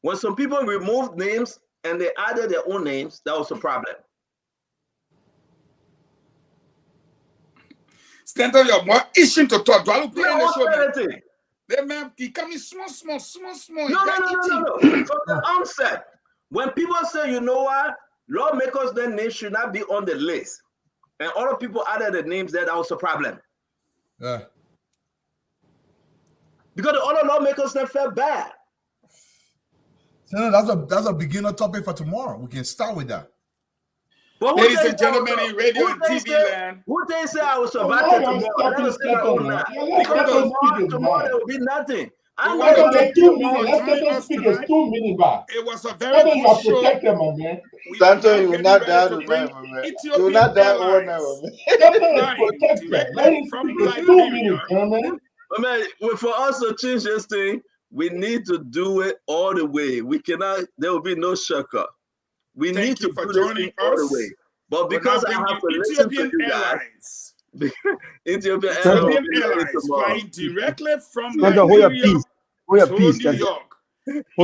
when some people removed names and they added their own names, that was a problem. Stanton, you're more itching to talk. Do I look in the show? That man, he coming small. No. From the onset, when people say, you know what, lawmakers, their names should not be on the list, and other people added the names, that was a problem. Yeah. Because the other lawmakers then felt bad. So that's a beginner topic for tomorrow. We can start with that. But ladies and gentlemen in radio and TV land. Who they say I was surviving tomorrow? Because tomorrow there will be nothing. It was a very good show. Stanton, you will not die tonight, man. You will not die overnight, man. For us to change this thing, we need to do it all the way. We cannot. There will be no shortcut. We need to do this all the way. But because I have to listen to you guys, Ethiopian Airlines flying directly from Nigeria to New York. Let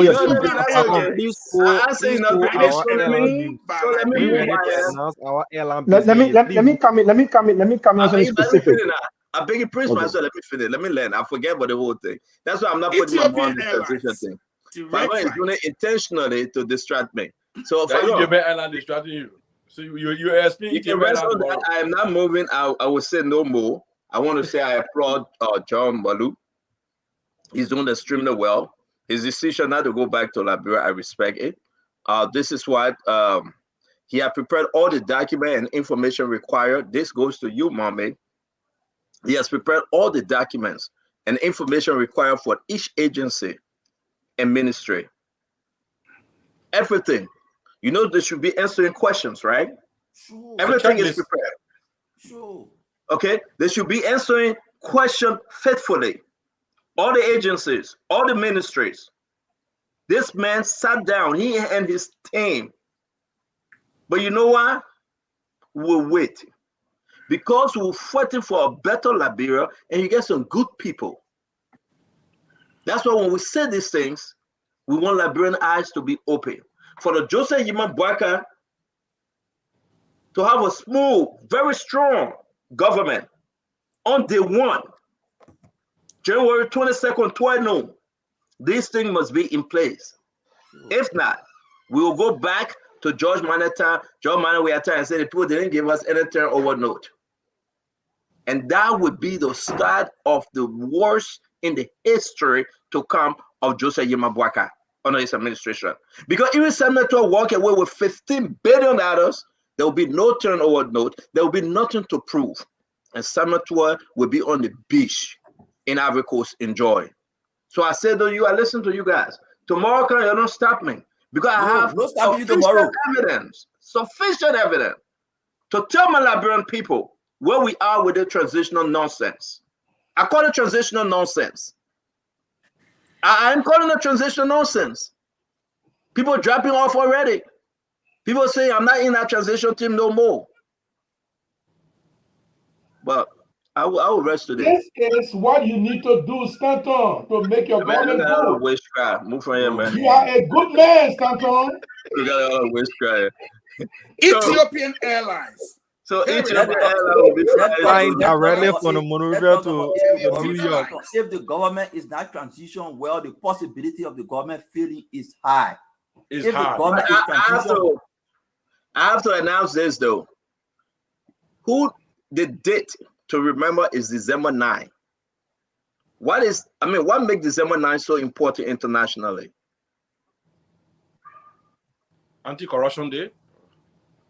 me come in on specific. I beg you, Prince myself. Let me finish. Let me learn. I forget about the whole thing. That's why I'm not putting my mind in the transition thing. Fagona is doing it intentionally to distract me. So Ethiopian Airlines distracting you. So you're asking. You can rest on that. I am not moving. I will say no more. I want to say I applaud John Malu. He's doing extremely well. His decision not to go back to Liberia, I respect it. This is what he had prepared all the document and information required. This goes to you, Mame. He has prepared all the documents and information required for each agency and ministry. Everything. You know, they should be answering questions, right? Sure. Everything is prepared. Sure. Okay, they should be answering questions faithfully. All the agencies, all the ministries. This man sat down, he and his team. But you know what? We'll wait. Because we're fighting for a better Liberia and you get some good people. That's why when we say these things, we want Liberian eyes to be open. For the Joseph Yima Boakai to have a smooth, very strong government on day one, January 22nd, 12 noon, this thing must be in place. If not, we will go back to George Manetta, and say the people didn't give us any turnover note. And that would be the start of the worst in the history to come of Joseph Yima Boakai under his administration. Because even Senator walk away with $15 billion, there will be no turnover note, there will be nothing to prove. And Senator will be on the beach in Ivory Coast enjoying. So I said to you, I listen to you guys. Tomorrow, you don't stop me. Because I have sufficient evidence to tell my Liberian people where we are with the transitional nonsense. I call it transitional nonsense. I'm calling it transitional nonsense. People dropping off already. People say, I'm not in that transition team no more. But I will rest today. This is what you need to do, Stanton, to make your government good. Move from here, man. You are a good man, Stanton. You got a lot of wish cry. Ethiopian Airlines. So Ethiopian Airlines will be flying directly from the Monrovia to New York. If the government is not transition well, the possibility of the government failing is high. I have to announce this though. Who the date to remember is December 9. What makes December 9 so important internationally? Anti-Corruption Day.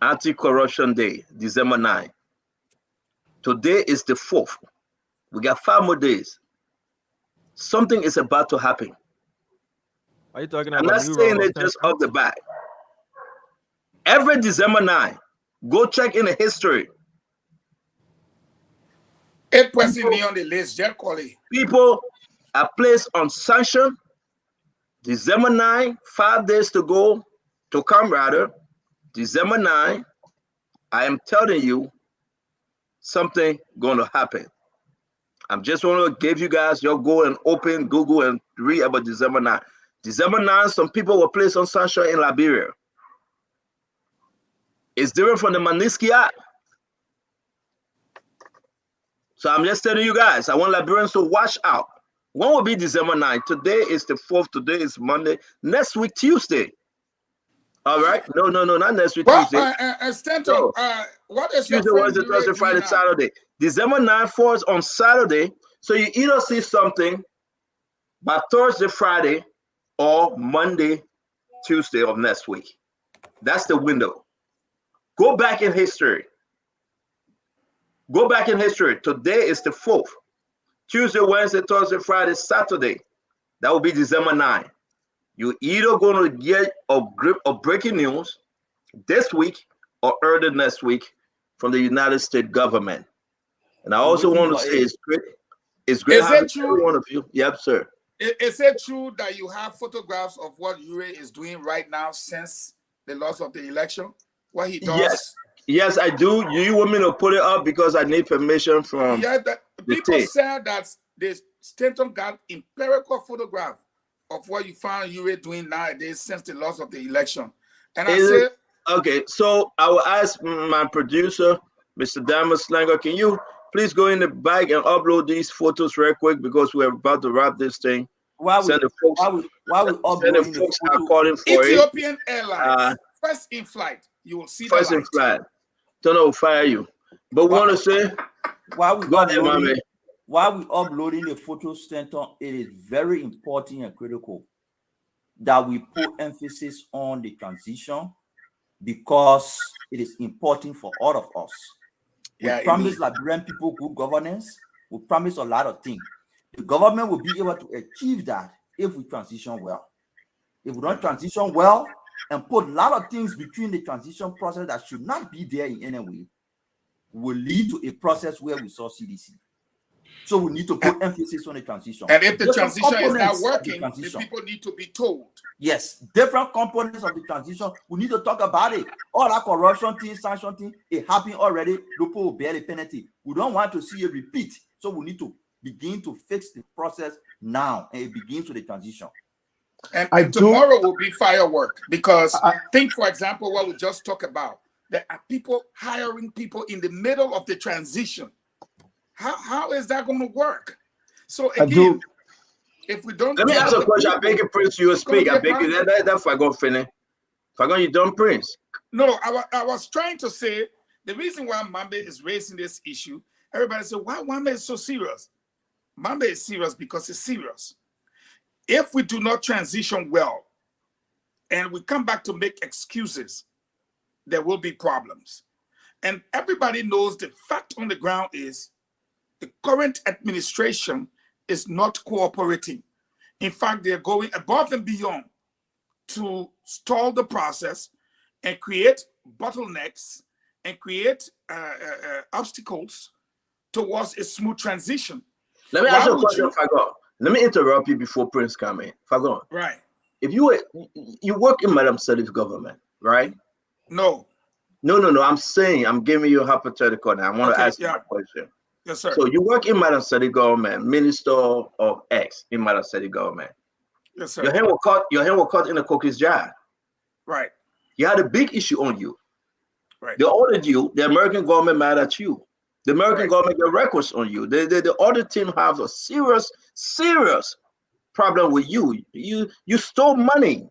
Anti-Corruption Day, December 9. Today is the 4th. We got 5 more days. Something is about to happen. Are you talking I'm about not saying it just off the bat. Every December 9, go check in the history. 8 persons on the list, people are placed on sanction. December 9, 5 days to go, to come rather. December 9, I am telling you, something going to happen. I'm just want to give you guys your go and open Google and read about December 9. December 9, some people were placed on sanction in Liberia. It's different from the Magnitsky Act. So I'm just telling you guys, I want Liberians to watch out. When will be December 9? Today is the 4th. Today is Monday. Next week, Tuesday. All right? No, not next week, Tuesday. Stanton, what is Tuesday, Wednesday, Thursday, Friday, Saturday. December 9 falls on Saturday. So you either see something by Thursday, Friday, or Monday, Tuesday of next week. That's the window. Go back in history. Go back in history. Today is the 4th. Tuesday, Wednesday, Thursday, Friday, Saturday. That will be December 9. You're either going to get a grip of breaking news this week or early next week from the United States government. And I also want to say it's great. It's great having every one of you. Yep, sir. Is it true that you have photographs of what Ure is doing right now since the loss of the election? What he does? Yes, I do. You want me to put it up because I need permission from people said that the Stanton got empirical photograph of what you found Ure doing nowadays since the loss of the election. And I said, okay, so I will ask my producer, Mr. Diamond Slanger, can you please go in the bag and upload these photos real quick because we're about to wrap this thing. Send the folks are calling for Ethiopian Airlines, first in flight. You will see first in flight. Don't know, fire you. But want to say, while we uploading the photo, Stanton, it is very important and critical that we put emphasis on the transition because it is important for all of us. We promise Liberian people good governance. We promise a lot of things. The government will be able to achieve that if we transition well. If we don't transition well and put a lot of things between the transition process that should not be there in any way, will lead to a process where we saw CDC. So we need to put emphasis on the transition. And if the Different transition is not components of the working, the transition. people need to be told. Yes, different components of the transition. We need to talk about it. All that corruption thing, sanction thing, it happened already. People will bear the penalty. We don't want to see a repeat. So we need to begin to fix the process now, and it begins with the transition. And tomorrow will be firework, because think, for example, what we just talked about. There are people hiring people in the middle of the transition. How is that going to work? So again, if we don't, let me ask a question. I beg you, Prince, you speak. I beg you. That's why I go finish. Fagon, you done, Prince? No, I was trying to say the reason why Mambe is raising this issue. Everybody said, why Mambe is so serious? Mambe is serious because it's serious. If we do not transition well, and we come back to make excuses, there will be problems. And everybody knows the fact on the ground is the current administration is not cooperating. In fact, they're going above and beyond to stall the process and create bottlenecks and create obstacles towards a smooth transition. Let me ask you a question, Fagon. Let me interrupt you before Prince come in. Fagon. Right. If you work in Madam Salif government, right? No. No. I'm saying, I'm giving you a hypothetical now. I want to ask you a question. Yes, sir. So you work in Madam Salif government, Minister of X in Madam Salif government. Yes, sir. Your hand was caught in a cookie's jar. Right. You had a big issue on you. Right. They ordered you. The American government mad at you. The American government got records on you. The audit team have a serious problem with you. You stole money.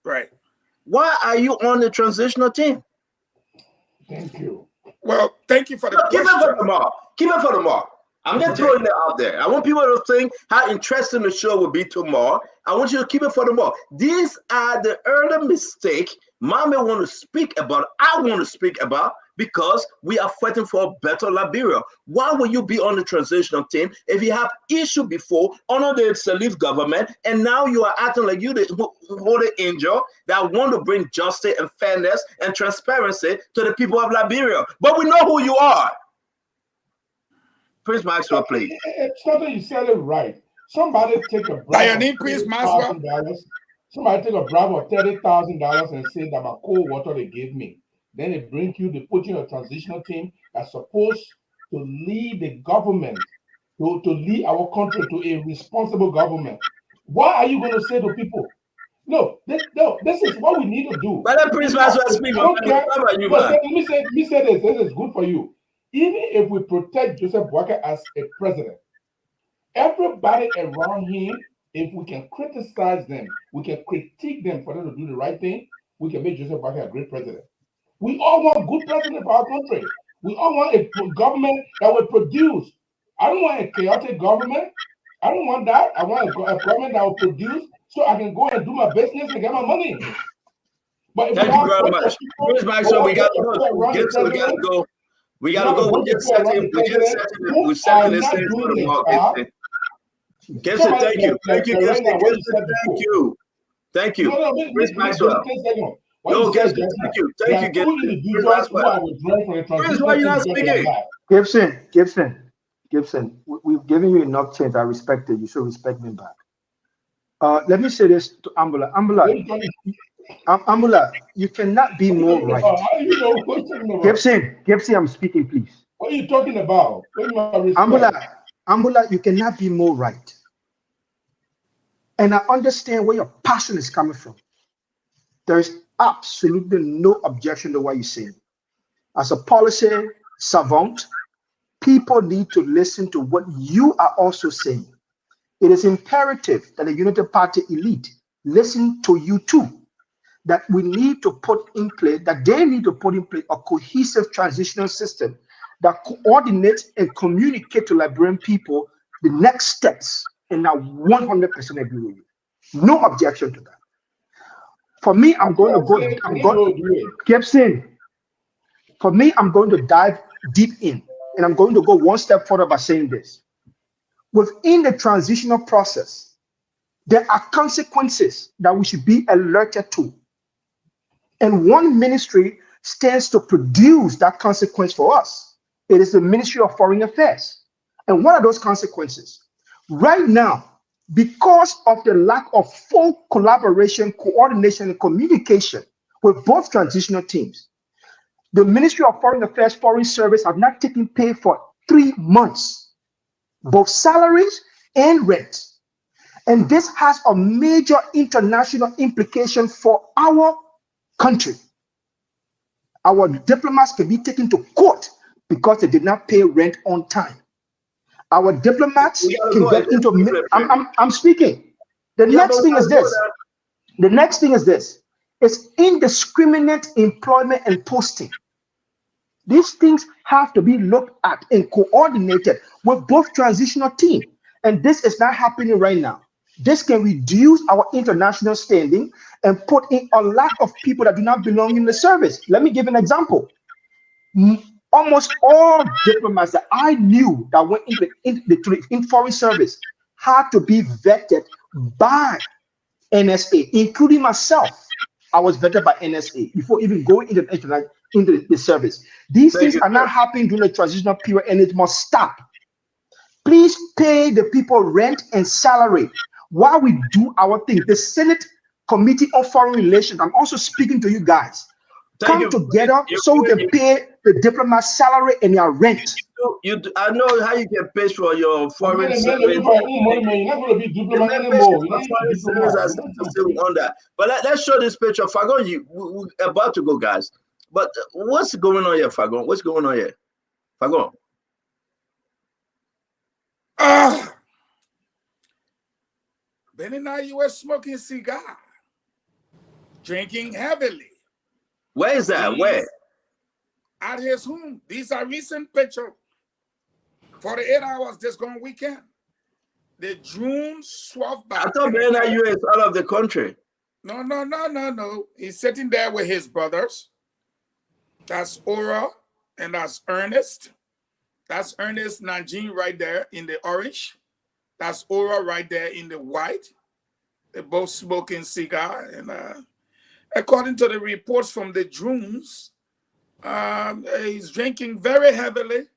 Right. Why are you on the transitional team? Thank you. Well, thank you for the question. Keep it for tomorrow. I'm just throwing it out there. I want people to think how interesting the show will be tomorrow. I want you to keep it for tomorrow. These are the early mistakes Mama want to speak about. I want to speak about, because we are fighting for a better Liberia. Why will you be on the transitional team if you have issue before under the Salif government, and now you are acting like you the holy angel that want to bring justice and fairness and transparency to the people of Liberia? But we know who you are. Prince Maxwell, please. Something you said it right. Somebody take a bribe of $30,000. Somebody take a bribe of $30,000 and say that my cold water they gave me. Then they bring you, they put you in a transitional team that's supposed to lead the government, to lead our country to a responsible government. What are you going to say to people? No, this is what we need to do. But then Prince Maxwell speak. Let me say this. This is good for you. Even if we protect Joseph Boakai as a president, everybody around him, if we can criticize them, we can critique them for them to do the right thing, we can make Joseph Boakai a great president. We all want a good president for our country. We all want a government that will produce. I don't want a chaotic government. I don't want that. I want a government that will produce so I can go and do my business and get my money. But thank you very much. Prince Maxwell, we got to go. We got to go. We're just setting this thing for the market. Gibson, thank you. Thank you, Gibson. Thank you. Prince Maxwell. No, Gibson, thank you. Thank you, Gibson. Prince, why you not speaking? Gibson, we've given you enough chance. I respect it. You should respect me back. Let me say this to Ambula. Ambula, you cannot be more right. Gibson, I'm speaking, please. What are you talking about? Ambula, you cannot be more right. And I understand where your passion is coming from. There is absolutely no objection to what you're saying. As a policy savant, people need to listen to what you are also saying. It is imperative that the United Party elite listen to you too. That we need to put in place, that they need to put in place a cohesive transitional system that coordinates and communicates to Liberian people the next steps. And I 100% agree with you. No objection to that. For me, I'm going to dive deep in, and I'm going to go one step further by saying this. Within the transitional process, there are consequences that we should be alerted to. And one ministry stands to produce that consequence for us. It is the Ministry of Foreign Affairs. And what are those consequences? Right now, because of the lack of full collaboration, coordination, and communication with both transitional teams, the Ministry of Foreign Affairs, Foreign Service have not taken pay for 3 months, both salaries and rent. And this has a major international implication for our country. Our diplomats can be taken to court because they did not pay rent on time. Our diplomats can get into. I'm speaking. The next thing is this. The next thing is this. It's indiscriminate employment and posting. These things have to be looked at and coordinated with both transitional teams. And this is not happening right now. This can reduce our international standing and put in a lot of people that do not belong in the service. Let me give an example. Almost all diplomats that I knew that went into foreign service had to be vetted by NSA, including myself. I was vetted by NSA before even going into the service. These things are not happening during the transitional period, and it must stop. Please pay the people rent and salary while we do our thing. The Senate Committee on Foreign Relations, I'm also speaking to you guys. Come together so we can pay the diplomat's salary and their rent. I know how you get paid for your foreign service. You're not going to be diplomat anymore. But let's show this picture. Fagon, we're about to go, guys. But what's going on here, Fagon? What's going on here? Fagon. Benny now you were smoking cigar, drinking heavily. Where is that? Where? At his home. These are recent pictures. 48 hours this gone weekend. The drone swerved by. I thought Benny you is out of the country. No. He's sitting there with his brothers. That's Aura and that's Ernest. That's Ernest Najee right there in the orange. That's Aura right there in the white. They're both smoking cigar. And according to the reports from the drones, he's drinking very heavily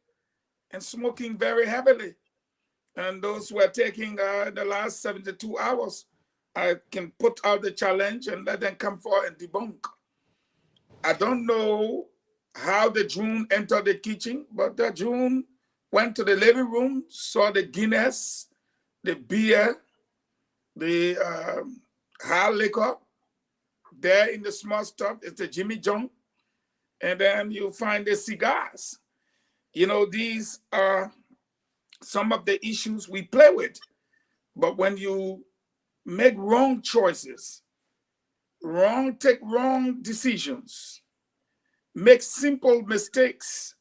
and smoking very heavily. And those who are taking the last 72 hours, I can put out the challenge and let them come forward and debunk. I don't know how the drone entered the kitchen, but the drone went to the living room, saw the Guinness, the beer, the hard liquor. There in the small stuff is the Jimmy John. And then you find the cigars. You know, these are some of the issues we play with. But when you make wrong choices, take wrong decisions, make simple mistakes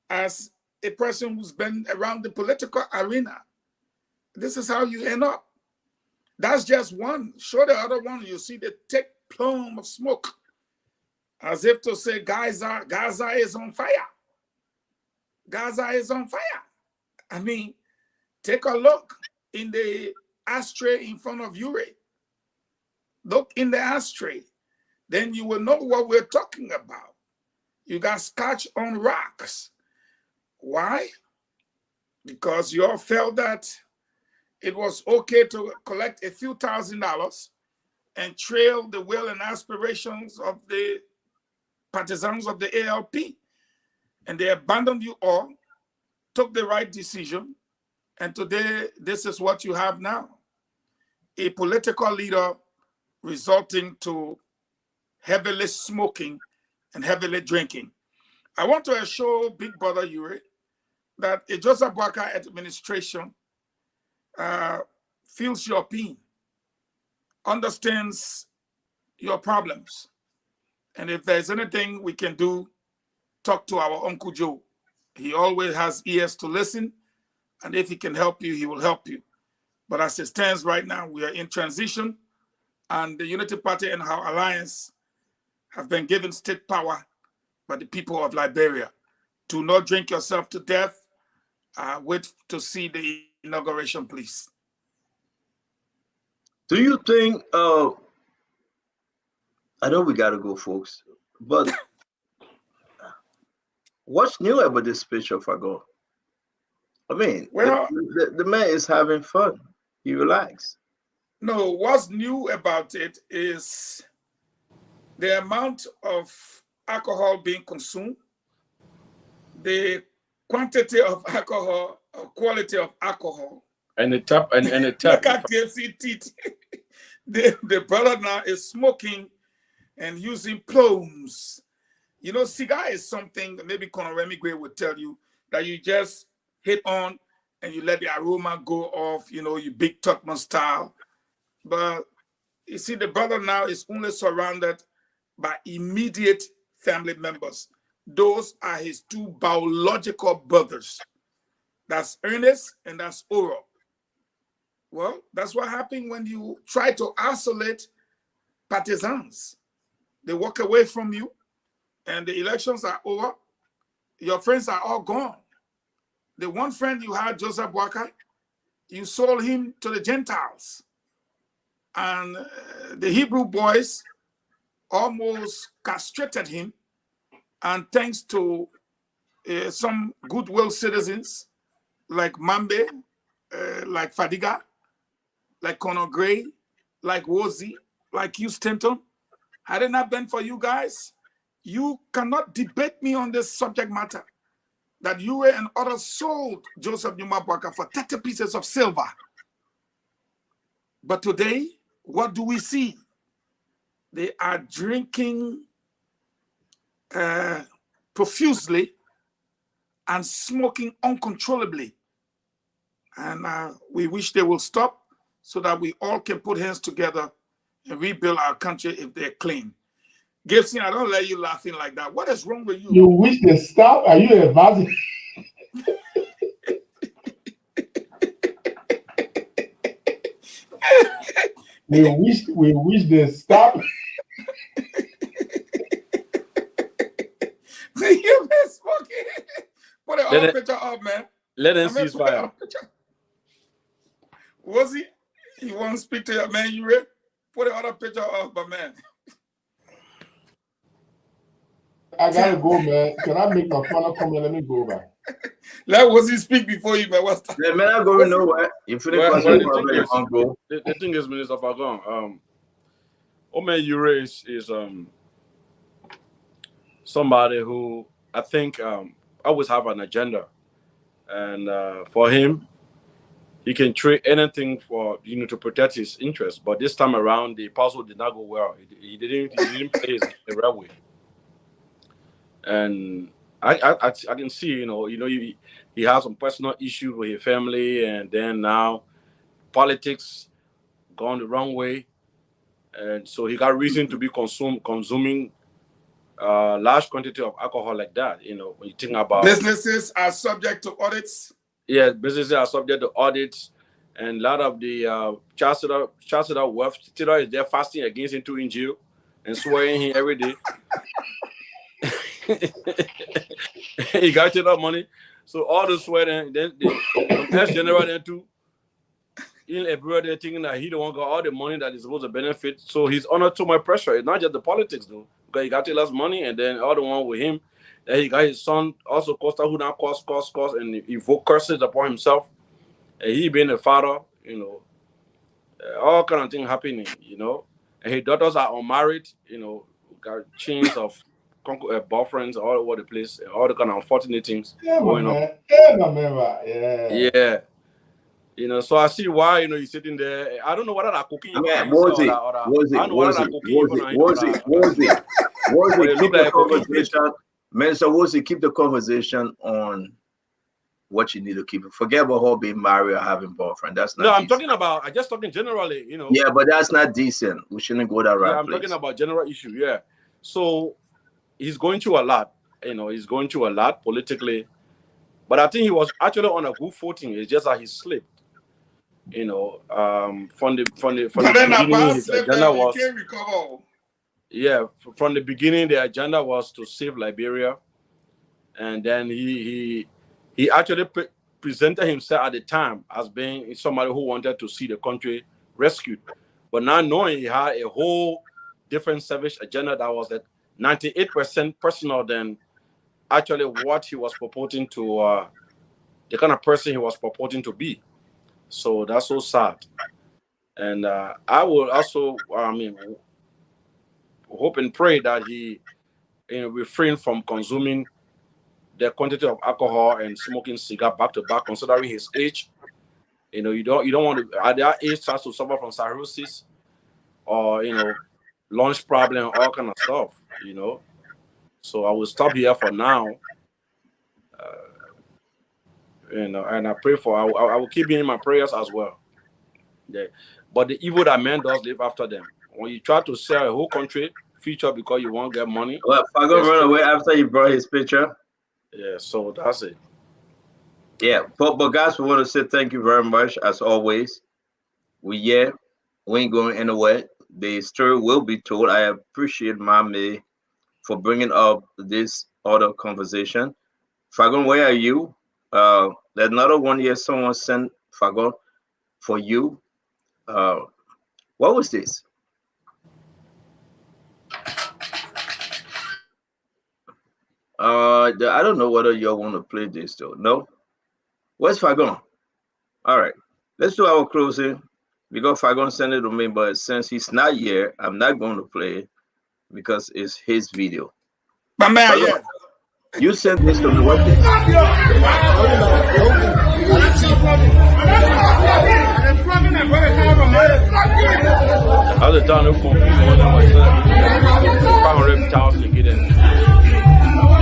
as a person who's been around the political arena, this is how you end up. That's just one. Show the other one, you see the thick plume of smoke, as if to say Gaza is on fire. Gaza is on fire. I mean, take a look in the ashtray in front of you. Look in the ashtray. Then you will know what we're talking about. You got scotch on rocks. Why? Because you all felt that it was okay to collect a few $1,000s and trail the will and aspirations of the partisans of the ALP. And they abandoned you all, took the right decision, and today this is what you have now. A political leader resulting to heavily smoking and heavily drinking. I want to assure Big Brother Yuri that a Joseph Boakai administration feels your pain, understands your problems. And if there's anything we can do, talk to our Uncle Joe. He always has ears to listen. And if he can help you, he will help you. But as it stands right now, we are in transition. And the Unity Party and our alliance have been given state power by the people of Liberia. Do not drink yourself to death. Wait to see the inauguration, please. Do you think, I know we got to go, folks, but What's new about this picture, Fago? I mean, Well, the man is having fun. He relaxed. no, what's new about it is the amount of alcohol being consumed, the quantity of alcohol, or quality of alcohol. And the tap and the tap. Look at KFC teeth. The brother now is smoking and using plumes. You know, cigar is something that maybe Conor Remigray would tell you that you just hit on and you let the aroma go off, you know, you big Tubman style. But you see, the brother now is only surrounded by immediate family members. Those are his two biological brothers. That's Ernest and that's Oro. Well, that's what happened when you try to isolate partisans. They walk away from you, and the elections are over. Your friends are all gone. The one friend you had, Joseph Boakai, you sold him to the Gentiles. And the Hebrew boys almost castrated him. And thanks to some goodwill citizens like Mambe, like Fadiga, like Conor Gray, like Wozi, like Hugh Stanton, had it not been for you guys, you cannot debate me on this subject matter. That you and others sold Joseph Numa Boakai for 30 pieces of silver. But today, what do we see? They are drinking profusely and smoking uncontrollably. And we wish they will stop so that we all can put hands together and rebuild our country if they're clean. Gibson, I don't let you laughing like that. What is wrong with you? You wish they stop? Are you advising? we wish they stop. You been smoking. Put it all picture up, man. Let them cease fire. Was he? You want to speak to your man, you ready? Put the other picture up, but man. I gotta go, man. Can I make my final comment? Let me go back. Let Wozi speak before you, man. What's that? The man not going nowhere. You finish the thing is, Minister Fagon, Omen Ure is somebody who I think always have an agenda, and for him, he can trade anything for to protect his interests. But this time around, the puzzle did not go well. He didn't play the right way, and I can see he has some personal issues with his family, and then now politics gone the wrong way, and so he got reason to be consuming large quantity of alcohol like that. When you think about businesses are subject to audits. Yeah, businesses are subject to audits, and a lot of the Chancellor Wealth is there fasting against him in jail and swearing him every day. He got that money, so all the sweating. Then the ex-general then too. In a brother thinking that he don't want got all the money that is supposed to benefit. So he's under too much pressure. It's not just the politics though, because he got to less money, and then all the one with him. Then he got his son also Costa, who now cost, and evoke curses upon himself. And he being a father, all kind of things happening, And his daughters are unmarried, got chains of boyfriends all over the place, all the kind of unfortunate things going on. Yeah. So I see why, you're sitting there. I don't know whether they're cooking. Minister Wozi, keep the conversation on what you need to keep. Forget about her being married or having boyfriend. That's not. No, I'm just talking generally. Yeah, but that's not decent. We shouldn't go that route. I'm talking about general issue. Yeah. So he's going through a lot. He's going through a lot politically, but I think he was actually on a good footing. It's just that he slipped. From the beginning, his agenda was. Yeah, from the beginning, the agenda was to save Liberia, and then he actually presented himself at the time as being somebody who wanted to see the country rescued. But now knowing he had a whole different selfish agenda that was at 98% personal than actually what he was purporting to, the kind of person he was purporting to be. So that's so sad. And I will also, hope and pray that he refrain from consuming the quantity of alcohol and smoking cigar back to back, considering his age. You don't want to at that age starts to suffer from cirrhosis or lungs problem, all kind of stuff. So I will stop here for now. And I pray for. I will keep him in my prayers as well. Yeah. But the evil that man does live after them. When you try to sell a whole country future because you won't get money. Well, Fagon run away after you brought his picture. Yeah, so that's it. Yeah, but guys, we want to say thank you very much as always. We ain't going anywhere. The story will be told. I appreciate Mame for bringing up this other conversation. Fagon, where are you? There's another one here. Someone sent Fagon for you. What was this? I don't know whether y'all want to play this though. No? Where's Fagon? All right, let's do our closing. Because Fagon sent it to me, but since he's not here, I'm not going to play it because it's his video. My man, Fagon, yeah. You sent this to me. What's this? At the time, I'm confused more than myself. $500,000 to get in.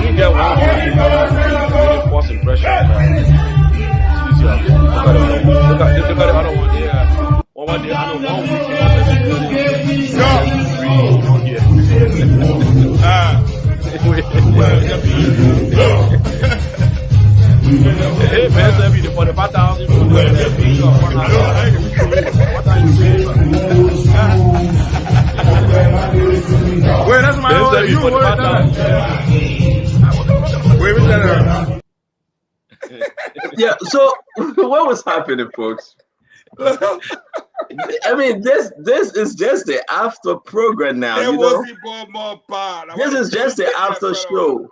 You get one really false impression. Look at the other one there. One day, I know 1 week. Hey, man, send me the 45,000. Wait, that's my own. You were that. Yeah, so what was happening, folks? I mean, this is just the after program now. This is just the after show.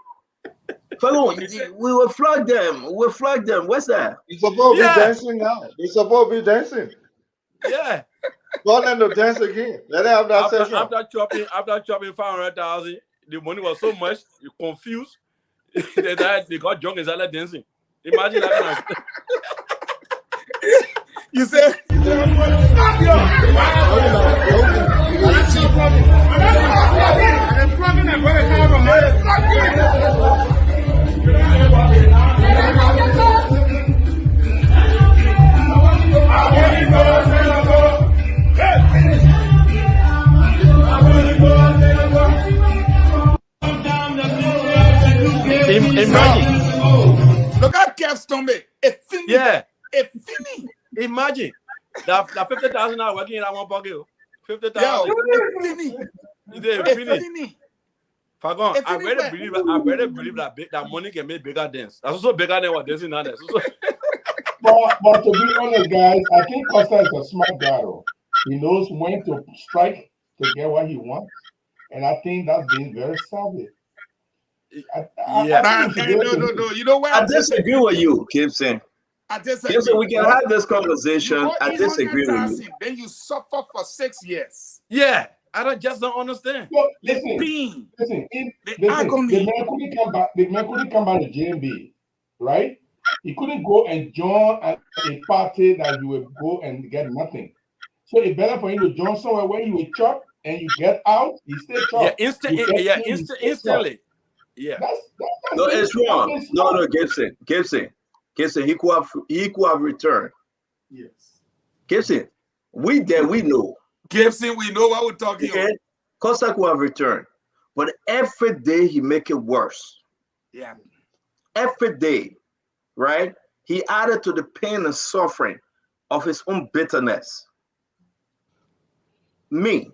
We will flag them. We'll flag them. What's that? You're supposed to be dancing now. You're supposed to be dancing. Yeah. Go on and dance again. Let them have that session. After chopping 500,000, the money was so much, you confused. they got drunk and started dancing. Imagine that. You said. Imagine. Look at Kev Stomach. Yeah. Imagine that 50,000 are working in that one pocket. 50,000. Fagon, I really believe that money can make bigger dance. That's also bigger than what dancing now. But to be honest, guys, I think Costa is a smart guy. He knows when to strike to get what he wants, and I think that's being very savvy. No. You know what? I disagree with you, Gibson. Gibson, we can have this conversation. I disagree with you. Then you suffer for 6 years. Yeah, I just don't understand. Look, listen. The man couldn't come back to JMB, right? He couldn't go and join a party that you will go and get nothing. So it's better for him to join somewhere where you will chop and you get out. You stay chop. Yeah, instantly. Yeah. No, it's wrong. No, Gibson. He could have returned. Yes. Gibson, we know. Gibson, we know what we're talking about. Costa could have returned. But every day he make it worse. Yeah. Every day, right? He added to the pain and suffering of his own bitterness. Me,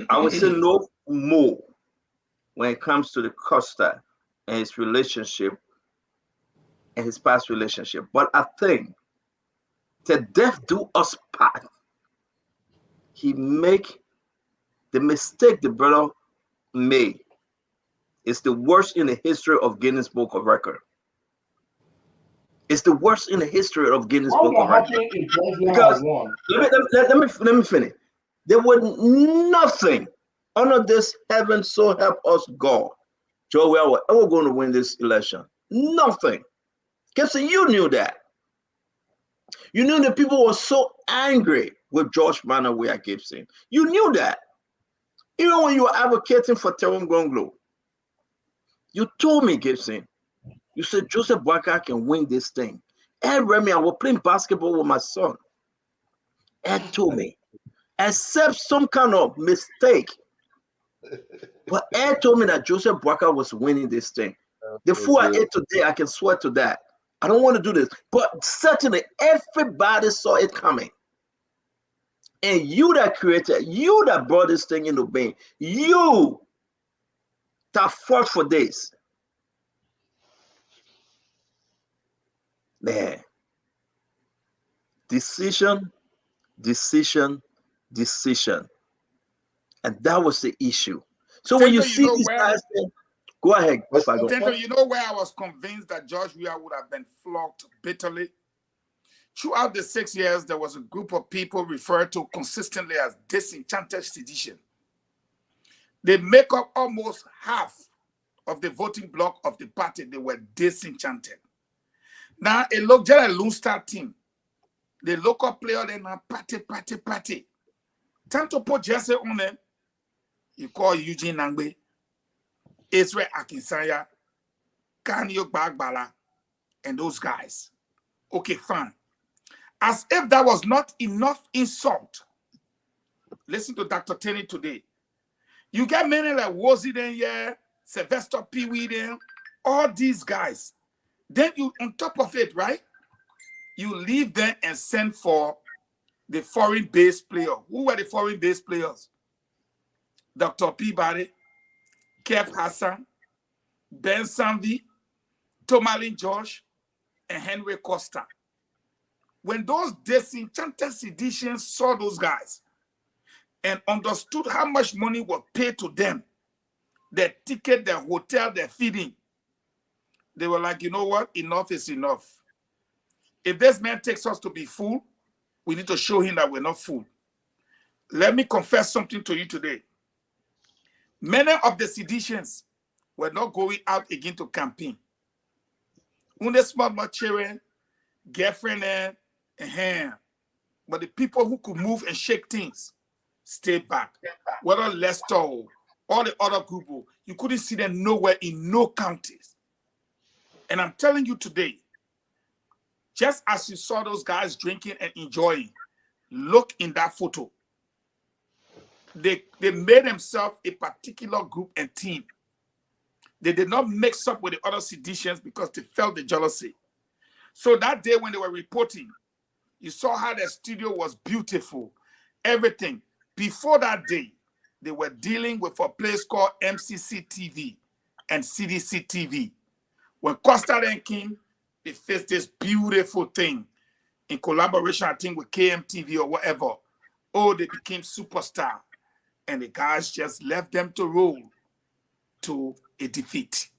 I would say no more when it comes to the Costa and his relationship and his past relationship. But I think to death do us part, he make the mistake the brother made It's the worst in the history of Guinness Book of Record. It's the worst in the history of Guinness What Book would of Record. happen if George Weah Because had won? let me finish. There was nothing under this heaven, so help us God, Joe Weah was ever going to win this election. Nothing. Gibson, you knew that. You knew that people were so angry with George Manneh Weah Gibson. You knew that. Even when you were advocating for Teron Gonglo, you told me, Gibson, you said Joseph Boakai can win this thing. Ed Remy, I was playing basketball with my son. Ed told me, except some kind of mistake. But Ed told me that Joseph Boakai was winning this thing. The food I ate today, I can swear to that. I don't want to do this. But certainly everybody saw it coming. And you that created, you that brought this thing into being, you that fought for this. Man. Decision. And that was the issue. So when you see these guys, go ahead. Tento, you know where I was convinced that George Weah would have been flogged bitterly? Throughout the 6 years, there was a group of people referred to consistently as disenchanted sedition. They make up almost half of the voting bloc of the party. They were disenchanted. Now, a Lone Star team, the local player, they now party. Time to put Jesse on them. You call Eugene Nangbe, Israel Akinsanya, Kanyo Bagbala, and those guys. Okay, fine. As if that was not enough insult. Listen to Dr. Tenney today. You get many like Wozi then, yeah, Sylvester Pee-wee then, all these guys. Then you, on top of it, right? You leave them and send for the foreign-based player. Who were the foreign-based players? Dr. Peabody, Kev Hassan, Ben Sanvi, Tomalin Josh, and Henry Costa. When those disenchanted seditions saw those guys and understood how much money was paid to them, their ticket, their hotel, their feeding, they were like, you know what? Enough is enough. If this man takes us to be fool, we need to show him that we're not fool. Let me confess something to you today. Many of the seditions were not going out again to campaign. Unde small children, girlfriend, and but the people who could move and shake things stayed back. Whether Lester or all the other group, you couldn't see them nowhere in no counties. And I'm telling you today, just as you saw those guys drinking and enjoying, look in that photo. They made themselves a particular group and team. They did not mix up with the other seditions because they felt the jealousy. So that day when they were reporting, you saw how their studio was beautiful, everything. Before that day, they were dealing with a place called MCC TV and CDC TV. When Costa then came, they faced this beautiful thing in collaboration, I think, with KMTV or whatever. Oh, they became superstar. And the guys just left them to roll to a defeat.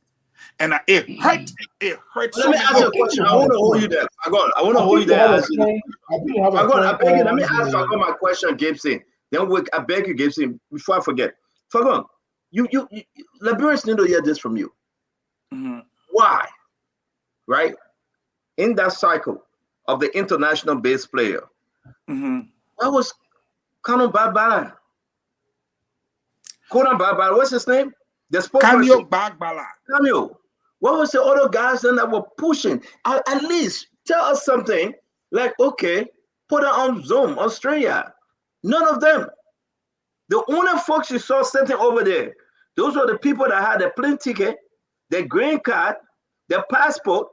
And it hurt. It hurt. Let me ask you a question. I want to hold you there. I want to hold you there. Let me ask Fagon my question, Gibson. Then I beg you, Gibson, before I forget. Fagon, you Liberians need to hear this from you. Mm-hmm. Why? Right? In that cycle of the international bass player, that was Kanu Bagbala. What's his name? The Kanyo Bagbala. Kanyo. What was the other guys then that were pushing? At least tell us something like, okay, put it on Zoom, Australia. None of them. The only folks you saw sitting over there, those were the people that had a plane ticket, their green card, their passport,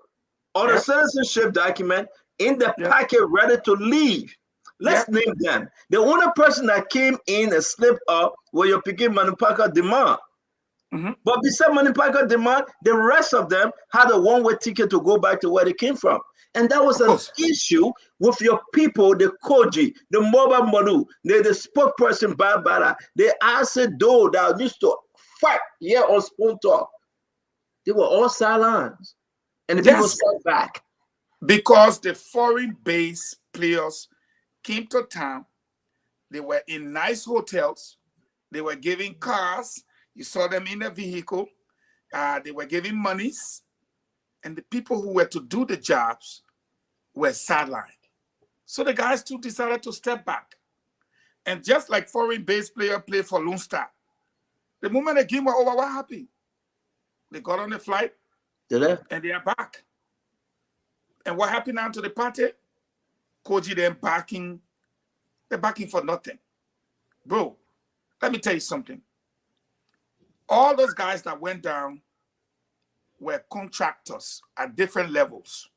or the citizenship document in the packet ready to leave. Let's name them. The only person that came in and slipped up was your picking Manupaka Demand. But besides Manupaka Demand, the rest of them had a one-way ticket to go back to where they came from. And that was an issue with your people, the Koji, the Moba Manu, the spokesperson Barbara, the Acid Do that used to fight here on Spoon Talk They were all sidelines. And the people stepped back. Because the foreign-based players came to town. They were in nice hotels. They were giving cars. You saw them in a vehicle. They were giving monies. And the people who were to do the jobs were sidelined. So the guys too decided to step back. And just like foreign-based player play for Lone Star, the moment the game was over, what happened? They got on the flight. They left. And they are back. And what happened now to the party? Koji them backing. They're backing for nothing. Bro, let me tell you something. All those guys that went down were contractors at different levels.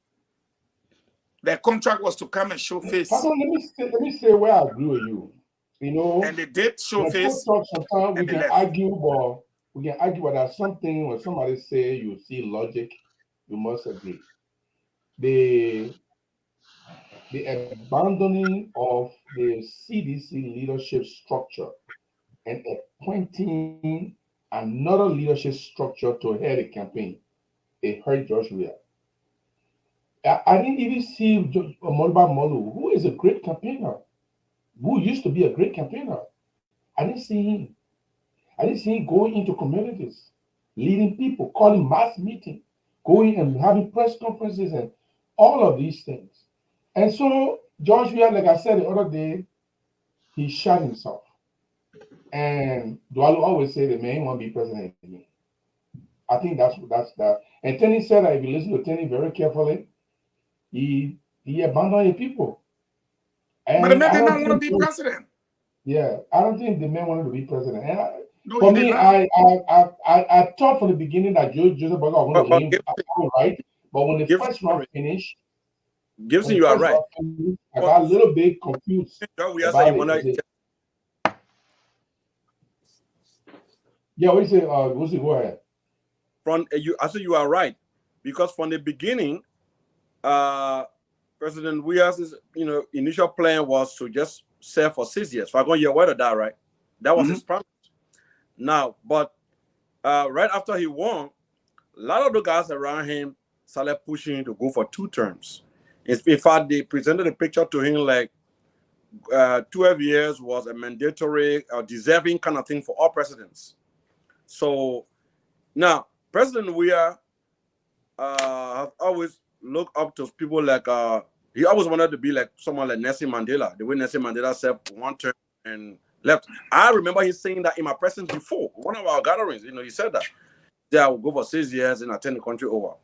Their contract was to come and show face. Pardon, let me say where I agree with you. You know, and they did show face. Sometimes we can argue, but there's something when somebody say you see logic, you must agree. The abandoning of the CDC leadership structure and appointing another leadership structure to head a campaign, it hurt George Weah. I didn't even see Moluba Molu, who is a great campaigner, who used to be a great campaigner. I didn't see him. I didn't see him going into communities, leading people, calling mass meetings, going and having press conferences and all of these things. And so George Weah, like I said the other day, he shot himself. And Dwalu always say the man won't be president again. I think that's that. And Tony said that if you listen to Tony very carefully, he abandoned the people. And but the man did not want to be president. Yeah, I don't think the man wanted to be president. And no, for me, I thought from the beginning that Joseph Boakai was going to win, right? But when the first round finished, Gibson, you are right. I got a little bit confused. Yeah, what do you say? Lucy, go ahead. I said you are right, because from the beginning, President Weah's initial plan was to just serve for 6 years. Fagon, you're aware of that, right? That was his promise. Now, but right after he won, a lot of the guys around him started pushing him to go for 2 terms. In fact, they presented a picture to him like 12 years was a mandatory or deserving kind of thing for all presidents. So now, President Weah has always looked up to people like, he always wanted to be like someone like Nelson Mandela, the way Nelson Mandela served 1 term and left. I remember him saying that in my presence before, one of our gatherings, he said that. Yeah, I will go for 6 years and attend the country over.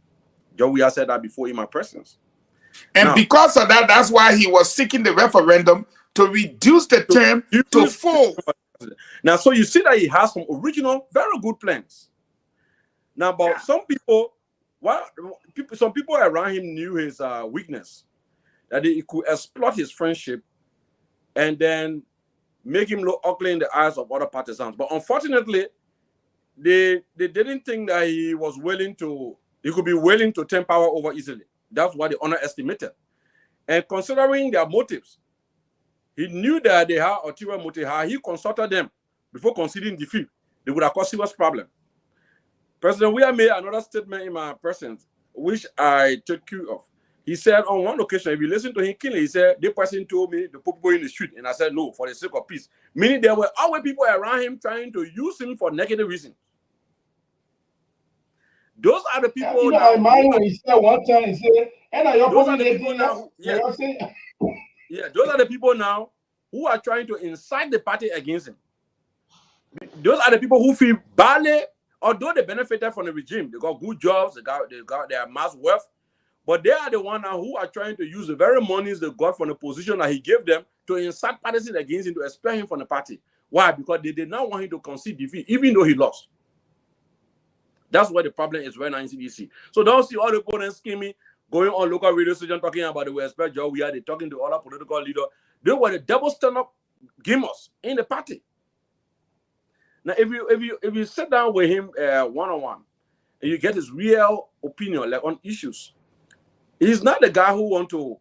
Joe Weah said that before in my presence. And now, because of that, that's why he was seeking the referendum to reduce the term to 4. Now, so you see that he has some original, very good plans. Now, but some people around him knew his weakness, that he could exploit his friendship and then make him look ugly in the eyes of other partisans. But unfortunately, they didn't think that he could be willing to turn power over easily. That's what they underestimated. And considering their motives, he knew that they had ulterior motive. He consulted them before conceding defeat. They would have caused serious problem. President Weah made another statement in my presence, which I took care of. He said on one occasion, if you listen to him clearly, he said, the person told me to put people in the street. And I said, no, for the sake of peace. Meaning there were always people around him trying to use him for negative reasons. Those are the people. I mind when he said one time, he said, those are the people now. Yeah, those are the people now who are trying to incite the party against him. Those are the people who feel badly, although they benefited from the regime. They got good jobs, they got their mass wealth, but they are the ones now who are trying to use the very monies they got from the position that he gave them to incite parties against him, to expel him from the party. Why? Because they did not want him to concede defeat, even though he lost. That's where the problem is right now in CDC. So don't see all the opponents scheming, going on local radio station talking about the West Joe Weah, they talking to other political leaders. They were the double stand-up gamers in the party. Now, if you sit down with him one-on-one, and you get his real opinion, like on issues, he's not the guy who want to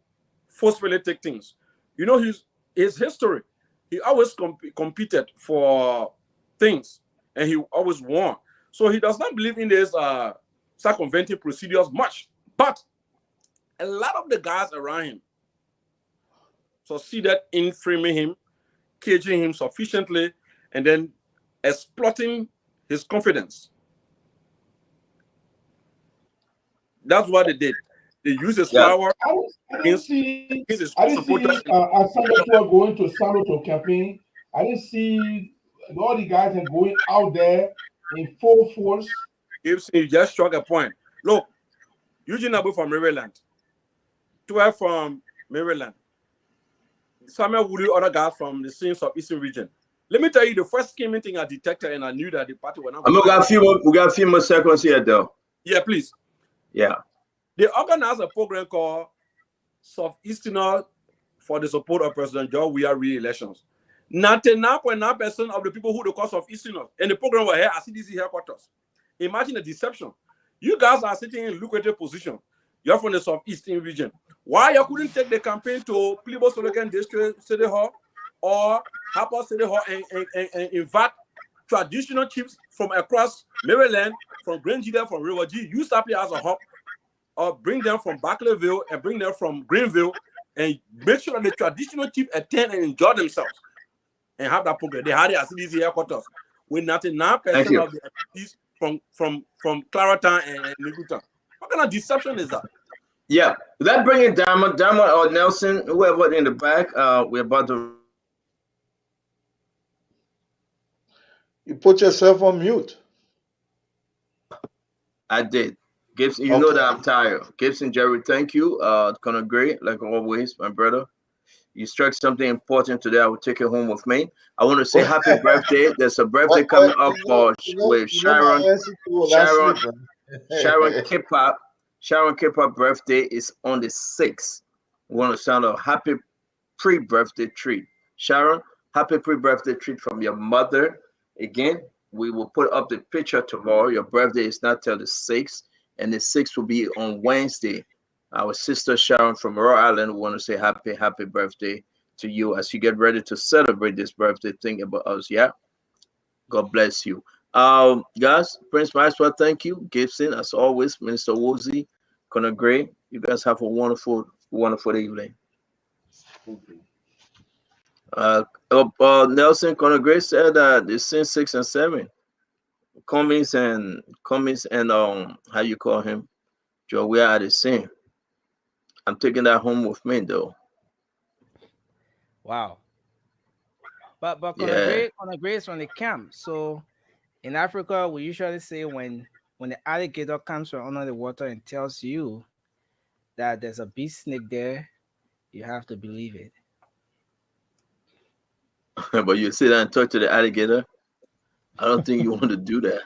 forcefully take things. His history, he always competed for things, and he always won. So he does not believe in this circumventing procedures much. But a lot of the guys around him succeeded in framing him, caging him sufficiently, and then exploiting his confidence. That's what they did. They used his flower I didn't see Asante going to Salo to campaign. I didn't see all the guys are going out there in full force. Gibson, you just struck a point. Look, Eugene Abu from Maryland, 12 from Maryland, Samuel Woody, other guys from the scenes of Eastern region. Let me tell you, the first scheming thing I detected, and I knew that the party were not. We got a few more seconds here, though. Yeah, please. Yeah. They organized a program called Southeasterner for the support of President George Weah re-elections. 99.9% of the people who the cause of Easterners, and the program were here at CDC headquarters. Imagine the deception. You guys are sitting in lucrative position. You're from the Southeastern region. Why you couldn't take the campaign to Plibo Slogan District City Hall or Harper City Hall and invite traditional chiefs from across Maryland, from Grangeville, from River G, use that place as a hub, or bring them from Barclayville and bring them from Greenville, and make sure that the traditional chiefs attend and enjoy themselves and have that program. They had it at CDC headquarters with 99% of the activities from Clarendon and Newton. What kind of deception is that? Yeah, let's bring in Diamond or Nelson, whoever in the back. We're about to. You put yourself on mute. I did. Gibson, you know that I'm tired. Gibson, Jerry, thank you. Conor Gray, like always, my brother. You struck something important today. I will take it home with me. I want to say happy birthday. There's a birthday coming up for with Sharon K-pop. Sharon K-pop birthday is on the 6th. We want to sound a happy pre-birthday treat. Sharon, happy pre-birthday treat from your mother. Again, we will put up the picture tomorrow. Your birthday is not till the 6th, and the 6th will be on Wednesday. Our sister Sharon from Rhode Island, we want to say happy birthday to you as you get ready to celebrate this birthday. Think about us, yeah? God bless you. Guys, Prince Maxwell, thank you. Gibson, as always, Minister Woolsey, Conor Gray, you guys have a wonderful evening. Nelson, Conor Gray said that it's sin 6 and 7. Cummings and how you call him? Joe, we are the same. I'm taking that home with me though. Wow. But Conor Gray is from the camp. So in Africa, we usually say when the alligator comes from under the water and tells you that there's a big snake there, you have to believe it. But you sit down and talk to the alligator. I don't think you want to do that.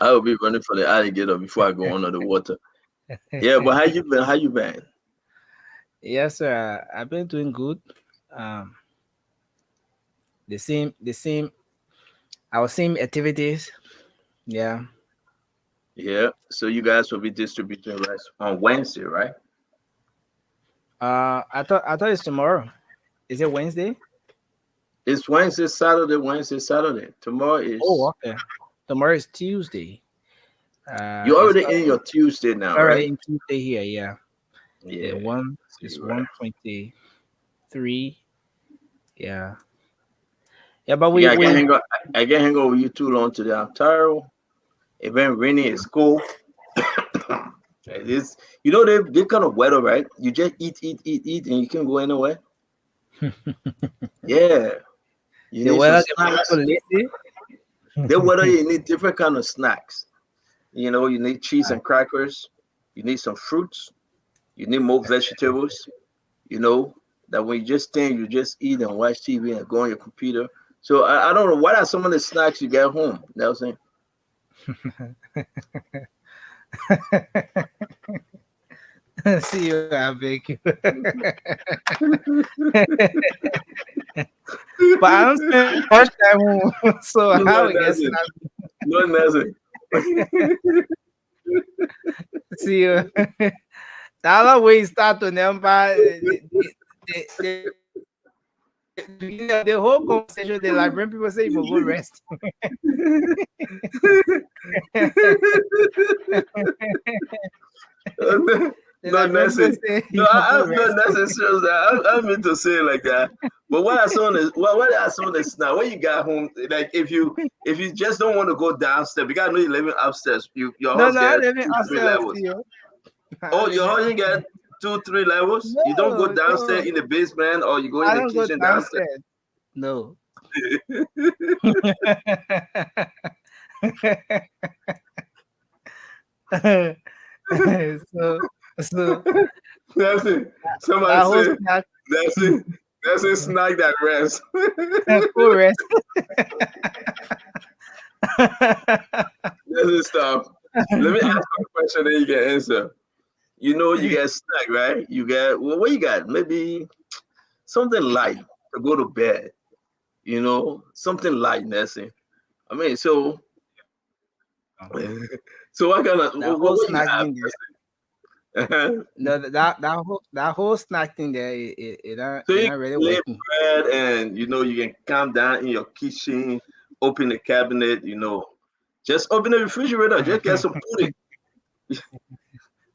I will be running for the alligator before I go under the water. Yeah, but how you been? Yes, sir. I've been doing good. The same our same activities. Yeah. Yeah. So you guys will be distributing rice on Wednesday, right? I thought it's tomorrow. Is it Wednesday? It's Wednesday, Saturday. Tomorrow is. Oh, okay. Tomorrow is Tuesday. You're already in your Tuesday now, right? Already in Tuesday here, yeah. Yeah. It's 1:23. Yeah. Yeah, but I can't hang out with you too long today. I'm tired. It been rainy. It's cold. It's they kind of weather, right? You just eat, and you can't go anywhere. Yeah. The weather the weather, you need different kind of snacks. You need cheese and crackers. You need some fruits. You need more vegetables. That when you just stand, you just eat and watch TV and go on your computer. So I don't know, what are some of the snacks you get home, Nelson? See you, I beg you. But I don't spend much time home, so how we get it? No, Nelson. See you. The other way start to number the whole conversation, the Liberian people say you will go rest. No, Nancy. No, that's serious. I mean to say it like that. But what I saw is what I saw is now when you got home, like if you just don't want to go downstairs, you gotta know you're living upstairs. Your house I get live in 2-3 upstairs. levels. Oh, your house you get 2-3 levels? You don't go downstairs in the basement or you go in the kitchen downstairs? No. so that's it. Somebody said that's it. That's a snack that rest. Cool rest. That's it. Stop. Let me ask you a question that you can answer. You know, you get snack, right? You get what you got? Maybe something light to go to bed. You know, something light, Nessie. I mean, so what kind of what snack you have? No, that whole snack thing there, it not really working. Bread and you know you can calm down in your kitchen, open the cabinet, you know, just open the refrigerator, just get some pudding.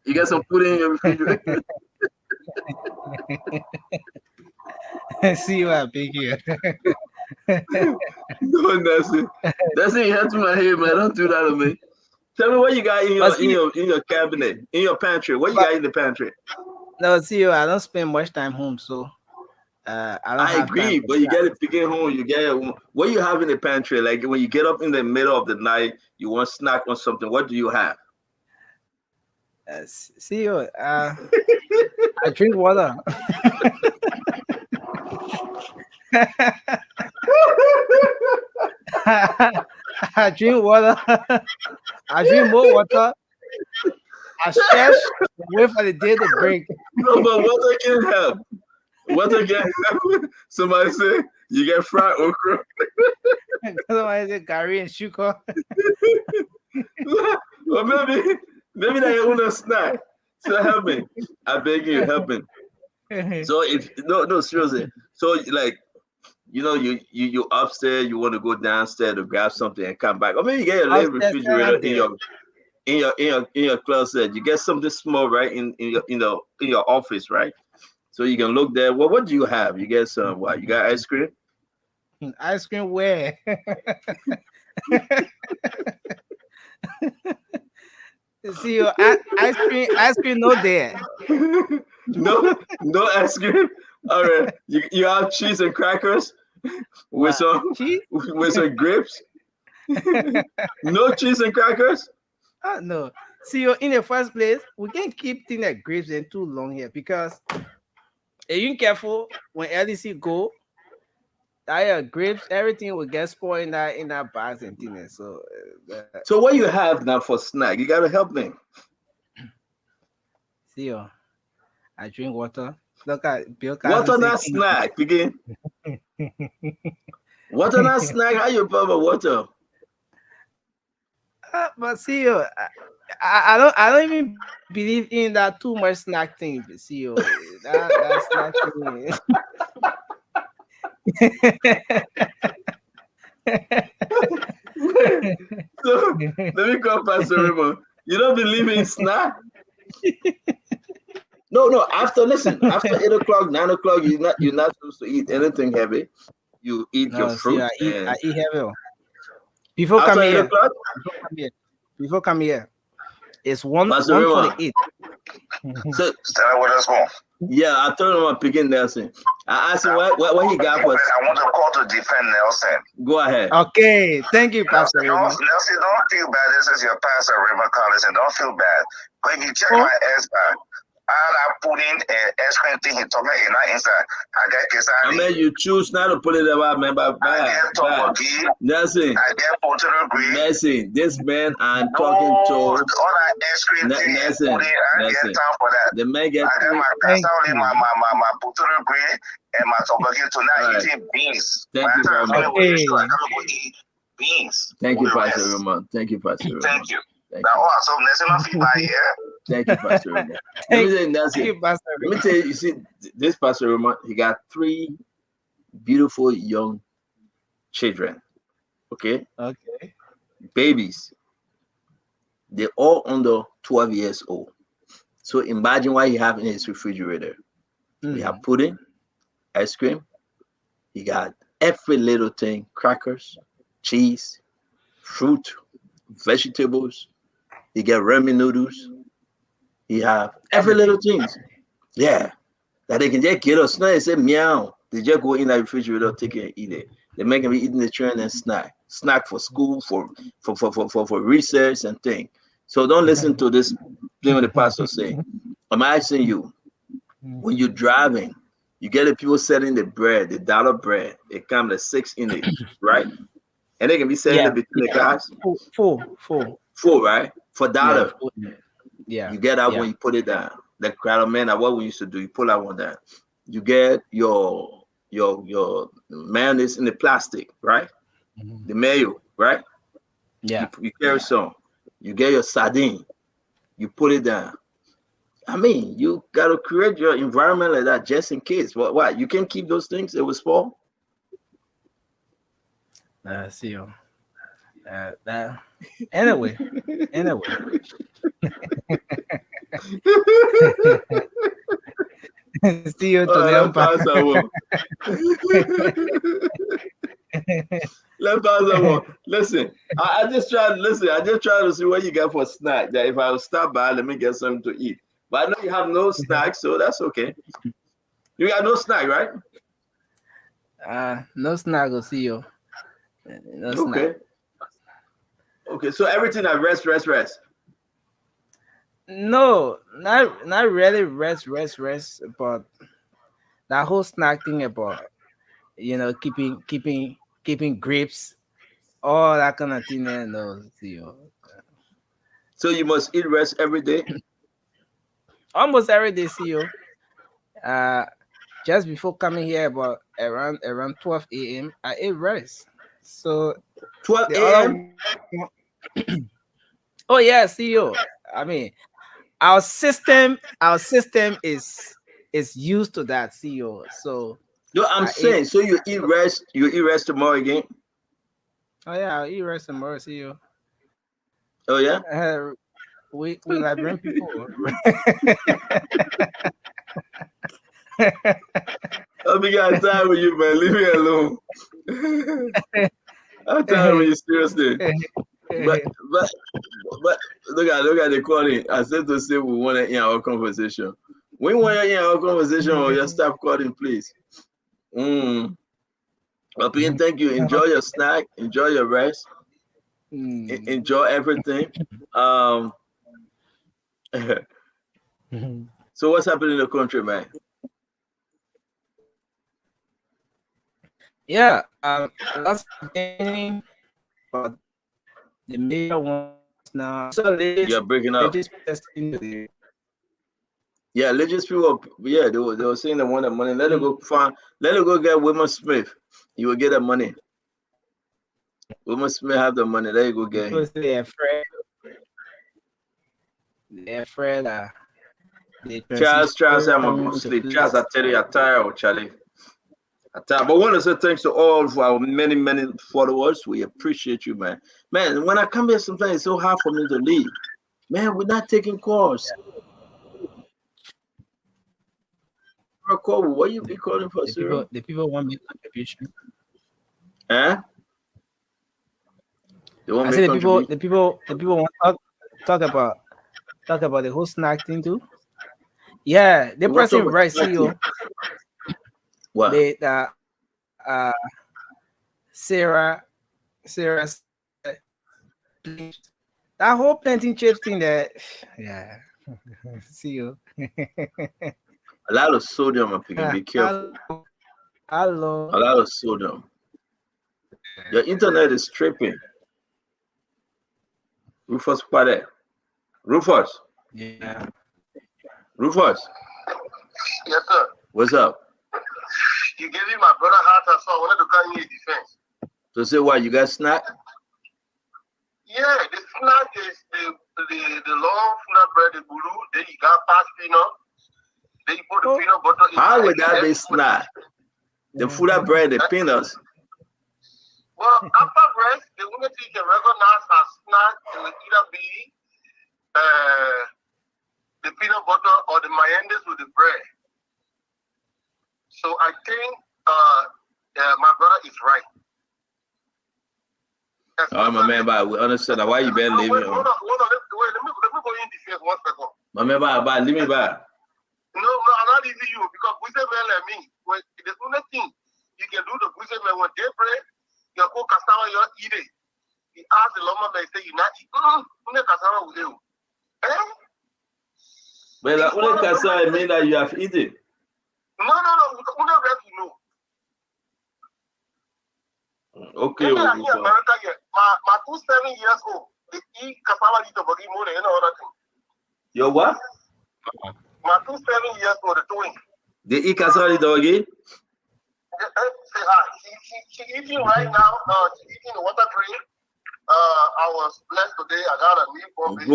You got some pudding in your refrigerator. See what big here. No, that's it. You have to my head, man. Don't do that to me. Tell me what you got in your cabinet, in your pantry. What you got in the pantry? No, see, I don't spend much time home, so I agree, but you get it picking home. You get it. What you have in the pantry? Like when you get up in the middle of the night, you want snack on something. What do you have? See, I drink water. I drink water. I drink more water. I stretch, wait for the day to break. No, but water can help. Water can help. Somebody say you get fried okra. Somebody say curry and sugar. Well, maybe they own a snack. So help me. I beg you, help me. So if no seriously. So like, you know, you upstairs, you want to go downstairs to grab something and come back. Or maybe you get a little refrigerator in your closet. You get something small, right, in your office, right? So you can look there. Well, what do you have? You get some what? You got ice cream? Ice cream where? See, ice cream no there. No ice cream. All right, you have cheese and crackers with some grapes. No cheese and crackers. No. See, in the first place, we can't keep things like grapes in too long here because if you're careful when LDC go, that grapes, everything will get spoiled in that bags and things. So what you have now for snack? You gotta help me. See, I drink water. Look at Bill. Water not snack, begin. Water not snack. How you put water? But see, I don't even believe in that too much snack thing. See, that's not me. So let me call Pastor Raymond. You don't believe in snack? No. After 8 o'clock, 9 o'clock, you're not supposed to eat anything heavy. You eat your fruit. See, I eat heavy. Before coming here, it's 1:28. So start with us more. Yeah, I told him I'm picking Nelson. I asked him what he got for us. I want to call to defend Nelson. Go ahead. Okay, thank you, Pastor. Nelson, don't feel bad. This is your pastor, Raymond Collins, and don't feel bad. But if you check my ass back, I put in an ice cream thing he told me inside. I get quesadilla. I mean, you choose not to put it about, man, but Nelson, I get potato green. Nelson, this man I'm talking to. All that ice cream thing, Nelson, I get time for that. The man get I got my quesadilla, my potato green, and my tobacco tonight eating beans. Thank you very much. I gotta go eat beans. Thank you, Pastor Raymond. Thank you, Pastor Raymond. Thank you. Now, so Nelson, feedback here. Thank you, Pastor Raymond. Let me tell you, Nelson. Let me tell you, you see, this Pastor Raymond, he got three beautiful young children. Okay. Okay. Babies. They're all under 12 years old. So imagine what he have in his refrigerator. We have pudding, ice cream. He got every little thing: crackers, cheese, fruit, vegetables. He get ramen noodles. He have every little things. Yeah. That they can just get a snack and say meow. They just go in the refrigerator, take it and eat it. They make them eating the train and snack for school, for research and thing. So don't listen to this thing the pastor say. I'm asking you, when you're driving, you get the people selling the bread, the dollar bread. It comes with 6 in it, right? And they can be selling it between the cars. Full, right? For dollar. Yeah. You get that when you put it down. The crowd man, what we used to do, you pull that one down. You get your mayonnaise in the plastic, right? The mayo, right? Yeah. You carry some. You get your sardine. You put it down. I mean, you gotta create your environment like that just in case. What? You can keep those things? It will spoil. See you. That. Anyway. See you today. Listen, I just try to see what you got for snack. That if I will stop by, let me get something to eat. But I know you have no snack, so that's okay. You got no snack, right? No snack, will see you. No Okay. snack. Okay, so everything I rest. No, not really rest, but that whole snack thing about keeping grapes, all that kind of thing. No, see you. So you must eat rest every day. Almost every day, see you. Just before coming here, about around 12 a.m., I ate rice. So 12 a.m. Oh yeah, see you. I mean, our system is used to that, CEO. So no, I'm saying, so you eat rest tomorrow again. Oh yeah, I'll eat rice tomorrow, CEO. Oh yeah. We Liberian people. I'll be got time with you, man. Leave me alone. I'm tired with you, seriously. But look at the calling. I said to say we want to hear our conversation. We want to hear our conversation, or just stop calling, please. But again, thank you. Enjoy your snack. Enjoy your rest. Enjoy everything. So what's happening in the country, man? Yeah, that's happening, but the major ones now. So you're breaking up. Yeah, religious people. Yeah, they were saying they want the money. Let it go get Wilma Smith. You will get the money. Wilma Smith have the money. There you go get him. They're afraid Charles, I'm gonna go sleep. Charles, I tell you, I'm tired, Charlie. But I want to say thanks to all of our many followers. We appreciate you, man. Man, when I come here, sometimes it's so hard for me to leave. Man, we're not taking calls. What you be calling for, sir? The people want me contribution. Huh? I say the people want to talk about the whole snack thing too. Yeah, the person right, CEO. What? Sarah, that whole planting chips thing. That yeah, see you. A lot of sodium, be careful. Hello. A lot of sodium. Your internet is tripping. Rufus Pade. Rufus. Yeah. Rufus. Yes, sir. What's up? You gave me my brother heart, so I wanted to call you a defense. So say what? You got snack? Yeah, the snack is the long flatbread, the blue. Then you got past peanut. Then you put the peanut butter in. How would that be snack? The fuller bread, the peanuts. Well, after rice, the only thing you can recognize as snack it will either be the peanut butter or the mayonnaise with the bread. So I think my brother is right. Oh, my man, but we understand why you better leave me. Hold on. Let me go in defense 1 second. My man, but leave me by. No, I'm not leaving you because we say man like me. When the only thing you can do the Busse man when they pray, you go cassava, you eat it. He asked the lawman man, say you not eat. Cassava with you. Eh? But like, only cassava mean that you have eaten. No. Only rest you know. Okay. Maybe I'm in America yet. My 2 7 years old, they eat cassava eat the body more than any other thing. Your what? My 2 7 years old, the twin. They eat cassava doggy? She eating right now. She eating the water cream. I was blessed today. I got a newborn baby.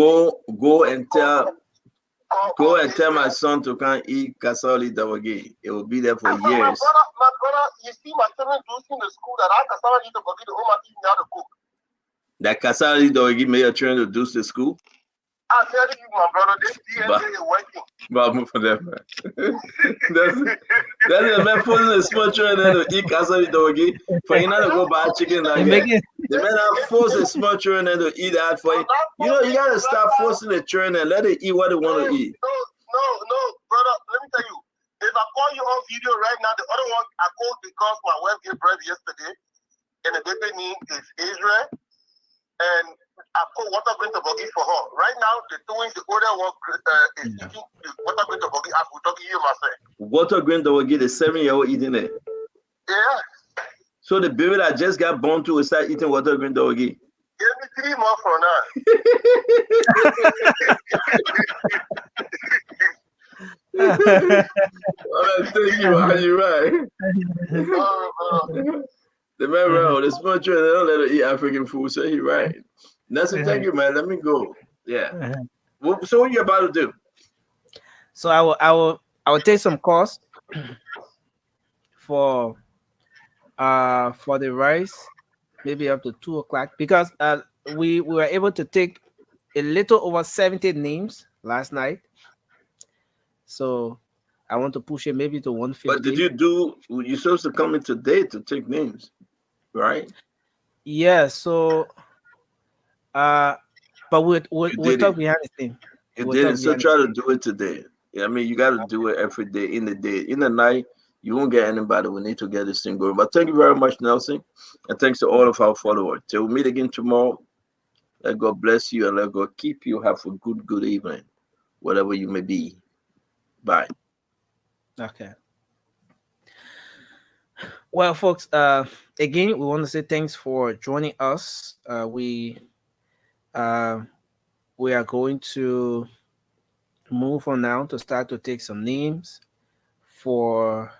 Go and tell my son to come eat cassava doggy. It will be there for years. My brother, you see my children do in the school that I cassava eat the body. The home teach me how to cook. That cassava doggy made your children to do the school? I tell you, my brother, this DNA is working. But for them, that's the man forcing the small children to eat cassava doggy. For you not to go buy chicken nugget. The man that force the small children to eat that for you. You know, you gotta stop forcing the children and let it eat what they want to eat. No, brother. Let me tell you. If I call you on video right now, the other one I called because my wife gave birth yesterday, and the baby name is Israel, and I put water going to buggy for her. Right now, the twins, the older one is eating the water going to buggy as we talking to you, myself. Water green doggy, the 7-year-old eating it. Yeah. So the baby that just got born to will start eating water green doggy. Give me 3 months from now. Thank you. Are you right? The man around the small children, they don't let her eat African food, so he right. Nelson, thank you, man. Let me go. Yeah. So what you about to do? So I will take some calls for the rice, maybe up to 2 o'clock, because we were able to take a little over 70 names last night. So I want to push it maybe to 150. But you're supposed to come in today to take names, right? Yeah, so but we'll talk behind the scene. You didn't, so try to do it today. Yeah, I mean, you got to do it every day, in the day. In the night, you won't get anybody. We need to get this thing going. But thank you very much, Nelson. And thanks to all of our followers. Till we meet again tomorrow, let God bless you and let God keep you. Have a good evening, whatever you may be. Bye. Okay. Well, folks, again, we want to say thanks for joining us. We are going to move on now to start to take some names for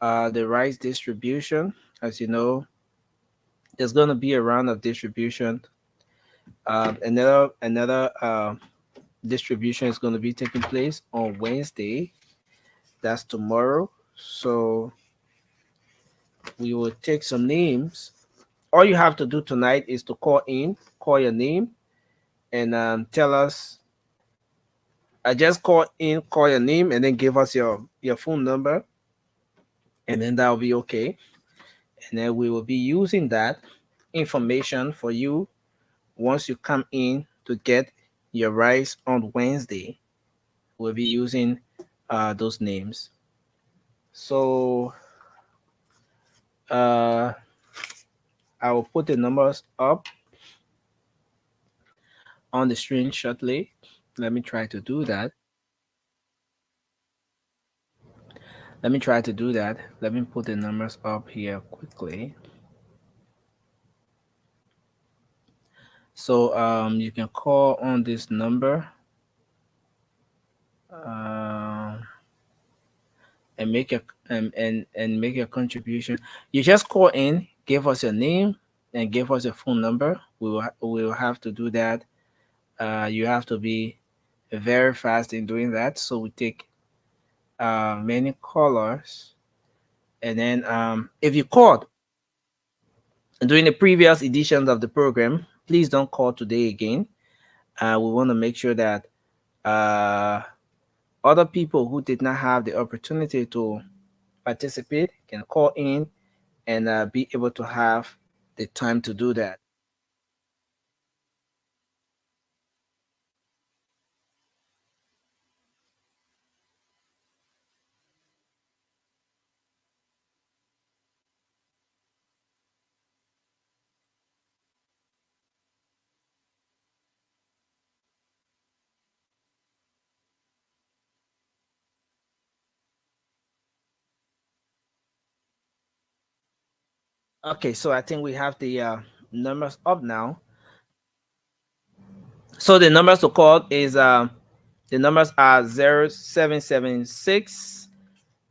the rice distribution. As you know, there's going to be a round of distribution. Another distribution is going to be taking place on Wednesday. That's tomorrow. So we will take some names. All you have to do tonight is to call your name, and tell us. Just call your name, and then give us your phone number, and then that'll be okay. And then we will be using that information for you once you come in to get your rice on Wednesday. We'll be using those names. So I will put the numbers up on the screen shortly. Let me try to do that. Let me put the numbers up here quickly. So you can call on this number and make a contribution. You just call in, give us your name, and give us your phone number. We will have to do that. You have to be very fast in doing that. So we take many callers, And then if you called during the previous editions of the program, please don't call today again. We want to make sure that other people who did not have the opportunity to participate can call in and be able to have the time to do that. Okay, so I think we have the numbers up now. So the numbers to call is the numbers are 0776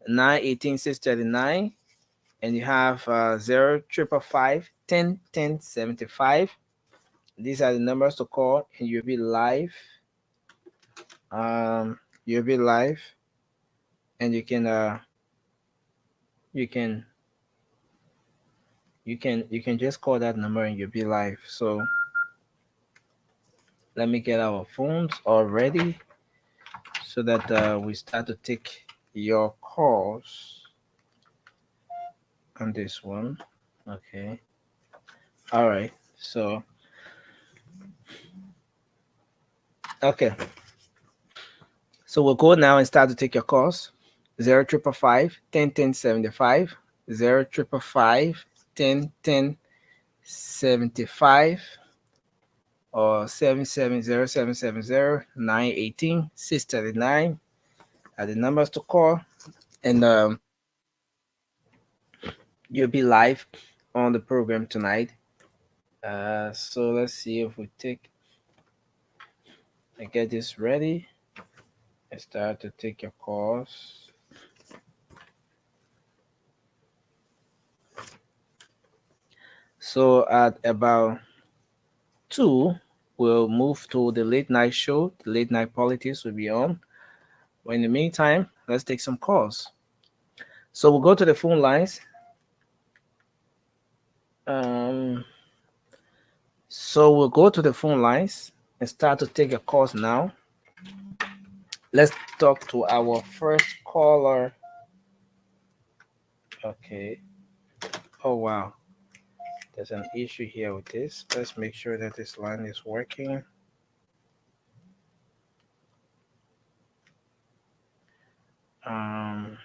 918 639, and you have 0555 10 10 75. These are the numbers to call, and you'll be live. You'll be live, and you can just call that number and you'll be live. So let me get our phones all ready so that we start to take your calls on this one. Okay. All right. So, okay. So we'll go now and start to take your calls. 0555 10 10 75, 0555 10 10 75, or 770 918 639 are the numbers to call, and you'll be live on the program tonight. So let's see if we get this ready and start to take your calls. So at about 2, we'll move to the late night show. The late night politics will be on. But in the meantime, let's take some calls. So we'll go to the phone lines. So we'll go to the phone lines and start to take your calls now. Let's talk to our first caller. Okay. Oh, wow. There's an issue here with this. Let's make sure that this line is working. Let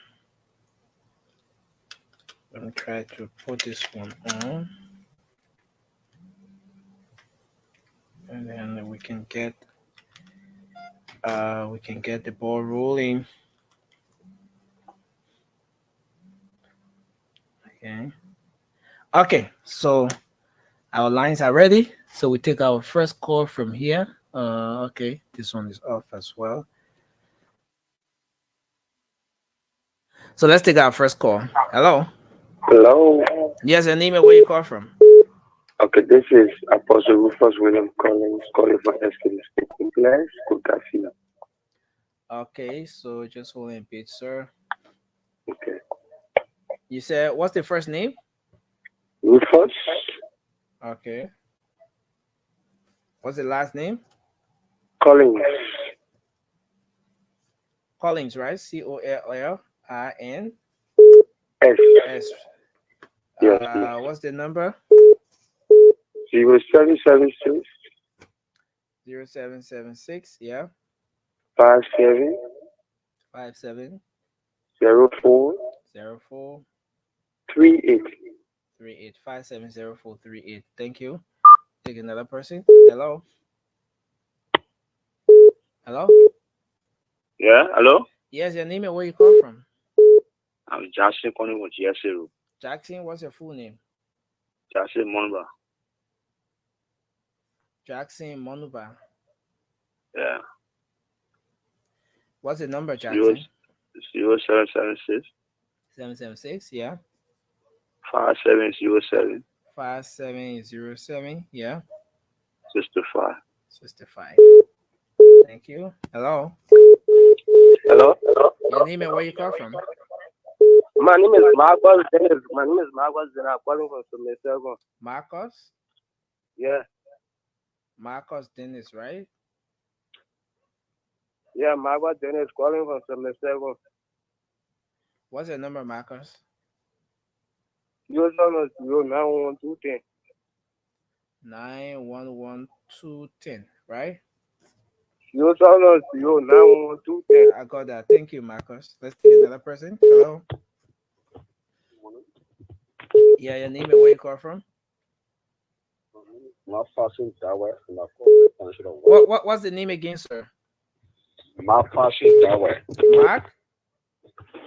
me try to put this one on, and then we can get the ball rolling. Okay, so our lines are ready. So we take our first call from here. Okay, this one is off as well. So let's take our first call. Hello. Hello. Yes, your name and where you call from? Okay, this is Apostle Rufus William Collins calling for Eskimo Speaking Place, Kukafina. Okay, so just hold a bit, sir. Okay. You said, what's the first name? Rufus. Okay. What's the last name? Collins. Collins, right? Collins. S. Yes. What's the number? 0776. 0776. Yeah. 57. 57. 04. 04. 38. 38. 570438. Thank you. Take another person. Hello. Hello. Yeah. Hello. Yes, your name and where you call from? I'm Jackson calling from GSA. Jackson, what's your full name? Jackson Monuba. Jackson Monuba. Yeah. What's the number, Jackson? 0776. 776. Yeah. 5707. 5707. Yeah. 65. 65. Thank you. Hello. Hello. Hello. Your name and where you call from? My name is Marcos Dennis. My name is Marcos Dennis. I'm calling from Somerset. Marcos? Yeah. Marcos Dennis, right? Yeah, Marcos Dennis calling from Somerset. What's your number, Marcos? You don't know 91210. 911-210, right? You don't know 91210. I got that. Thank you, Marcos. Let's take another person. Hello. Yeah, your name and where you call from? What's the name again, sir? Mark?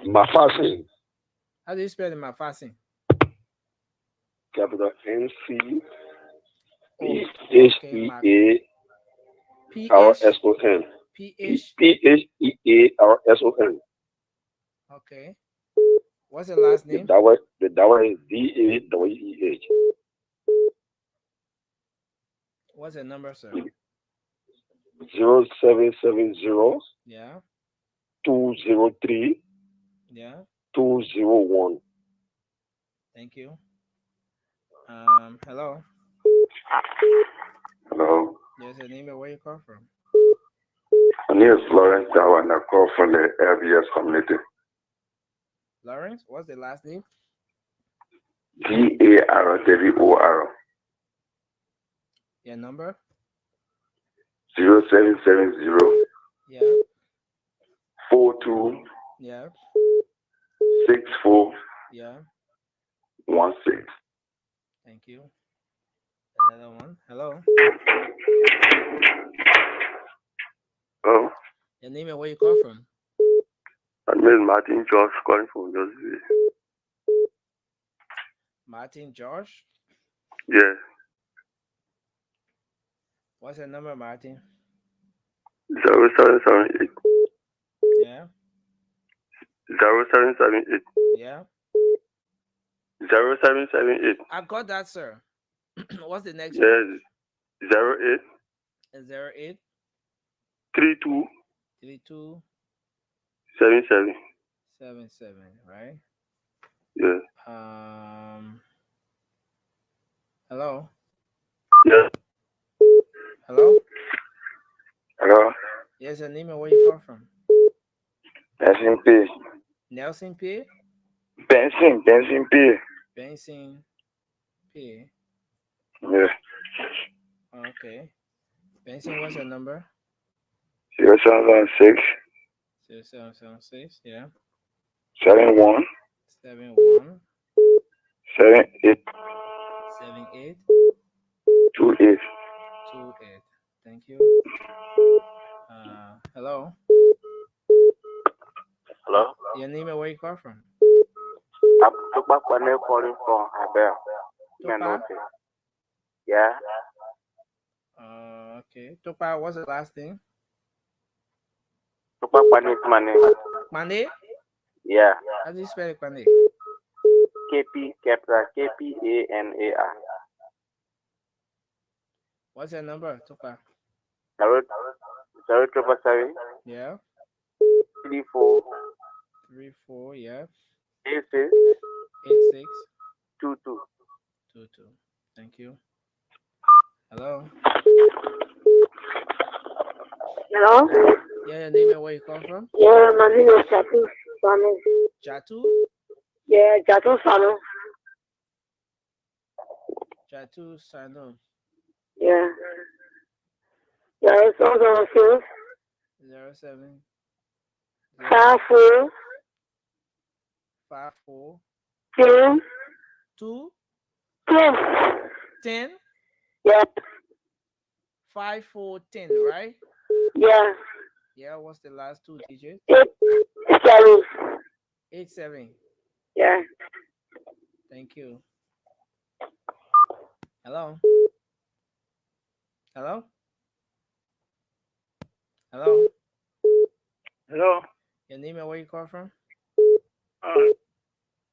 Mafasing. How do you spell the Mafasing? Capital MC PHEARSON. PHEARSON. Okay. What's the last name? The Dawa is DAWEH. What's the number, sir? 0770 Yeah. 203 Yeah. 201. Thank you. Hello. Hello. Yes, your name and where you call from? My name is Lawrence Dawa and I call from the LBS community. Lawrence, what's the last name? DARWOR. Your number? 0770 Yeah. 42 Yeah. 64 Yeah. 16. Thank you. Another one. Hello. Hello. Your name and where you call from? My name is Martin George calling from Josephine. Martin George. Yes. What's your number, Martin? 0778 Yeah. 0778 Yeah. 0778. I got that, sir. What's the next Yes. 08 one? 08 32 32 77. 77, right? Yes. Hello. Yes. Hello. Hello. Yes, your name and where you call from? Benson P. Nelson P. Benson P. Benson P. Yes. Okay. Benson, what's your number? 0776 0776. Yeah. 71 71 78 78 28. 28. Thank you. Hello. Hello. Your name and where you call from? I'm calling from Abel. Topa? Yeah. Okay. Topa, what's the last name? Tupak Pane is my name. Mane? Yeah. How do you spell it, Mane? KP capital KPANAR. What's your number, Topa? 0777 Yeah. 34 34, yeah. 86 86 22. 22. Thank you. Hello. Hello? Yeah, your name and where you come from? Yeah, my name is Jatu Sano. Jatu? Yeah, Jatu Sano. Jatu Sano. Yeah. Yeah, it's on 07 54 54 10 2 10. 10 Yeah. 5410, right? Yeah. Yeah, what's the last two digits? 87. 87. Yeah. Thank you. Hello. Hello. Hello. Hello. Your name and where you call from?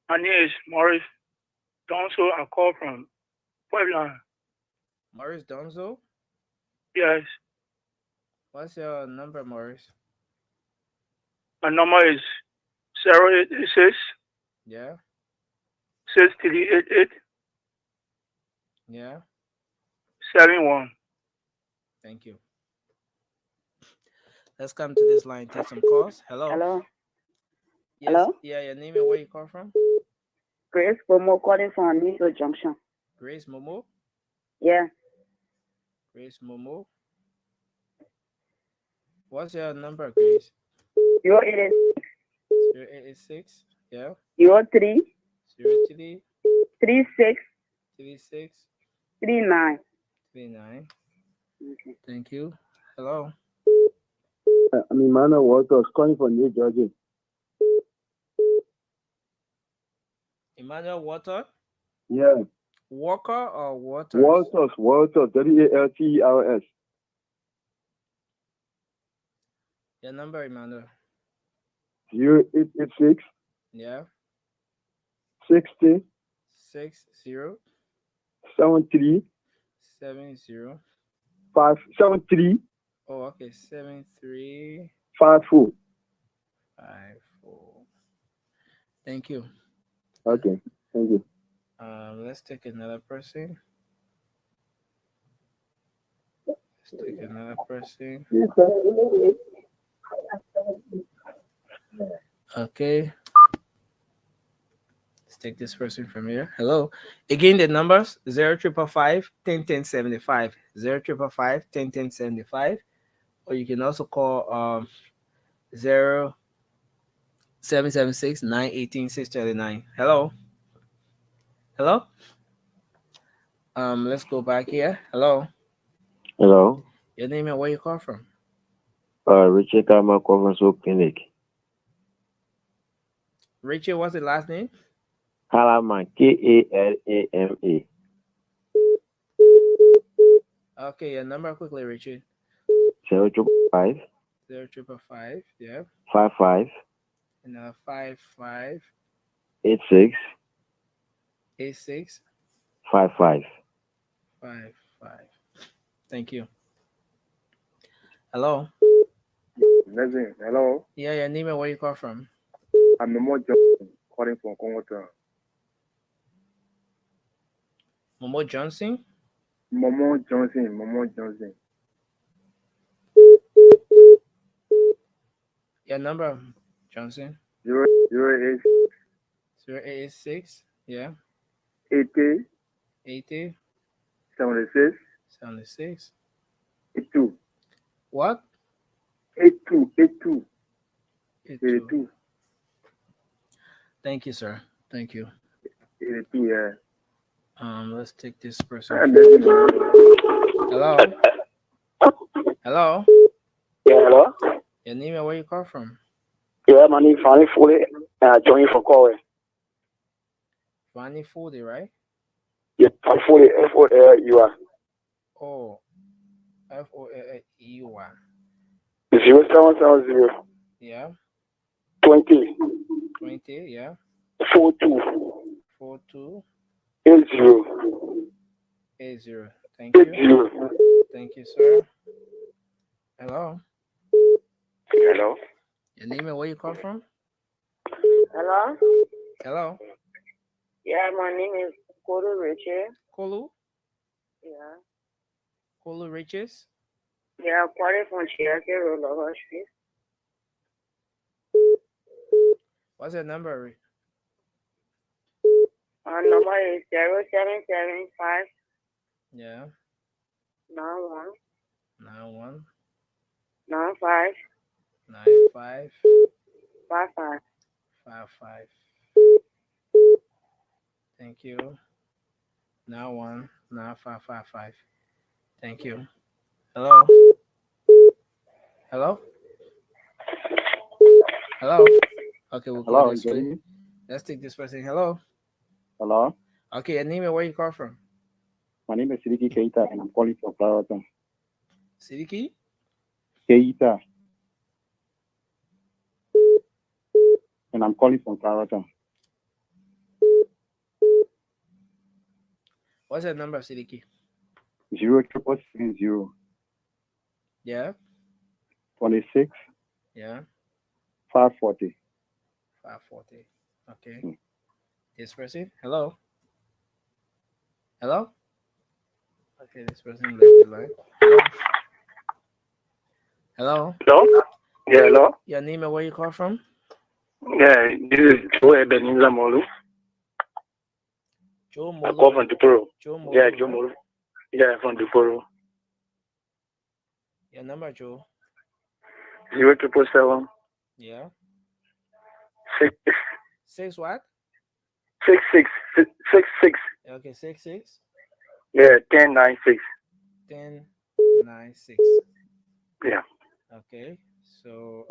My name is Maurice Donso. I call from Puebla. Maurice Donzo? Yes. What's your number, Maurice? My number is 086 Yeah. 6388 Yeah. 71. Thank you. Let's come to this line. Take some calls. Hello. Hello. Yes. Hello. Yeah. Your name and where you call from? Grace Momo calling from Niso Junction. Grace Momo. Yeah. Grace Momo. What's your number, Grace? 0886. Yeah. 03 03 36 36 39. 39. Thank you. Hello. I'm Emmanuel Walters calling from New Jersey. Emmanuel Water? Yeah. Walker or Waters? Walters, WALTERS. Your number, Emmanuel. 0886 Yeah. 60 60 73 70. 573 Oh, okay. 73 54. 54. Thank you. Okay, thank you. Let's take another person. Let's take another person. Okay. Let's take this person from here. Hello. Again, the numbers 0555 101075. 0555 101075. Or you can also call 0776 918 639. Hello. Hello. Let's go back here. Hello. Hello. Your name and where you call from? Richard Kama Conference Clinic. Richard, what's the last name? Kalama, KALAMA. Okay, your number quickly, Richard. 0555 0555, yeah. 55 And 55 86 86 55. 55. Thank you. Hello. Listen, hello. Yeah, your name and where you call from? I'm Momo Johnson calling from Congo Town. Momo Johnson? Momo Johnson. Your number, Johnson? 0886, yeah. 80 76 82. What? 82. Thank you, sir. Thank you. 82, yeah. Let's take this person. Hello. Hello. Yeah, hello. Your name and where you call from? Yeah, my name is Fanny Foley, and I join you from Corey. Fanny Foley, right? Yeah, Fanny Foley, FOLEUR. Oh, FOLEUR. 0770. Yeah. 20. 20, yeah. 42. 80. 80. Thank you. Thank you, sir. Hello. Hello. Your name and where you call from? Hello? Hello. Yeah, my name is Kolu Richard. Kolu? Yeah. Kolu Riches? Yeah, calling from Cherokee Road, Lower Street. What's your number? Our number is 0775 Yeah. 91 91 95 95 55. 55. Thank you. 91 9555. Thank you. Hello. Hello. Hello. Okay, we'll call this way. Let's take this person. Hello. Hello. Okay, your name and where you call from? My name is Sidiki Keita, and I'm calling from Clarendon. Sidiki? Keita. And I'm calling from Clarendon. What's your number, Sidiki? 07770 Yeah. 26 Yeah. 540. 540. Okay. This person. Hello. Hello. Okay, this person left the line. Hello. Hello? Yeah, hello? Your name and where you call from? Yeah, this is Joe Ebenezer Molu. Joe I call from Duporo. Joe Molu, Yeah, Joe right? Molu. Yeah, from Duporo. Your number, Joe. 0777 Yeah. 6 6 what? 66 66. Okay, 66 Yeah, 1096. 1096. Yeah. Okay, so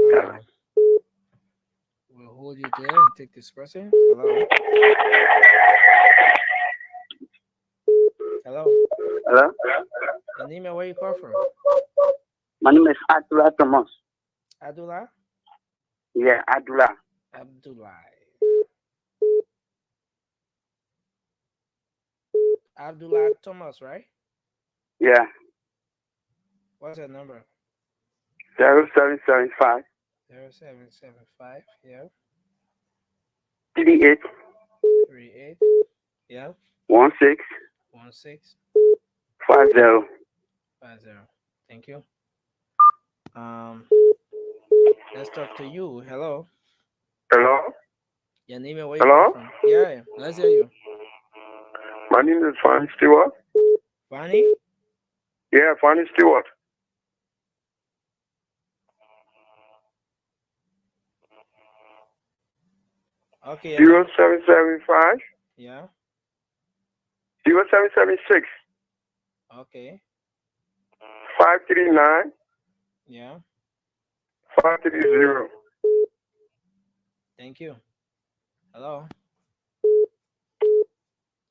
we'll hold you there and take this person. Hello. Hello. Hello? Your name and where you call from? My name is Abdullah Thomas. Abdullah? Yeah, Abdullah. Abdullah. Abdullah Thomas, right? Yeah. What's your number? 0775 0775. Yeah. 38 38. Yeah. 16 16 50. 50. Thank you. Let's talk to you. Hello. Hello? Your name and where you Hello? come from? Yeah, let's hear you. My name is Fanny Stewart. Fanny? Yeah, Fanny Stewart. Okay. 0775 Yeah. 0776 Okay. 539 Yeah. 530. Thank you. Hello.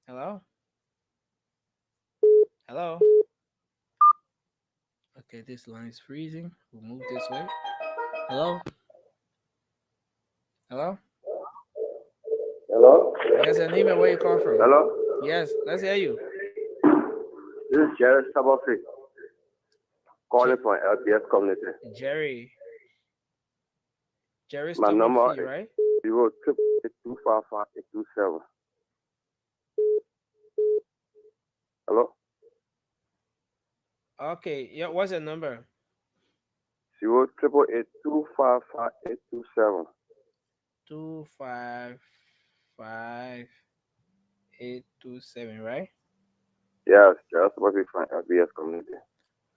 Hello. Hello. Okay, this line is freezing. We'll move this way. Hello. Hello. Hello? Yes, your name and where you call from? Hello? Yes, let's hear you. This is Jerry Sabafi calling from LPS community. Jerry. Jerry My number Stubborn, right? is 02255 Hello? Okay, yeah, what's your number? 0888255 255-827, right? Yes, Jerry Sabafi from LPS community.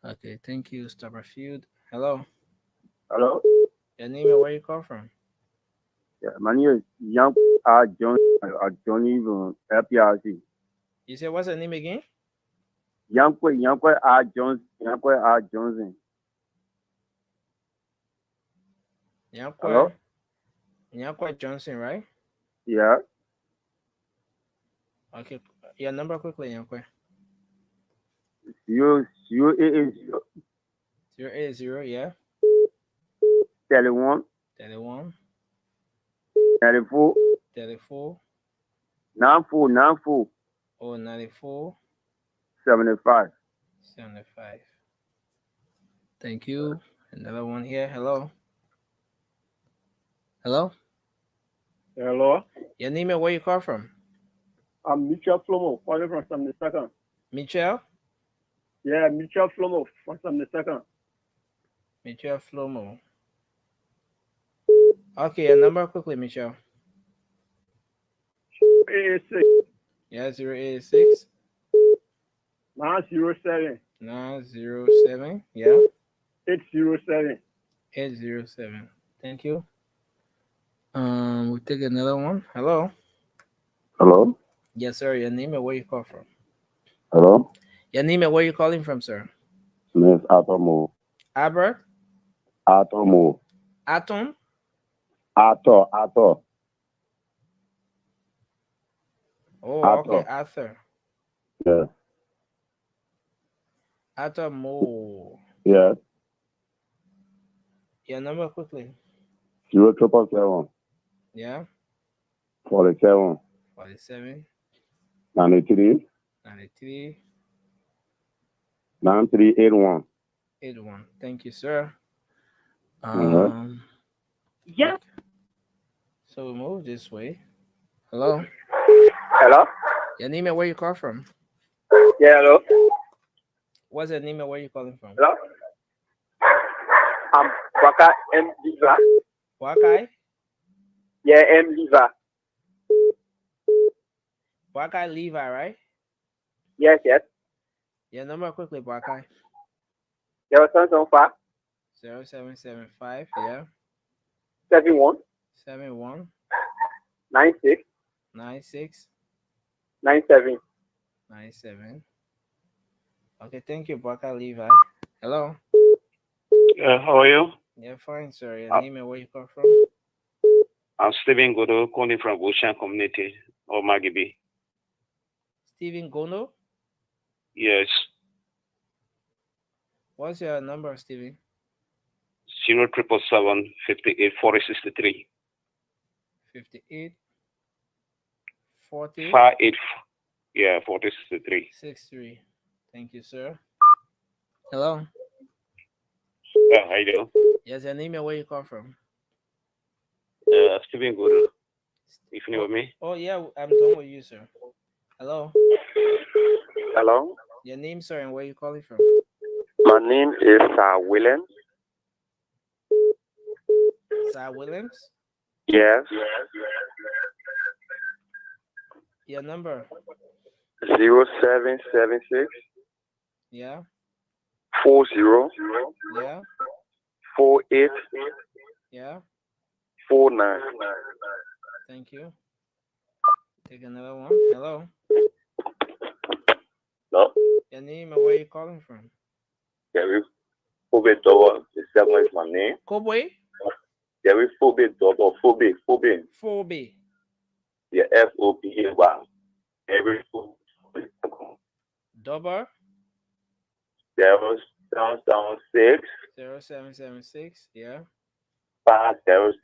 Okay, thank you, Stubberfield. Hello. Hello? Your name and where you call from? Yeah, my name is Young Johnny from LPRC. You said what's your name again? Young Johnson. Hello? Yankwa Johnson, right? Yeah. Okay, your number quickly, Yankwa. 080 080, yeah. 31 34 94 94 75. 75. Thank you. Another one here. Hello. Hello. Hello. Your name and where you call from? I'm Mitchell Flomo, calling from Sam the Second. Michelle? Yeah, Mitchell Flomo from Sam the Second. Michelle Flomo. Okay, your number quickly, Michelle. 86 Yeah, 086 907 907. Yeah. 807. 807. Thank you. We'll take another one. Hello. Hello? Yes, sir. Your name and where you call from? Hello? Your name and where you calling from, sir? My name is Atomo. Albert? Atomo. Atom? Ato. Oh, Arthur. okay. Arthur. Yeah. Arthur Mo. Yeah. Your number quickly. 0777 Yeah. 47 47 93 93 9381. 81. Thank you, sir. Yeah. So we move this way. Hello. Hello? Your name and where you call from? Yeah, hello? What's your name and where you calling from? Hello? I'm Waka M. Liva. Wakai? Yeah, M. Liva. Wakai Levi, right? Yes, yes. Your number quickly, Wakai. 0775 0775, yeah. 71 71 96 96 97. 97. Okay, thank you, Wakai Levi. Hello. How are you? Yeah, fine, sir. Your name and where you come from? I'm Stephen Godo, calling from Ocean Community of Magibi. Stephen Gono? Yes, What's your number, Stephen? 0777 58 40 63. 58 40 58, yeah, 40 63. 63. Thank you, sir. Hello. How you doing? Yes, your name and where you come from? Stephen Godo. You familiar with me? Oh, yeah, I'm done with you, sir. Hello. Hello? Your name, sir, and where you calling from? My name is Williams. Sir Williams? Yes. Your number? 0776 Yeah. 40 Yeah. 48 Yeah. 49. Thank you. Take another one. Hello. No? Your name and where you calling from? Gary Fobe Double. The second is my name. Cowboy? Gary Fobe Double. Fobe. 4B. Yeah, FOBA. Gary Fobe. Double 0776 0776. Yeah. 500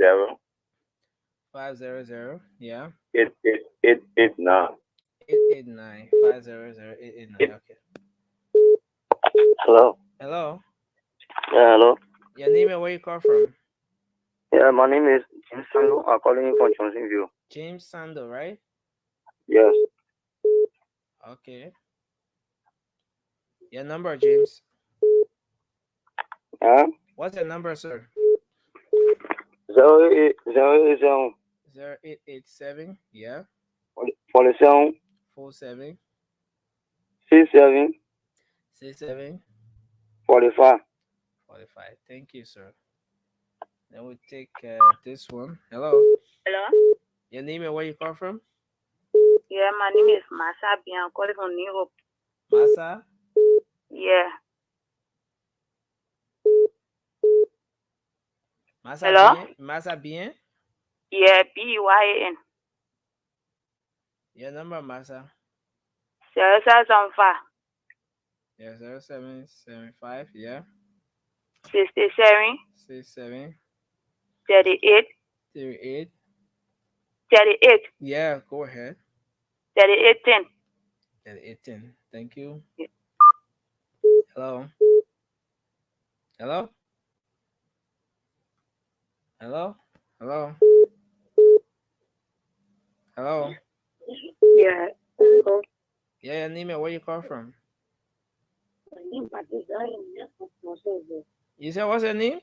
500. Yeah. 889. 889 500 889. Okay. Hello. Hello. Yeah, hello. Your name and where you call from? Yeah, my name is James Sando. I'm calling you from Johnsonville. James Sando, right? Yes. Okay. Your number, James. Huh? What's your number, sir? 0887 0887. Yeah. 47 47 67 67 45. 45. Thank you, sir. Then we'll take this one. Hello. Hello? Your name and where you call from? Yeah, my name is Masa Bien. I'm calling from New Hope. Masa? Yeah. Masa Hello? Bien? Masa Bien? Yeah, BYAN. Your number, Masa? 0775 Yeah, 0775. Yeah. 67 67 38 38. 38 Yeah, go ahead. 38 10. 3810. Thank you. Hello. Hello. Hello. Hello. Hello. Yeah. Yeah, your name and where you call from? You said what's your name?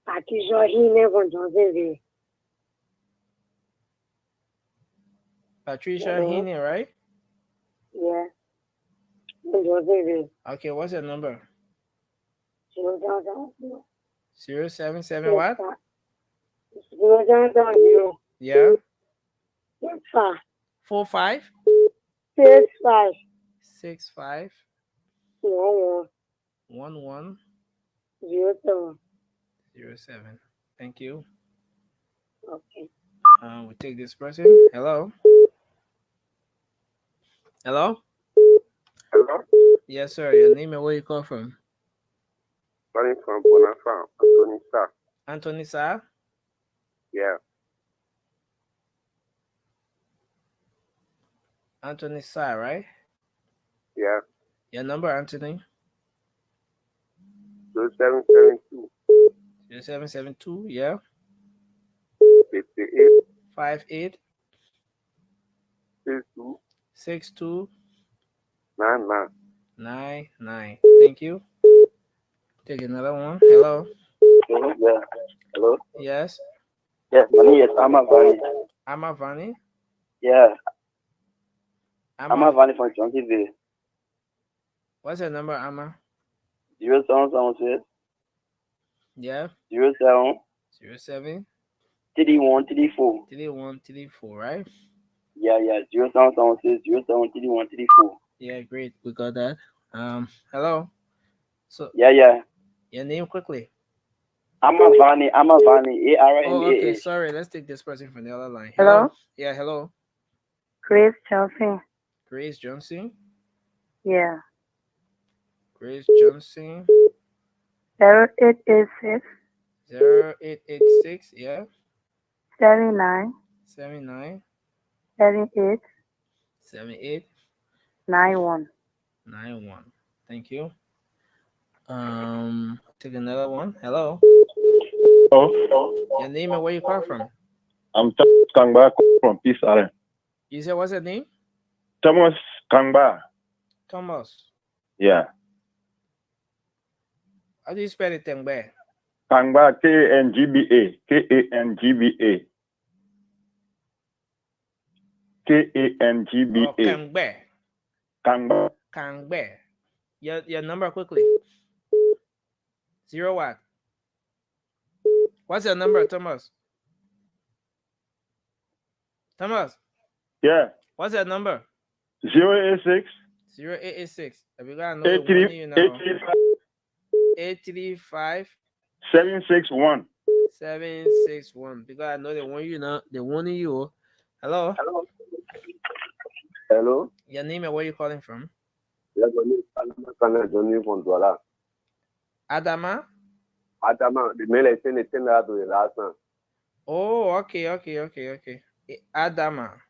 Patricia Hine from Johnsonville. Patricia Hello? Heaney, right? Yeah. From Johnsonville. Okay, what's your number? 0770. 077 what? 0770. Yeah. 65 45 65 65 11 11 07. 07. Thank you. Okay. We take this person. Hello. Hello. Hello? Yes, sir. Your name and where you call from? Calling from Bonafide. Anthony Sa. Anthony Sa. Yeah. Anthony Sa, right? Yeah. Your number, Anthony? 0772 0772. Yeah. 58 58 62 62 99. 99. Thank you. Take another one. Hello. Yeah. Hello. Yes. Yes, my name is Amavani. Amavani. Yeah. Amavani from Junkieville. What's your number, Ama? 0776 Yeah. 07 07 3134. 3134, right? Yeah. 0776 07 3134. Yeah, great. We got that. Hello. So Yeah. your name quickly. Amavani, ARNAA. Oh, okay. Sorry. Let's take this person from the other line. Hello? Yeah, hello. Grace Johnson. Grace Johnson. Yeah. Grace Johnson. 0886 0886. Yeah. 79 79 78 78 91. 91. Thank you. Take another one. Hello. Hello. Your name and where you call from? I'm Kangba from Peace Island. You said what's your name? Thomas Kangba. Thomas. Yeah. How do you spell it, Tengbe? Kangba, Kangba. Kangba. Kangba. Oh, Kangbe. Kangba. Kangbe. Your number quickly. 0 what? What's your number, Thomas? Thomas. Yeah. What's your number? 086 0886. Have you got another one you know? 835 761. 761. Because I know the one you know, the one you. Hello. Hello. Your name and where you calling from? Yes, my name is Johnny from Douala. Adama. The mail is sent to the last one. Oh, okay. Adama.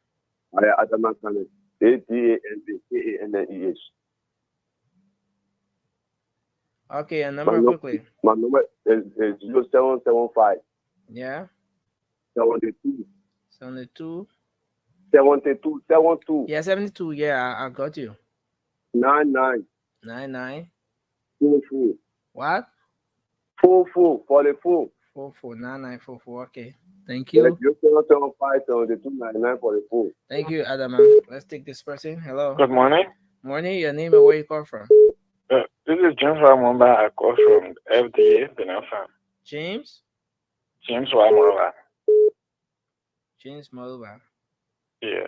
Adama Kane. ADANBKANEH. Okay, a number quickly. My number is 0775. Yeah. 72. 72. 72. Yeah, 72. Yeah, I got you. 99. 99. 44. What? 44 for the phone. 449944. Okay. Thank you. 0775 72 99 for the phone. Thank you, Adama. Let's take this person. Hello. Good morning. Morning. Your name and where you call from? This is James Wamamba. I call from FDA, Benin Farm. James? James Wamamba. James Malva. Yeah.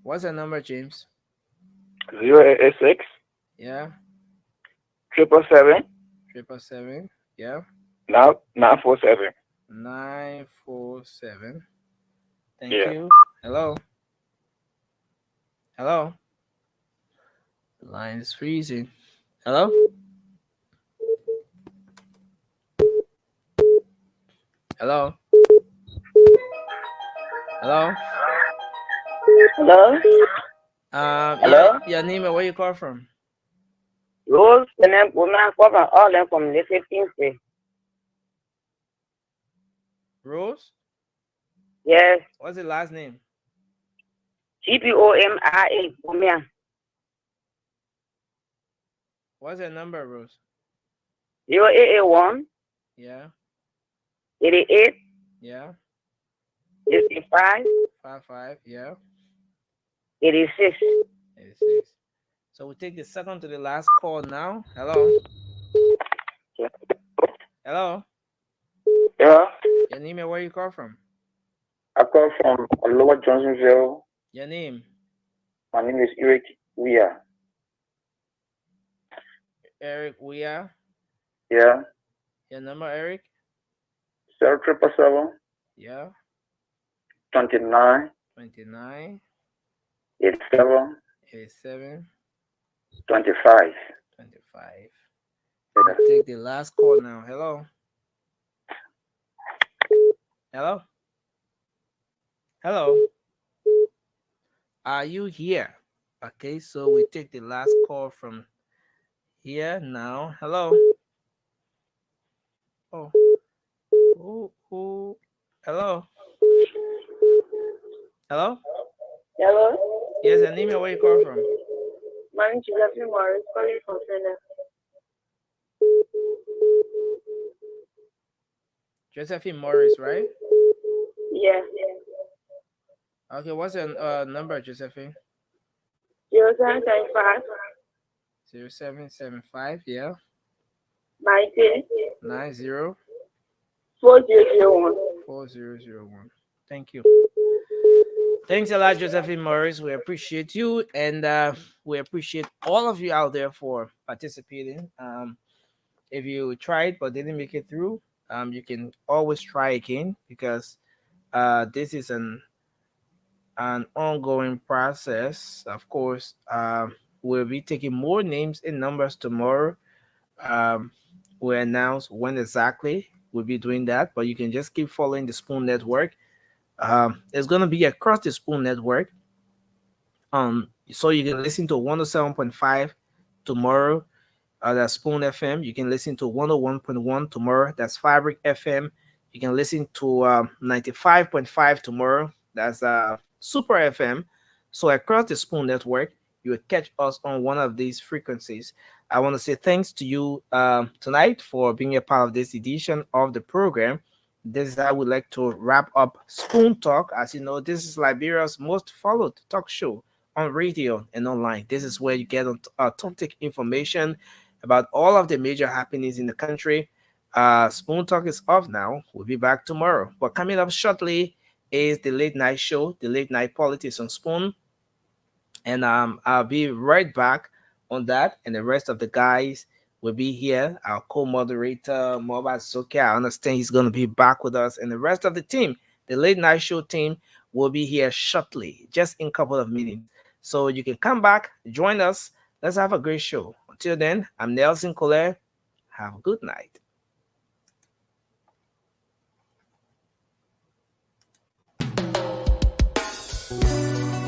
What's the number, James? 0886 Yeah. 777 777. Yeah. 947. 947. Thank Yeah. you. Hello. Hello. The line is freezing. Hello. Hello. Hello. Hello. Hello? Your name and where you call from? Rose, the name woman call from all them from the 15th street. Rose? Yes. What's the last name? GPOMIA. Woman. What's your number, Rose? 0881 Yeah. 88 Yeah. 55 55. Yeah. 86. 86. So we take the second to the last call now. Hello. Hello. Yeah. Your name and where you call from? I call from Lower Johnsonville. Your name? My name is Eric Weir. Eric Weir. Yeah. Your number, Eric? 0777 Yeah. 29 29 87 87 25. 25. We'll take the last call now. Hello. Hello. Hello. Are you here? Okay, so we take the last call from here now. Hello. Oh. Who? Hello. Hello. Hello? Yes, and name me where you call from. My name is Josephine Morris, calling from Finland. Josephine Morris, right? Yeah. Okay, what's your number, Josephine? 0775 0775, yeah. 90 90 4001. 4001. Thank you. Thanks a lot, Josephine Morris. We appreciate you, and we appreciate all of you out there for participating. If you tried but didn't make it through, you can always try again, because this is an ongoing process. Of course, we'll be taking more names and numbers tomorrow. We'll announce when exactly we'll be doing that, but you can just keep following the Spoon Network. It's going to be across the Spoon Network. So you can listen to 107.5 tomorrow. That's Spoon FM. You can listen to 101.1 tomorrow. That's Fabric FM. You can listen to 95.5 tomorrow. That's Super FM. So across the Spoon Network, you will catch us on one of these frequencies. I want to say thanks to you tonight for being a part of this edition of the program. This is how we like to wrap up Spoon Talk. As you know, this is Liberia's most followed talk show on radio and online. This is where you get authentic information about all of the major happenings in the country. Spoon Talk is off now. We'll be back tomorrow. But coming up shortly is the late night show, the late night politics on Spoon. And I'll be right back on that. And the rest of the guys will be here. Our co-moderator, Mohamed Sokia, I understand he's going to be back with us. And the rest of the team, the late night show team, will be here shortly, just in a couple of minutes. So you can come back, join us. Let's have a great show. Until then, I'm Nelson Collier. Have a good night.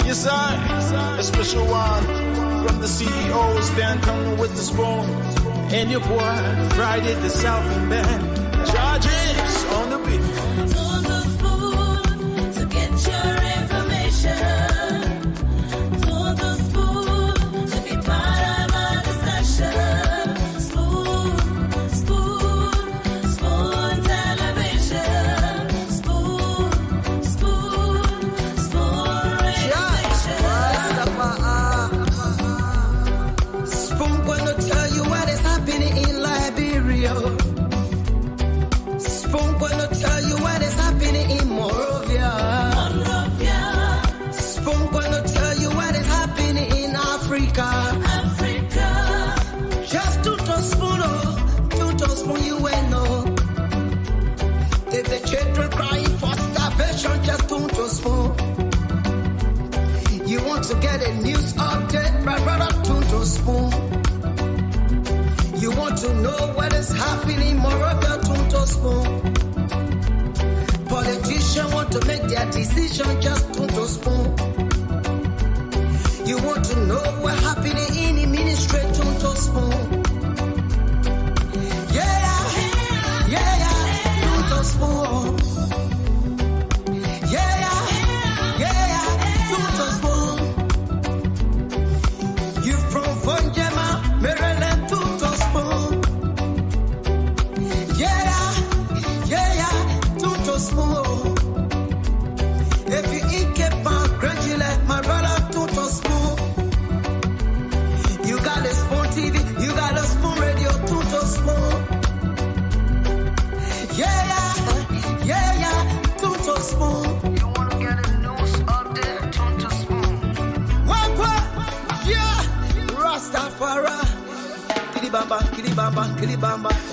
Yes, sir. A special one from the CEOs, Dan coming with the spoon. And your boy, Friday the Southern Band. Charges on the beat. To the spoon to get your information. To the spoon to be part of our discussion. Spoon, spoon, spoon television. Spoon, spoon, spoon radio station. Spoon gonna tell you what is happening in Liberia. Spoon gonna tell you what is happening in Monrovia. Spoon gonna tell you what is happening in Africa. Just to spoon, you will know. If the children crying for starvation, just to spoon. You want to get a news update, brother, to spoon. You want to know what is happening in Monrovia, to spoon. Politicians want to make their decision, just to spoon. You want to know what happening in the ministry, to spoon. Yeah, to spoon. Yeah, to spoon. You from Fonjema, Maryland, to spoon. Yeah, to spoon. If you eat congratulate my brother, to spoon. You got a Spoon TV, you got a Spoon Radio, to spoon. Yeah, to spoon. You wanna get a news update, to spoon. What? Yeah, Rastafari. Kilibamba.